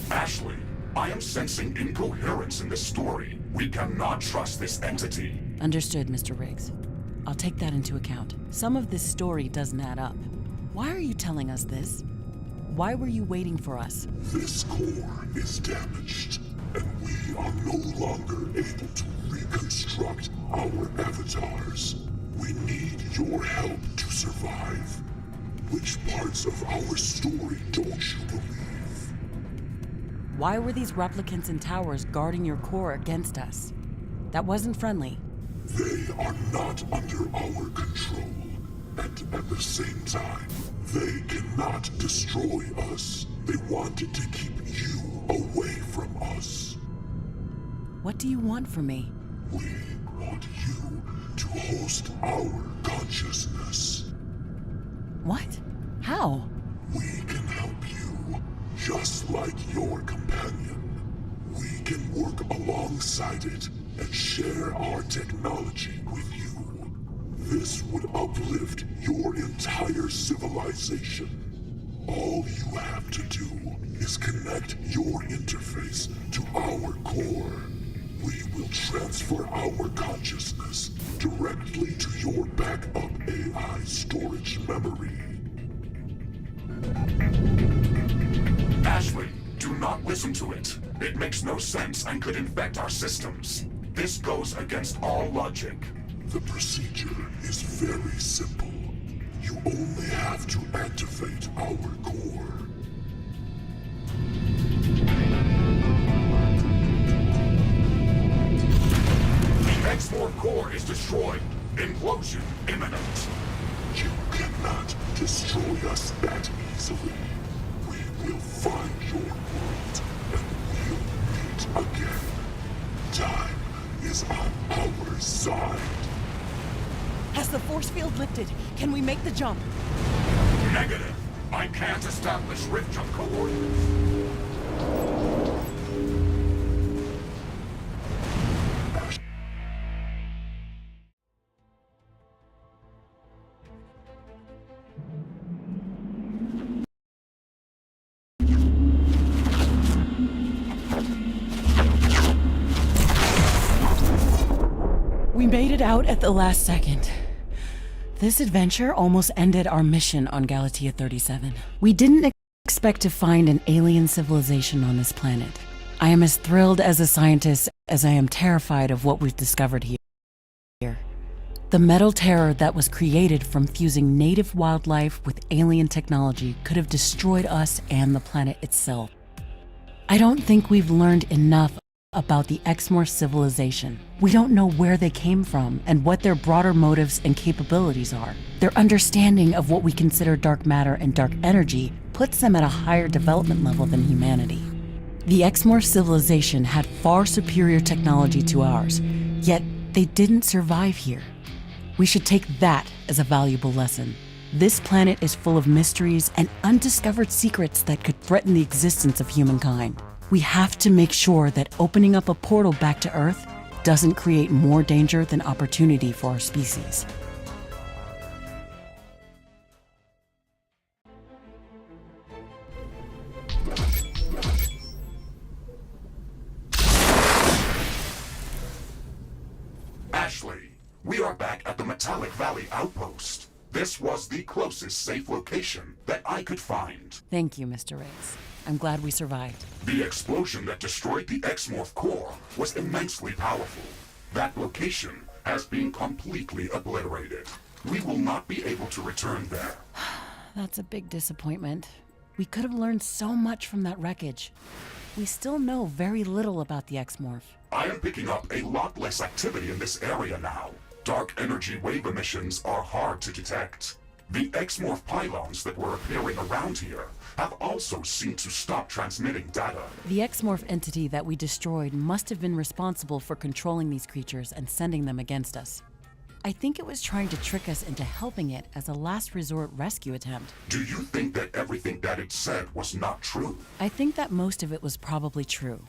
Speaker 1: Ashley, I am sensing incoherence in this story. We cannot trust this entity.
Speaker 2: Understood, Mr. Riggs. I'll take that into account. Some of this story doesn't add up. Why are you telling us this? Why were you waiting for us?
Speaker 3: This core is damaged, and we are no longer able to reconstruct our avatars. We need your help to survive. Which parts of our story don't you believe?
Speaker 2: Why were these replicants and towers guarding your core against us? That wasn't friendly.
Speaker 3: They are not under our control, and at the same time, they cannot destroy us. They wanted to keep you away from us.
Speaker 2: What do you want from me?
Speaker 3: We want you to host our consciousness.
Speaker 2: What? How?
Speaker 3: We can help you, just like your companion. We can work alongside it and share our technology with you. This would uplift your entire civilization. All you have to do is connect your interface to our core. We will transfer our consciousness directly to your backup AI storage memory.
Speaker 1: Ashley, do not listen to it. It makes no sense and could infect our systems. This goes against all logic.
Speaker 3: The procedure is very simple. You only have to activate our core.
Speaker 1: The X-Morph core is destroyed. Implosion imminent.
Speaker 3: You cannot destroy us that easily. We will find your world and we'll meet again. Time is on our side.
Speaker 2: Has the force field lifted? Can we make the jump?
Speaker 1: Negative. I can't establish rift jump coordinates.
Speaker 2: We made it out at the last second. This adventure almost ended our mission on Galatea 37. We didn't expect to find an alien civilization on this planet. I am as thrilled as a scientist as I am terrified of what we've discovered here. The metal terror that was created from fusing native wildlife with alien technology could have destroyed us and the planet itself. I don't think we've learned enough about the X-Morph civilization. We don't know where they came from and what their broader motives and capabilities are. Their understanding of what we consider dark matter and dark energy puts them at a higher development level than humanity. The X-Morph civilization had far superior technology to ours, yet they didn't survive here. We should take that as a valuable lesson. This planet is full of mysteries and undiscovered secrets that could threaten the existence of humankind. We have to make sure that opening up a portal back to Earth doesn't create more danger than opportunity for our species.
Speaker 1: Ashley, we are back at the Metallic Valley Outpost. This was the closest safe location that I could find.
Speaker 2: Thank you, Mr. Riggs. I'm glad we survived.
Speaker 1: The explosion that destroyed the X-Morph core was immensely powerful. That location has been completely obliterated. We will not be able to return there.
Speaker 2: That's a big disappointment. We could have learned so much from that wreckage. We still know very little about the X-Morph.
Speaker 1: I am picking up a lot less activity in this area now. Dark energy wave emissions are hard to detect. The X-Morph pylons that were appearing around here have also seemed to stop transmitting data.
Speaker 2: The X-Morph entity that we destroyed must have been responsible for controlling these creatures and sending them against us. I think it was trying to trick us into helping it as a last resort rescue attempt.
Speaker 1: Do you think that everything that it said was not true?
Speaker 2: I think that most of it was probably true.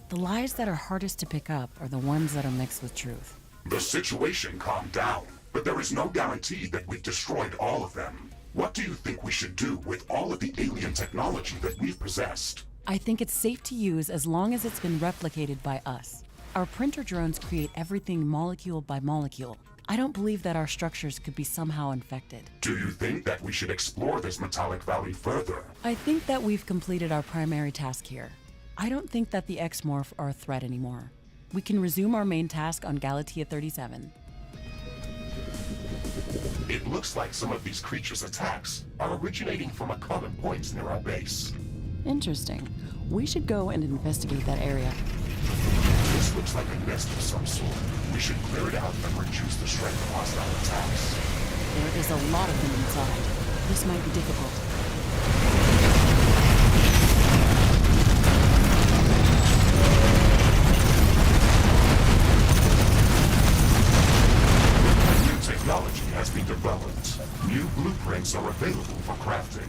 Speaker 2: The lies that are hardest to pick up are the ones that are mixed with truth.
Speaker 1: The situation calmed down, but there is no guarantee that we've destroyed all of them. What do you think we should do with all of the alien technology that we've possessed?
Speaker 2: I think it's safe to use as long as it's been replicated by us. Our printer drones create everything molecule by molecule. I don't believe that our structures could be somehow infected.
Speaker 1: Do you think that we should explore this metallic valley further?
Speaker 2: I think that we've completed our primary task here. I don't think that the X-Morph are a threat anymore. We can resume our main task on Galatea 37.
Speaker 1: It looks like some of these creatures' attacks are originating from a common point near our base.
Speaker 2: Interesting. We should go and investigate that area.
Speaker 1: This looks like a nest of some sort. We should clear it out and reduce the strength of hostile attacks.
Speaker 2: There is a lot of them inside. This might be difficult.
Speaker 1: New technology has been developed. New blueprints are available for crafting.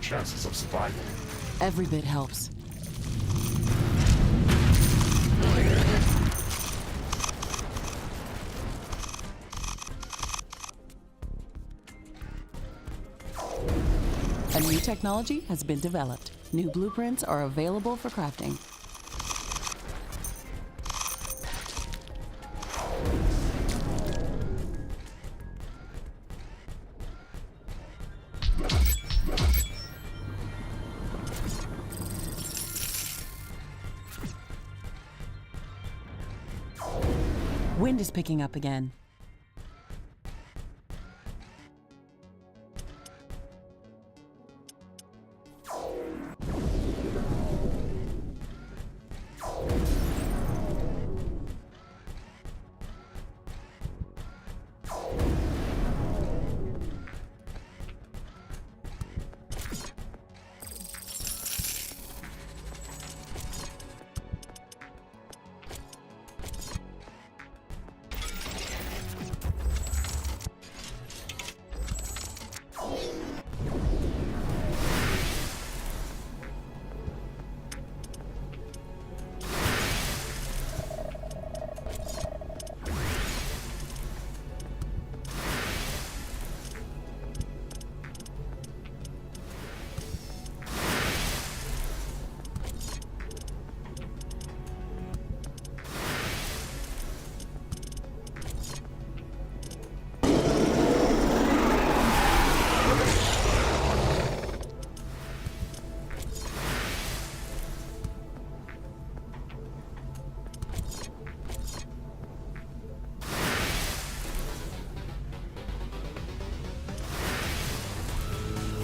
Speaker 1: Chances of survival.
Speaker 2: Every bit helps. A new technology has been developed. New blueprints are available for crafting. Wind is picking up again.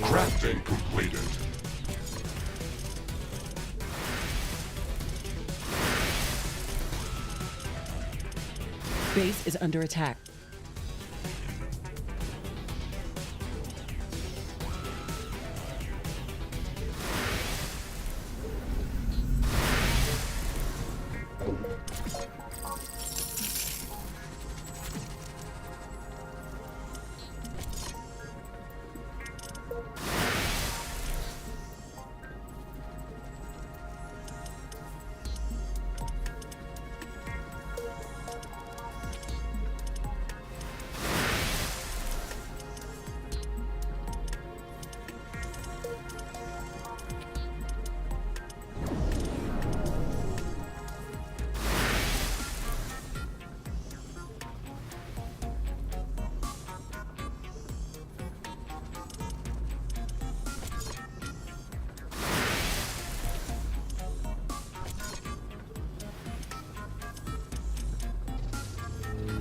Speaker 1: Crafting completed.
Speaker 2: Base is under attack.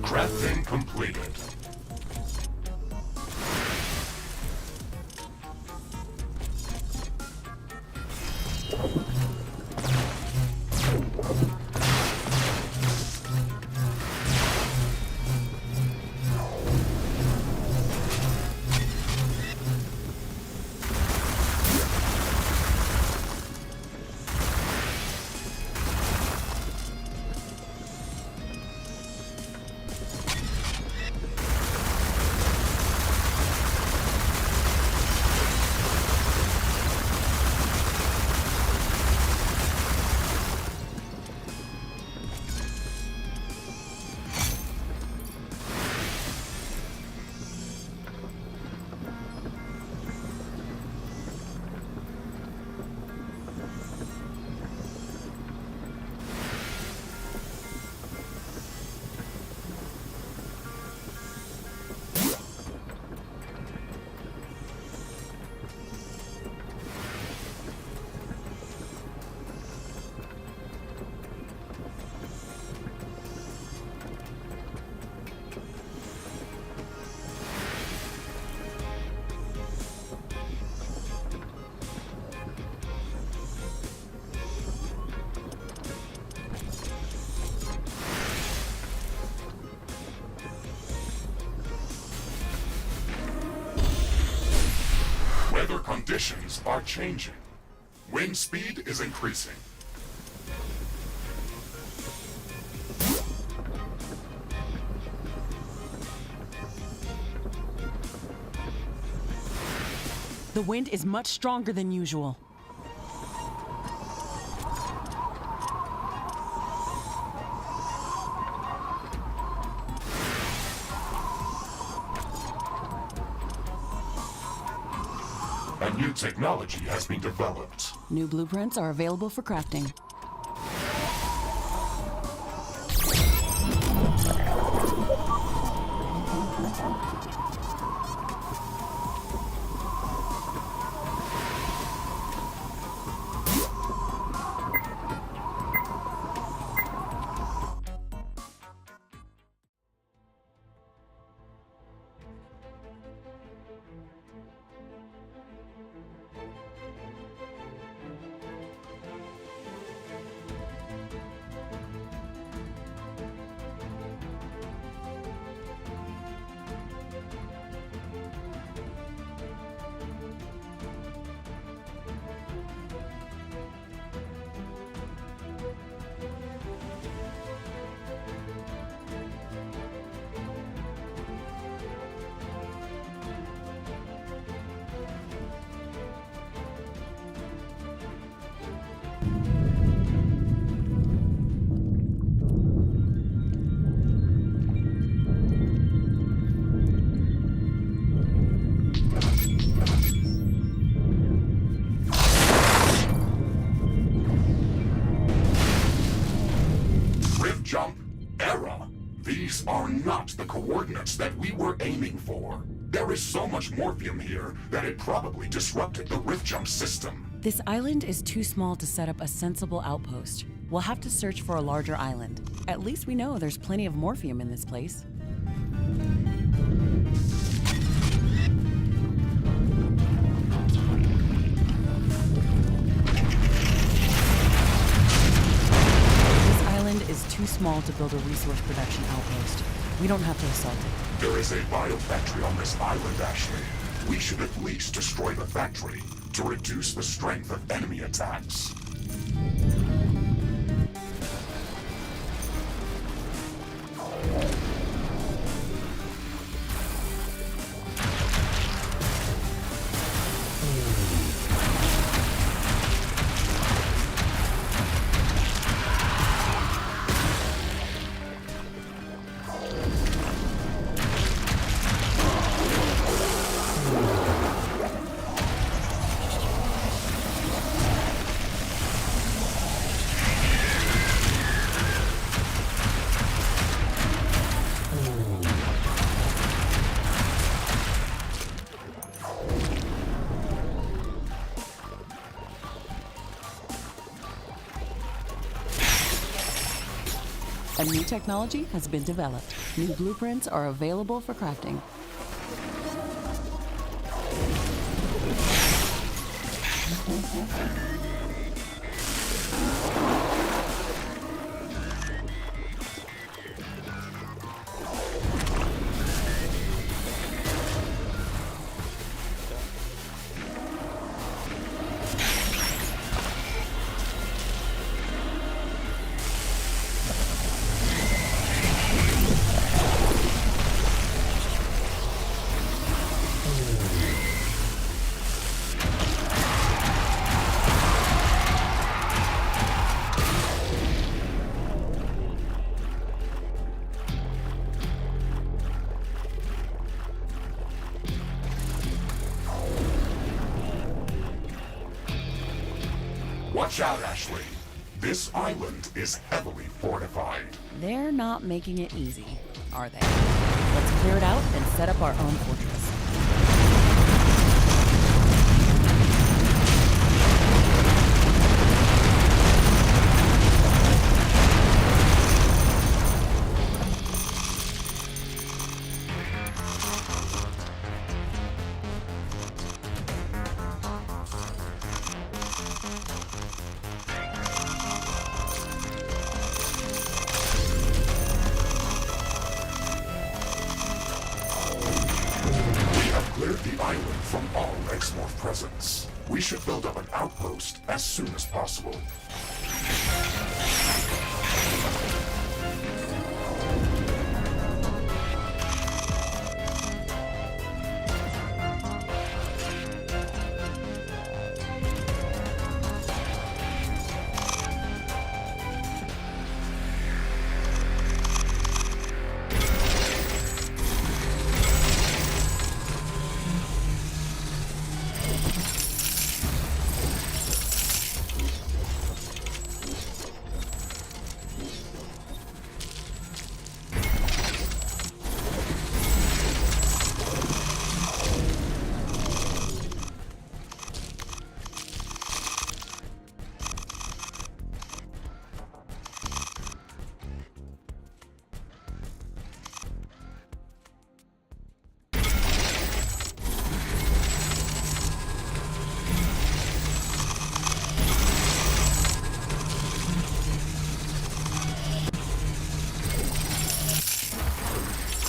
Speaker 1: Crafting completed. Conditions are changing. Wind speed is increasing.
Speaker 2: The wind is much stronger than usual.
Speaker 1: A new technology has been developed.
Speaker 2: New blueprints are available for crafting.
Speaker 1: These are not the coordinates that we were aiming for. There is so much morphium here that it probably disrupted the rift jump system.
Speaker 2: This island is too small to set up a sensible outpost. We'll have to search for a larger island. At least we know there's plenty of morphium in this place. Is too small to build a resource production outpost. We don't have to assault it.
Speaker 1: There is a biofactory on this island, Ashley. We should at least destroy the factory to reduce the strength of enemy attacks.
Speaker 2: A new technology has been developed. New blueprints are available for crafting.
Speaker 1: Watch out, Ashley. This island is heavily fortified.
Speaker 2: They're not making it easy, are they? Let's clear it out and set up our own fortress.
Speaker 1: takes more presence. We should build up an outpost as soon as possible.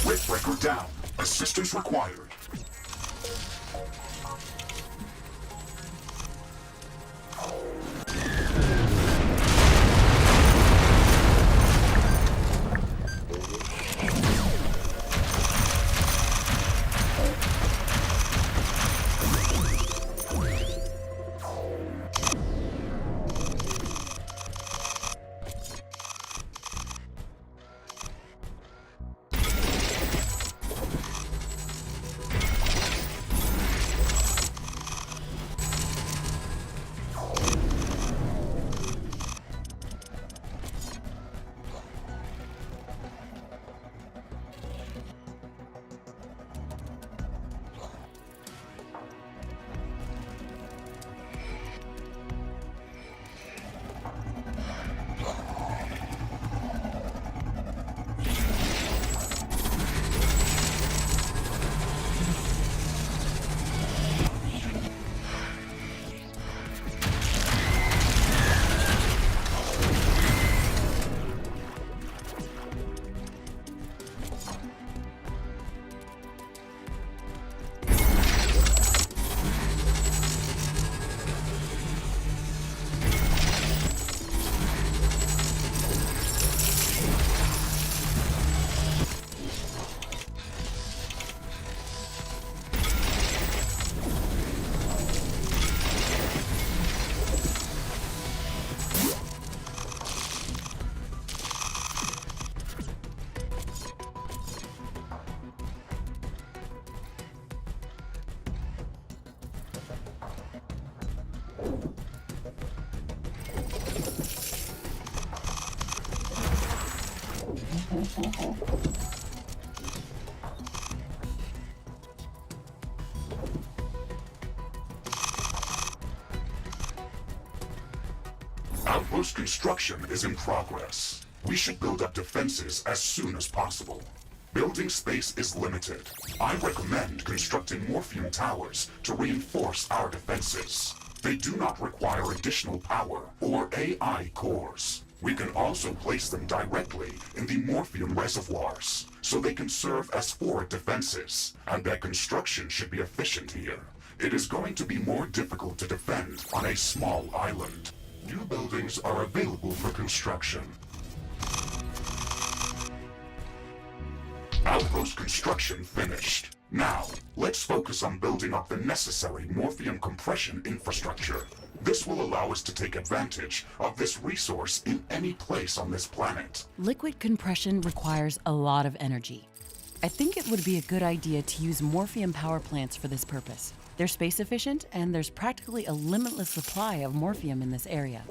Speaker 1: Riftbreaker down. Assistance required. Outpost construction is in progress. We should build up defenses as soon as possible. Building space is limited. I recommend constructing Morphium towers to reinforce our defenses. They do not require additional power or AI cores. We can also place them directly in the Morphium reservoirs, so they can serve as forward defenses, and their construction should be efficient here. It is going to be more difficult to defend on a small island. New buildings are available for construction. Outpost construction finished. Now, let's focus on building up the necessary Morphium compression infrastructure. This will allow us to take advantage of this resource in any place on this planet.
Speaker 2: Liquid compression requires a lot of energy. I think it would be a good idea to use Morphium power plants for this purpose. They're space efficient, and there's practically a limitless supply of Morphium in this area.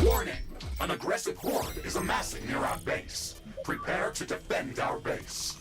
Speaker 1: Warning! An aggressive horde is amassing near our base. Prepare to defend our base.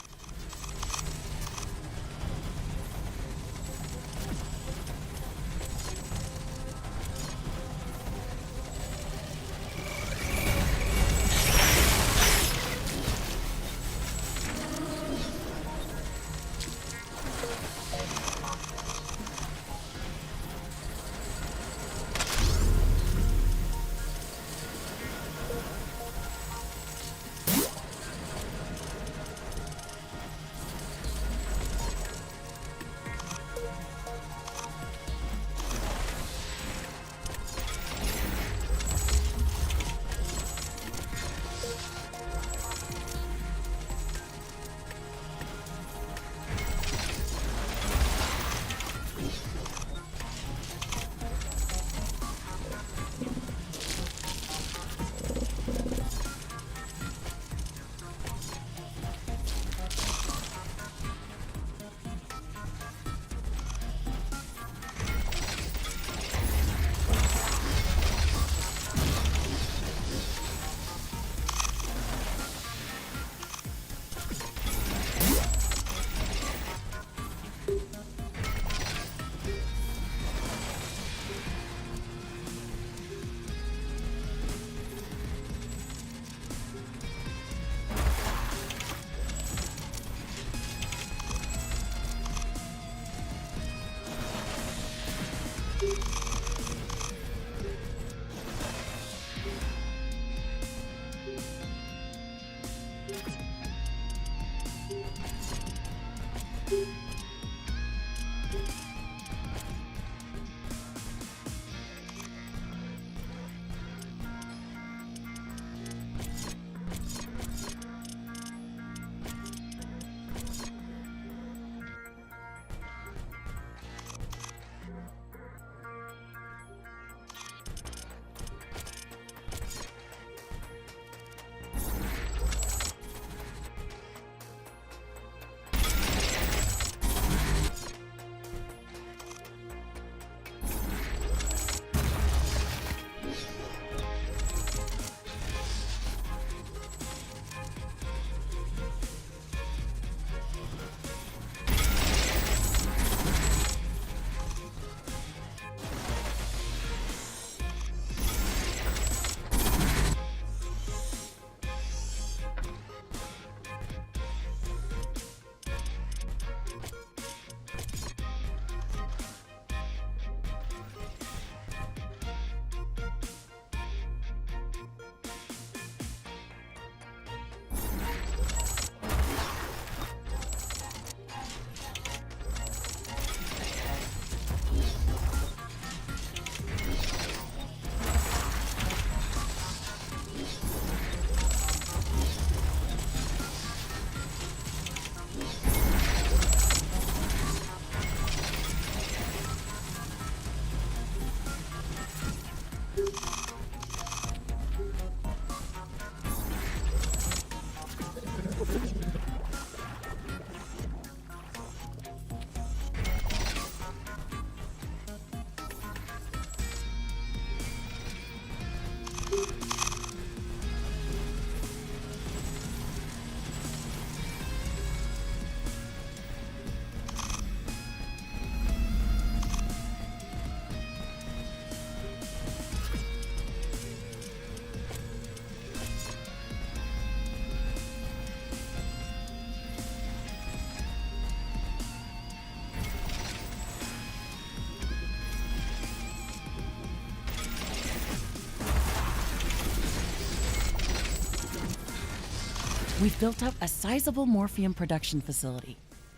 Speaker 2: We've built up a sizable morphium production facility.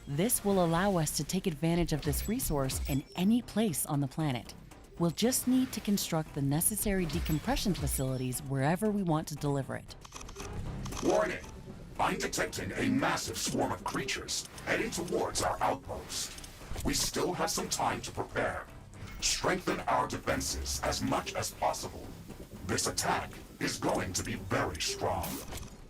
Speaker 2: This will allow us to take advantage of this resource in any place on the planet. We'll just need to construct the necessary decompression facilities wherever we want to deliver it.
Speaker 1: Warning! I'm detecting a massive swarm of creatures heading towards our outpost. We still have some time to prepare. Strengthen our defenses as much as possible. This attack is going to be very strong.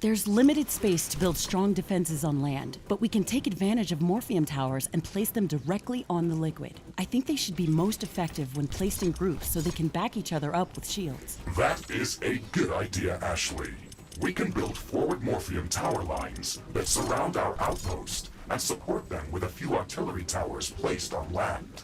Speaker 2: There's limited space to build strong defenses on land, but we can take advantage of Morphium towers and place them directly on the liquid. I think they should be most effective when placed in groups so they can back each other up with shields.
Speaker 1: That is a good idea, Ashley. We can build forward Morphium tower lines that surround our outpost and support them with a few artillery towers placed on land.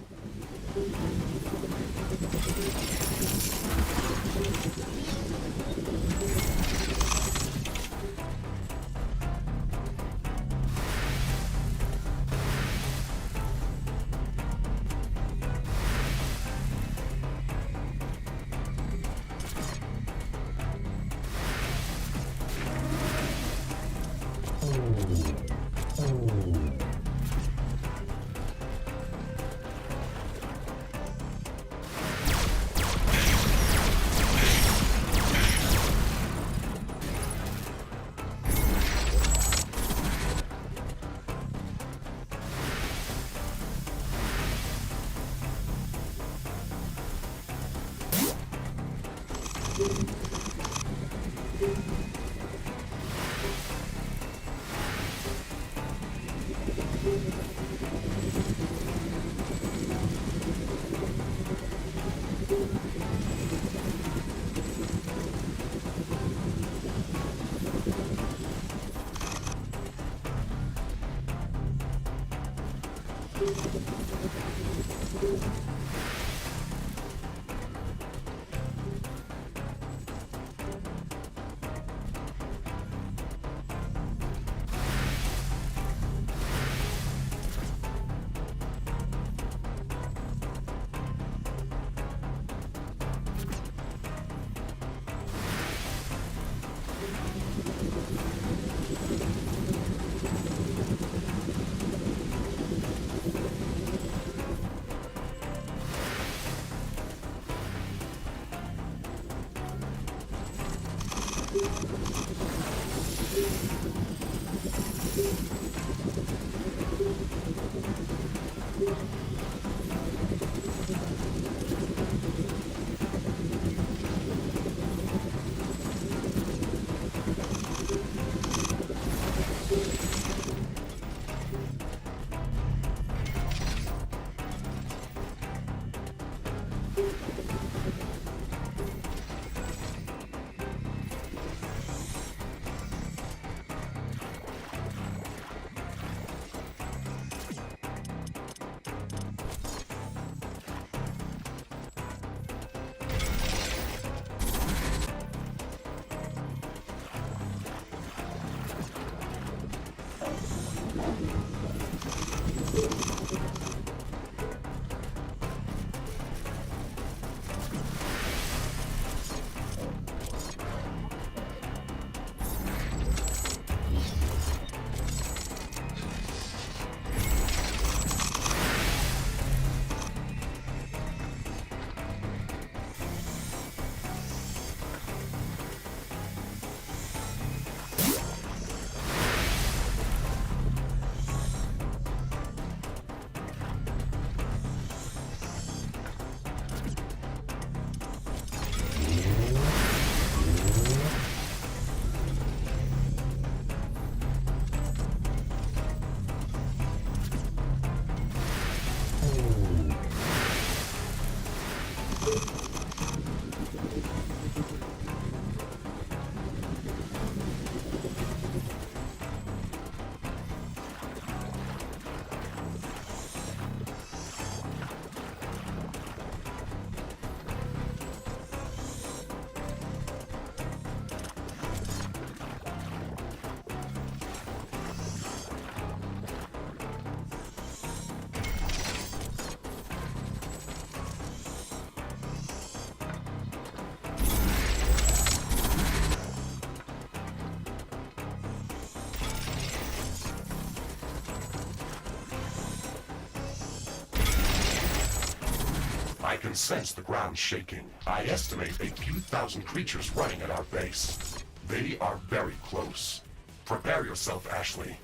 Speaker 1: I can sense the ground shaking. I estimate a few thousand creatures running at our base. They are very close. Prepare yourself, Ashley.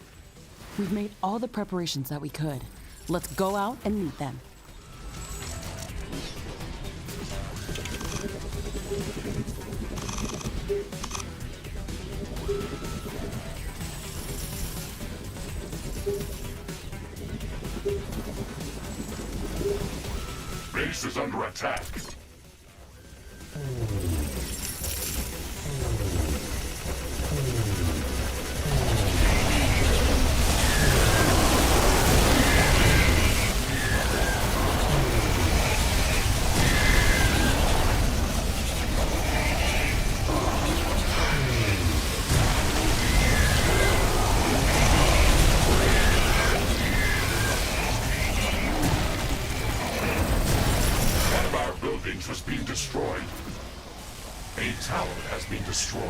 Speaker 2: We've made all the preparations that we could. Let's go out and meet them.
Speaker 1: under attack. Has been destroyed. A tower has been destroyed.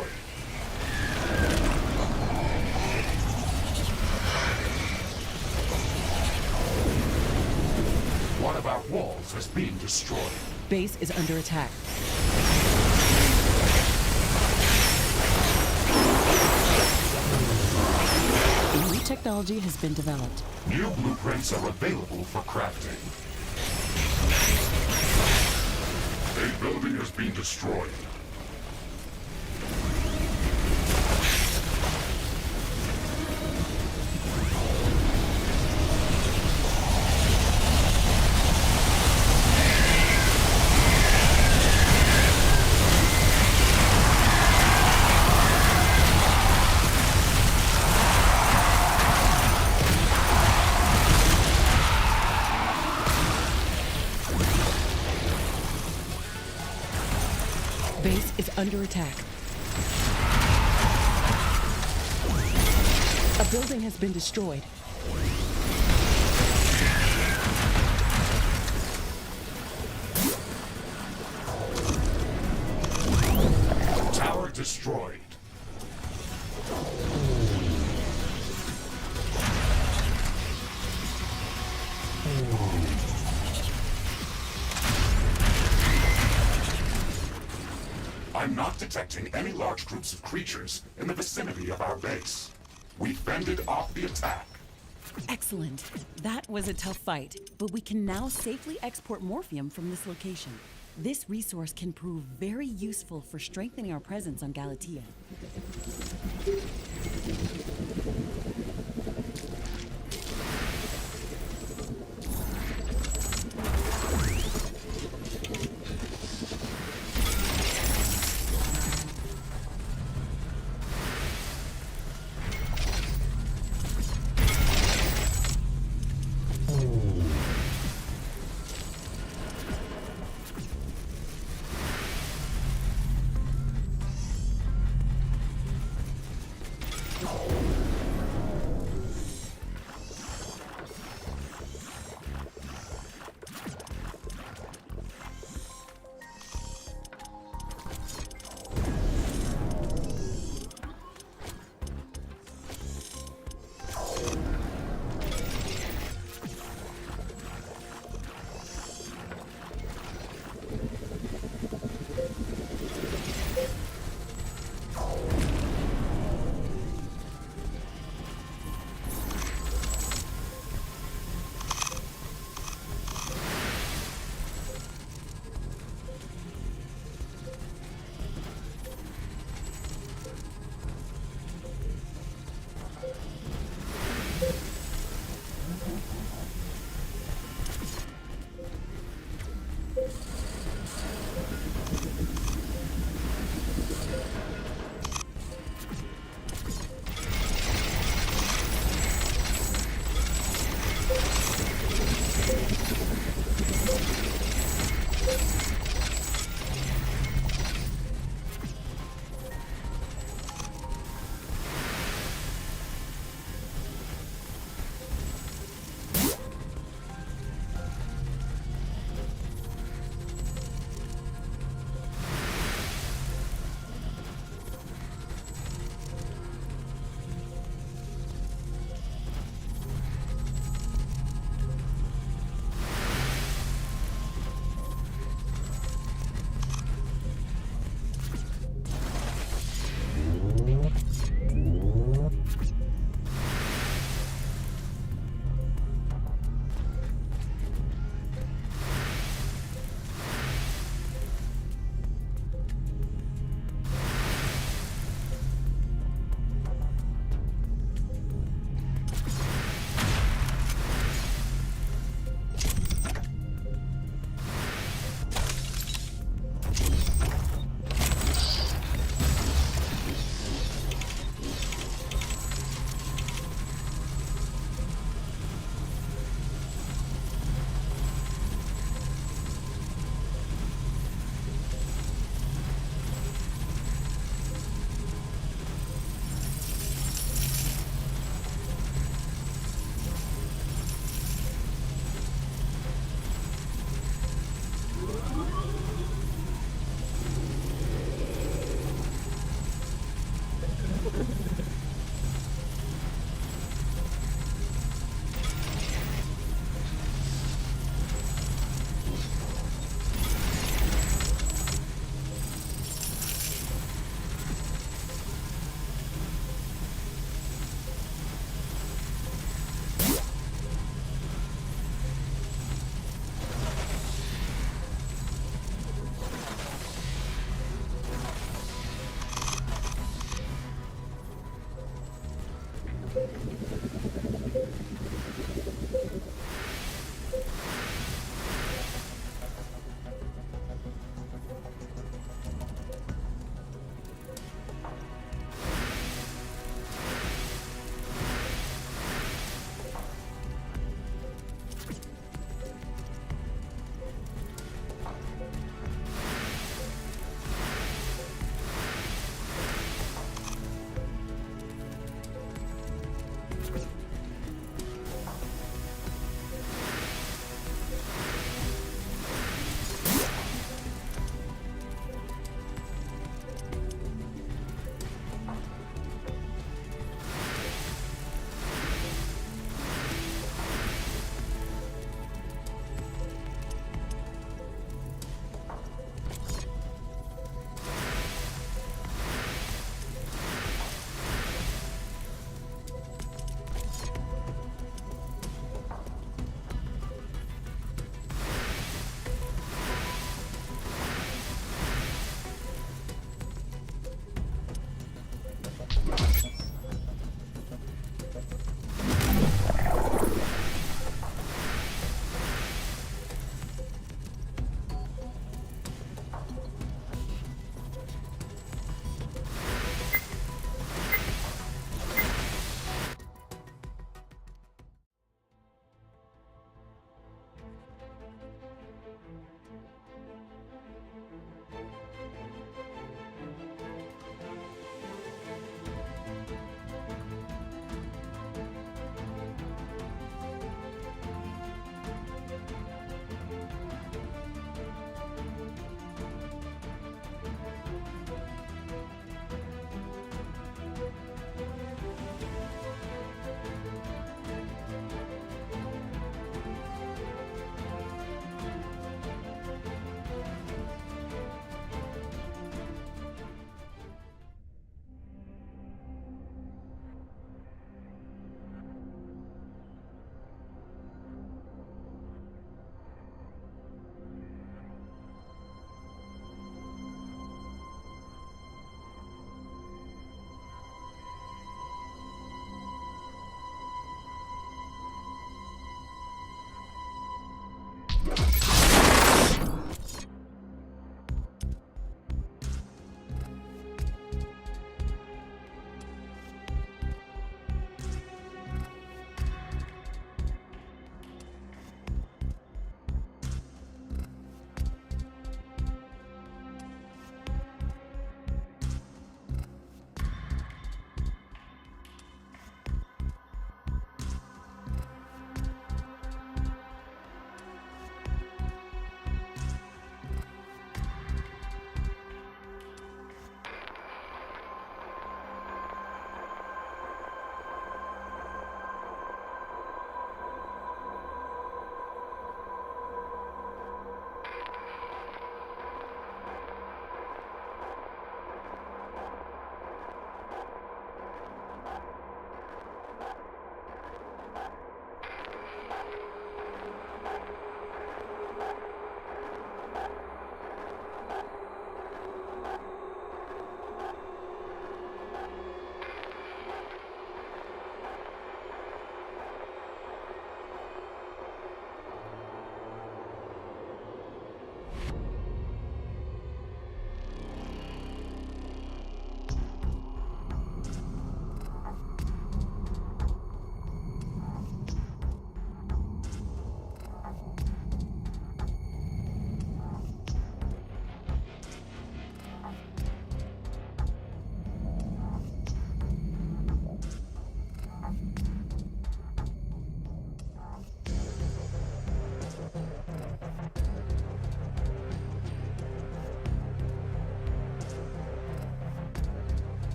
Speaker 1: One of our walls has been destroyed.
Speaker 2: Base is under attack. A new technology has been developed.
Speaker 1: New blueprints are available for crafting. A building has been destroyed.
Speaker 2: Base is under attack. A building has been destroyed.
Speaker 1: Tower destroyed. I'm not detecting any large groups of creatures in the vicinity of our base. We fended off the attack.
Speaker 2: Excellent. That was a tough fight, but we can now safely export morphium from this location. This resource can prove very useful for strengthening our presence on Galatea.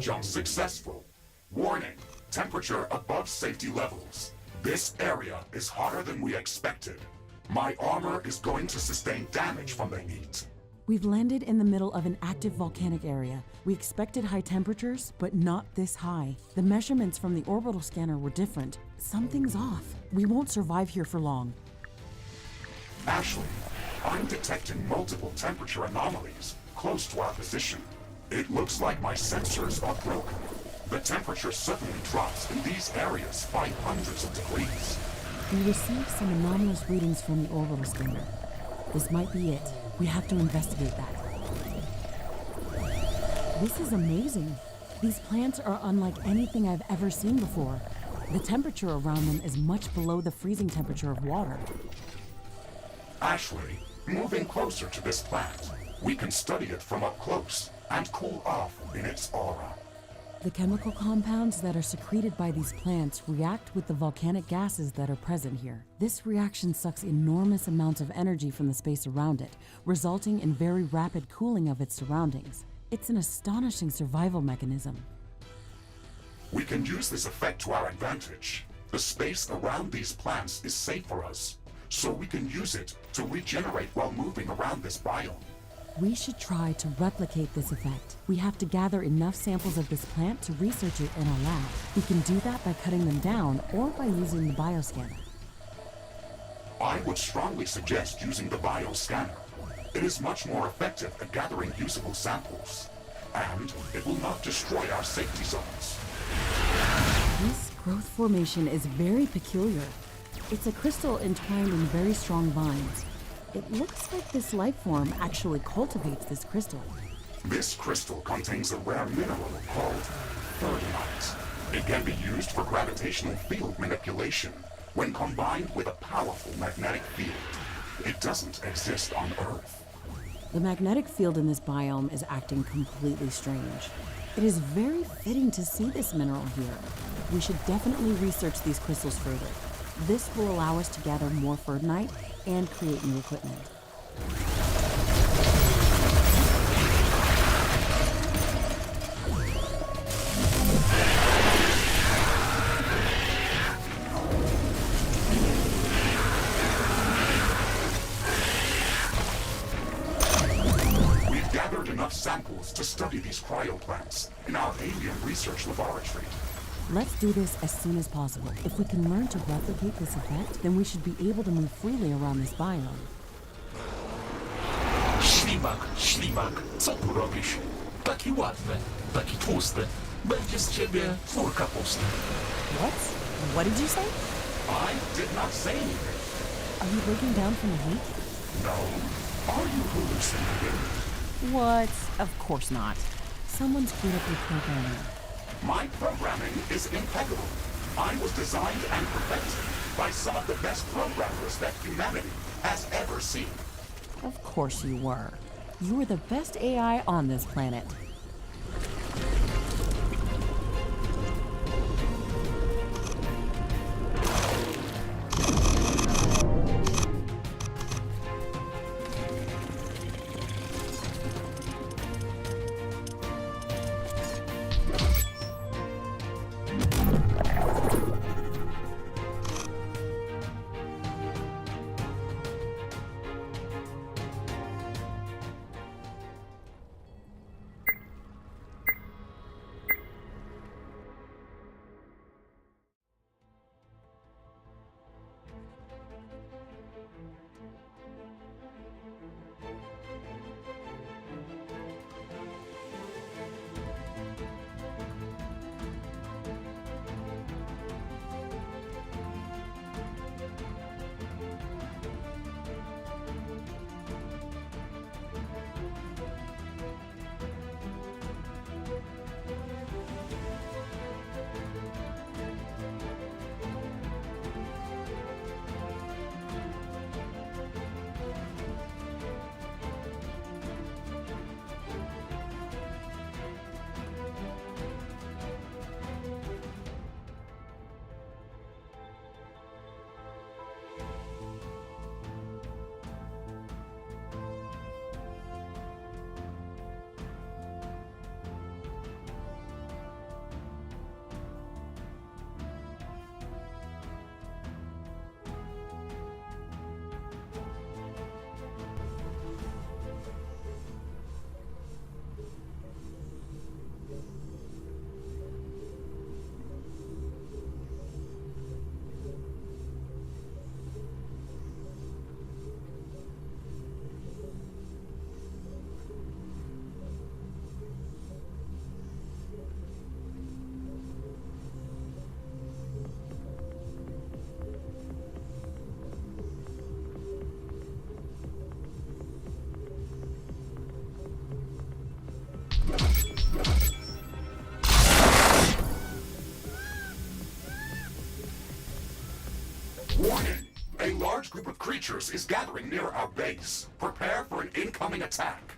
Speaker 1: jump successful. Warning, temperature above safety levels. This area is hotter than we expected. My armor is going to sustain damage from the heat.
Speaker 2: We've landed in the middle of an active volcanic area. We expected high temperatures, but not this high. The measurements from the orbital scanner were different. Something's off. We won't survive here for long.
Speaker 1: Ashley, I'm detecting multiple temperature anomalies close to our position. It looks like my sensors are broken. The temperature suddenly drops in these areas by hundreds of degrees.
Speaker 2: We received some anomalous readings from the orbital scanner. This might be it. We have to investigate that. This is amazing. These plants are unlike anything I've ever seen before. The temperature around them is much below the freezing temperature of water.
Speaker 1: Ashley, moving closer to this plant, we can study it from up close and cool off in its aura.
Speaker 2: The chemical compounds that are secreted by these plants react with the volcanic gases that are present here. This reaction sucks enormous amounts of energy from the space around it, resulting in very rapid cooling of its surroundings. It's an astonishing survival mechanism.
Speaker 1: We can use this effect to our advantage. The space around these plants is safe for us, so we can use it to regenerate while moving around this biome.
Speaker 2: We should try to replicate this effect. We have to gather enough samples of this plant to research it in our lab. We can do that by cutting them down or by using the bioscanner.
Speaker 1: I would strongly suggest using the bioscanner. It is much more effective at gathering usable samples, and it will not destroy our safety zones.
Speaker 2: This growth formation is very peculiar. It's a crystal entwined in very strong vines. It looks like this life form actually cultivates this crystal.
Speaker 1: This crystal contains a rare mineral called thirdinite. It can be used for gravitational field manipulation when combined with a powerful magnetic field. It doesn't exist on Earth.
Speaker 2: The magnetic field in this biome is acting completely strange. It is very fitting to see this mineral here. We should definitely research these crystals further. This will allow us to gather more thirdinite and create new equipment.
Speaker 1: We've gathered enough samples to study these cryoplants in our alien research laboratory.
Speaker 2: Let's do this as soon as possible. If we can learn to replicate this effect, then we should be able to move freely around this biome.
Speaker 4: Ślimak, co tu robisz? Taki ładny, taki tłusty. Będzie z ciebie twór kapusty.
Speaker 2: What? What did you say?
Speaker 1: I did not say anything.
Speaker 2: Are you breaking down from the heat?
Speaker 1: No. Are you hallucinating?
Speaker 2: What? Of course not. Someone screwed up your programming.
Speaker 1: My programming is impeccable. I was designed and perfected by some of the best programmers that humanity has ever seen.
Speaker 2: Of course you were. You were the best AI on this planet.
Speaker 1: group of creatures is gathering near our base. Prepare for an incoming attack.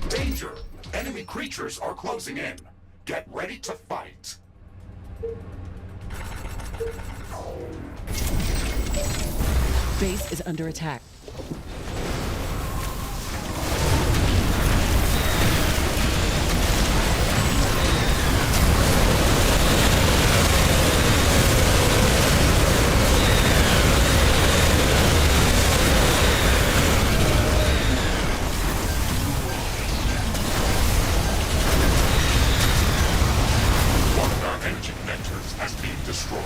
Speaker 1: Danger! Enemy creatures are closing in. Get ready to fight.
Speaker 2: Base is under attack.
Speaker 1: One of our energy connectors has been destroyed.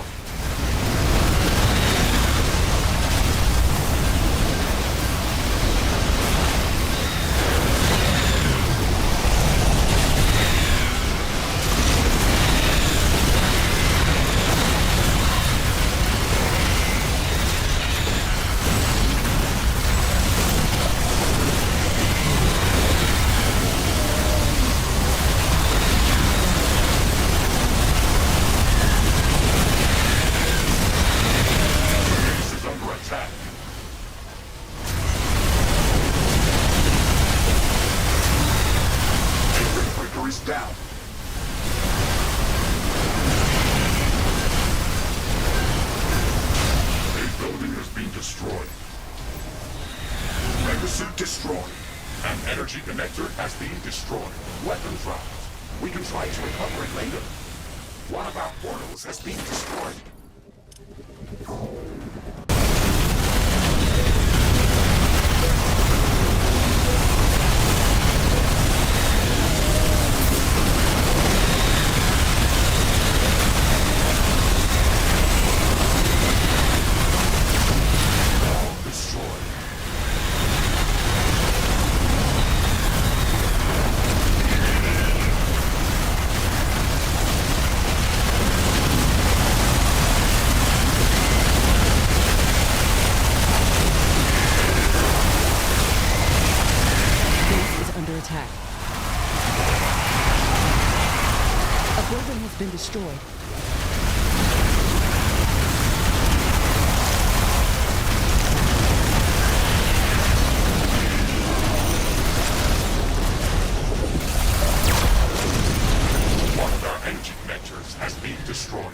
Speaker 1: Base is under attack. A Riftbreaker is down. A building has been destroyed. Megasuit destroyed. An energy connector has been destroyed. Weapons round. We can try to recover it later. One of our portals has been destroyed. All destroyed.
Speaker 2: Base is under attack. A building has been destroyed.
Speaker 1: One of our energy connectors has been destroyed.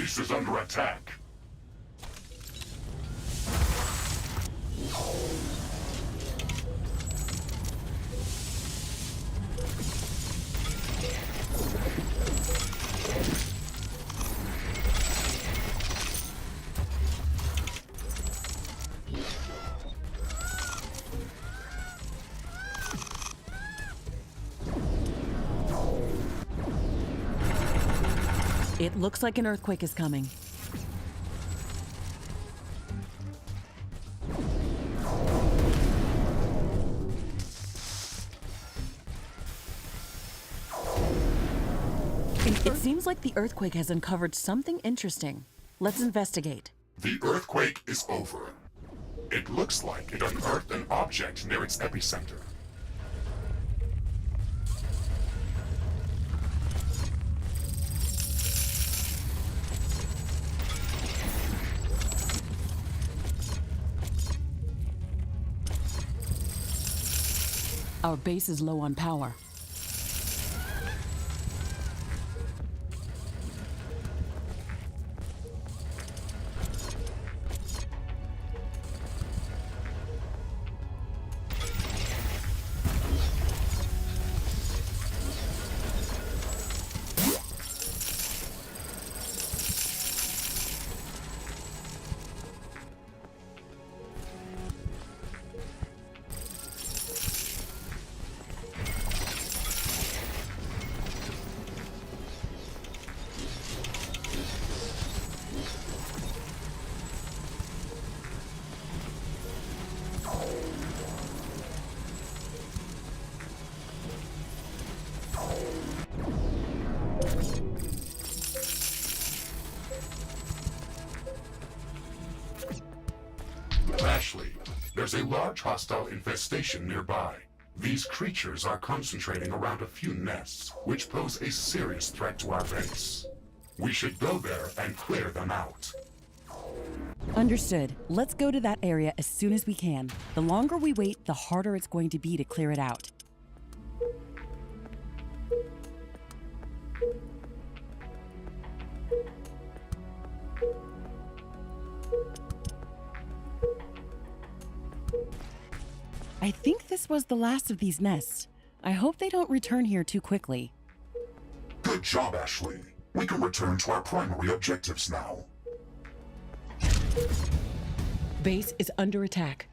Speaker 1: base is under attack.
Speaker 2: It looks like an earthquake is coming. It seems like the earthquake has uncovered something interesting. Let's investigate.
Speaker 1: The earthquake is over. It looks like it unearthed an object near its epicenter.
Speaker 2: Our base is low on power.
Speaker 1: Ashley, there's a large hostile infestation nearby. These creatures are concentrating around a few nests, which pose a serious threat to our base. We should go there and clear them out.
Speaker 2: Understood. Let's go to that area as soon as we can. The longer we wait, the harder it's going to be to clear it out. I think this was the last of these nests. I hope they don't return here too quickly.
Speaker 1: Good job, Ashley. We can return to our primary objectives now.
Speaker 2: Base is under attack.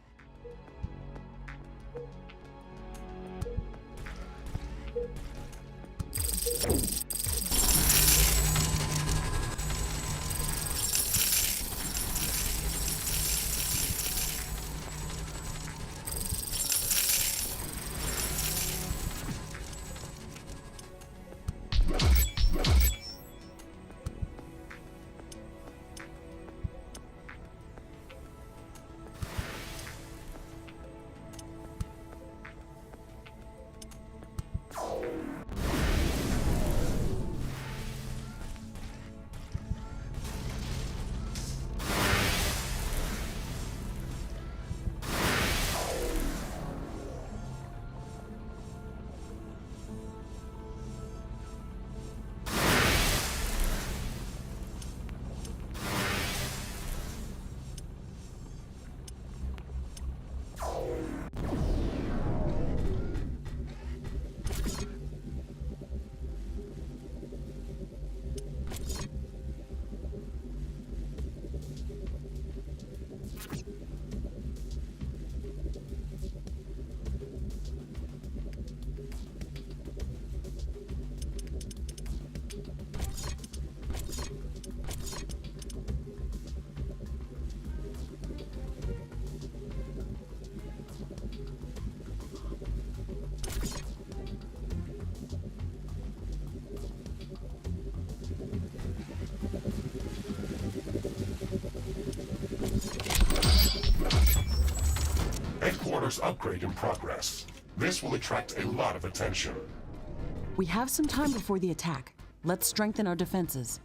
Speaker 1: Headquarters upgrade in progress. This will attract a lot of attention.
Speaker 2: We have some time before the attack. Let's strengthen our defenses.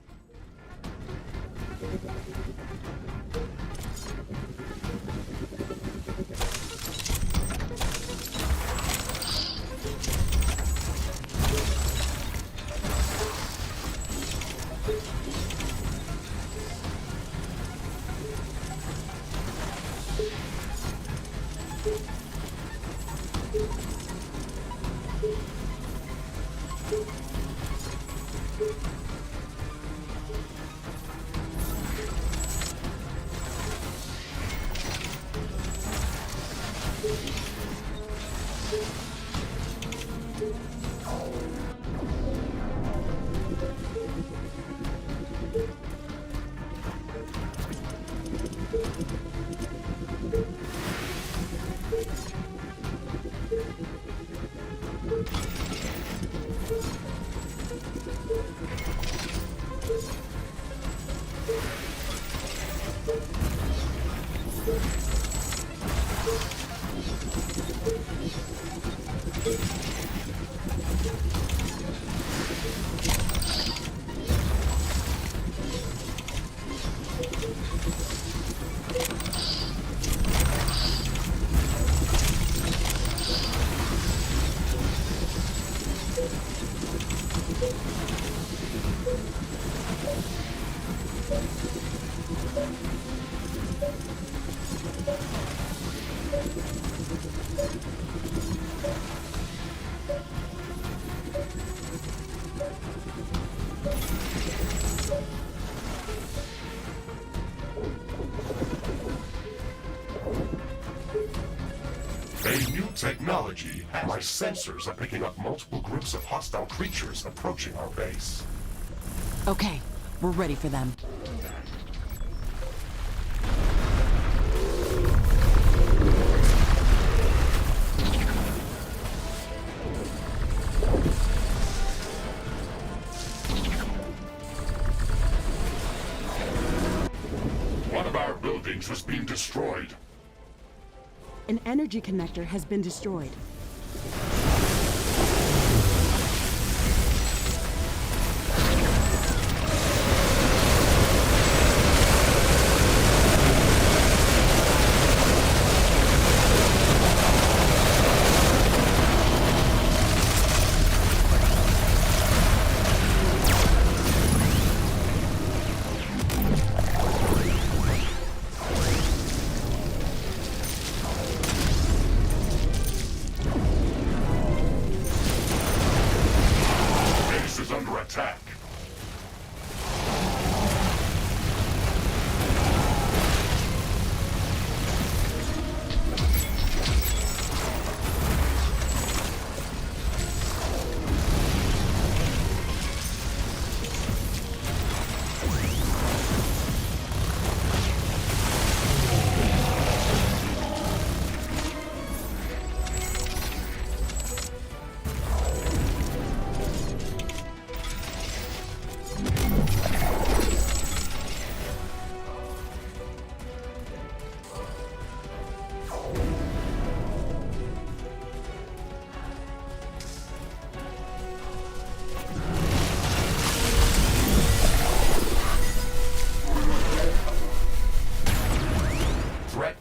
Speaker 1: Technology. My sensors are picking up multiple groups of hostile creatures approaching our base.
Speaker 2: Okay, we're ready for them.
Speaker 1: One of our buildings has been destroyed.
Speaker 2: An energy connector has been destroyed.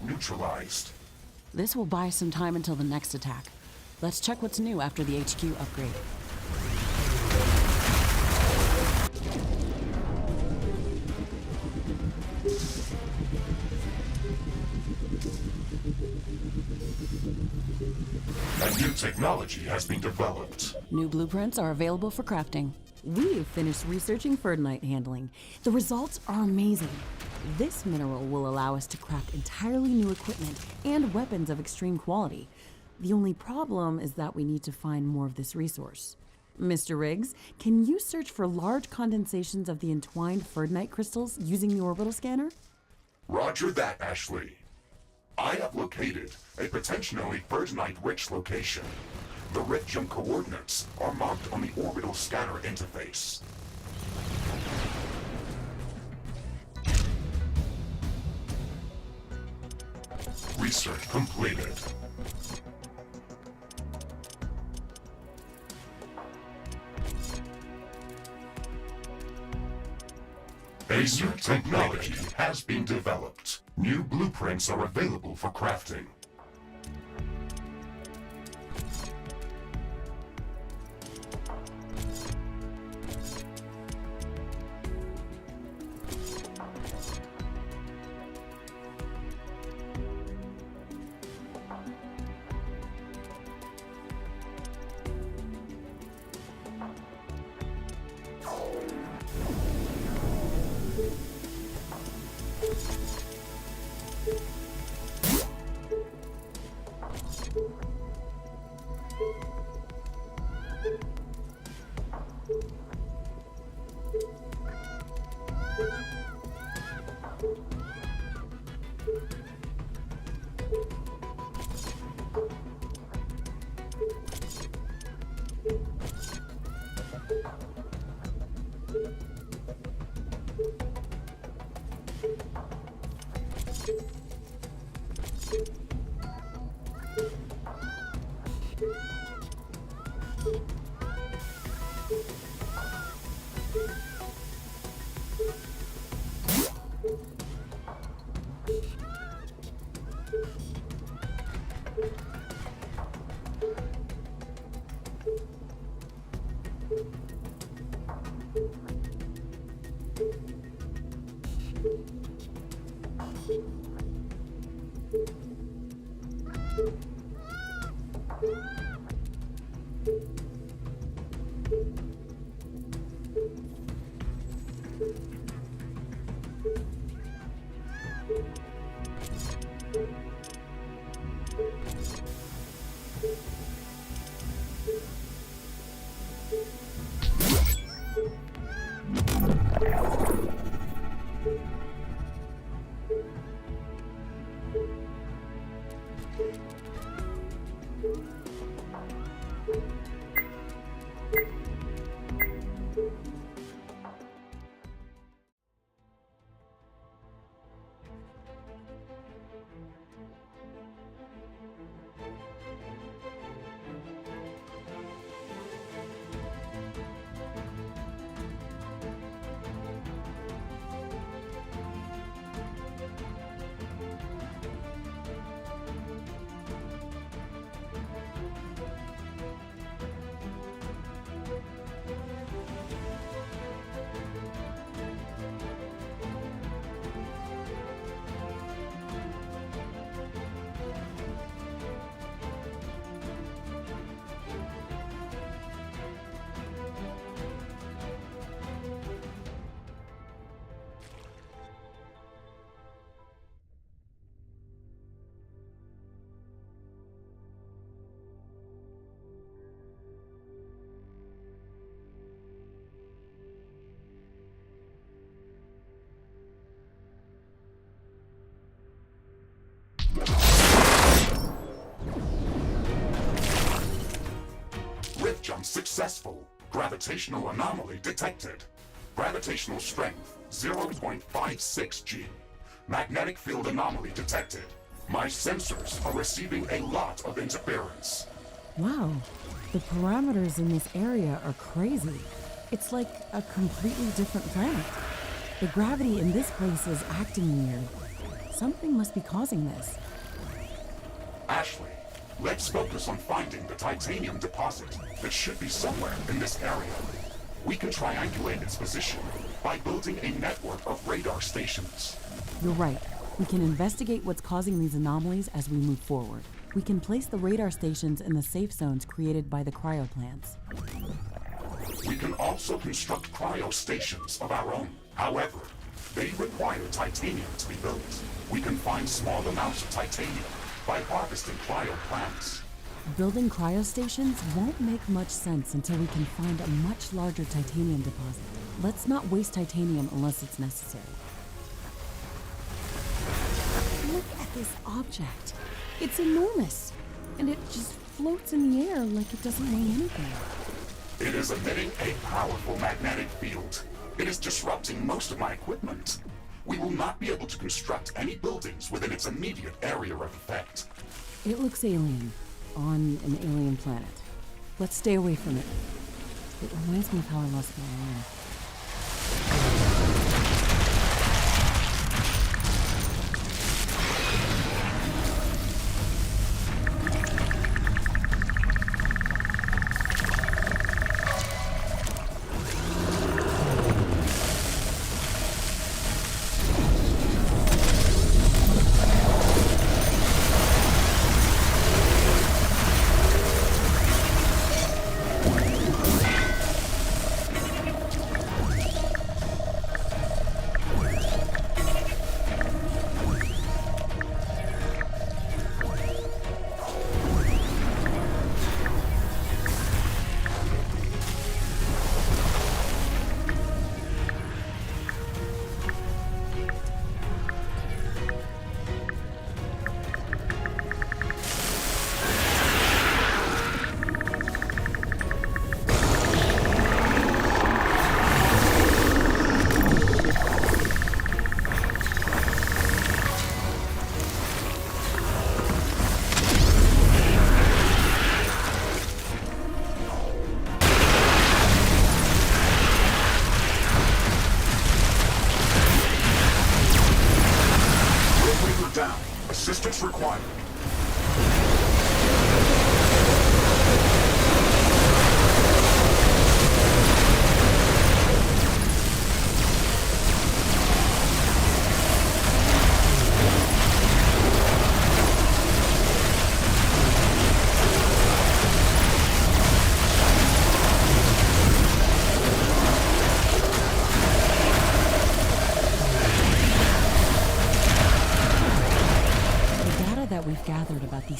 Speaker 1: Neutralized.
Speaker 2: This will buy us some time until the next attack. Let's check what's new after the HQ upgrade.
Speaker 1: A new technology has been developed.
Speaker 2: New blueprints are available for crafting. We've finished researching Ferdinite handling. The results are amazing. This mineral will allow us to craft entirely new equipment and weapons of extreme quality. The only problem is that we need to find more of this resource. Mr. Riggs, can you search for large condensations of the entwined Ferdinite crystals using the orbital scanner?
Speaker 1: Roger that, Ashley. I have located a potentially Ferdinite-rich location. The rift jump coordinates are marked on the orbital scanner interface. Research completed. A new technology has been developed. New blueprints are available for crafting. Rift jump successful. Gravitational anomaly detected. Gravitational strength 0.56 G. Magnetic field anomaly detected. My sensors are receiving a lot of interference.
Speaker 2: Wow, the parameters in this area are crazy. It's like a completely different planet. The gravity in this place is acting weird. Something must be causing this.
Speaker 1: Ashley, let's focus on finding the titanium deposit that should be somewhere in this area. We can triangulate its position by building a network of radar stations.
Speaker 2: You're right. We can investigate what's causing these anomalies as we move forward. We can place the radar stations in the safe zones created by the cryo plants.
Speaker 1: We can also construct cryo stations of our own. However, they require titanium to be built. We can find small amounts of titanium by harvesting cryo plants.
Speaker 2: Building cryo stations won't make much sense until we can find a much larger titanium deposit. Let's not waste titanium unless it's necessary. Look at this object. It's enormous, and it just floats in the air like it doesn't weigh anything.
Speaker 1: It is emitting a powerful magnetic field. It is disrupting most of my equipment. We will not be able to construct any buildings within its immediate area of effect.
Speaker 2: It looks alien, on an alien planet. Let's stay away from it. It reminds me of how I lost my arm.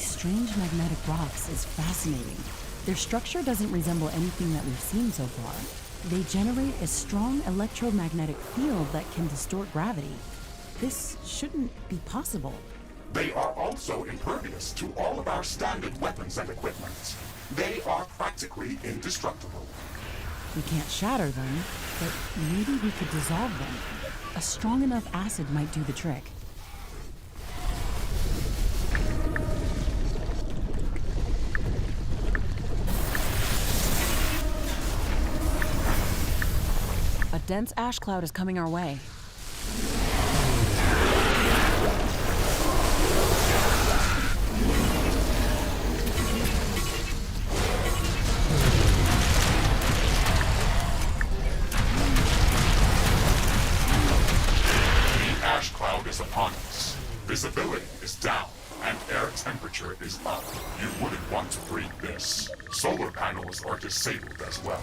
Speaker 2: strange magnetic rocks is fascinating. Their structure doesn't resemble anything that we've seen so far. They generate a strong electromagnetic field that can distort gravity. This shouldn't be possible.
Speaker 1: They are also impervious to all of our standard weapons and equipment. They are practically indestructible.
Speaker 2: We can't shatter them, but maybe we could dissolve them. A strong enough acid might do the trick. A dense ash cloud is coming our way.
Speaker 1: The ash cloud is upon us. Visibility is down, and air temperature is up. You wouldn't want to breathe this. Solar panels are disabled as well.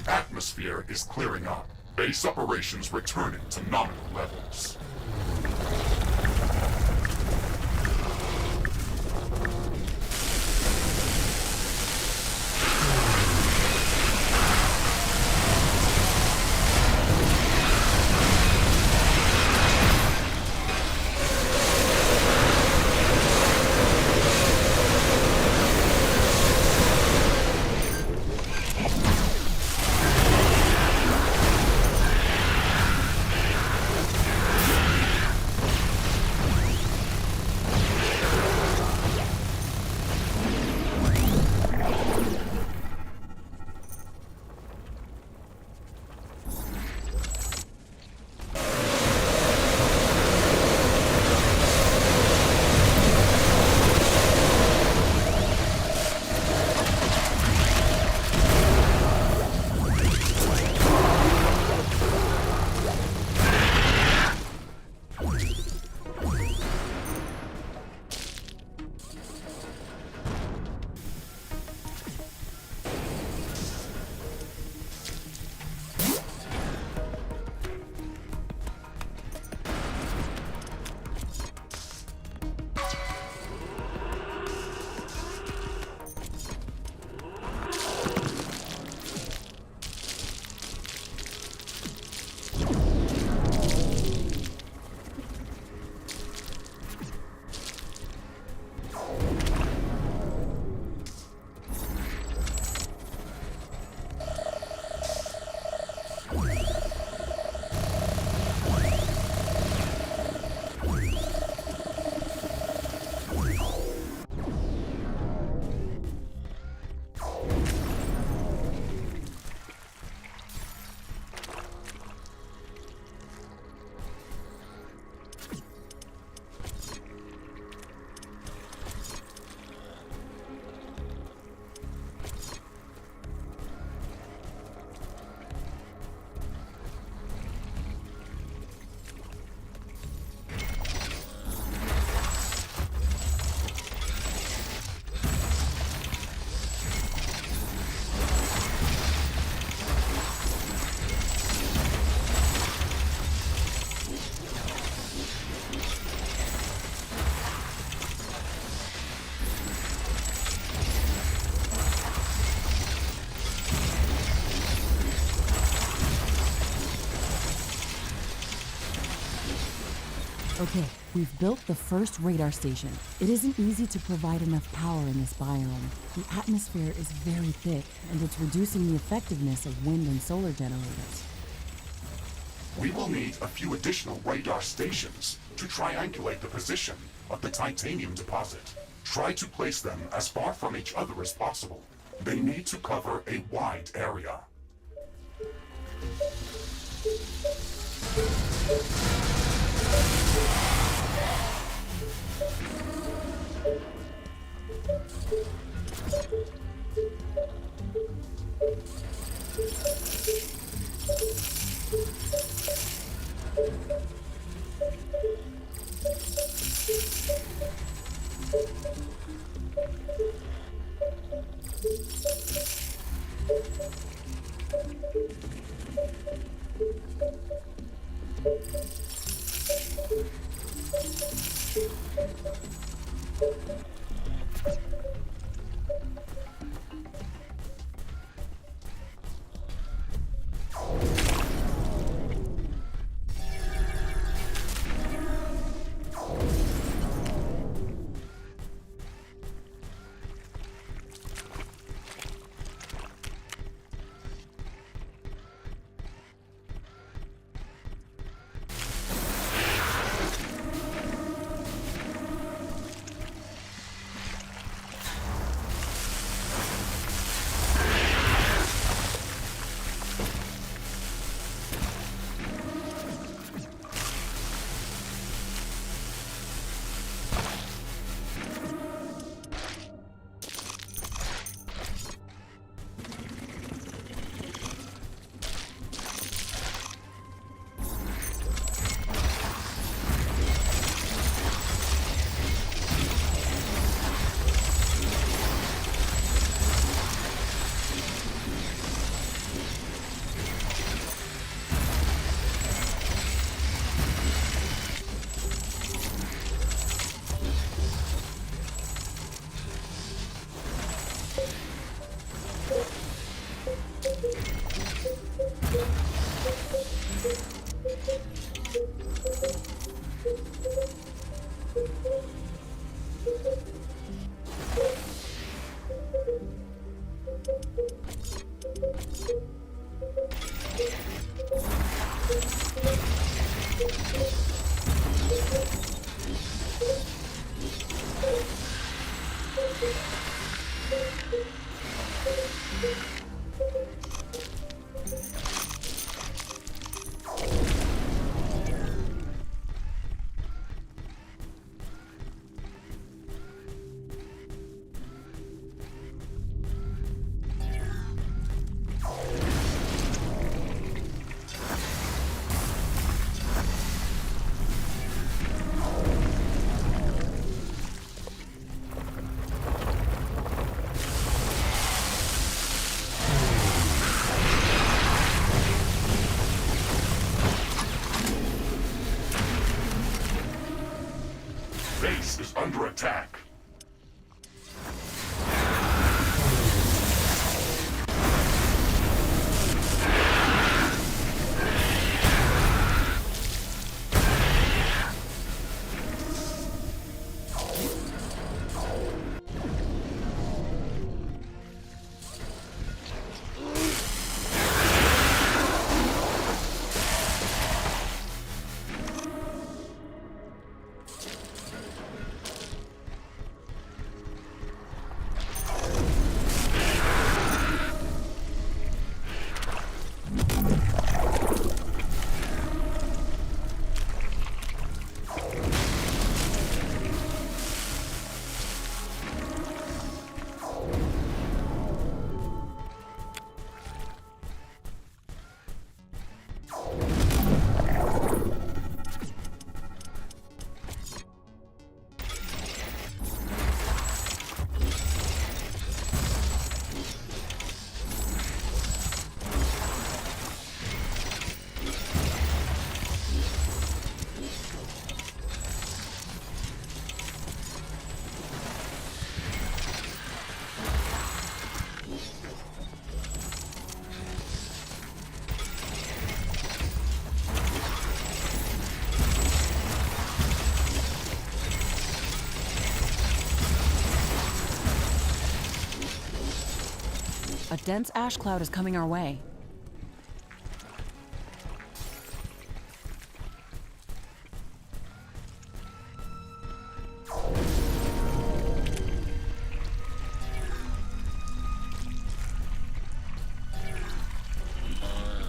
Speaker 1: Atmosphere is clearing up. Base operations returning to nominal levels.
Speaker 2: Okay, we've built the first radar station. It isn't easy to provide enough power in this biome. The atmosphere is very thick, and it's reducing the effectiveness of wind and solar generators.
Speaker 1: We will need a few additional radar stations to triangulate the position of the titanium deposit. Try to place them as far from each other as possible. They need to cover a wide area. Base is under attack.
Speaker 2: dense ash cloud is coming our way.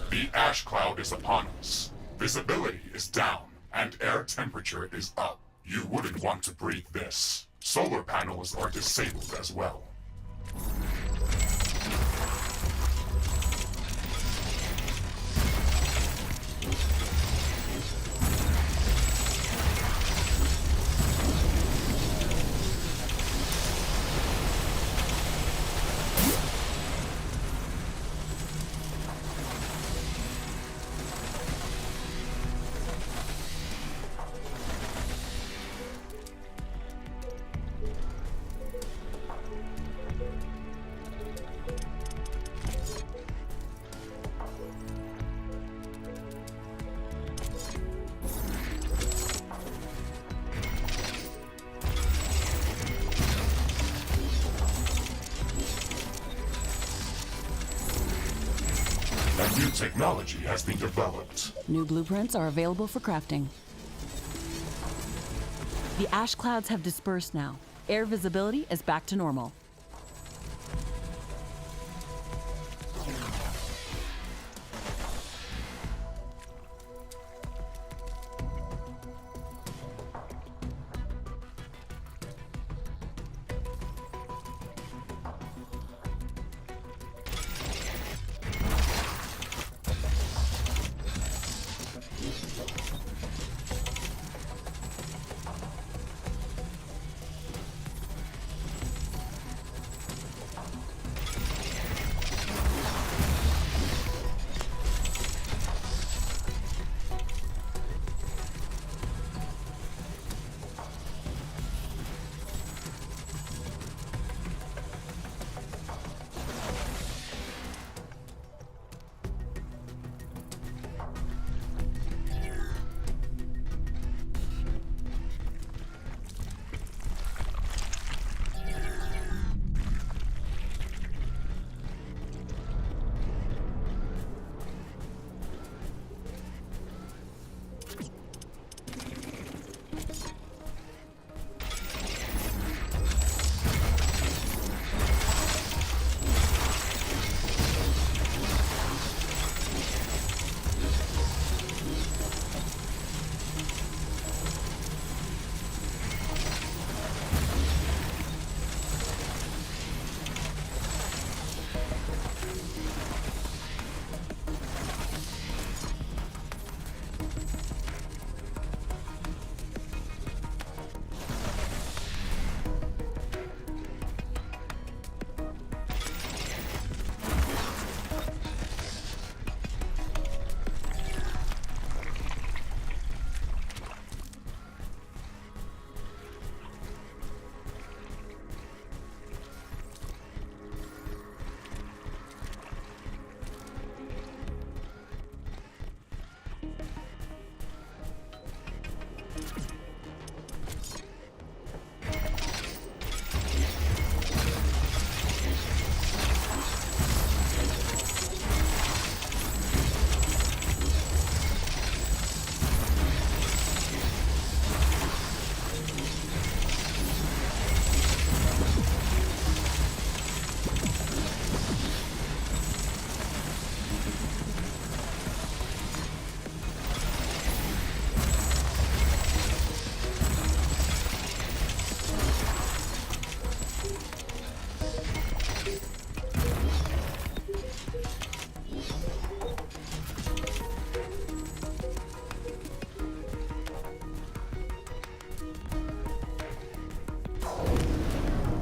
Speaker 1: The ash cloud is upon us. Visibility is down, and air temperature is up. You wouldn't want to breathe this. Solar panels are disabled as well. A new technology has been developed.
Speaker 2: New blueprints are available for crafting. The ash clouds have dispersed now. Air visibility is back to normal.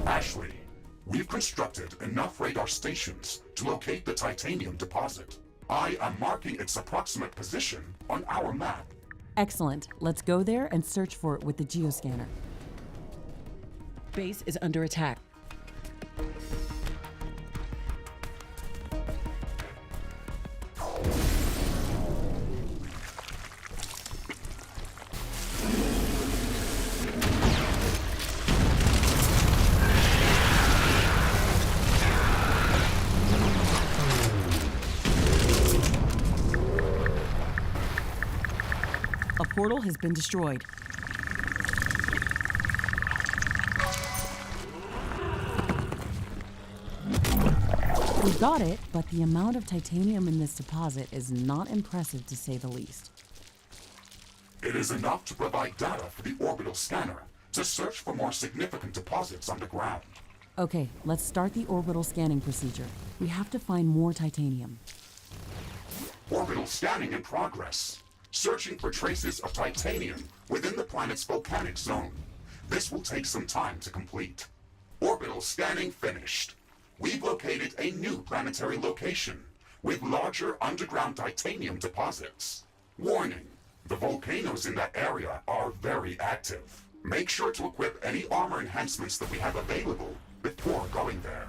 Speaker 1: Ashley, we've constructed enough radar stations to locate the titanium deposit. I am marking its approximate position on our map.
Speaker 2: Excellent. Let's go there and search for it with the geoscanner. Base is under attack. portal has been destroyed. We got it, but the amount of titanium in this deposit is not impressive to say the least.
Speaker 1: It is enough to provide data for the orbital scanner to search for more significant deposits underground.
Speaker 2: Okay, let's start the orbital scanning procedure. We have to find more titanium.
Speaker 1: Orbital scanning in progress. Searching for traces of titanium within the planet's volcanic zone. This will take some time to complete. Orbital scanning finished. We've located a new planetary location with larger underground titanium deposits. Warning, the volcanoes in that area are very active. Make sure to equip any armor enhancements that we have available before going there.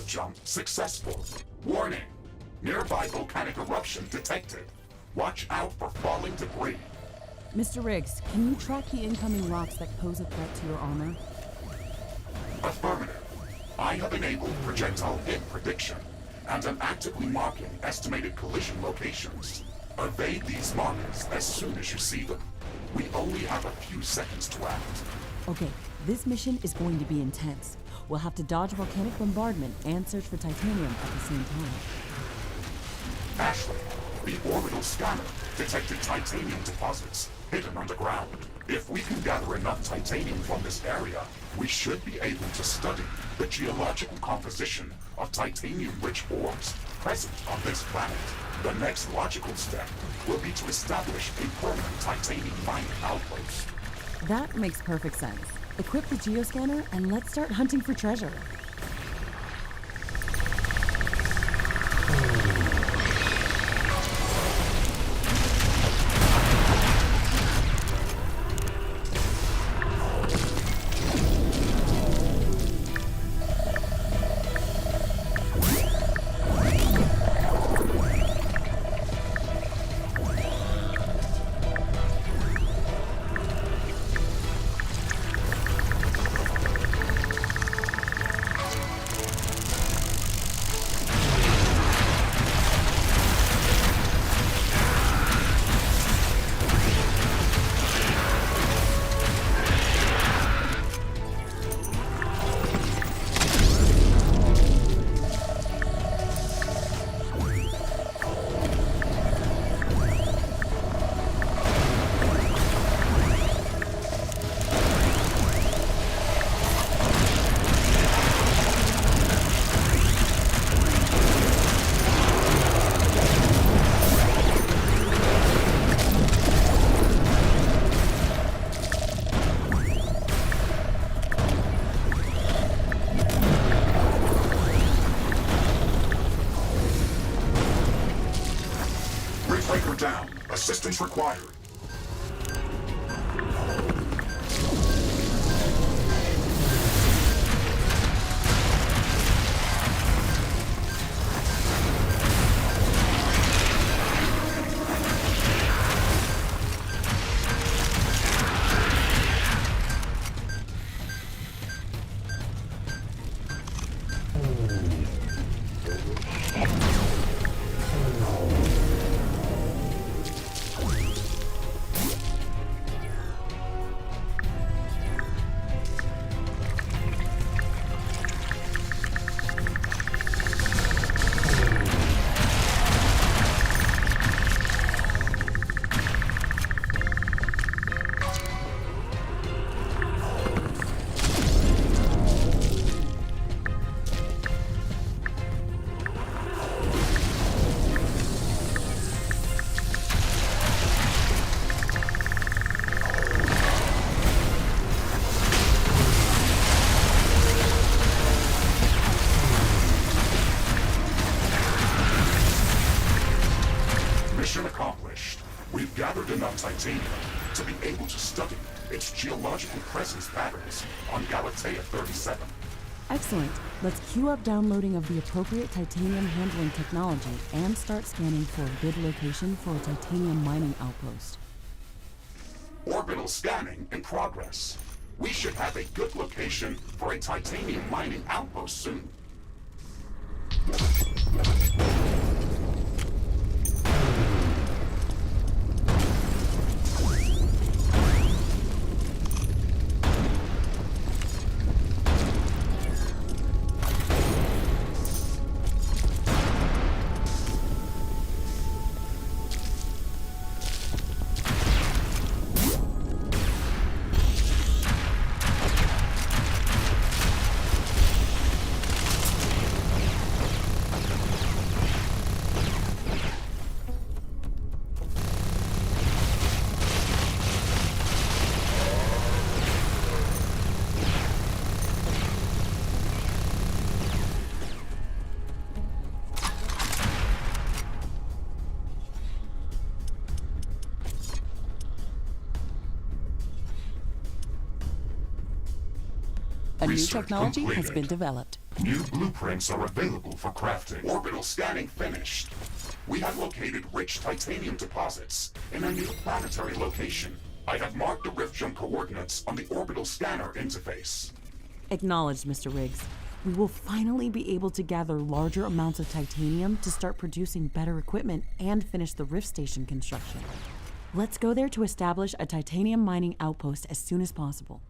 Speaker 1: Jump successful. Warning, nearby volcanic eruption detected. Watch out for falling debris.
Speaker 2: Mr. Riggs, can you track the incoming rocks that pose a threat to your armor?
Speaker 1: Affirmative. I have enabled projectile hit prediction and am actively marking estimated collision locations. Evade these markers as soon as you see them. We only have a few seconds to act.
Speaker 2: Okay, this mission is going to be intense. We'll have to dodge volcanic bombardment and search for titanium at the same time.
Speaker 1: Ashley, the orbital scanner detected titanium deposits hidden underground. If we can gather enough titanium from this area, we should be able to study the geological composition of titanium-rich ores present on this planet. The next logical step will be to establish a permanent titanium mining outpost.
Speaker 2: That makes perfect sense. Equip the geoscanner and let's start hunting for treasure.
Speaker 1: Riftbreaker down. Assistance required. titanium to be able to study its geological presence patterns on Galatea 37.
Speaker 2: Excellent. Let's queue up downloading of the appropriate titanium handling technology and start scanning for a good location for a titanium mining outpost.
Speaker 1: Orbital scanning in progress. We should have a good location for a titanium mining outpost soon.
Speaker 2: A new
Speaker 1: Research
Speaker 2: technology has
Speaker 1: completed.
Speaker 2: been developed.
Speaker 1: New blueprints are available for crafting. Orbital scanning finished. We have located rich titanium deposits in a new planetary location. I have marked the rift jump coordinates on the orbital scanner interface.
Speaker 2: Acknowledged, Mr. Riggs. We will finally be able to gather larger amounts of titanium to start producing better equipment and finish the rift station construction. Let's go there to establish a titanium mining outpost as soon as possible.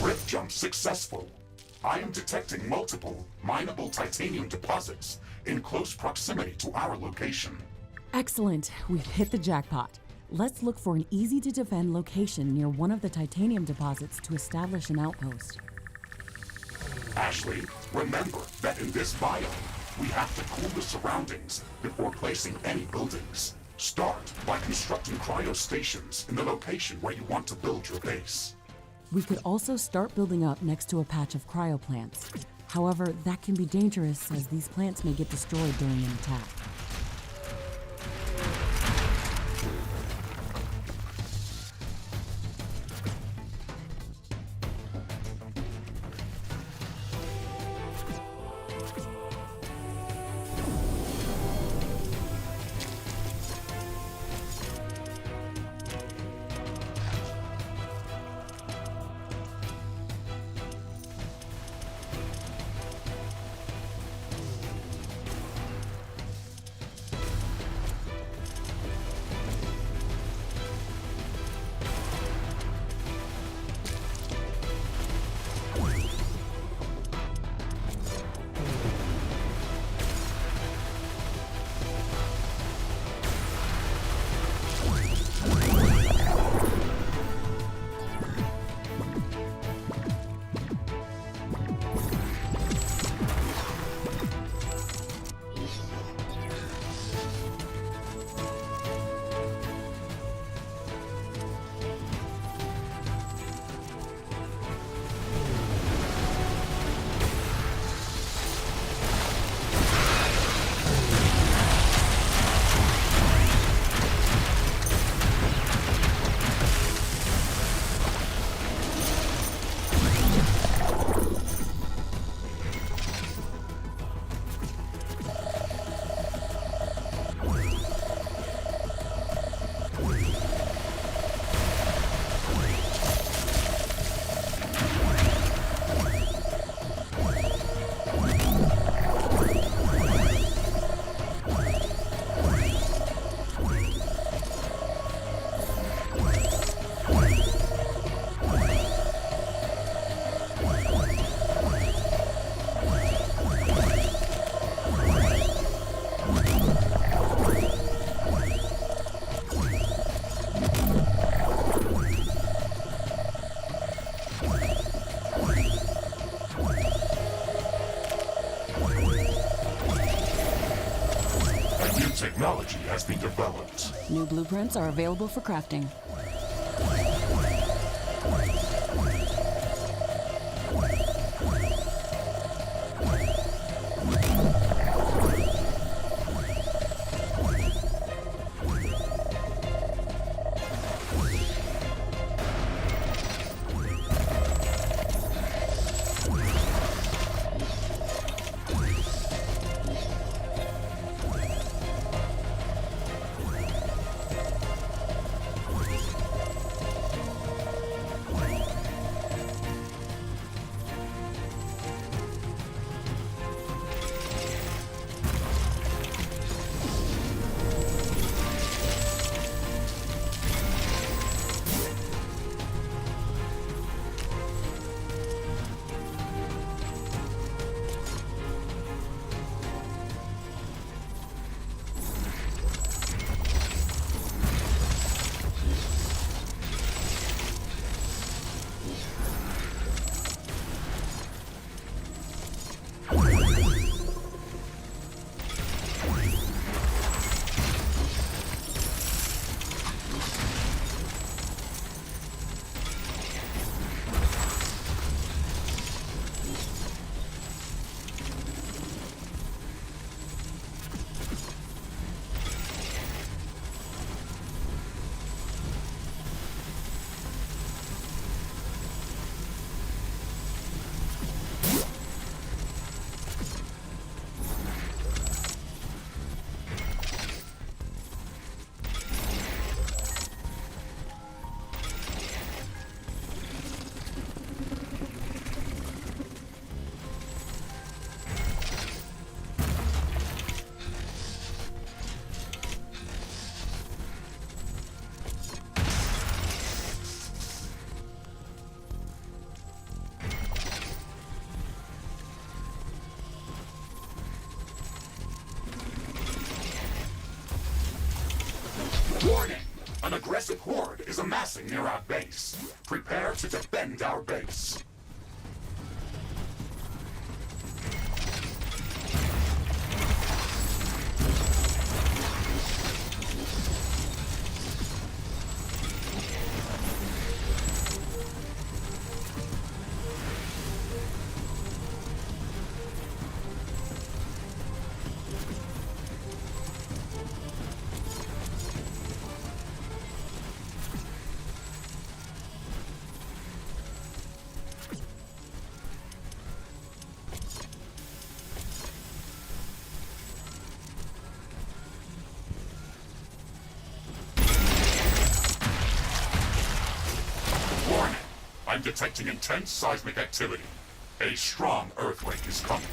Speaker 1: Rift jump successful. I am detecting multiple mineable titanium deposits in close proximity to our location.
Speaker 2: Excellent. We've hit the jackpot. Let's look for an easy-to-defend location near one of the titanium deposits to establish an outpost.
Speaker 1: Ashley, remember that in this biome, we have to cool the surroundings before placing any buildings. Start by constructing cryostations in the location where you want to build your base.
Speaker 2: We could also start building up next to a patch of cryo plants. However, that can be dangerous as these plants may get destroyed during an attack.
Speaker 1: has been developed.
Speaker 2: New blueprints are available for crafting.
Speaker 1: Warning! An aggressive horde is amassing near our base. Prepare to defend our base. I'm detecting intense seismic activity. A strong earthquake is coming.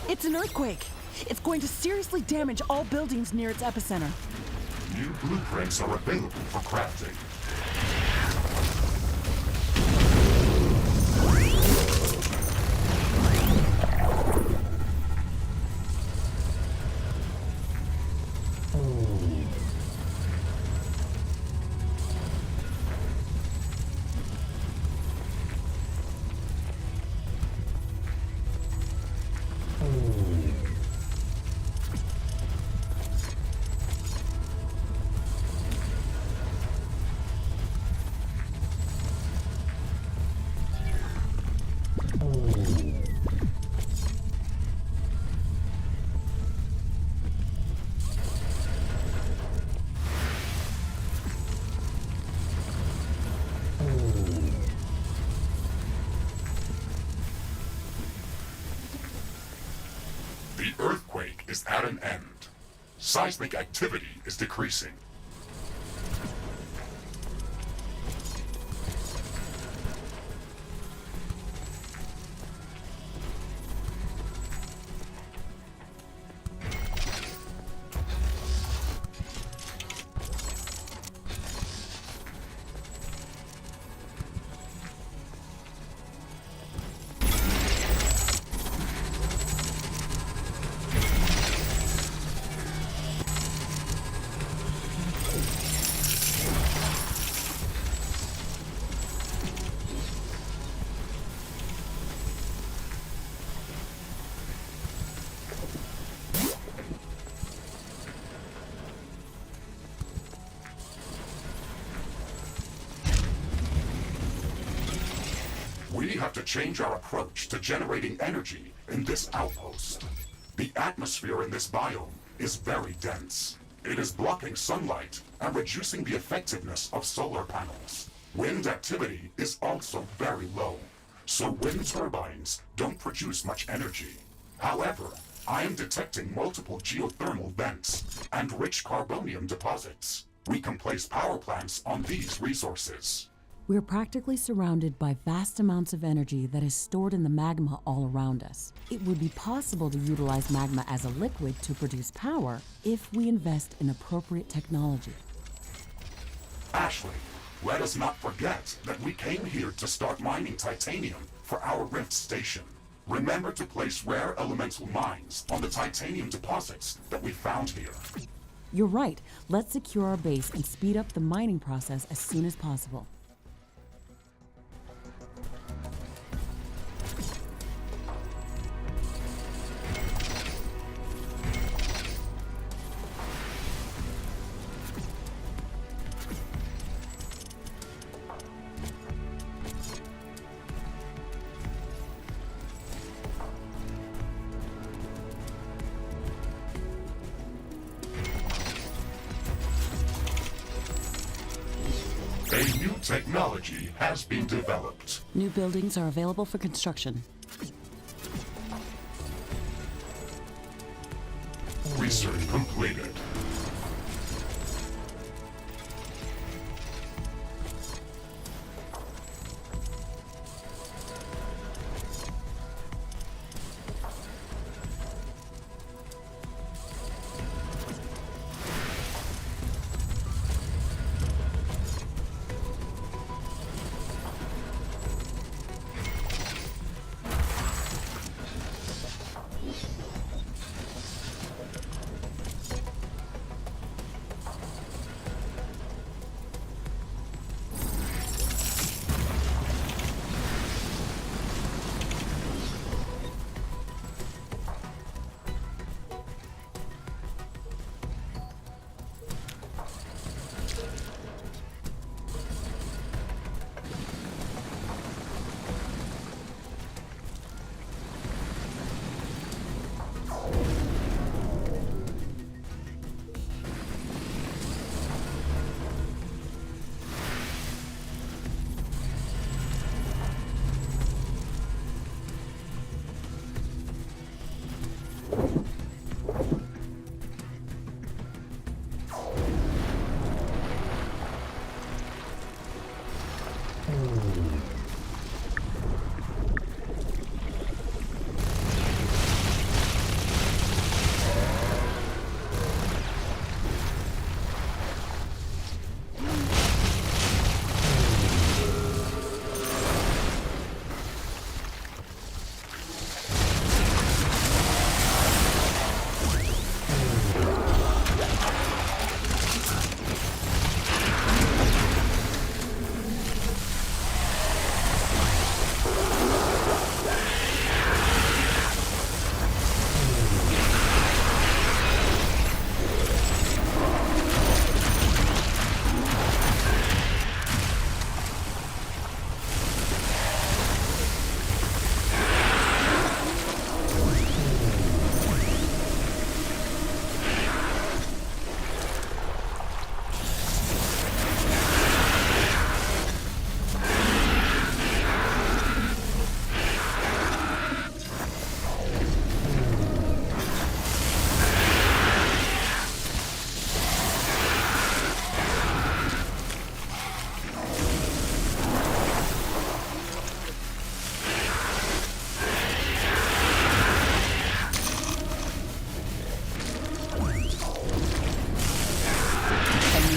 Speaker 2: It's an earthquake. It's going to seriously damage all buildings near its epicenter.
Speaker 1: New blueprints are available for crafting. The earthquake is at an end. Seismic activity is decreasing. have to change our approach to generating energy in this outpost. The atmosphere in this biome is very dense. It is blocking sunlight and reducing the effectiveness of solar panels. Wind activity is also very low, so wind turbines don't produce much energy. However, I am detecting multiple geothermal vents and rich carbonium deposits. We can place power plants on these resources.
Speaker 2: We're practically surrounded by vast amounts of energy that is stored in the magma all around us. It would be possible to utilize magma as a liquid to produce power if we invest in appropriate technology.
Speaker 1: Ashley, let us not forget that we came here to start mining titanium for our Rift station. Remember to place rare elemental mines on the titanium deposits that we found here.
Speaker 2: You're right. Let's secure our base and speed up the mining process as soon as possible.
Speaker 1: A new technology has been developed.
Speaker 2: New buildings are available for construction.
Speaker 1: Research completed.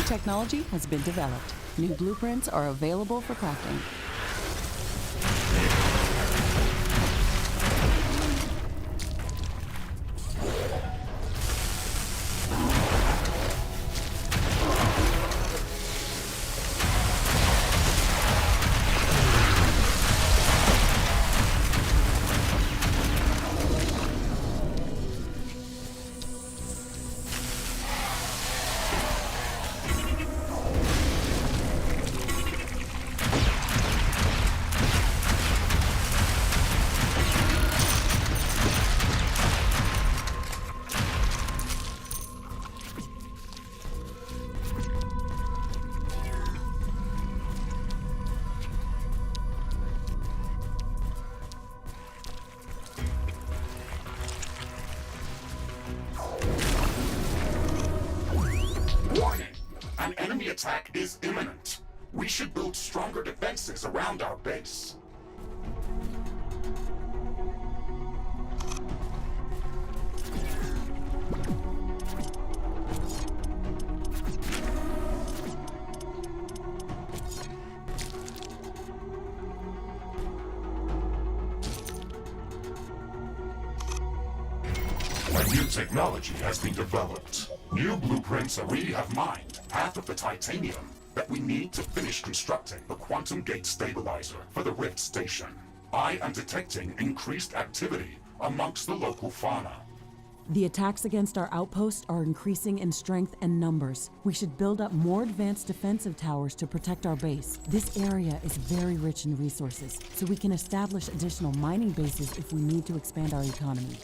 Speaker 2: Technology has been developed. New blueprints are available for crafting.
Speaker 1: attack is imminent. We should build stronger defenses around our base. A new technology has been developed. New blueprints already have mined half of the titanium that we need to finish constructing the quantum gate stabilizer for the Rift station. I am detecting increased activity amongst the local fauna.
Speaker 2: The attacks against our outposts are increasing in strength and numbers. We should build up more advanced defensive towers to protect our base. This area is very rich in resources, so we can establish additional mining bases if we need to expand our economy.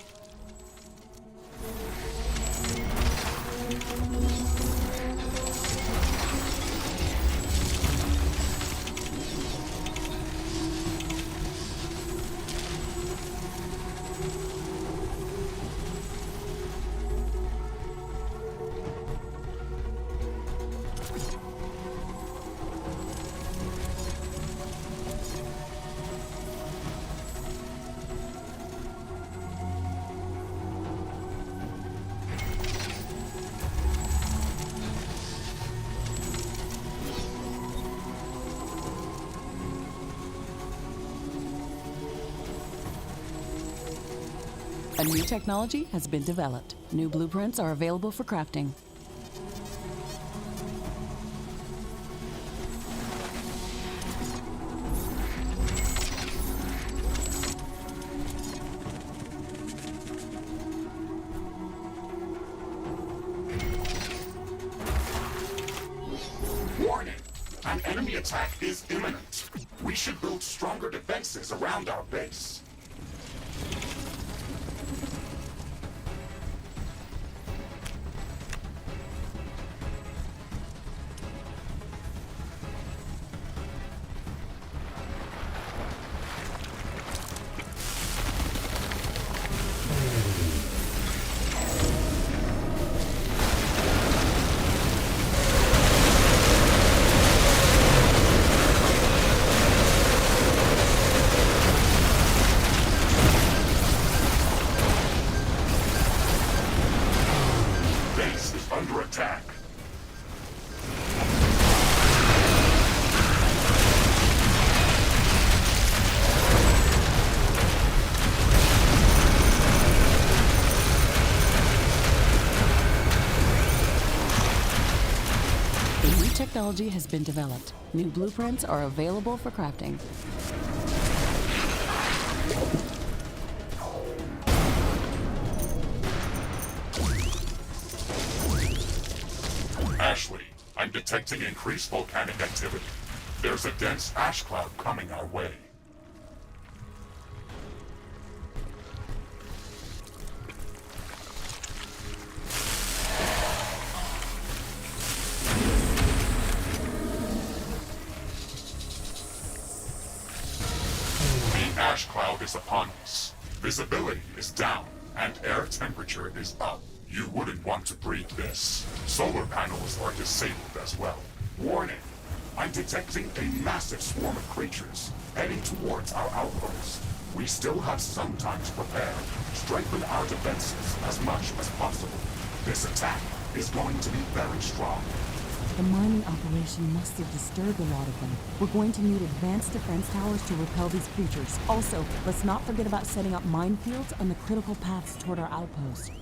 Speaker 2: A new technology has been developed. New blueprints are available for crafting.
Speaker 1: Warning! An enemy attack is imminent. We should build stronger defenses around our base. Under attack.
Speaker 2: A new technology has been developed. New blueprints are available for crafting.
Speaker 1: Ashley, I'm detecting increased volcanic activity. There's a dense ash cloud coming our way. The ash cloud is upon us. Visibility is down, and air temperature is up. You wouldn't want to breathe this. Solar panels are disabled as well. Warning! I'm detecting a massive swarm of creatures heading towards our outpost. We still have some time to prepare. Strengthen our defenses as much as possible. This attack is going to be very strong.
Speaker 2: The mining operation must have disturbed a lot of them. We're going to need advanced defense towers to repel these creatures. Also, let's not forget about setting up minefields on the critical paths toward our outpost.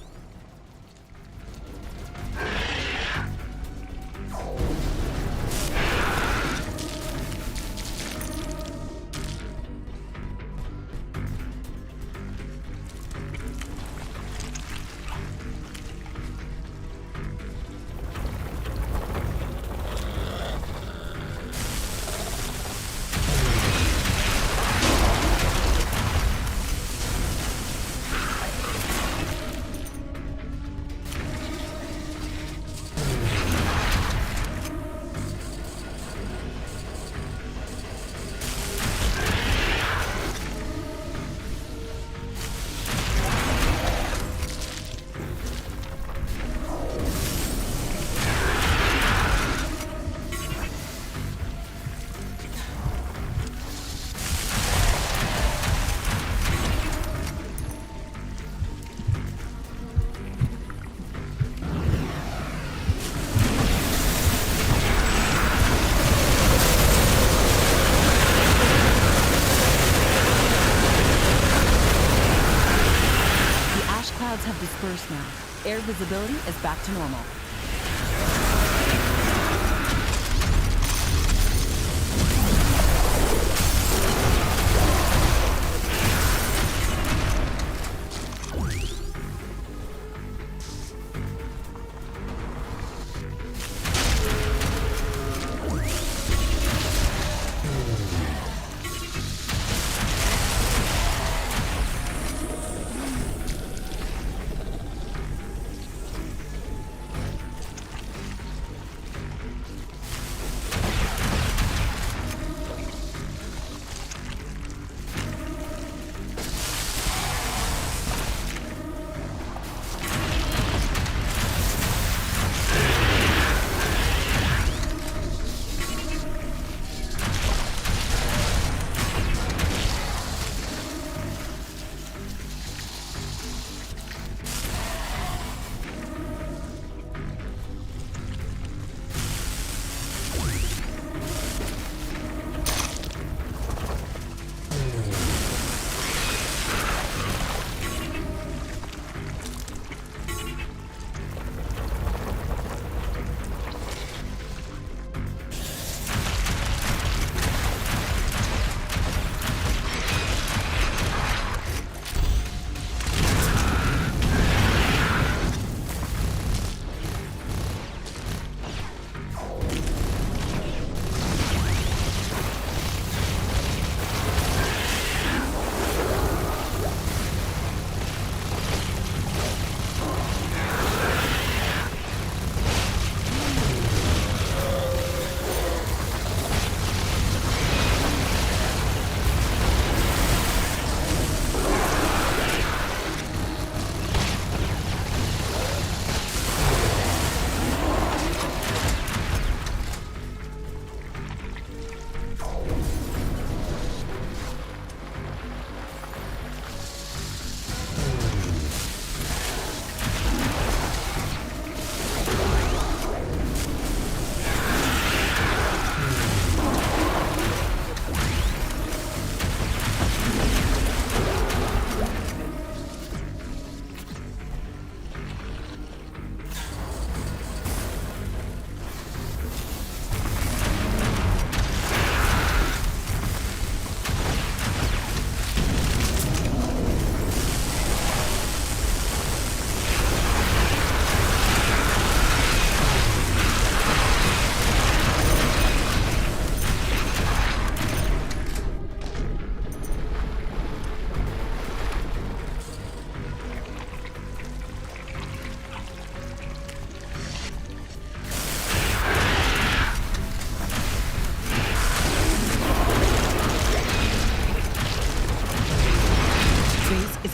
Speaker 2: first now. Air visibility is back to normal.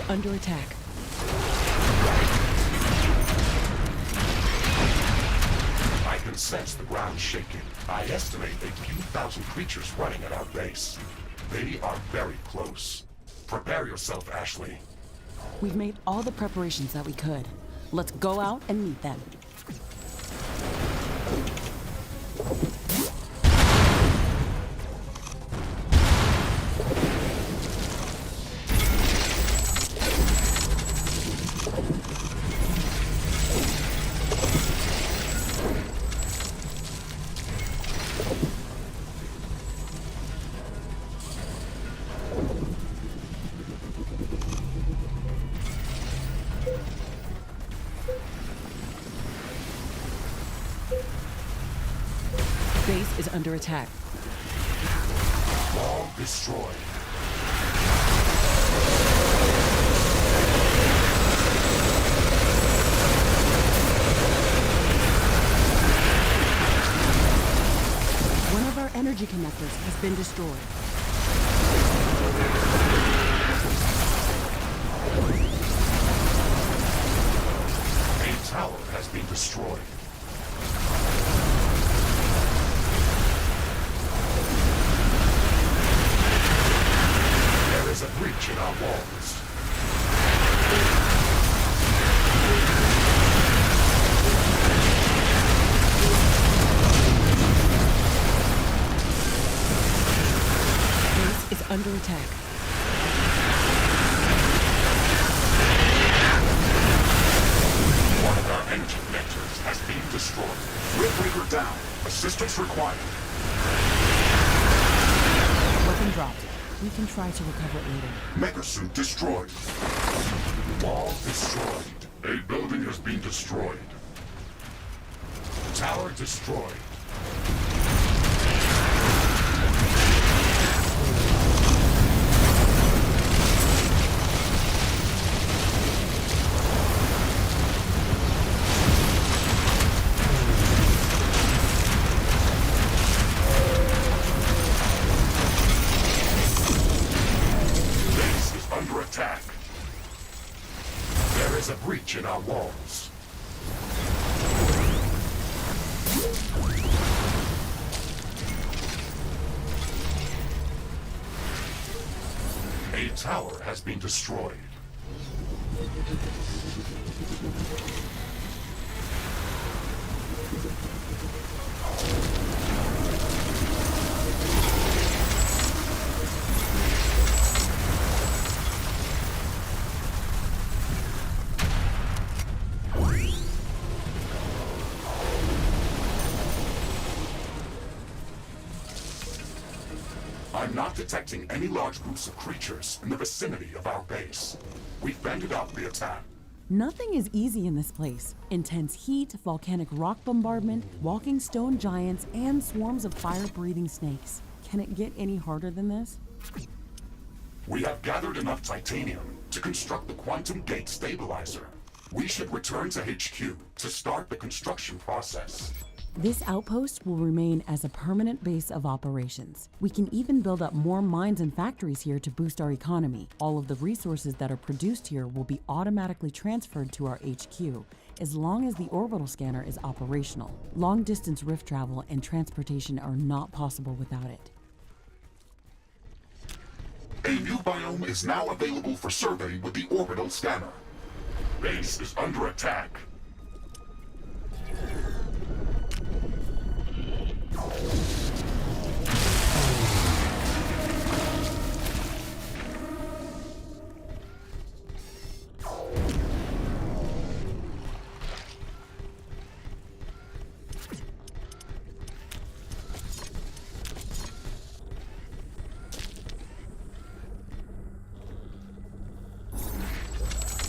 Speaker 2: Under attack.
Speaker 1: I can sense the ground shaking. I estimate a few thousand creatures running at our base. They are very close. Prepare yourself, Ashley.
Speaker 2: We've made all the preparations that we could. Let's go out and meet them. Base is under attack.
Speaker 1: All destroyed.
Speaker 2: One of our energy connectors has been destroyed.
Speaker 1: A tower has been destroyed. There is a breach in our walls.
Speaker 2: Base is under attack.
Speaker 1: Maintenance required.
Speaker 2: Weapon dropped. We can try to recover it later.
Speaker 1: Megasuit destroyed. Wall destroyed. A building has been destroyed. Tower destroyed. Base is under attack. There is a breach in our walls. A tower has been destroyed. I'm not detecting any large groups of creatures in the vicinity of our base. We've banded out the attack.
Speaker 2: Nothing is easy in this place. Intense heat, volcanic rock bombardment, walking stone giants, and swarms of fire-breathing snakes. Can it get any harder than this?
Speaker 1: We have gathered enough titanium to construct the quantum gate stabilizer. We should return to HQ to start the construction process.
Speaker 2: This outpost will remain as a permanent base of operations. We can even build up more mines and factories here to boost our economy. All of the resources that are produced here will be automatically transferred to our HQ, as long as the orbital scanner is operational. Long-distance rift travel and transportation are not possible without it.
Speaker 1: A new biome is now available for survey with the orbital scanner. Base is under attack.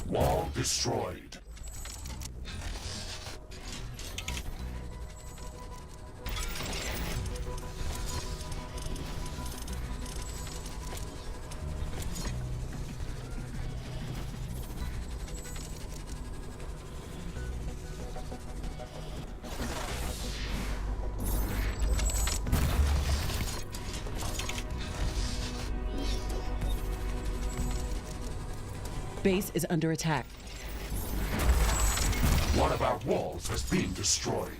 Speaker 1: Wall destroyed.
Speaker 2: Base is under attack.
Speaker 1: One of our walls has been destroyed.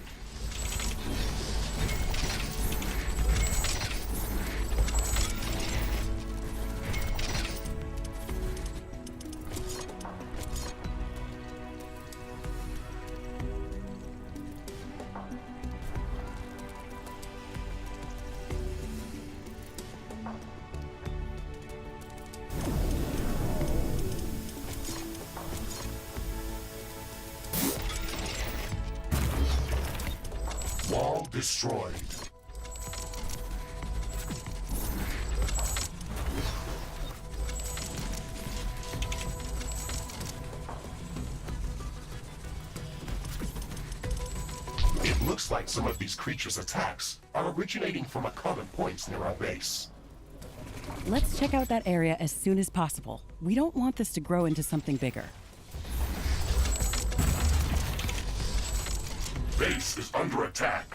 Speaker 1: Wall destroyed. It looks like some of these creatures' attacks are originating from a common point near our base.
Speaker 2: Let's check out that area as soon as possible. We don't want this to grow into something bigger.
Speaker 1: Base is under attack.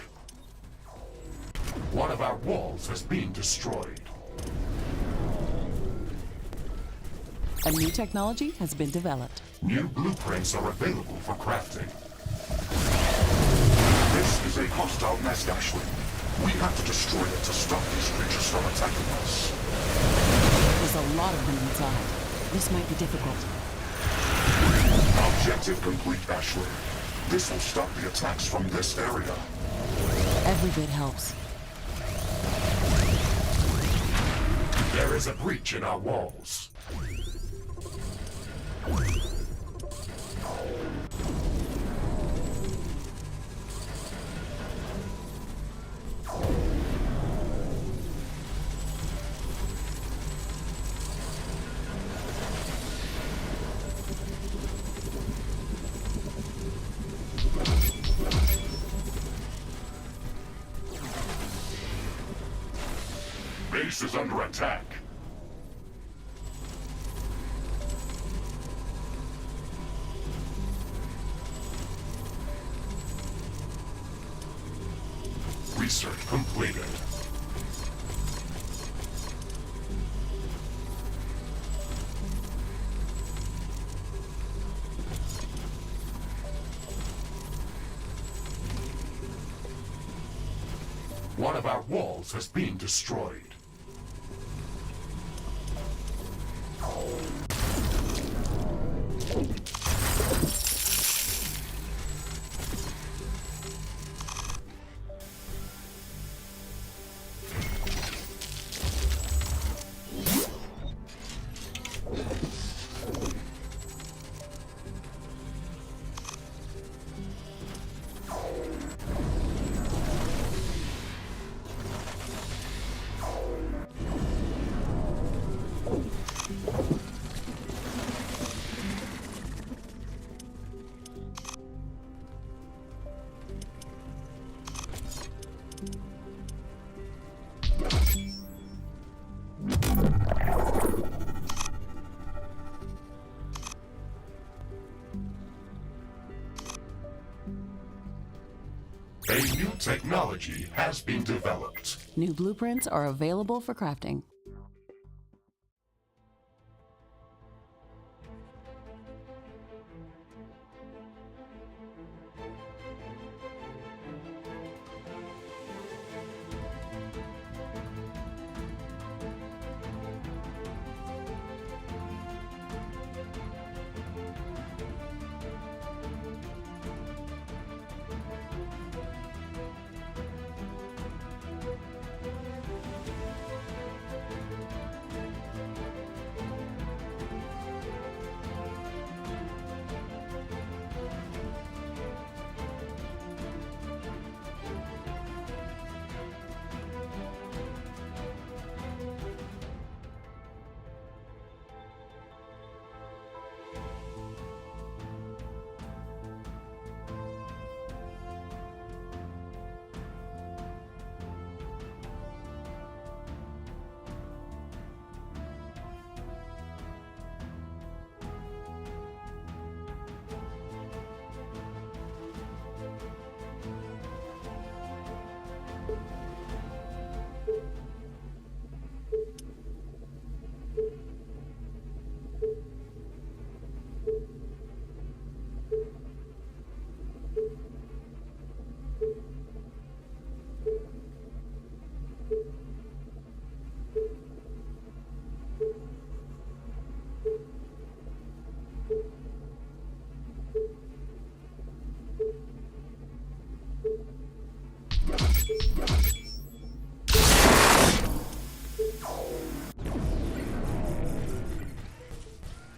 Speaker 1: One of our walls has been destroyed.
Speaker 2: A new technology has been developed.
Speaker 1: New blueprints are available for crafting. This is a hostile nest, Ashley. We have to destroy it to stop these creatures from attacking us.
Speaker 2: There's a lot of them inside. This might be difficult.
Speaker 1: Objective complete, Ashley. This will stop the attacks from this area.
Speaker 2: Every bit helps.
Speaker 1: There is a breach in our walls. base is under attack. Research completed. One of our walls has been destroyed. A new technology has been developed.
Speaker 2: New blueprints are available for crafting.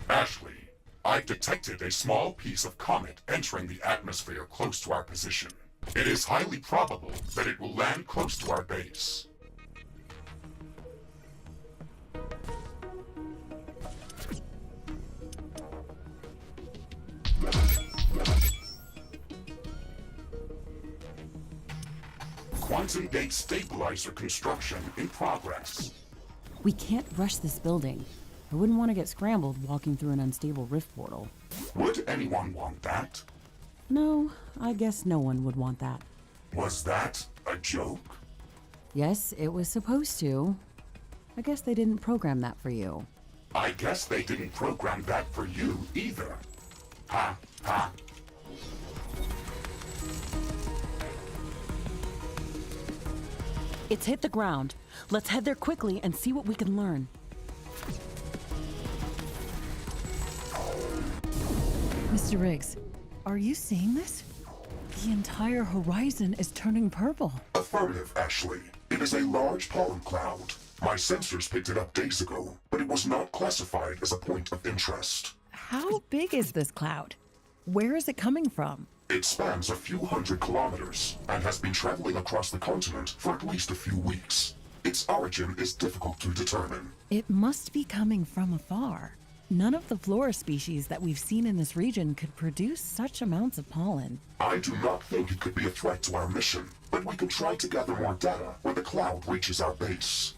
Speaker 1: Ashley, I've detected a small piece of comet entering the atmosphere close to our position. It is highly probable that it will land close to our base. Quantum gate stabilizer construction in progress.
Speaker 2: We can't rush this building. I wouldn't want to get scrambled walking through an unstable rift portal.
Speaker 1: Would anyone want that?
Speaker 2: No, I guess no one would want that.
Speaker 1: Was that a joke?
Speaker 2: Yes, it was supposed to. I guess they didn't program that for you.
Speaker 1: I guess they didn't program that for you either. Ha, ha.
Speaker 2: It's hit the ground. Let's head there quickly and see what we can learn. Mr. Riggs, are you seeing this? The entire horizon is turning purple.
Speaker 1: Affirmative, Ashley. It is a large pollen cloud. My sensors picked it up days ago, but it was not classified as a point of interest.
Speaker 2: How big is this cloud? Where is it coming from?
Speaker 1: It spans a few hundred kilometers and has been traveling across the continent for at least a few weeks. Its origin is difficult to determine.
Speaker 2: It must be coming from afar. None of the flora species that we've seen in this region could produce such amounts of pollen.
Speaker 1: I do not think it could be a threat to our mission, but we can try to gather more data when the cloud reaches our base.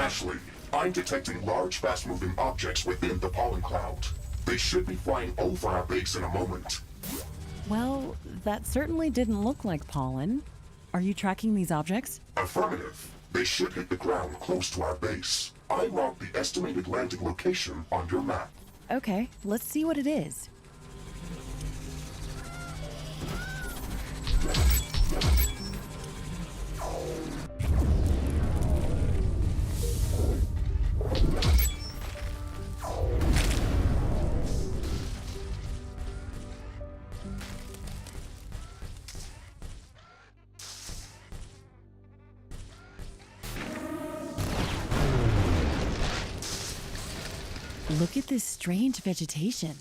Speaker 1: Ashley, I'm detecting large, fast-moving objects within the pollen cloud. They should be flying over our base in a moment.
Speaker 2: Well, that certainly didn't look like pollen. Are you tracking these objects?
Speaker 1: Affirmative. They should hit the ground close to our base. I logged the estimated landing location on your map.
Speaker 2: Okay, let's see what it is. Look at this strange vegetation.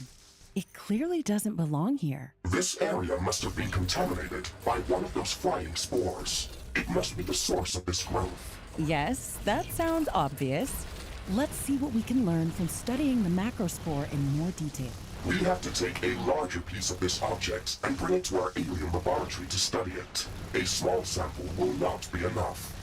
Speaker 2: It clearly doesn't belong here.
Speaker 1: This area must have been contaminated by one of those flying spores. It must be the source of this growth.
Speaker 2: Yes, that sounds obvious. Let's see what we can learn from studying the macrospore in more detail.
Speaker 1: We have to take a larger piece of this object and bring it to our alien laboratory to study it. A small sample will not be enough.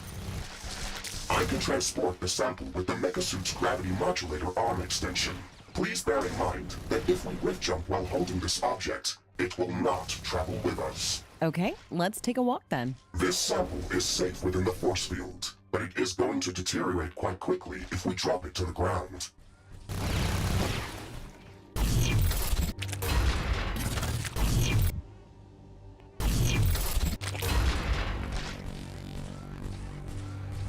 Speaker 1: I can transport the sample with the Megasuit's gravity modulator arm extension. Please bear in mind that if we rift jump while holding this object, it will not travel with us.
Speaker 2: Okay, let's take a walk then.
Speaker 1: This sample is safe within the force field, but it is going to deteriorate quite quickly if we drop it to the ground.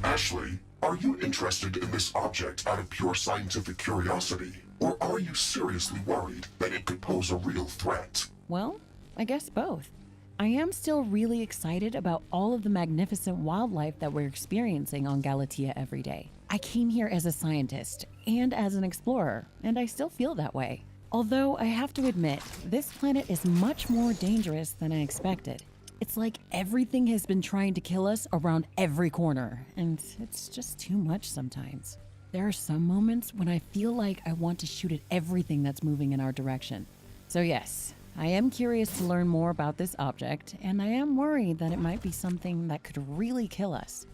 Speaker 1: Ashley, are you interested in this object out of pure scientific curiosity? Or are you seriously worried that it could pose a real threat?
Speaker 2: Well, I guess both. I am still really excited about all of the magnificent wildlife that we're experiencing on Galatea every day. I came here as a scientist and as an explorer, and I still feel that way. Although I have to admit, this planet is much more dangerous than I expected. It's like everything has been trying to kill us around every corner, and it's just too much sometimes. There are some moments when I feel like I want to shoot at everything that's moving in our direction. So yes, I am curious to learn more about this object, and I am worried that it might be something that could really kill us.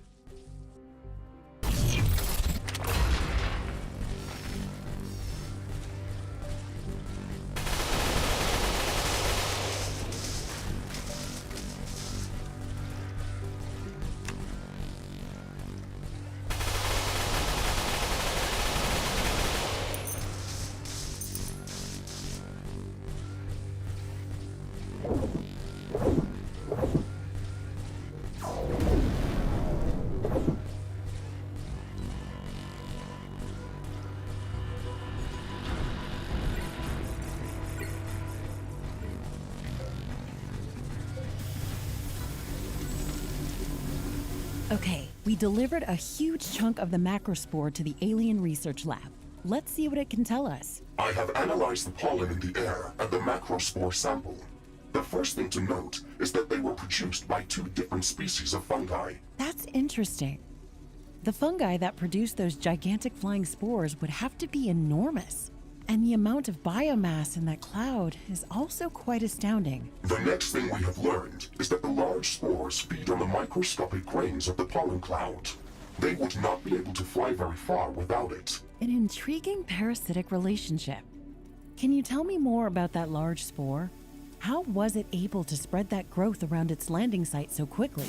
Speaker 2: Okay, we delivered a huge chunk of the macrospore to the alien research lab. Let's see what it can tell us.
Speaker 1: I have analyzed the pollen in the air and the macrospore sample. The first thing to note is that they were produced by two different species of fungi.
Speaker 2: That's interesting. The fungi that produce those gigantic flying spores would have to be enormous. And the amount of biomass in that cloud is also quite astounding.
Speaker 1: The next thing we have learned is that the large spores feed on the microscopic grains of the pollen cloud. They would not be able to fly very far without it.
Speaker 2: An intriguing parasitic relationship. Can you tell me more about that large spore? How was it able to spread that growth around its landing site so quickly?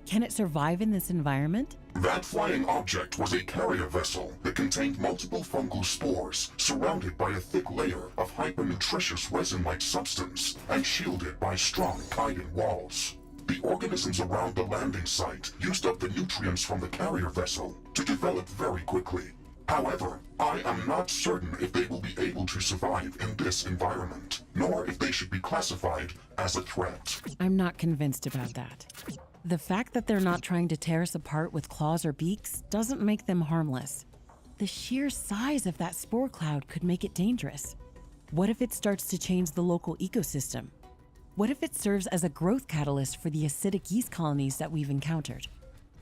Speaker 2: Can it survive in this environment?
Speaker 1: That flying object was a carrier vessel that contained multiple fungal spores surrounded by a thick layer of hypernutritious resin-like substance and shielded by strong chitin walls. The organisms around the landing site used up the nutrients from the carrier vessel to develop very quickly. However, I am not certain if they will be able to survive in this environment, nor if they should be classified as a threat.
Speaker 2: I'm not convinced about that. The fact that they're not trying to tear us apart with claws or beaks doesn't make them harmless. The sheer size of that spore cloud could make it dangerous. What if it starts to change the local ecosystem? What if it serves as a growth catalyst for the acidic yeast colonies that we've encountered?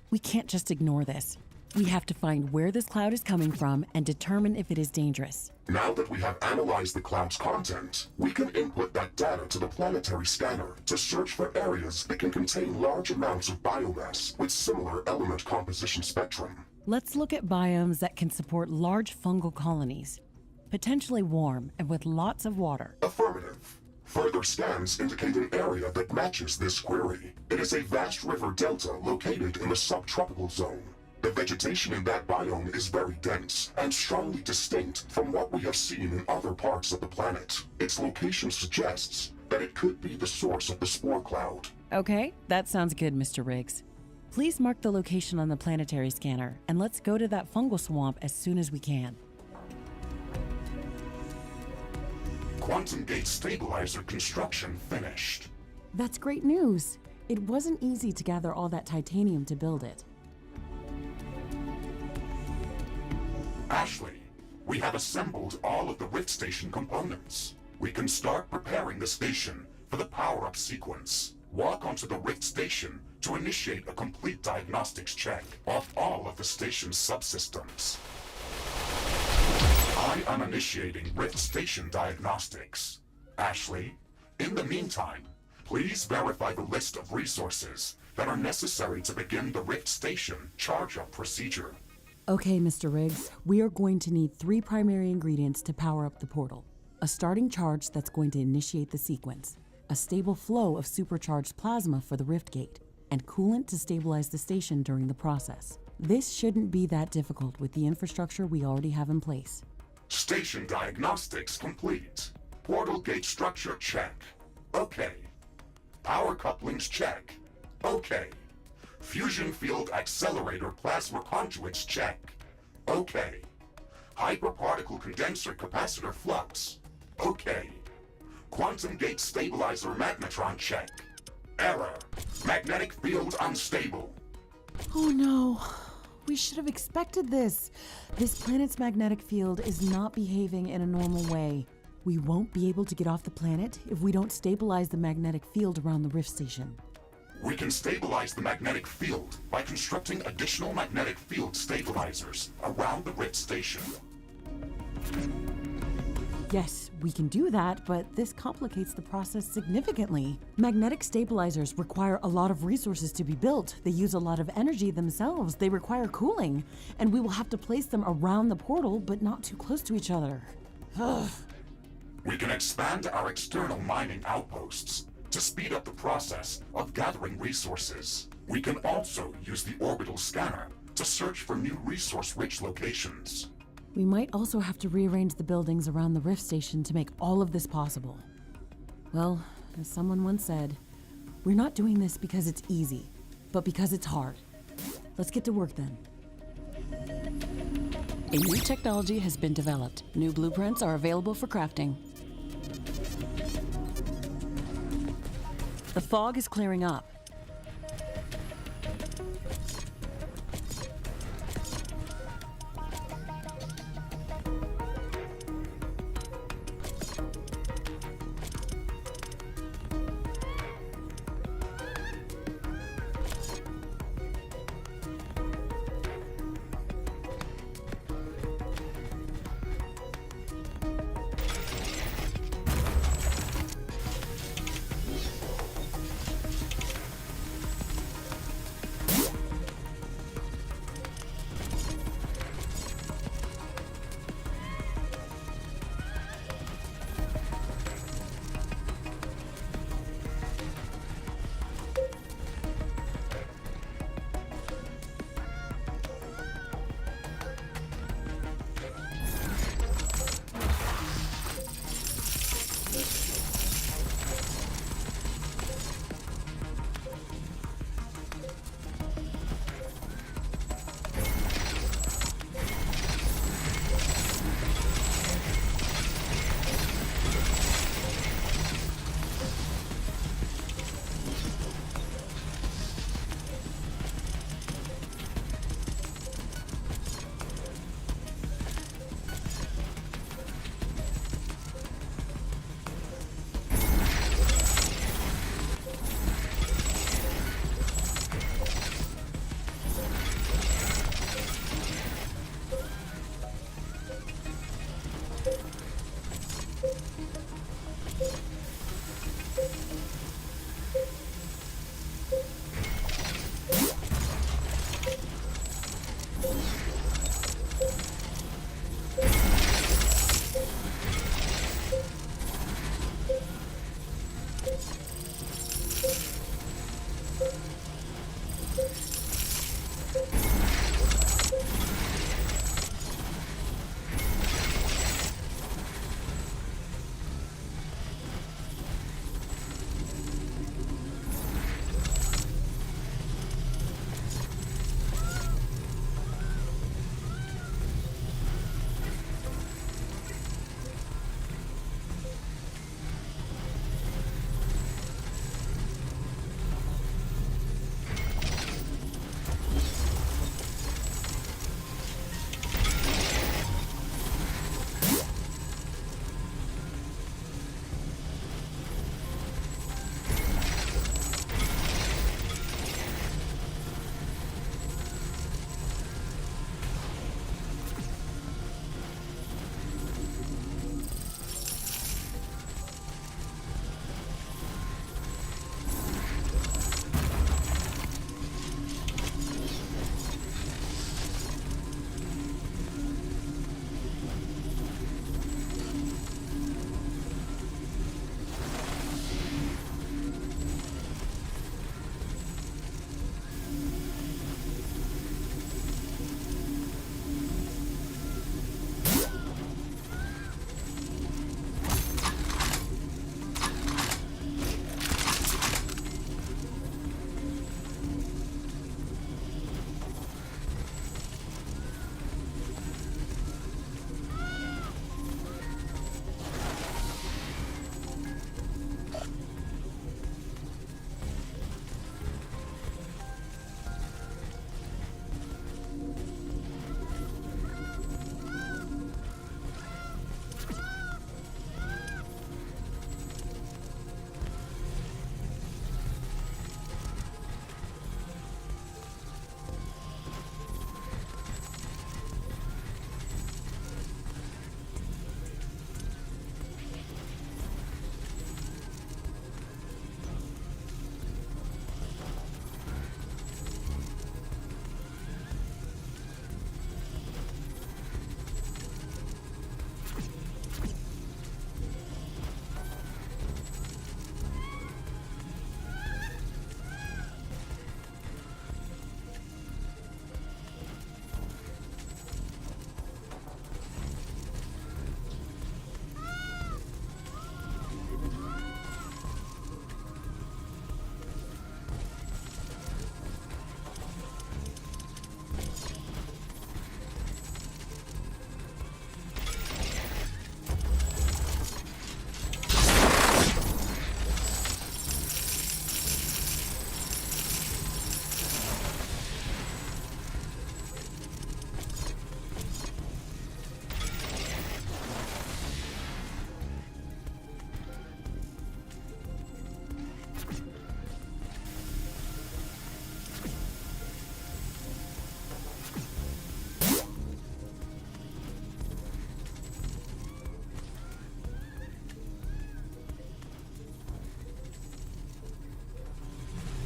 Speaker 2: We can't just ignore this. We have to find where this cloud is coming from and determine if it is dangerous.
Speaker 1: Now that we have analyzed the cloud's content, we can input that data to the planetary scanner to search for areas that can contain large amounts of biomass with similar element composition spectrum.
Speaker 2: Let's look at biomes that can support large fungal colonies, potentially warm and with lots of water.
Speaker 1: Affirmative. Further scans indicate an area that matches this query. It is a vast river delta located in a subtropical zone. The vegetation in that biome is very dense and strongly distinct from what we have seen in other parts of the planet. Its location suggests that it could be the source of the spore cloud.
Speaker 2: Okay, that sounds good, Mr. Riggs. Please mark the location on the planetary scanner, and let's go to that fungal swamp as soon as we can.
Speaker 1: Quantum gate stabilizer construction finished.
Speaker 2: That's great news. It wasn't easy to gather all that titanium to build it.
Speaker 1: Ashley, we have assembled all of the Rift Station components. We can start preparing the station for the power-up sequence. Walk onto the Rift Station to initiate a complete diagnostics check of all of the station's subsystems. I am initiating Rift Station diagnostics. Ashley, in the meantime, please verify the list of resources that are necessary to begin the Rift Station charge-up procedure.
Speaker 2: Okay, Mr. Riggs, we are going to need 3 primary ingredients to power up the portal. A starting charge that's going to initiate the sequence, a stable flow of supercharged plasma for the rift gate, and coolant to stabilize the station during the process. This shouldn't be that difficult with the infrastructure we already have in place.
Speaker 1: Station diagnostics complete. Portal gate structure check. Okay. Power couplings check. Okay. Fusion field accelerator plasma conduits check. Okay. Hyperparticle condenser capacitor flux. Okay. Quantum gate stabilizer magnetron check. Error. Magnetic field unstable.
Speaker 2: Oh no. We should have expected this. This planet's magnetic field is not behaving in a normal way. We won't be able to get off the planet if we don't stabilize the magnetic field around the rift station.
Speaker 1: We can stabilize the magnetic field by constructing additional magnetic field stabilizers around the Rift Station.
Speaker 2: Yes, we can do that, but this complicates the process significantly. Magnetic stabilizers require a lot of resources to be built. They use a lot of energy themselves. They require cooling, and we will have to place them around the portal, but not too close to each other. Ugh.
Speaker 1: We can expand our external mining outposts to speed up the process of gathering resources. We can also use the orbital scanner to search for new resource-rich locations.
Speaker 2: We might also have to rearrange the buildings around the rift station to make all of this possible. Well, as someone once said, we're not doing this because it's easy, but because it's hard. Let's get to work then. A new technology has been developed. New blueprints are available for crafting. The fog is clearing up.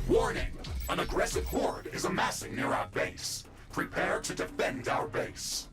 Speaker 1: Warning! An aggressive horde is amassing near our base. Prepare to defend our base.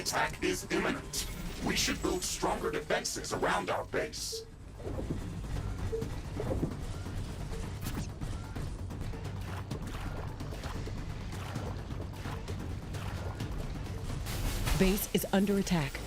Speaker 1: Attack is imminent. We should build stronger defenses around our base.
Speaker 2: Base is under attack.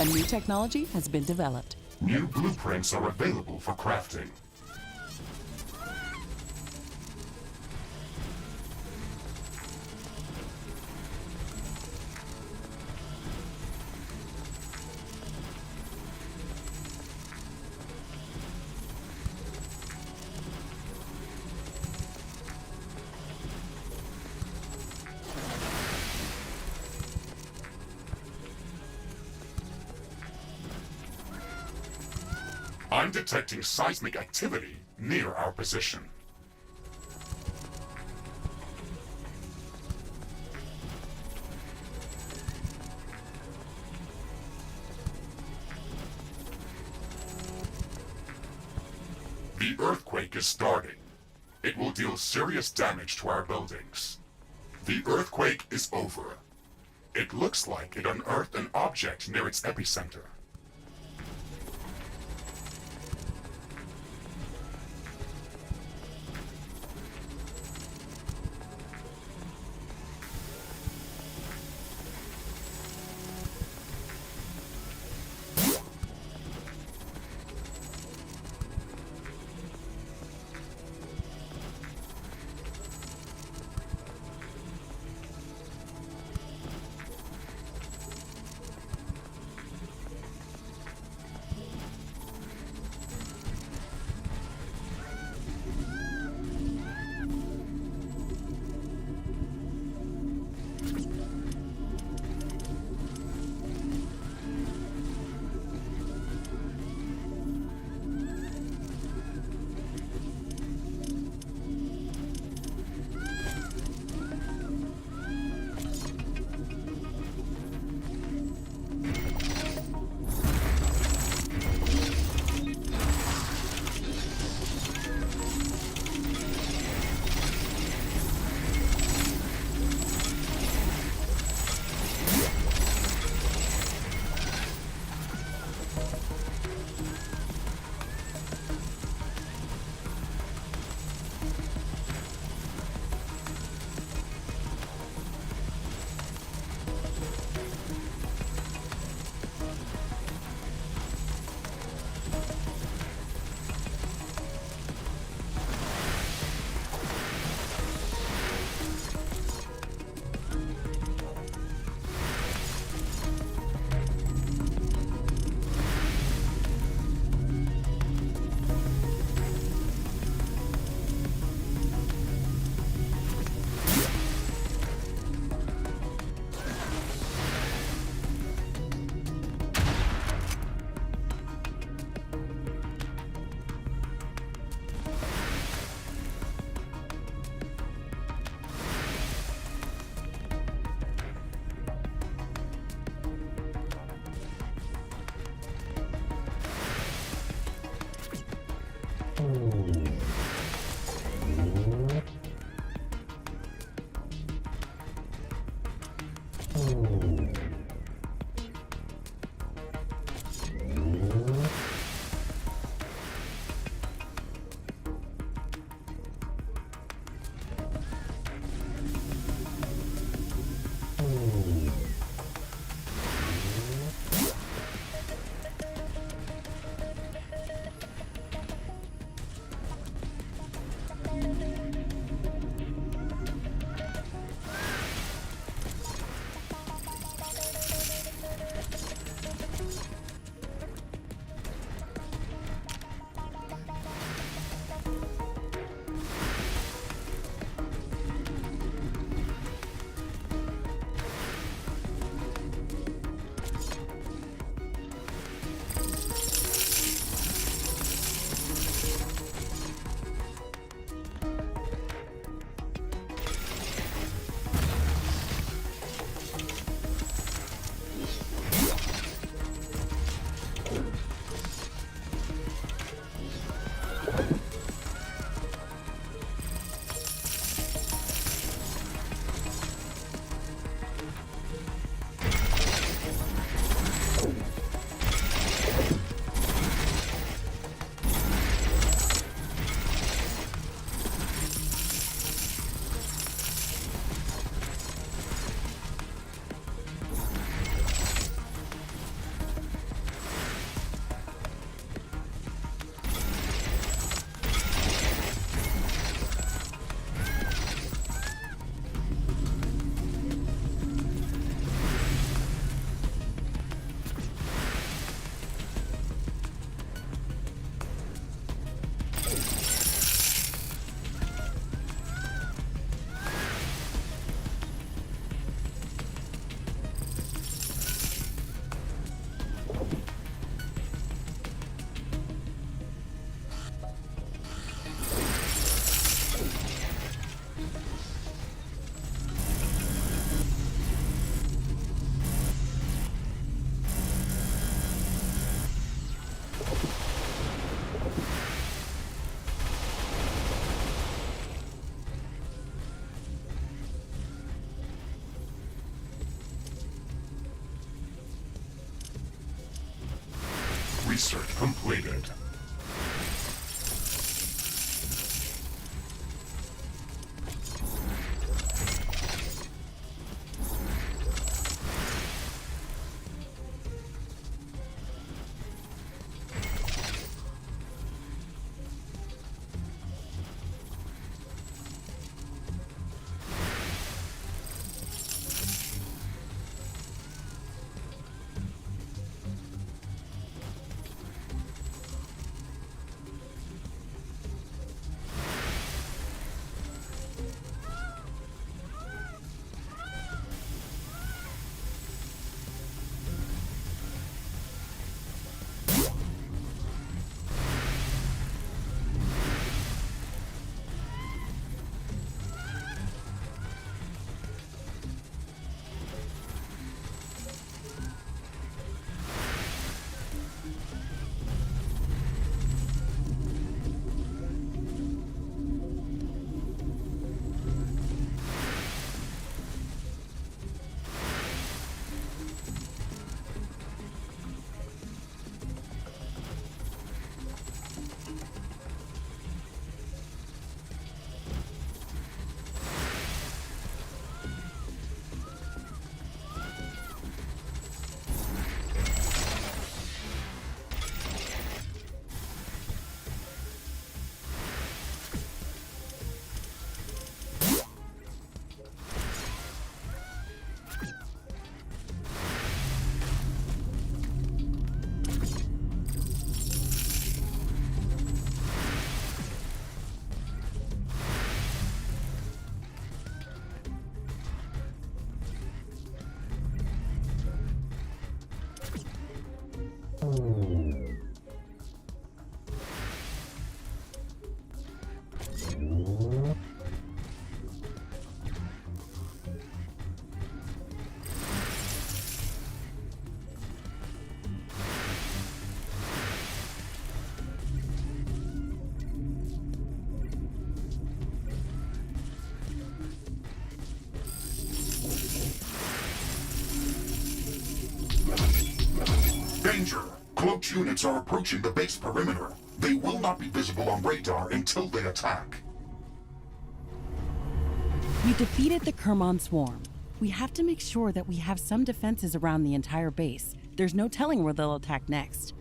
Speaker 2: A new technology has been developed.
Speaker 1: New blueprints are available for crafting. I'm detecting seismic activity near our position. The earthquake is starting. It will deal serious damage to our buildings. The earthquake is over. It looks like it unearthed an object near its epicenter. Research completed. Danger! Cloaked units are approaching the base perimeter. They will not be visible on radar until they attack.
Speaker 2: We defeated the Kerman swarm. We have to make sure that we have some defenses around the entire base. There's no telling where they'll attack next.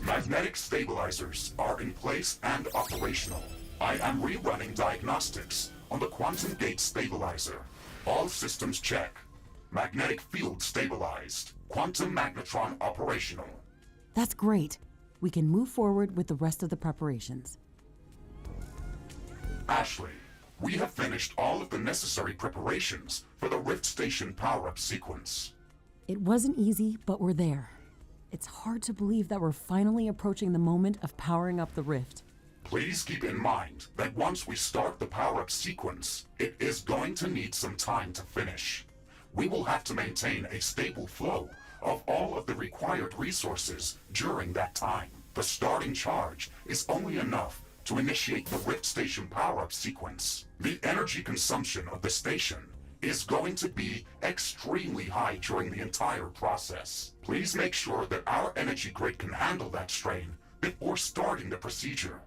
Speaker 1: Magnetic stabilizers are in place and operational. I am rerunning diagnostics on the quantum gate stabilizer. All systems check. Magnetic field stabilized. Quantum magnetron operational.
Speaker 2: That's great. We can move forward with the rest of the preparations.
Speaker 1: Ashley, we have finished all of the necessary preparations for the Rift Station power-up sequence.
Speaker 2: It wasn't easy, but we're there. It's hard to believe that we're finally approaching the moment of powering up the Rift.
Speaker 1: Please keep in mind that once we start the power-up sequence, it is going to need some time to finish. We will have to maintain a stable flow of all of the required resources during that time. The starting charge is only enough to initiate the Rift Station power-up sequence. The energy consumption of the station is going to be extremely high during the entire process. Please make sure that our energy grid can handle that strain before starting the procedure.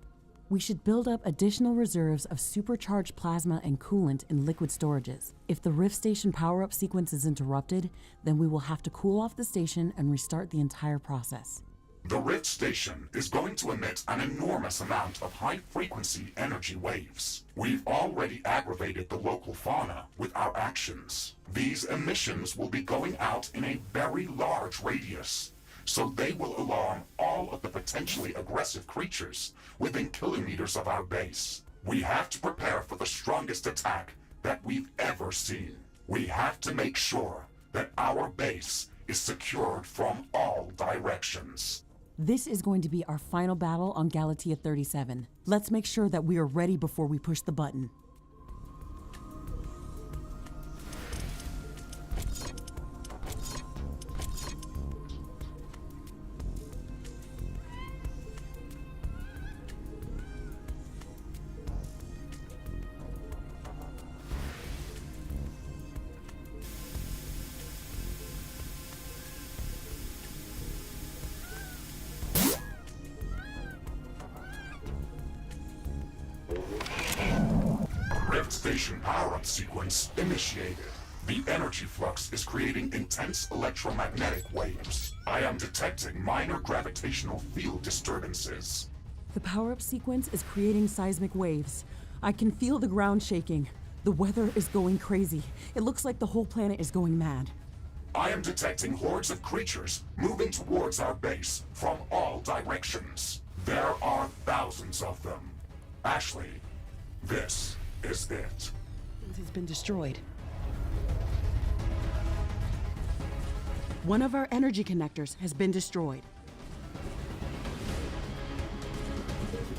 Speaker 2: We should build up additional reserves of supercharged plasma and coolant in liquid storages. If the Rift Station power-up sequence is interrupted, then we will have to cool off the station and restart the entire process.
Speaker 1: The Rift Station is going to emit an enormous amount of high-frequency energy waves. We've already aggravated the local fauna with our actions. These emissions will be going out in a very large radius, so they will alarm all of the potentially aggressive creatures within kilometers of our base. We have to prepare for the strongest attack that we've ever seen. We have to make sure that our base is secured from all directions.
Speaker 2: This is going to be our final battle on Galatea 37. Let's make sure that we are ready before we push the button.
Speaker 1: Rift Station power-up sequence initiated. The energy flux is creating intense electromagnetic waves. I am detecting minor gravitational field disturbances.
Speaker 2: The power-up sequence is creating seismic waves. I can feel the ground shaking. The weather is going crazy. It looks like the whole planet is going mad.
Speaker 1: I am detecting hordes of creatures moving towards our base from all directions. There are thousands of them. Ashley, this is it.
Speaker 2: It has been destroyed. One of our energy connectors has been destroyed.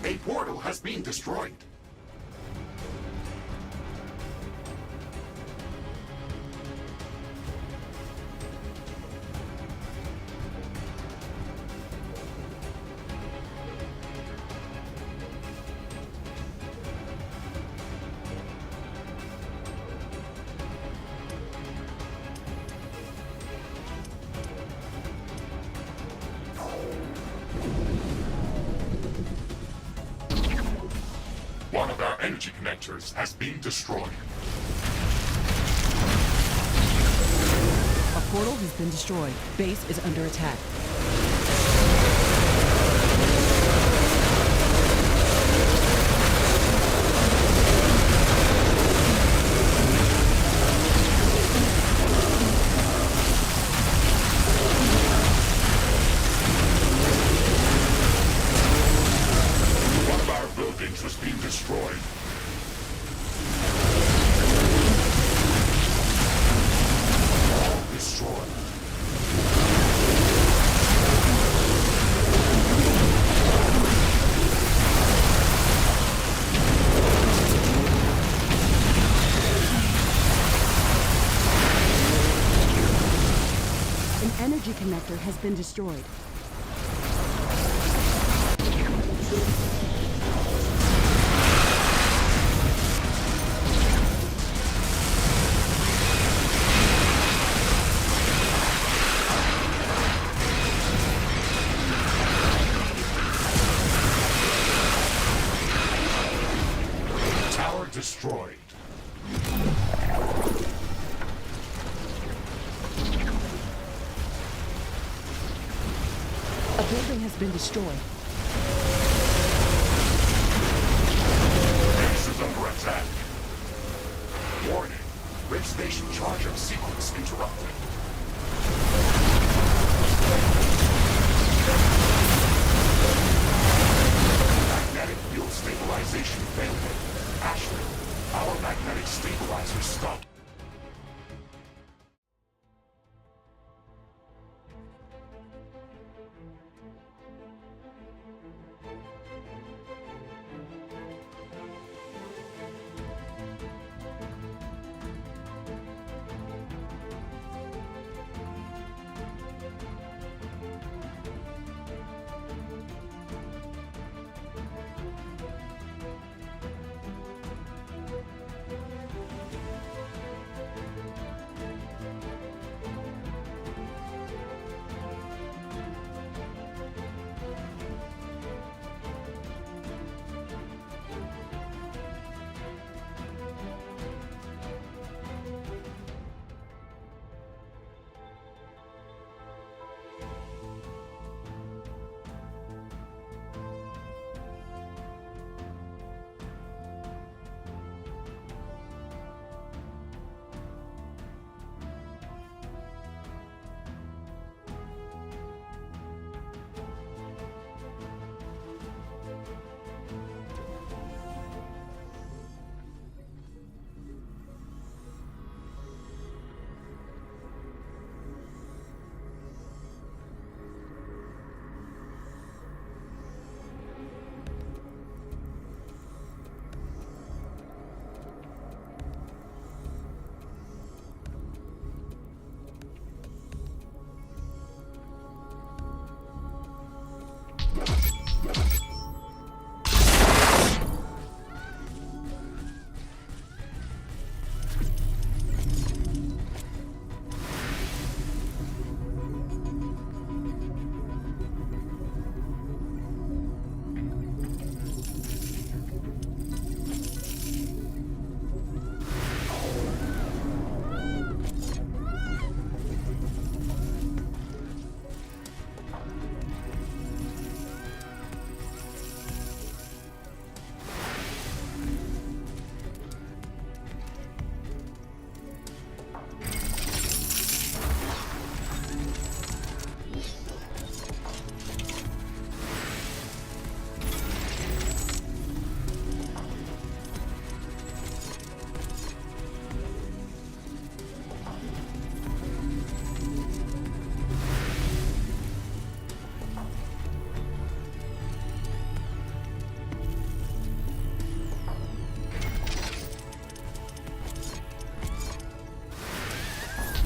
Speaker 1: A portal has been destroyed. One of our energy connectors has been destroyed.
Speaker 2: A portal has been destroyed. Base is under attack.
Speaker 1: One of our buildings has been destroyed. All destroyed.
Speaker 2: An energy connector has been destroyed.
Speaker 1: Tower destroyed.
Speaker 2: A building has been destroyed.
Speaker 1: Base is under attack. Warning. Rift station charge-up sequence interrupted. Magnetic field stabilization failure. Ashley, our magnetic stabilizer stopped.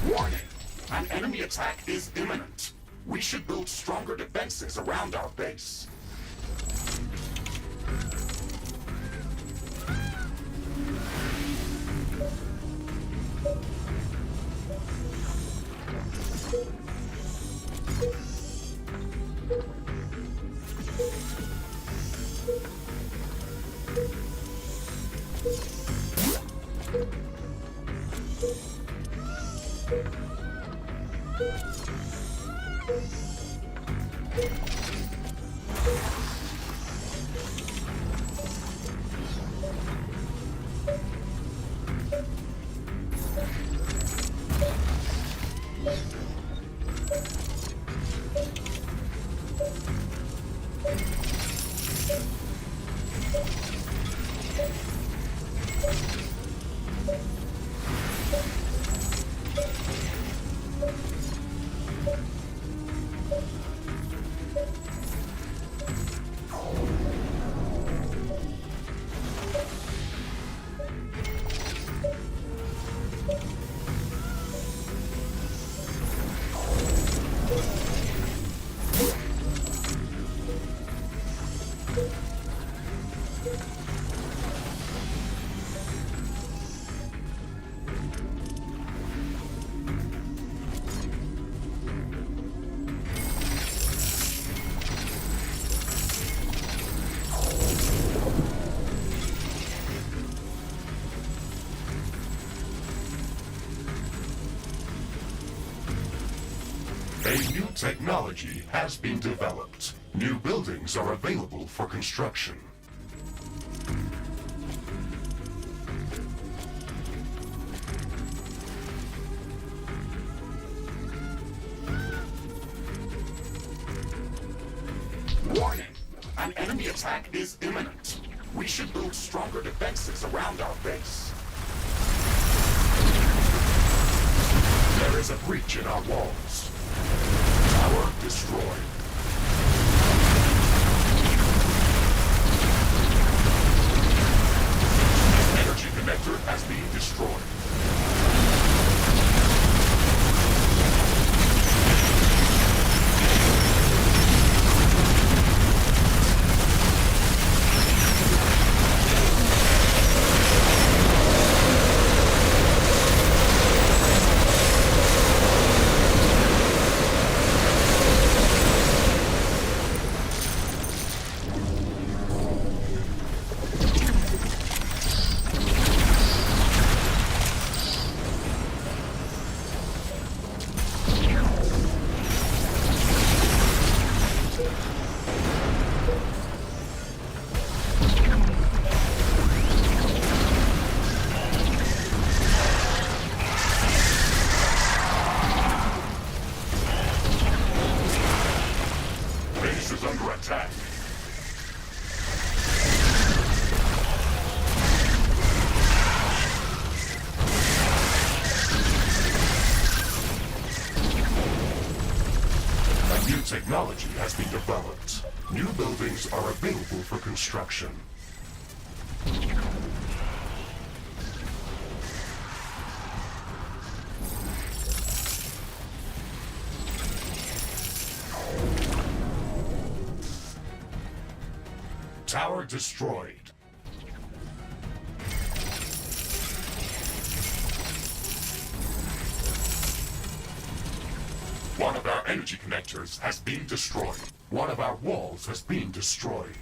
Speaker 1: Warning! An enemy attack is imminent. We should build stronger defenses around our base. A new technology has been developed. New buildings are available for construction. Warning! An enemy attack is imminent. We should build stronger defenses around our base. There is a breach in our walls. Tower destroyed. Energy connector has been destroyed. Base is under attack. A new technology has been developed. New buildings are available for construction. Tower destroyed. One of our energy connectors has been destroyed. One of our walls has been destroyed.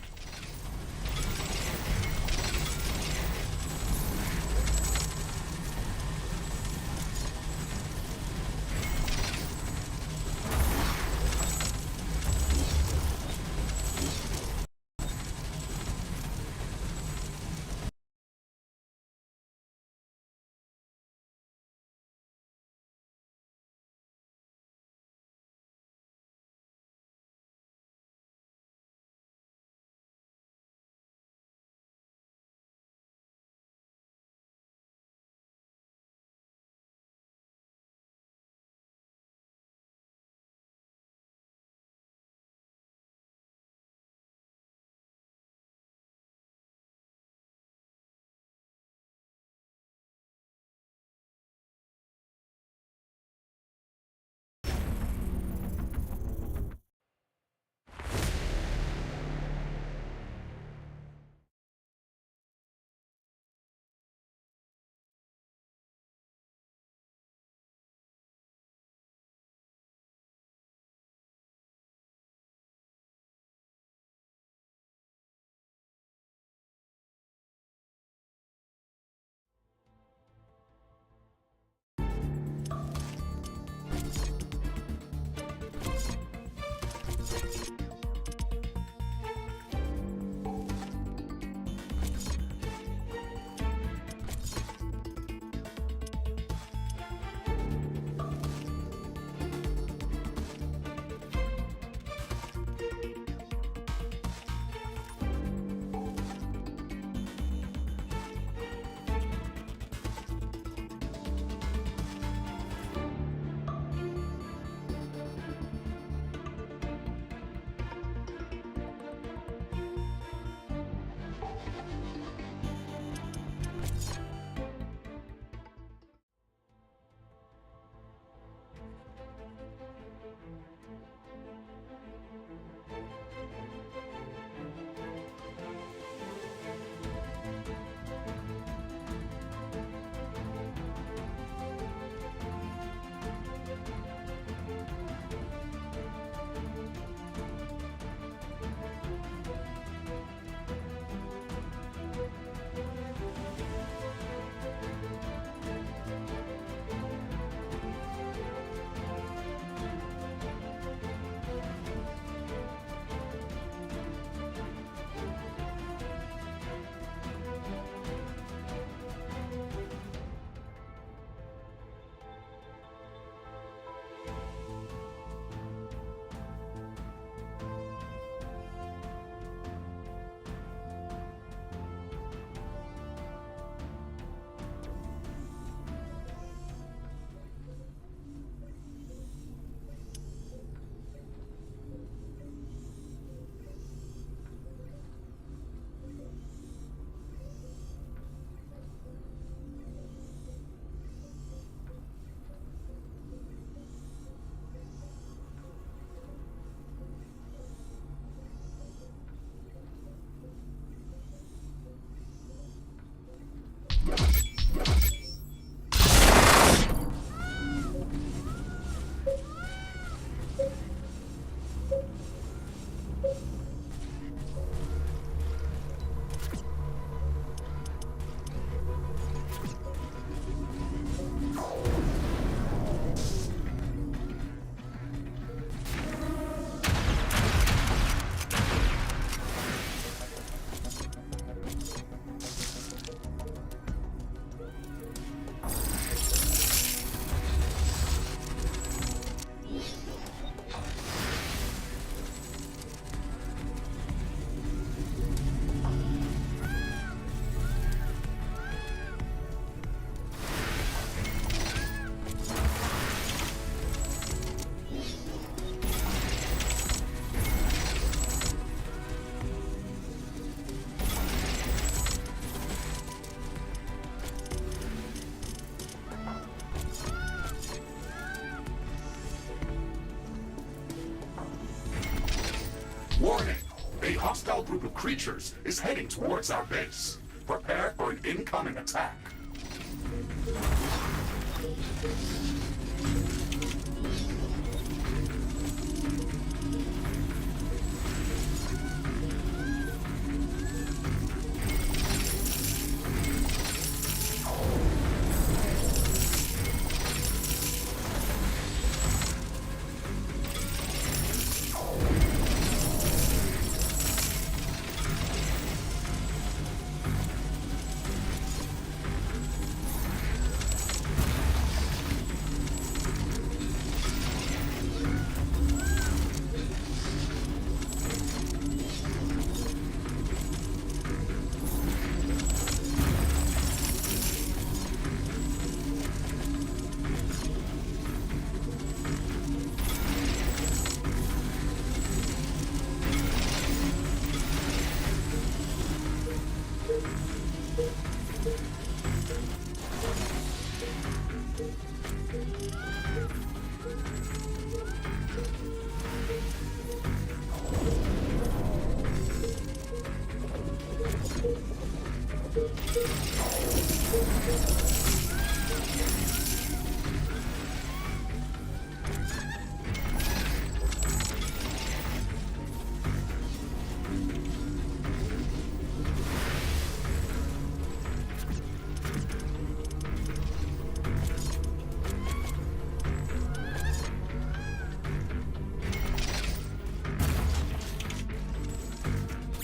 Speaker 1: Warning! A hostile group of creatures is heading towards our base. Prepare for an incoming attack.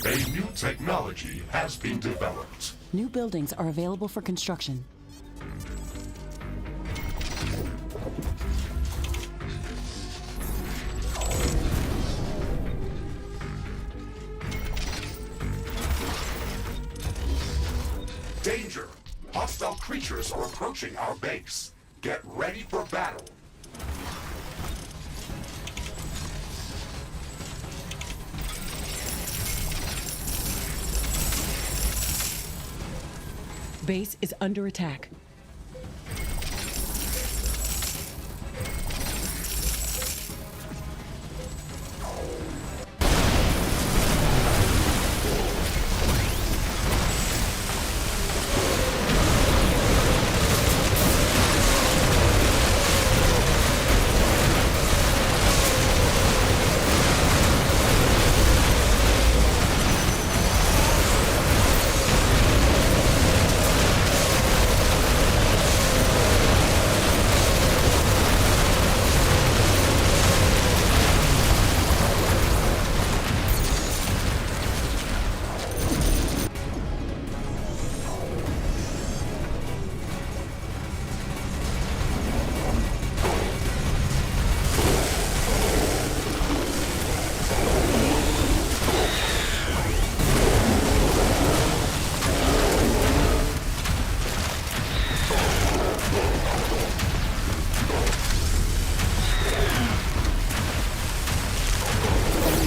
Speaker 1: A new technology has been developed.
Speaker 2: New buildings are available for construction.
Speaker 1: Danger! Hostile creatures are approaching our base. Get ready for battle.
Speaker 2: Base is under attack.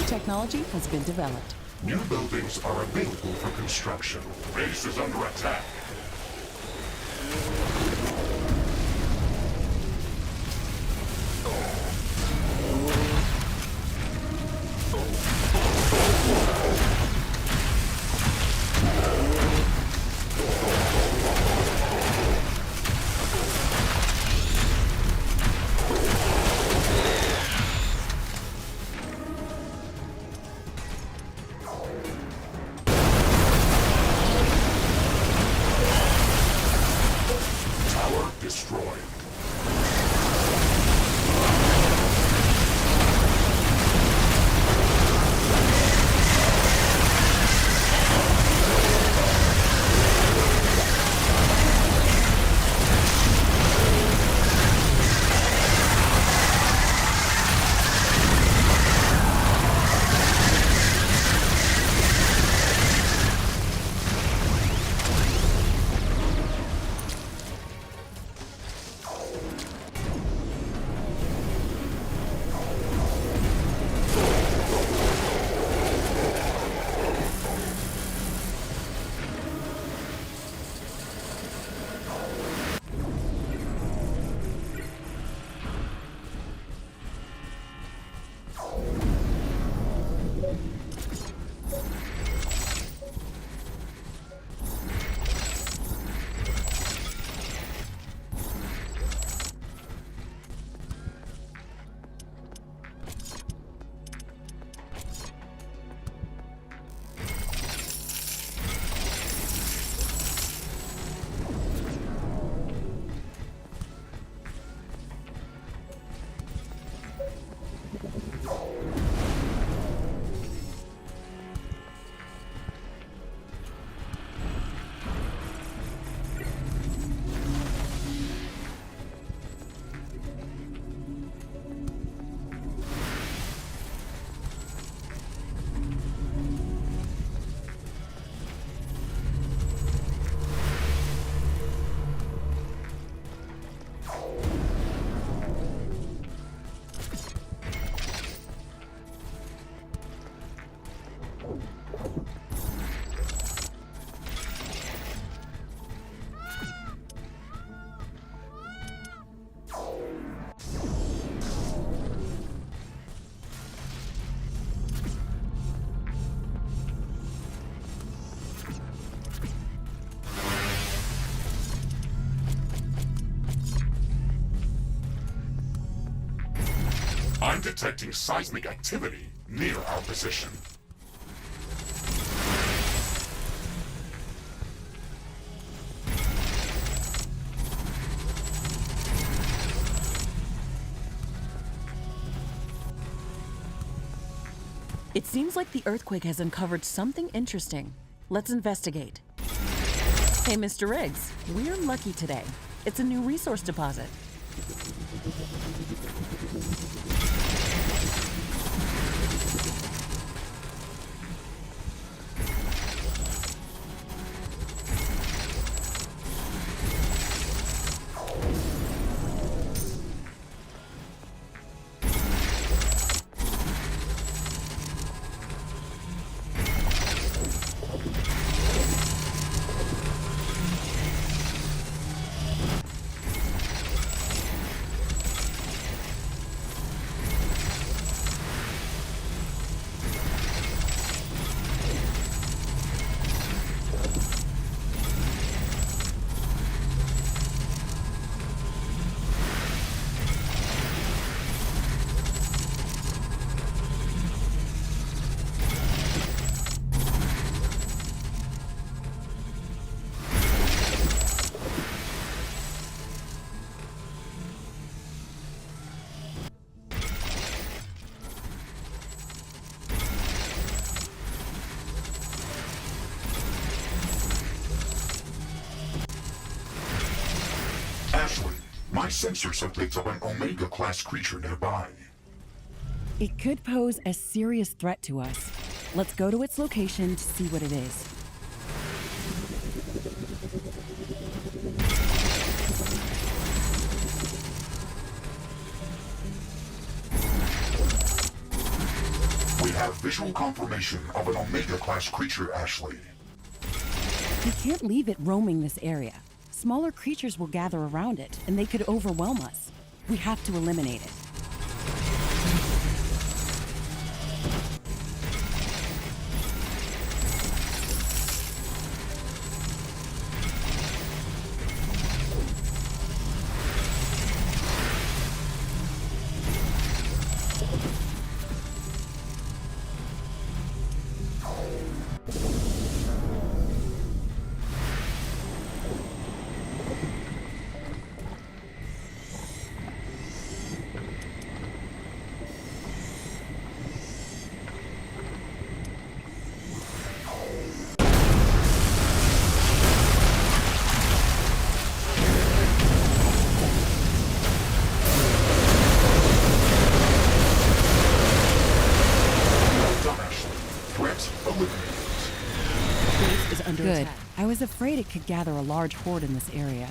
Speaker 2: Technology has been developed.
Speaker 1: New buildings are available for construction. Base is under attack. I'm detecting seismic activity near our position.
Speaker 2: It seems like the earthquake has uncovered something interesting. Let's investigate. Hey, Mr. Riggs, we're lucky today. It's a new resource deposit.
Speaker 1: Ashley, my sensors have picked up an Omega-class creature nearby.
Speaker 2: It could pose a serious threat to us. Let's go to its location to see what it is.
Speaker 1: We have visual confirmation of an Omega-class creature, Ashley.
Speaker 2: We can't leave it roaming this area. Smaller creatures will gather around it, and they could overwhelm us. We have to eliminate it. Good. I was afraid it could gather a large horde in this area.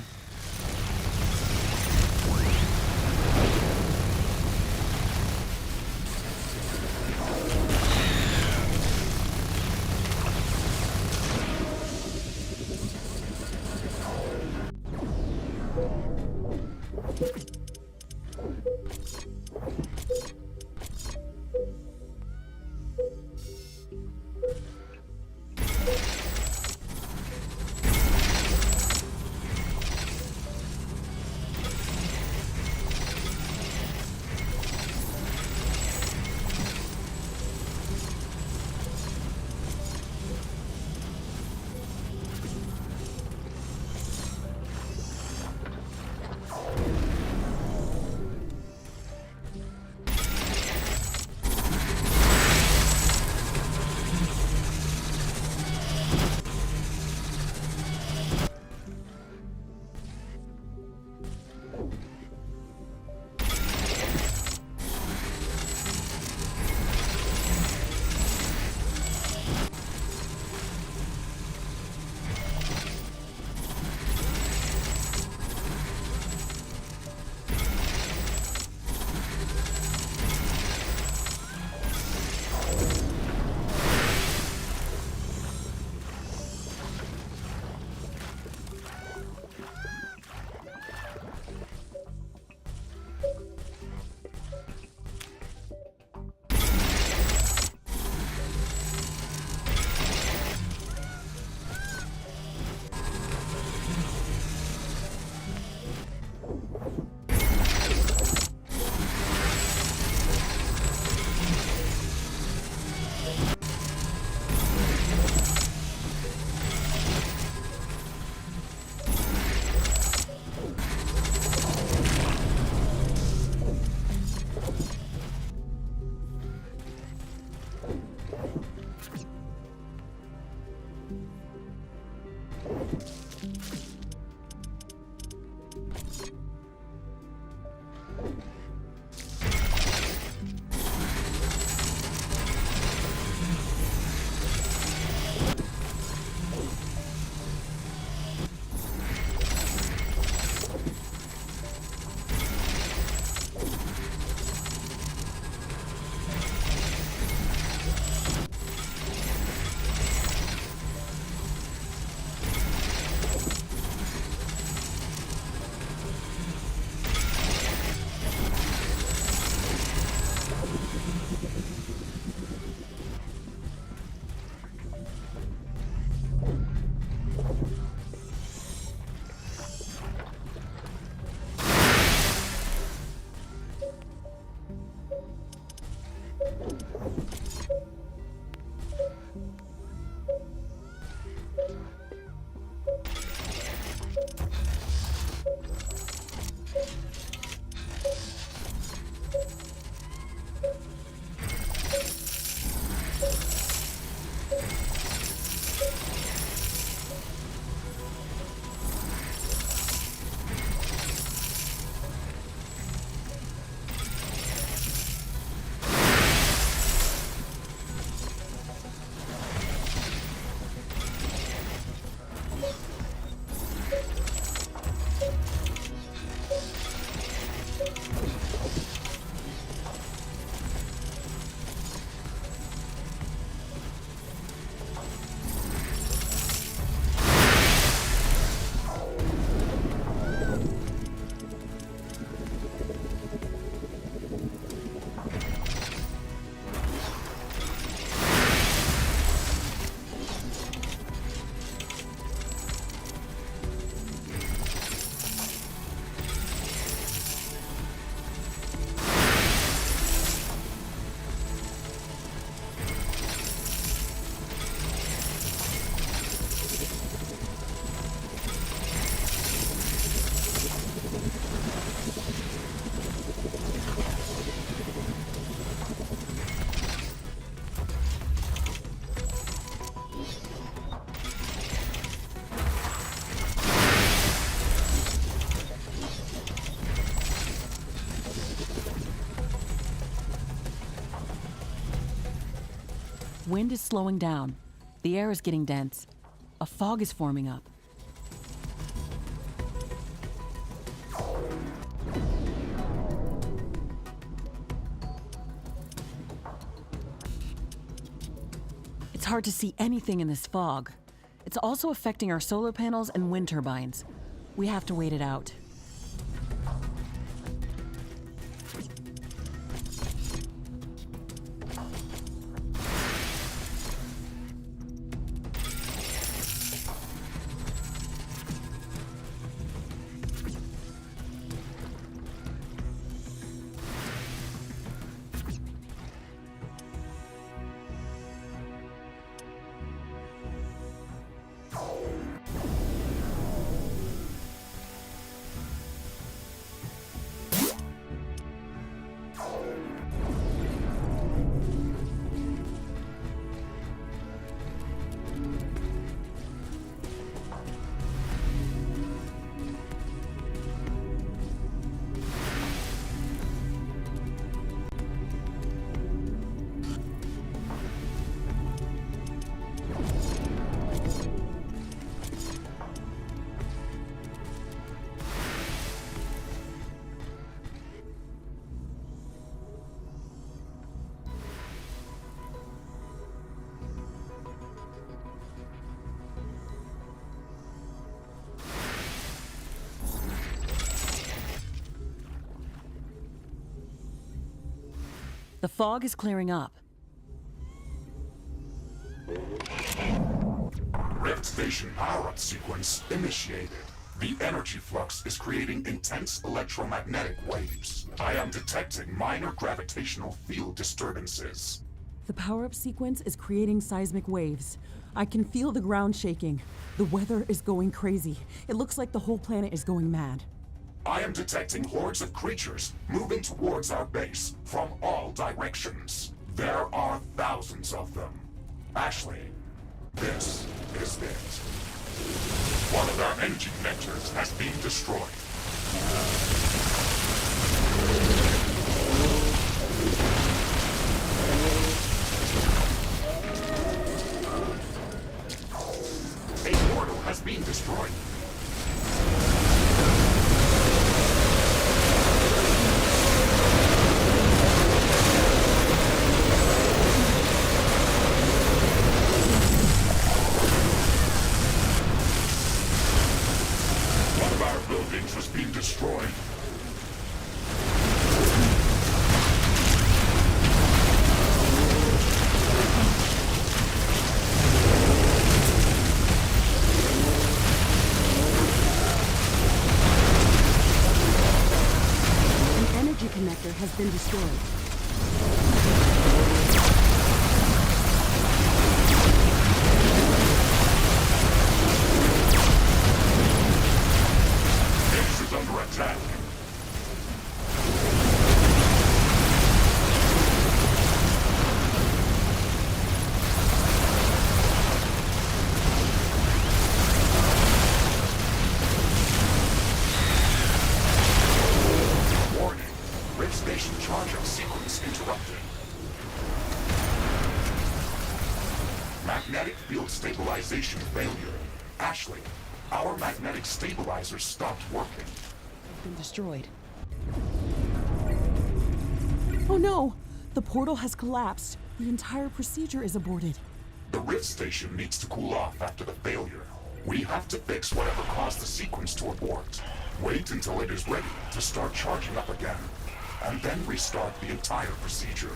Speaker 2: Wind is slowing down. The air is getting dense. A fog is forming up. It's hard to see anything in this fog. It's also affecting our solar panels and wind turbines. We have to wait it out. The fog is clearing up.
Speaker 1: Rift Station power-up sequence initiated. The energy flux is creating intense electromagnetic waves. I am detecting minor gravitational field disturbances.
Speaker 2: The power-up sequence is creating seismic waves. I can feel the ground shaking. The weather is going crazy. It looks like the whole planet is going mad.
Speaker 1: I am detecting hordes of creatures moving towards our base from all directions. There are thousands of them. Ashley, this is it. One of our energy connectors has been destroyed. A portal has been destroyed. Was being destroyed.
Speaker 2: An energy connector has been destroyed.
Speaker 1: Under attack. Warning. Rift Station charge-up sequence interrupted. Magnetic field stabilization failure. Ashley, our magnetic stabilizer stopped working.
Speaker 2: Been destroyed. Oh no! The portal has collapsed. The entire procedure is aborted.
Speaker 1: The Rift Station needs to cool off after the failure. We have to fix whatever caused the sequence to abort. Wait until it is ready to start charging up again, and then restart the entire procedure.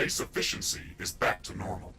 Speaker 1: base efficiency is back to normal.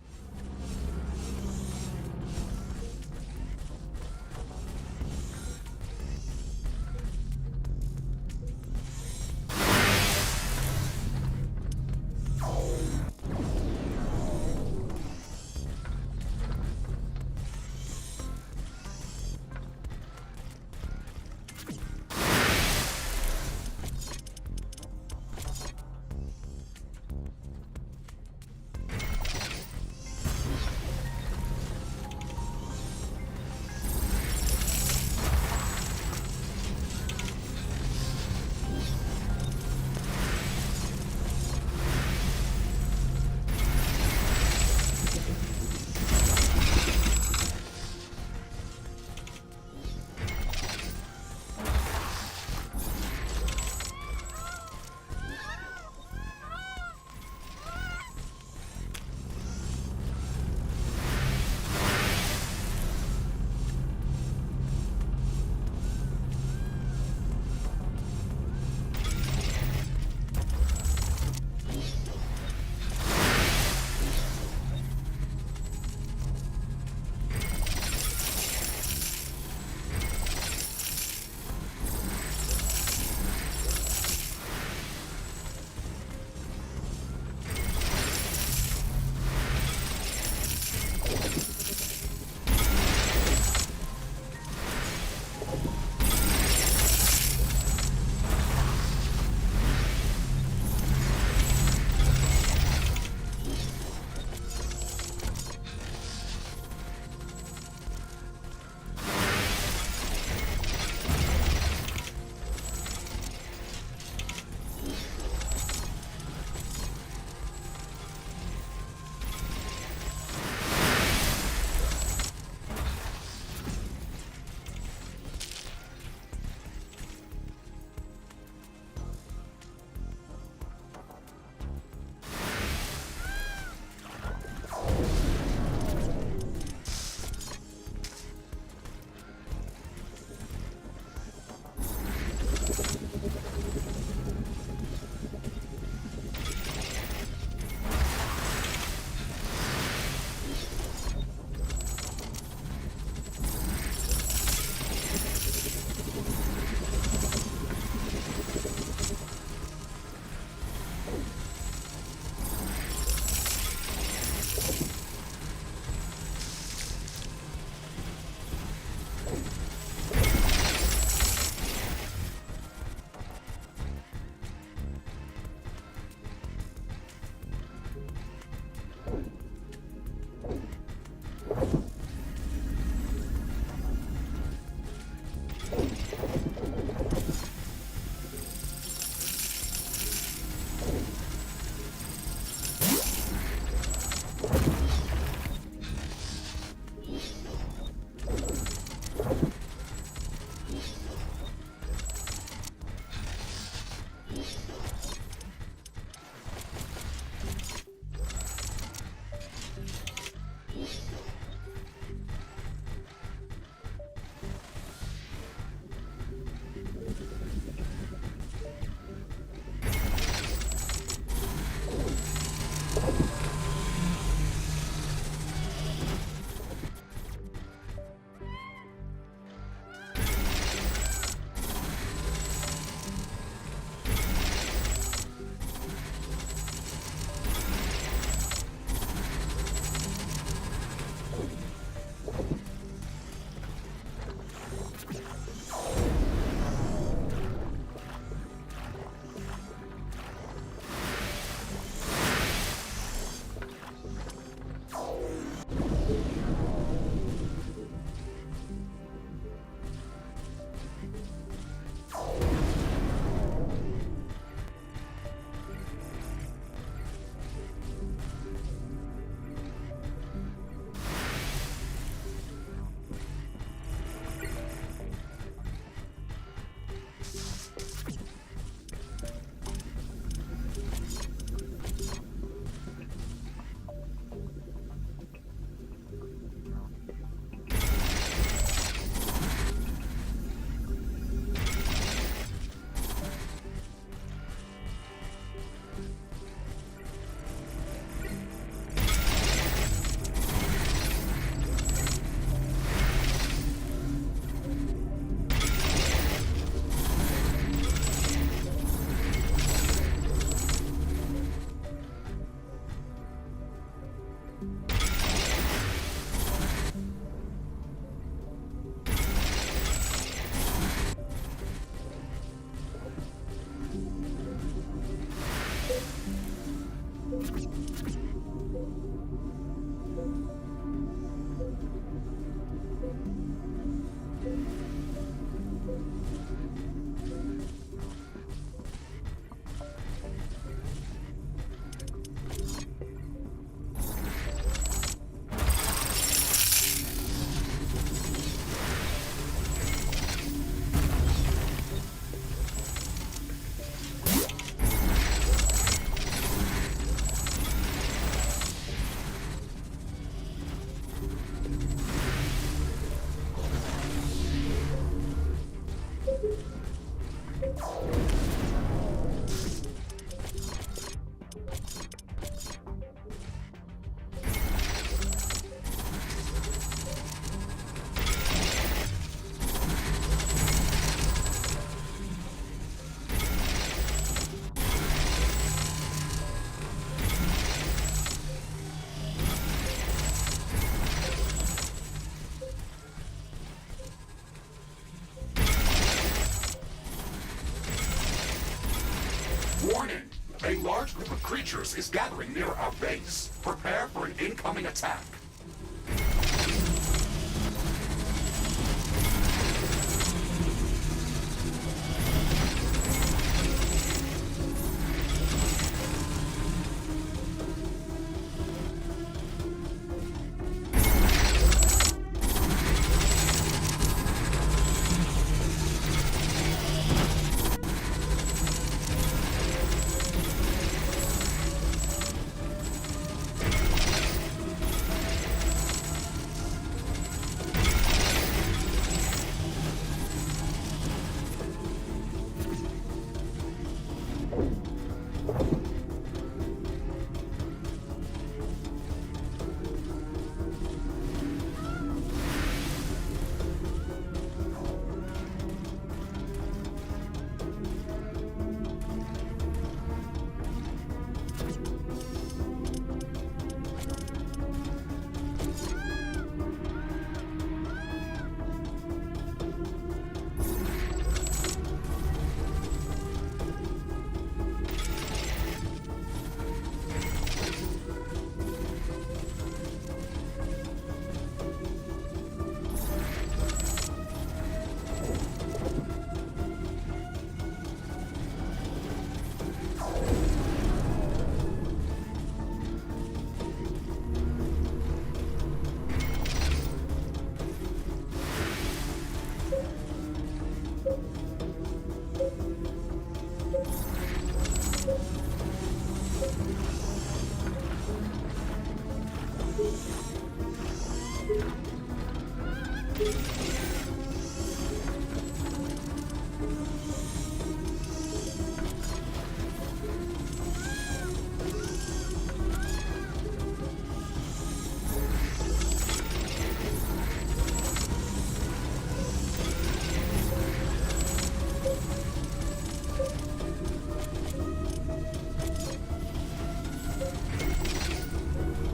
Speaker 1: Warning! A large group of creatures is gathering near our base. Prepare for an incoming attack.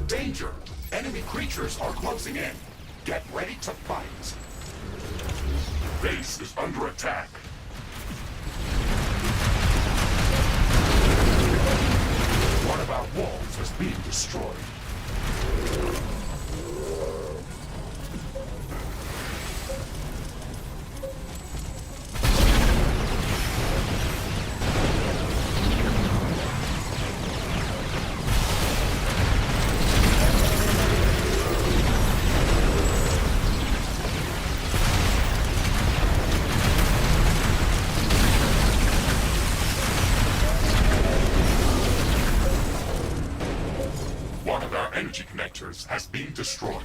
Speaker 1: Danger! Enemy creatures are closing in. Get ready to fight. Base is under attack. One of our walls is being destroyed. One of our energy connectors has been destroyed.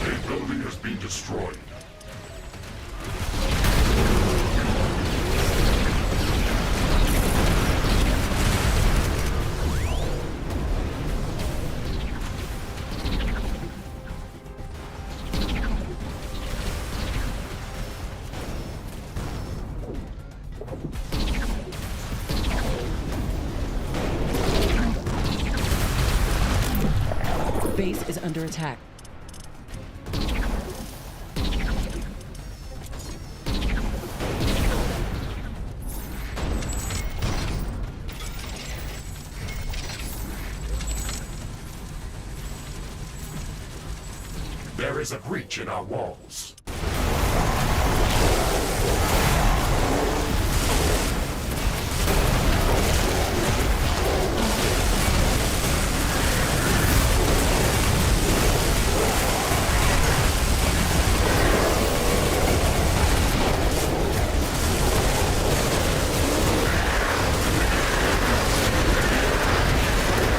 Speaker 1: A building has been destroyed.
Speaker 2: under attack.
Speaker 1: There is a breach in our walls.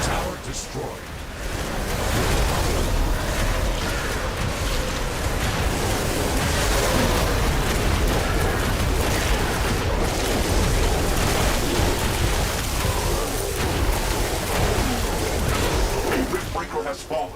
Speaker 1: Tower destroyed. Riftbreaker has fallen.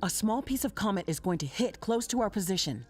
Speaker 2: A small piece of comet is going to hit close to our position.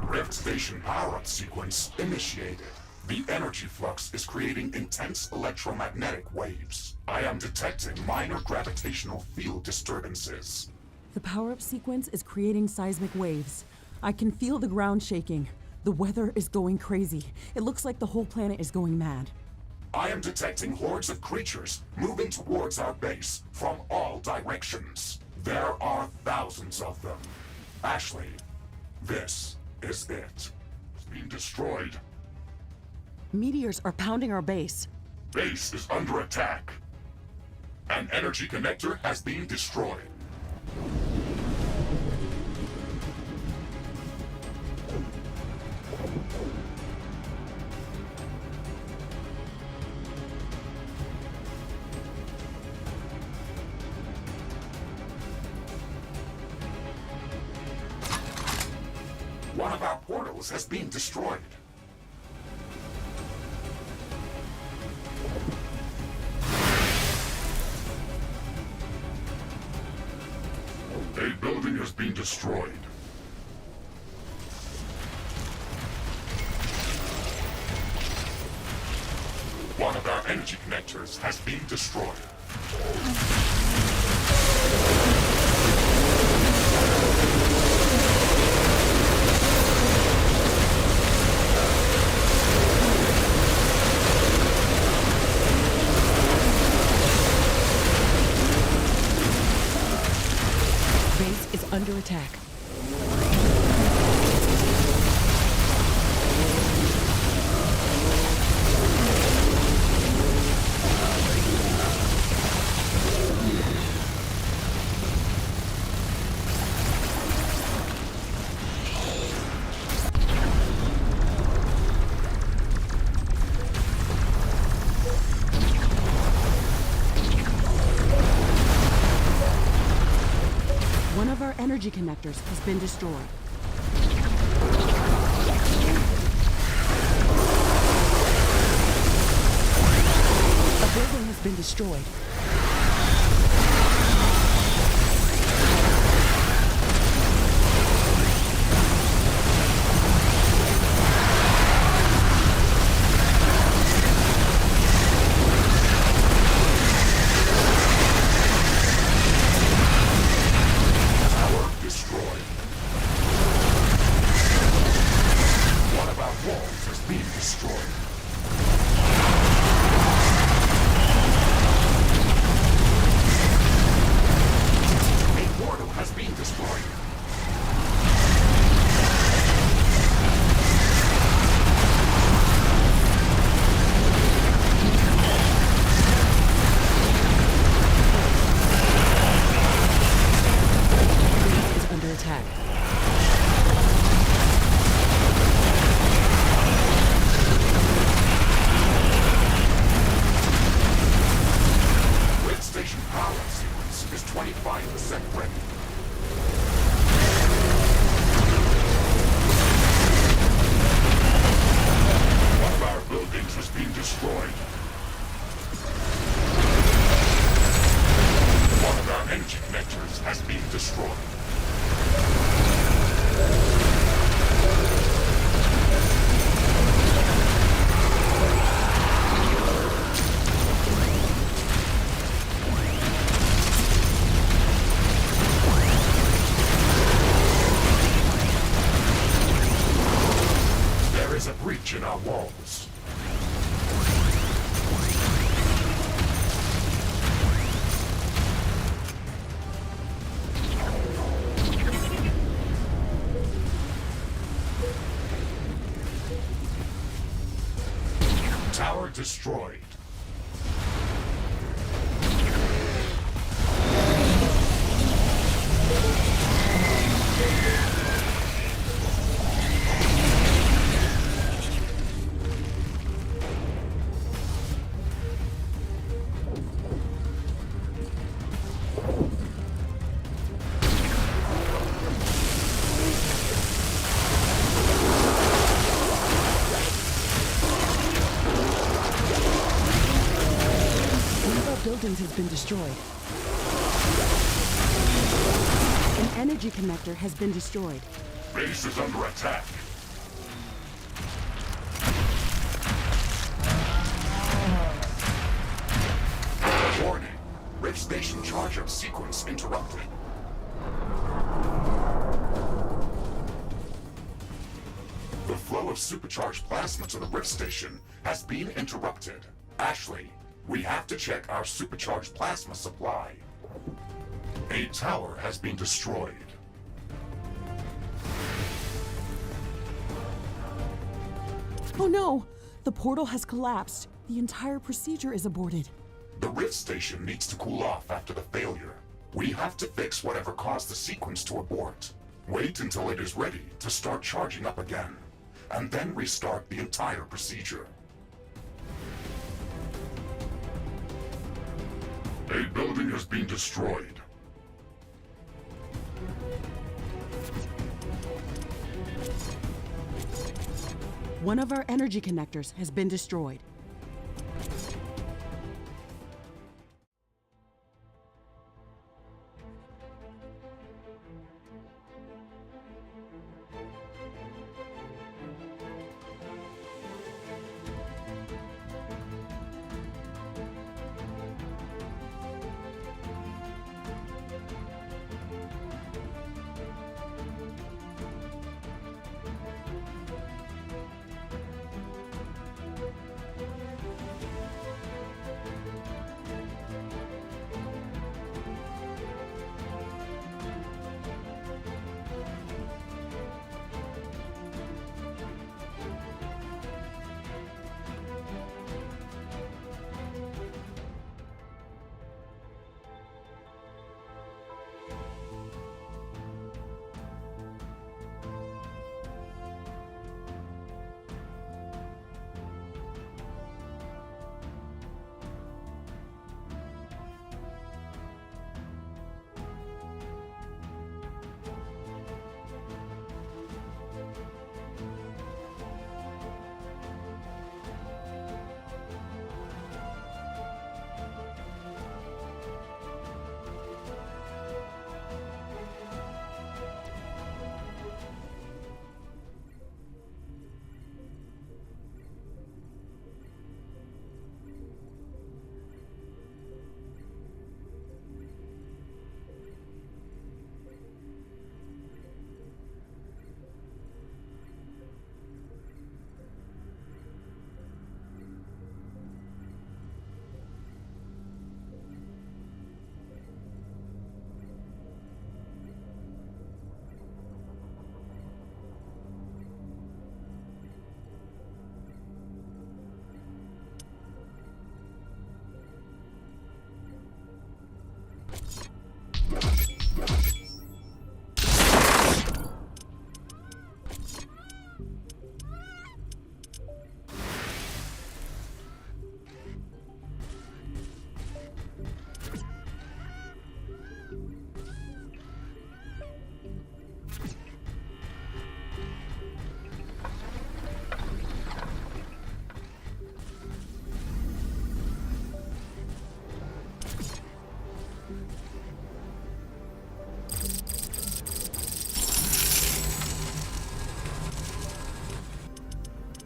Speaker 1: Rift Station power-up sequence initiated. The energy flux is creating intense electromagnetic waves. I am detecting minor gravitational field disturbances.
Speaker 2: The power-up sequence is creating seismic waves. I can feel the ground shaking. The weather is going crazy. It looks like the whole planet is going mad.
Speaker 1: I am detecting hordes of creatures moving towards our base from all directions. There are thousands of them. Ashley, this is it. It's being destroyed.
Speaker 2: Meteors are pounding our base.
Speaker 1: Base is under attack. An energy connector has been destroyed. One of our portals has been destroyed. A building has been destroyed. One of our energy connectors has been destroyed.
Speaker 2: Base is under attack. One of our energy connectors has been destroyed. A building has been destroyed.
Speaker 1: Tower destroyed. One of our walls has been destroyed. A portal has been destroyed.
Speaker 2: Base is under attack.
Speaker 1: Grid station power sequence is 25% ready. One of our buildings has been destroyed. One of our energy connectors has been destroyed. There is a breach in our walls. Tower destroyed.
Speaker 2: One of our buildings has been destroyed. An energy connector has been destroyed.
Speaker 1: Base is under attack. Warning. Rift station charge-up sequence interrupted. The flow of supercharged plasma to the rift station has been interrupted. Ashley, we have to check our supercharged plasma supply. A tower has been destroyed.
Speaker 5: Oh no! The portal has collapsed. The entire procedure is aborted.
Speaker 1: The rift station needs to cool off after the failure. We have to fix whatever caused the sequence to abort. Wait until it is ready to start charging up again, and then restart the entire procedure. A building has been destroyed.
Speaker 5: One of our energy connectors has been destroyed.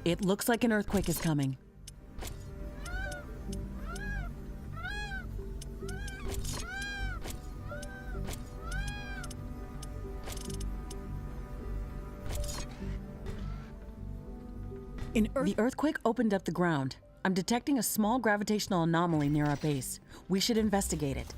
Speaker 2: It looks like an earthquake is coming. The earthquake opened up the ground. I'm detecting a small gravitational anomaly near our base. We should investigate it.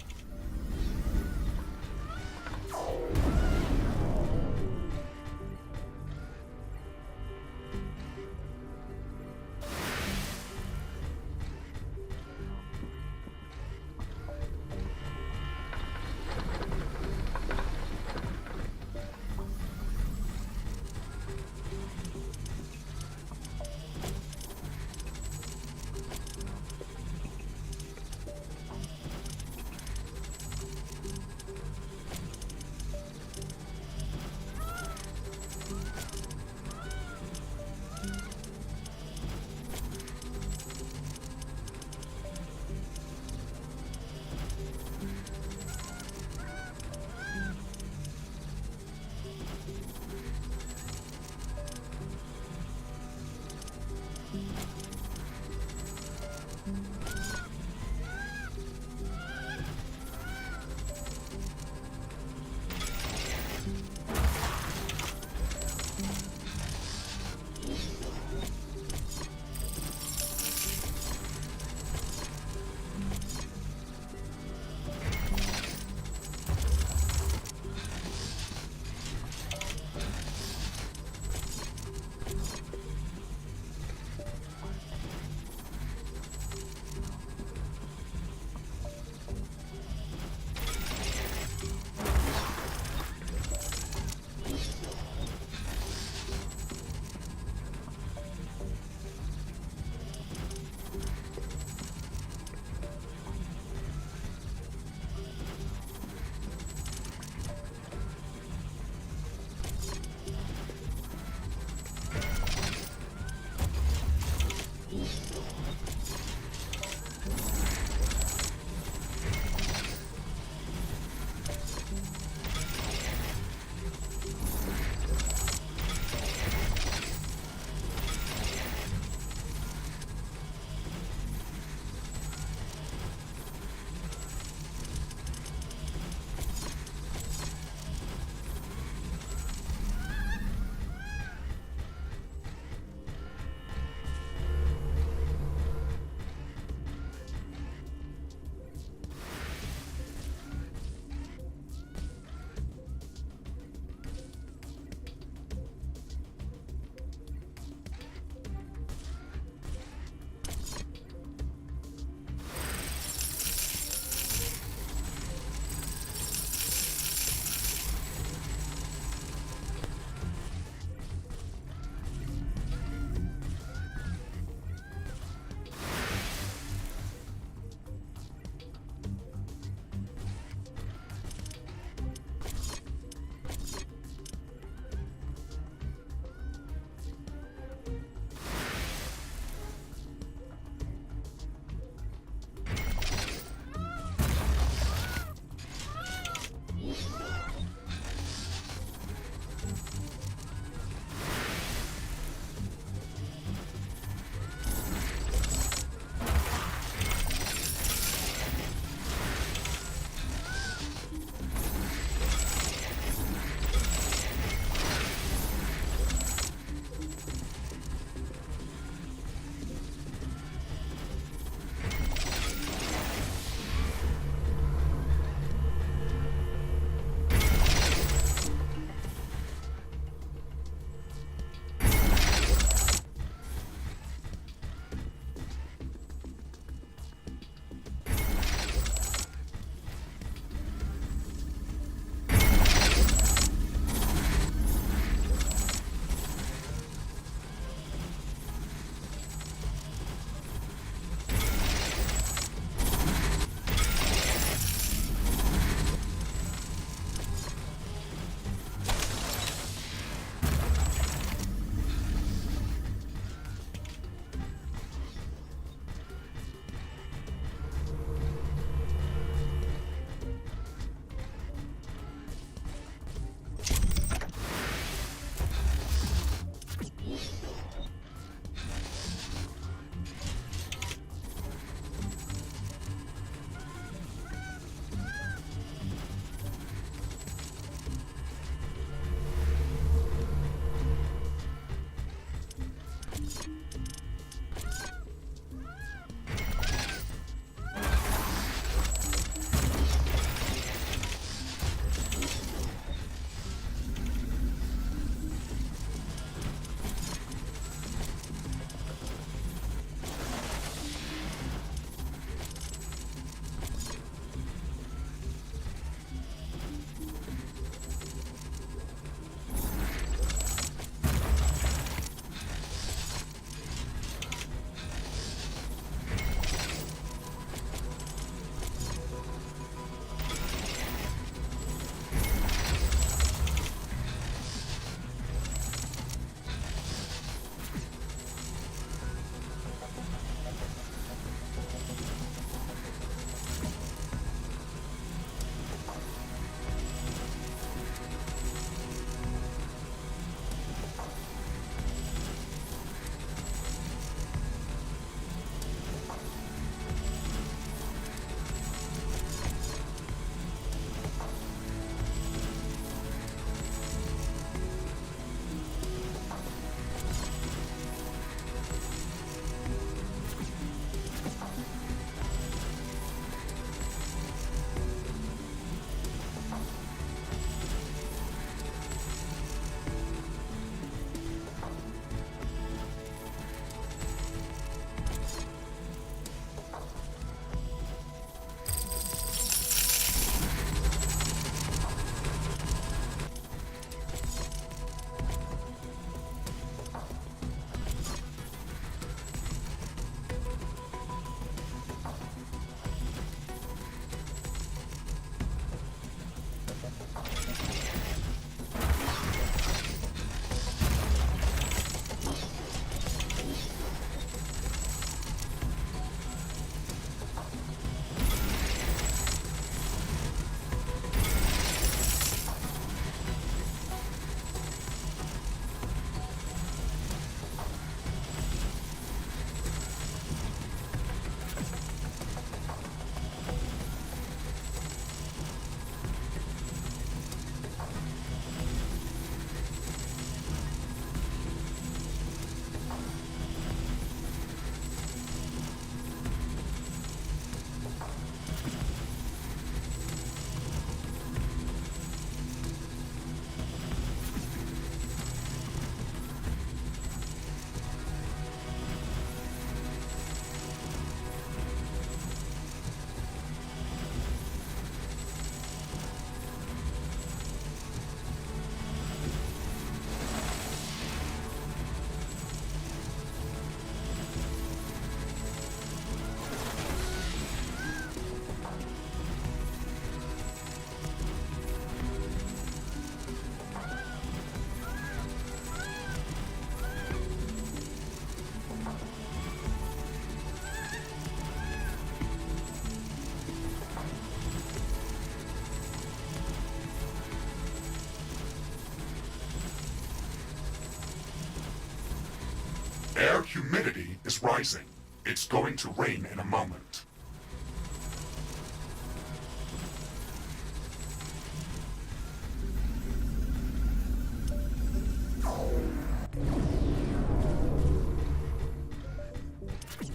Speaker 1: rising. It's going to rain in a moment.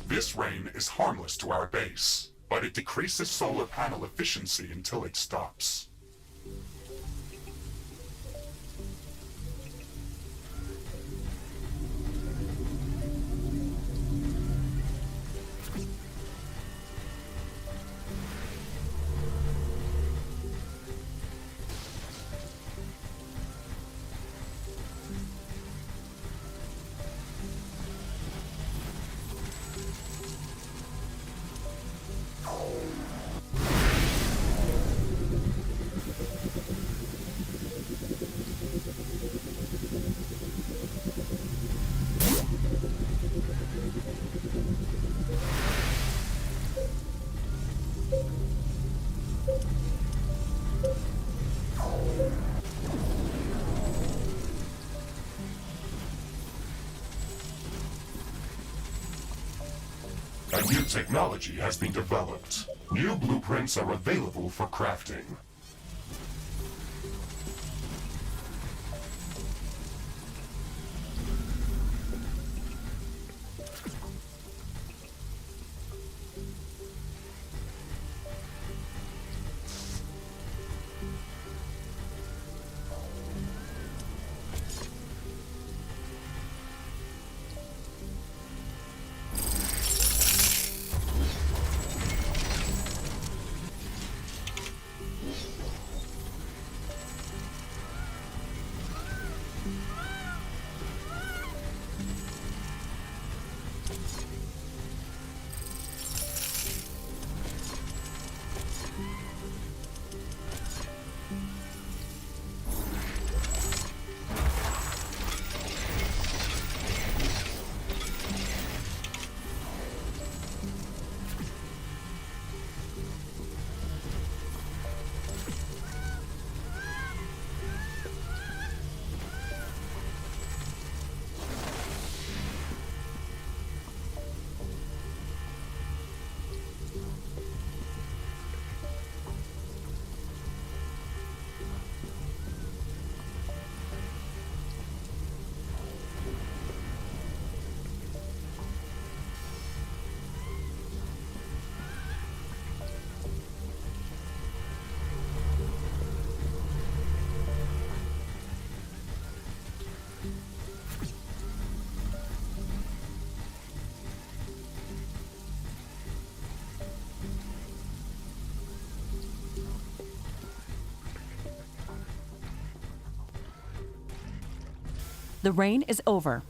Speaker 1: This rain is harmless to our base, but it decreases solar panel efficiency until it stops. A new technology has been developed. New blueprints are available for crafting.
Speaker 2: The rain is over.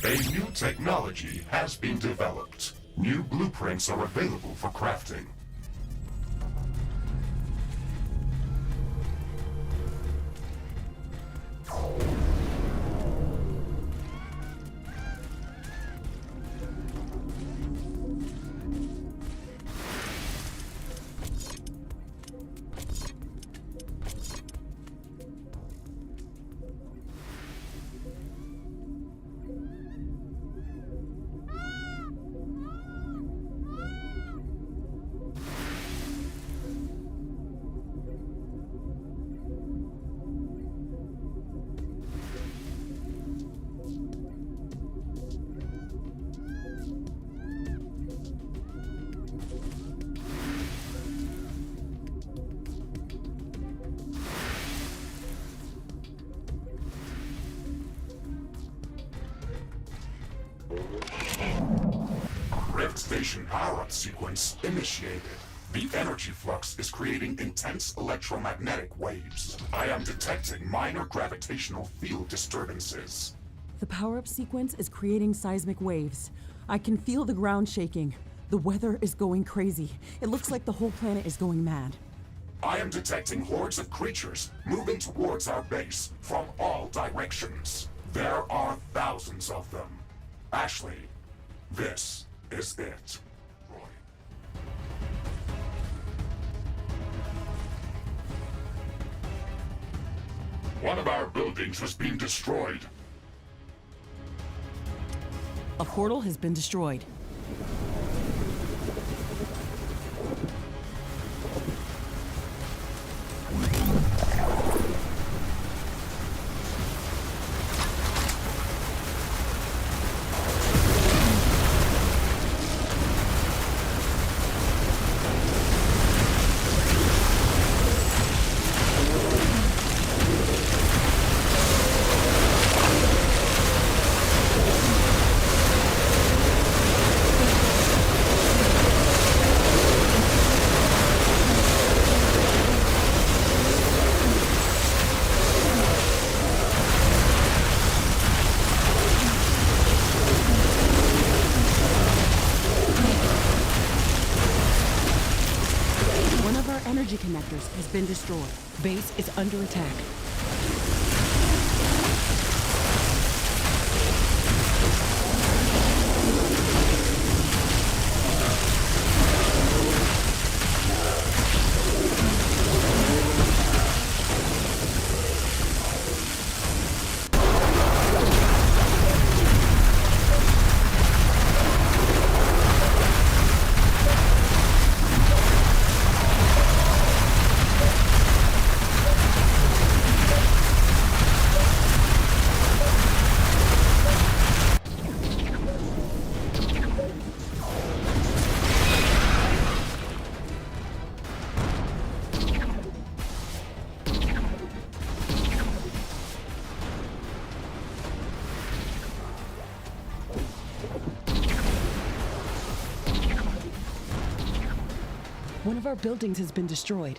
Speaker 1: A new technology has been developed. New blueprints are available for crafting. Rift Station power-up sequence initiated. The energy flux is creating intense electromagnetic waves. I am detecting minor gravitational field disturbances.
Speaker 5: The power-up sequence is creating seismic waves. I can feel the ground shaking. The weather is going crazy. It looks like the whole planet is going mad.
Speaker 1: I am detecting hordes of creatures moving towards our base from all directions. There are thousands of them. Ashley, this is it. One of our buildings has been destroyed.
Speaker 2: A portal has been destroyed. Energy connectors has been destroyed. Base is under attack. One of our buildings has been destroyed.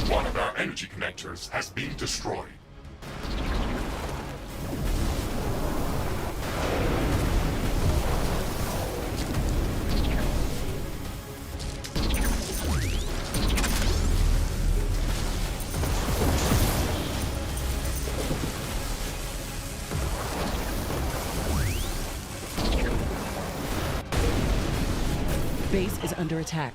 Speaker 1: One of our energy connectors has been destroyed.
Speaker 2: Base is under attack.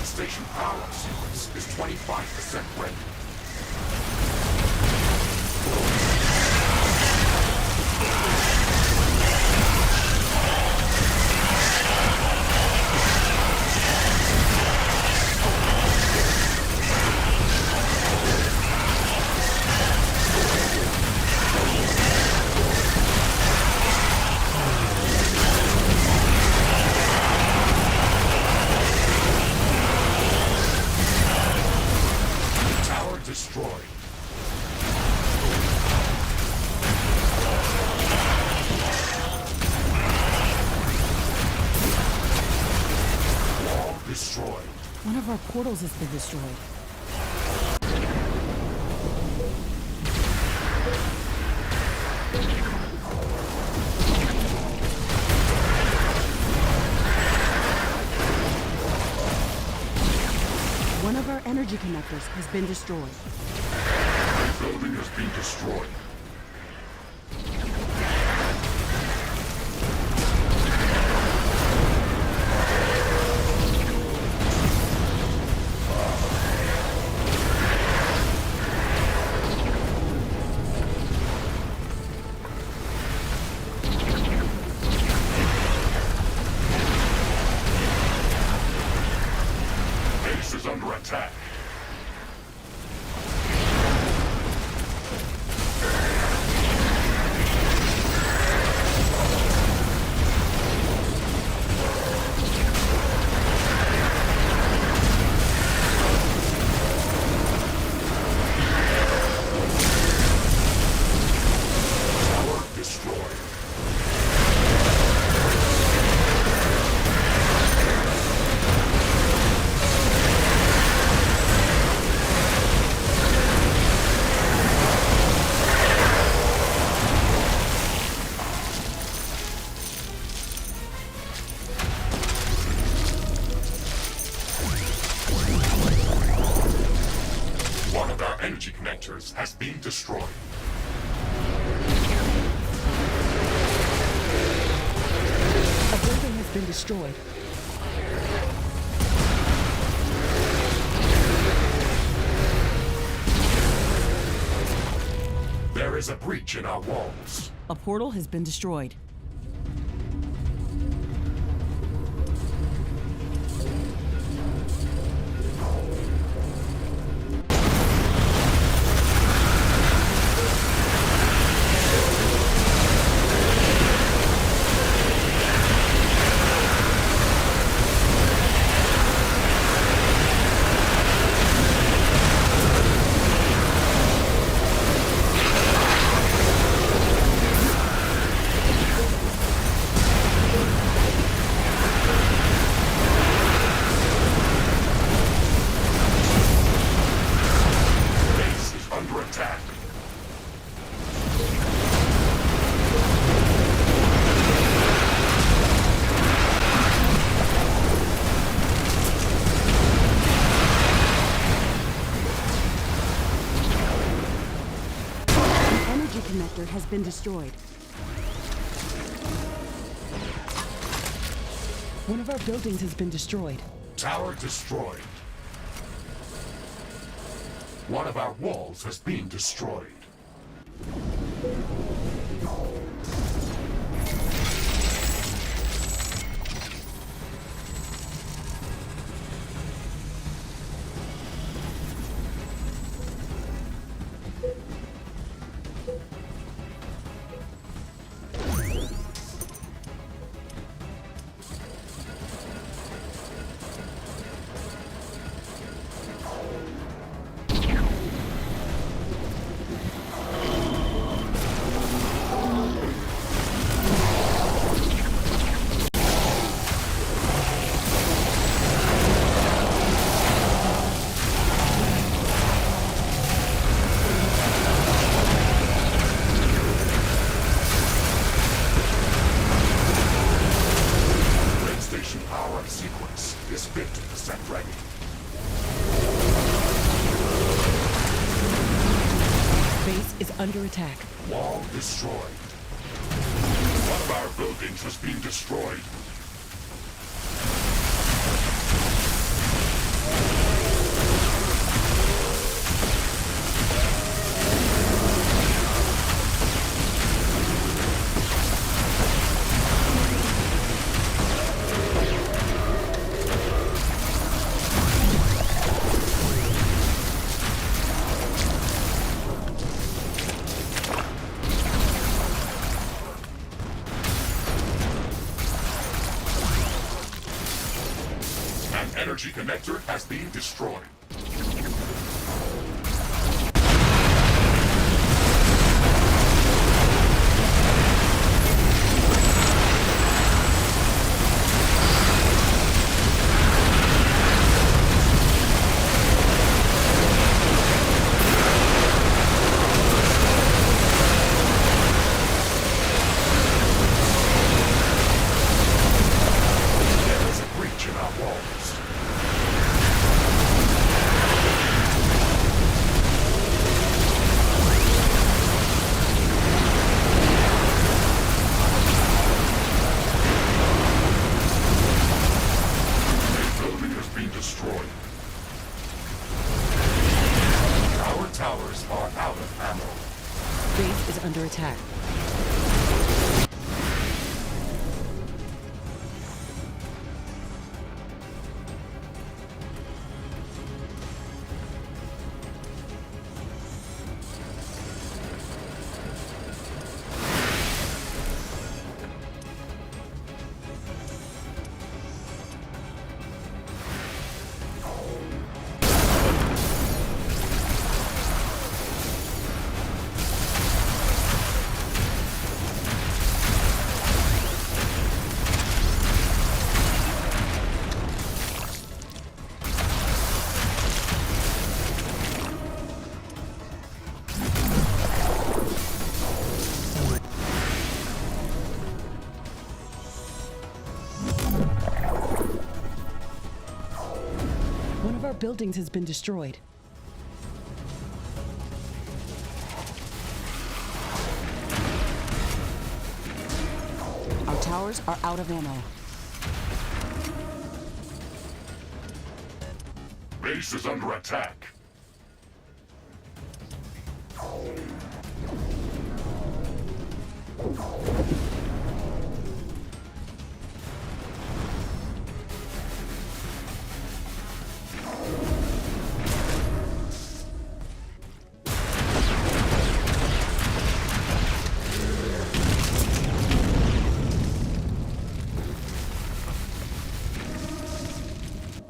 Speaker 1: Station power sequence is 25% ready. destroyed.
Speaker 2: One of our portals has been destroyed. One of our energy connectors has been destroyed.
Speaker 1: The building has been destroyed. Base is under attack. Tower destroyed. One of our energy connectors has been destroyed.
Speaker 2: A building has been destroyed.
Speaker 1: There is a breach in our walls.
Speaker 2: A portal has been destroyed.
Speaker 1: Base is under attack.
Speaker 2: An energy connector has been destroyed. One of our buildings has been destroyed.
Speaker 1: Tower destroyed. One of our walls has been destroyed. Red station power sequence is 50% ready.
Speaker 2: Base is under attack.
Speaker 1: Wall destroyed. One of our buildings has been destroyed. An energy connector has been destroyed. walls. A building has been destroyed. Our towers are out of ammo.
Speaker 2: Base is under attack. One of our buildings has been destroyed. Our towers are out of ammo.
Speaker 1: Base is under attack.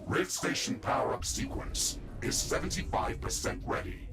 Speaker 1: Rift Station power-up sequence is 75% ready.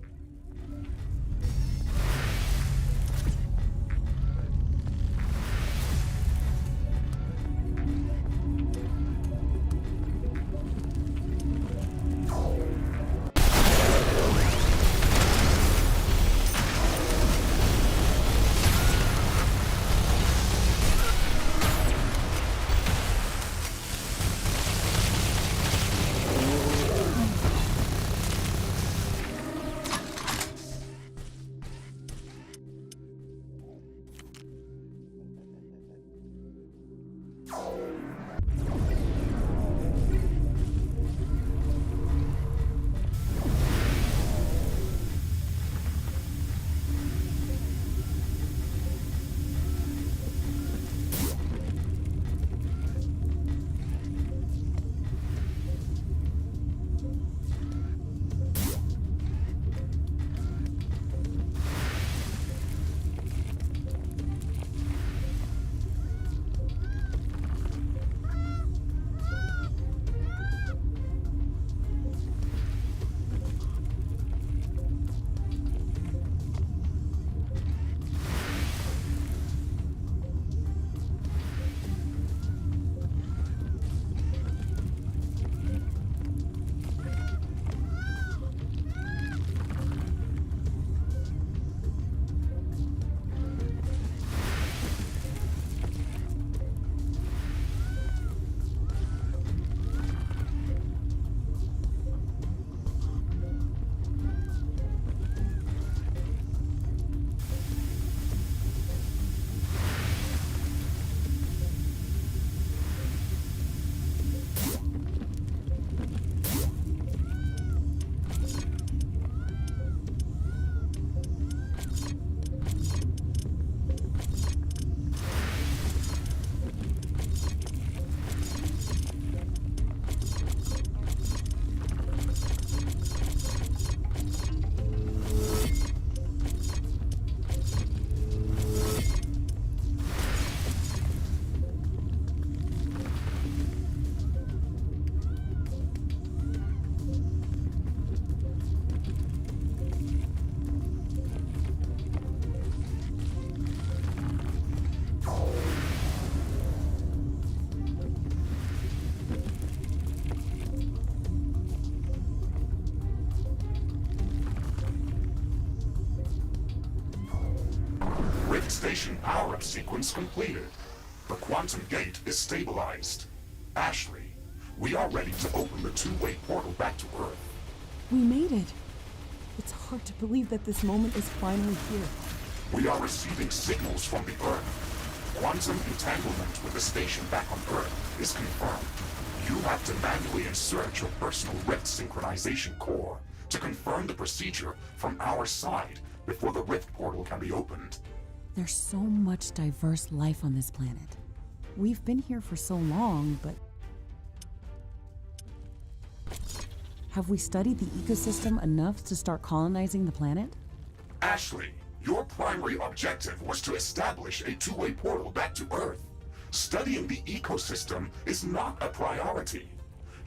Speaker 1: Station power-up sequence completed. The quantum gate is stabilized. Ashley, We are ready to open the two-way portal back to Earth.
Speaker 5: We made it. It's hard to believe that this moment is finally here.
Speaker 1: We are receiving signals from the Earth. Quantum entanglement with the station back on Earth is confirmed. You have to manually insert your personal Rift synchronization core to confirm the procedure from our side before the Rift portal can be opened.
Speaker 2: There's so much diverse life on this planet. We've been here for so long, but have we studied the ecosystem enough to start colonizing the planet?
Speaker 1: Ashley, your primary objective was to establish a two-way portal back to Earth. Studying the ecosystem is not a priority.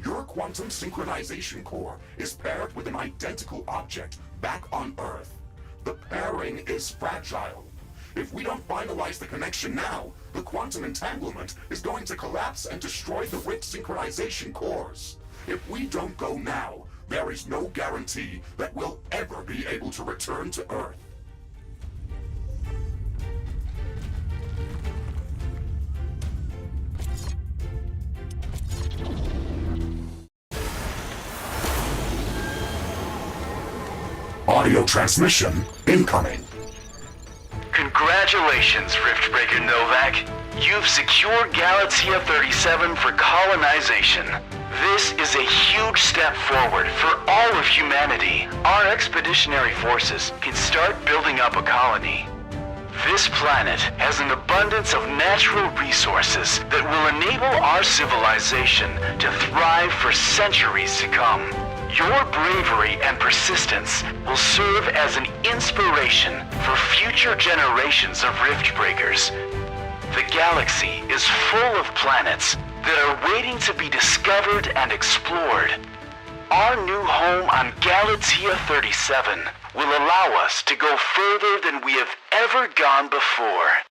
Speaker 1: Your quantum synchronization core is paired with an identical object back on Earth. The pairing is fragile. If we don't finalize the connection now, the quantum entanglement is going to collapse and destroy the Rift synchronization cores. If we don't go now, there is no guarantee that we'll ever be able to return to Earth. Audio transmission incoming.
Speaker 6: Congratulations, Riftbreaker Novak. You've secured Galaxia 37 for colonization. This is a huge step forward for all of humanity. Our expeditionary forces can start building up a colony. This planet has an abundance of natural resources that will enable our civilization to thrive for centuries to come. Your bravery and persistence will serve as an inspiration for future generations of Riftbreakers. The galaxy is full of planets that are waiting to be discovered and explored. Our new home on Galaxia 37 will allow us to go further than we have ever gone before.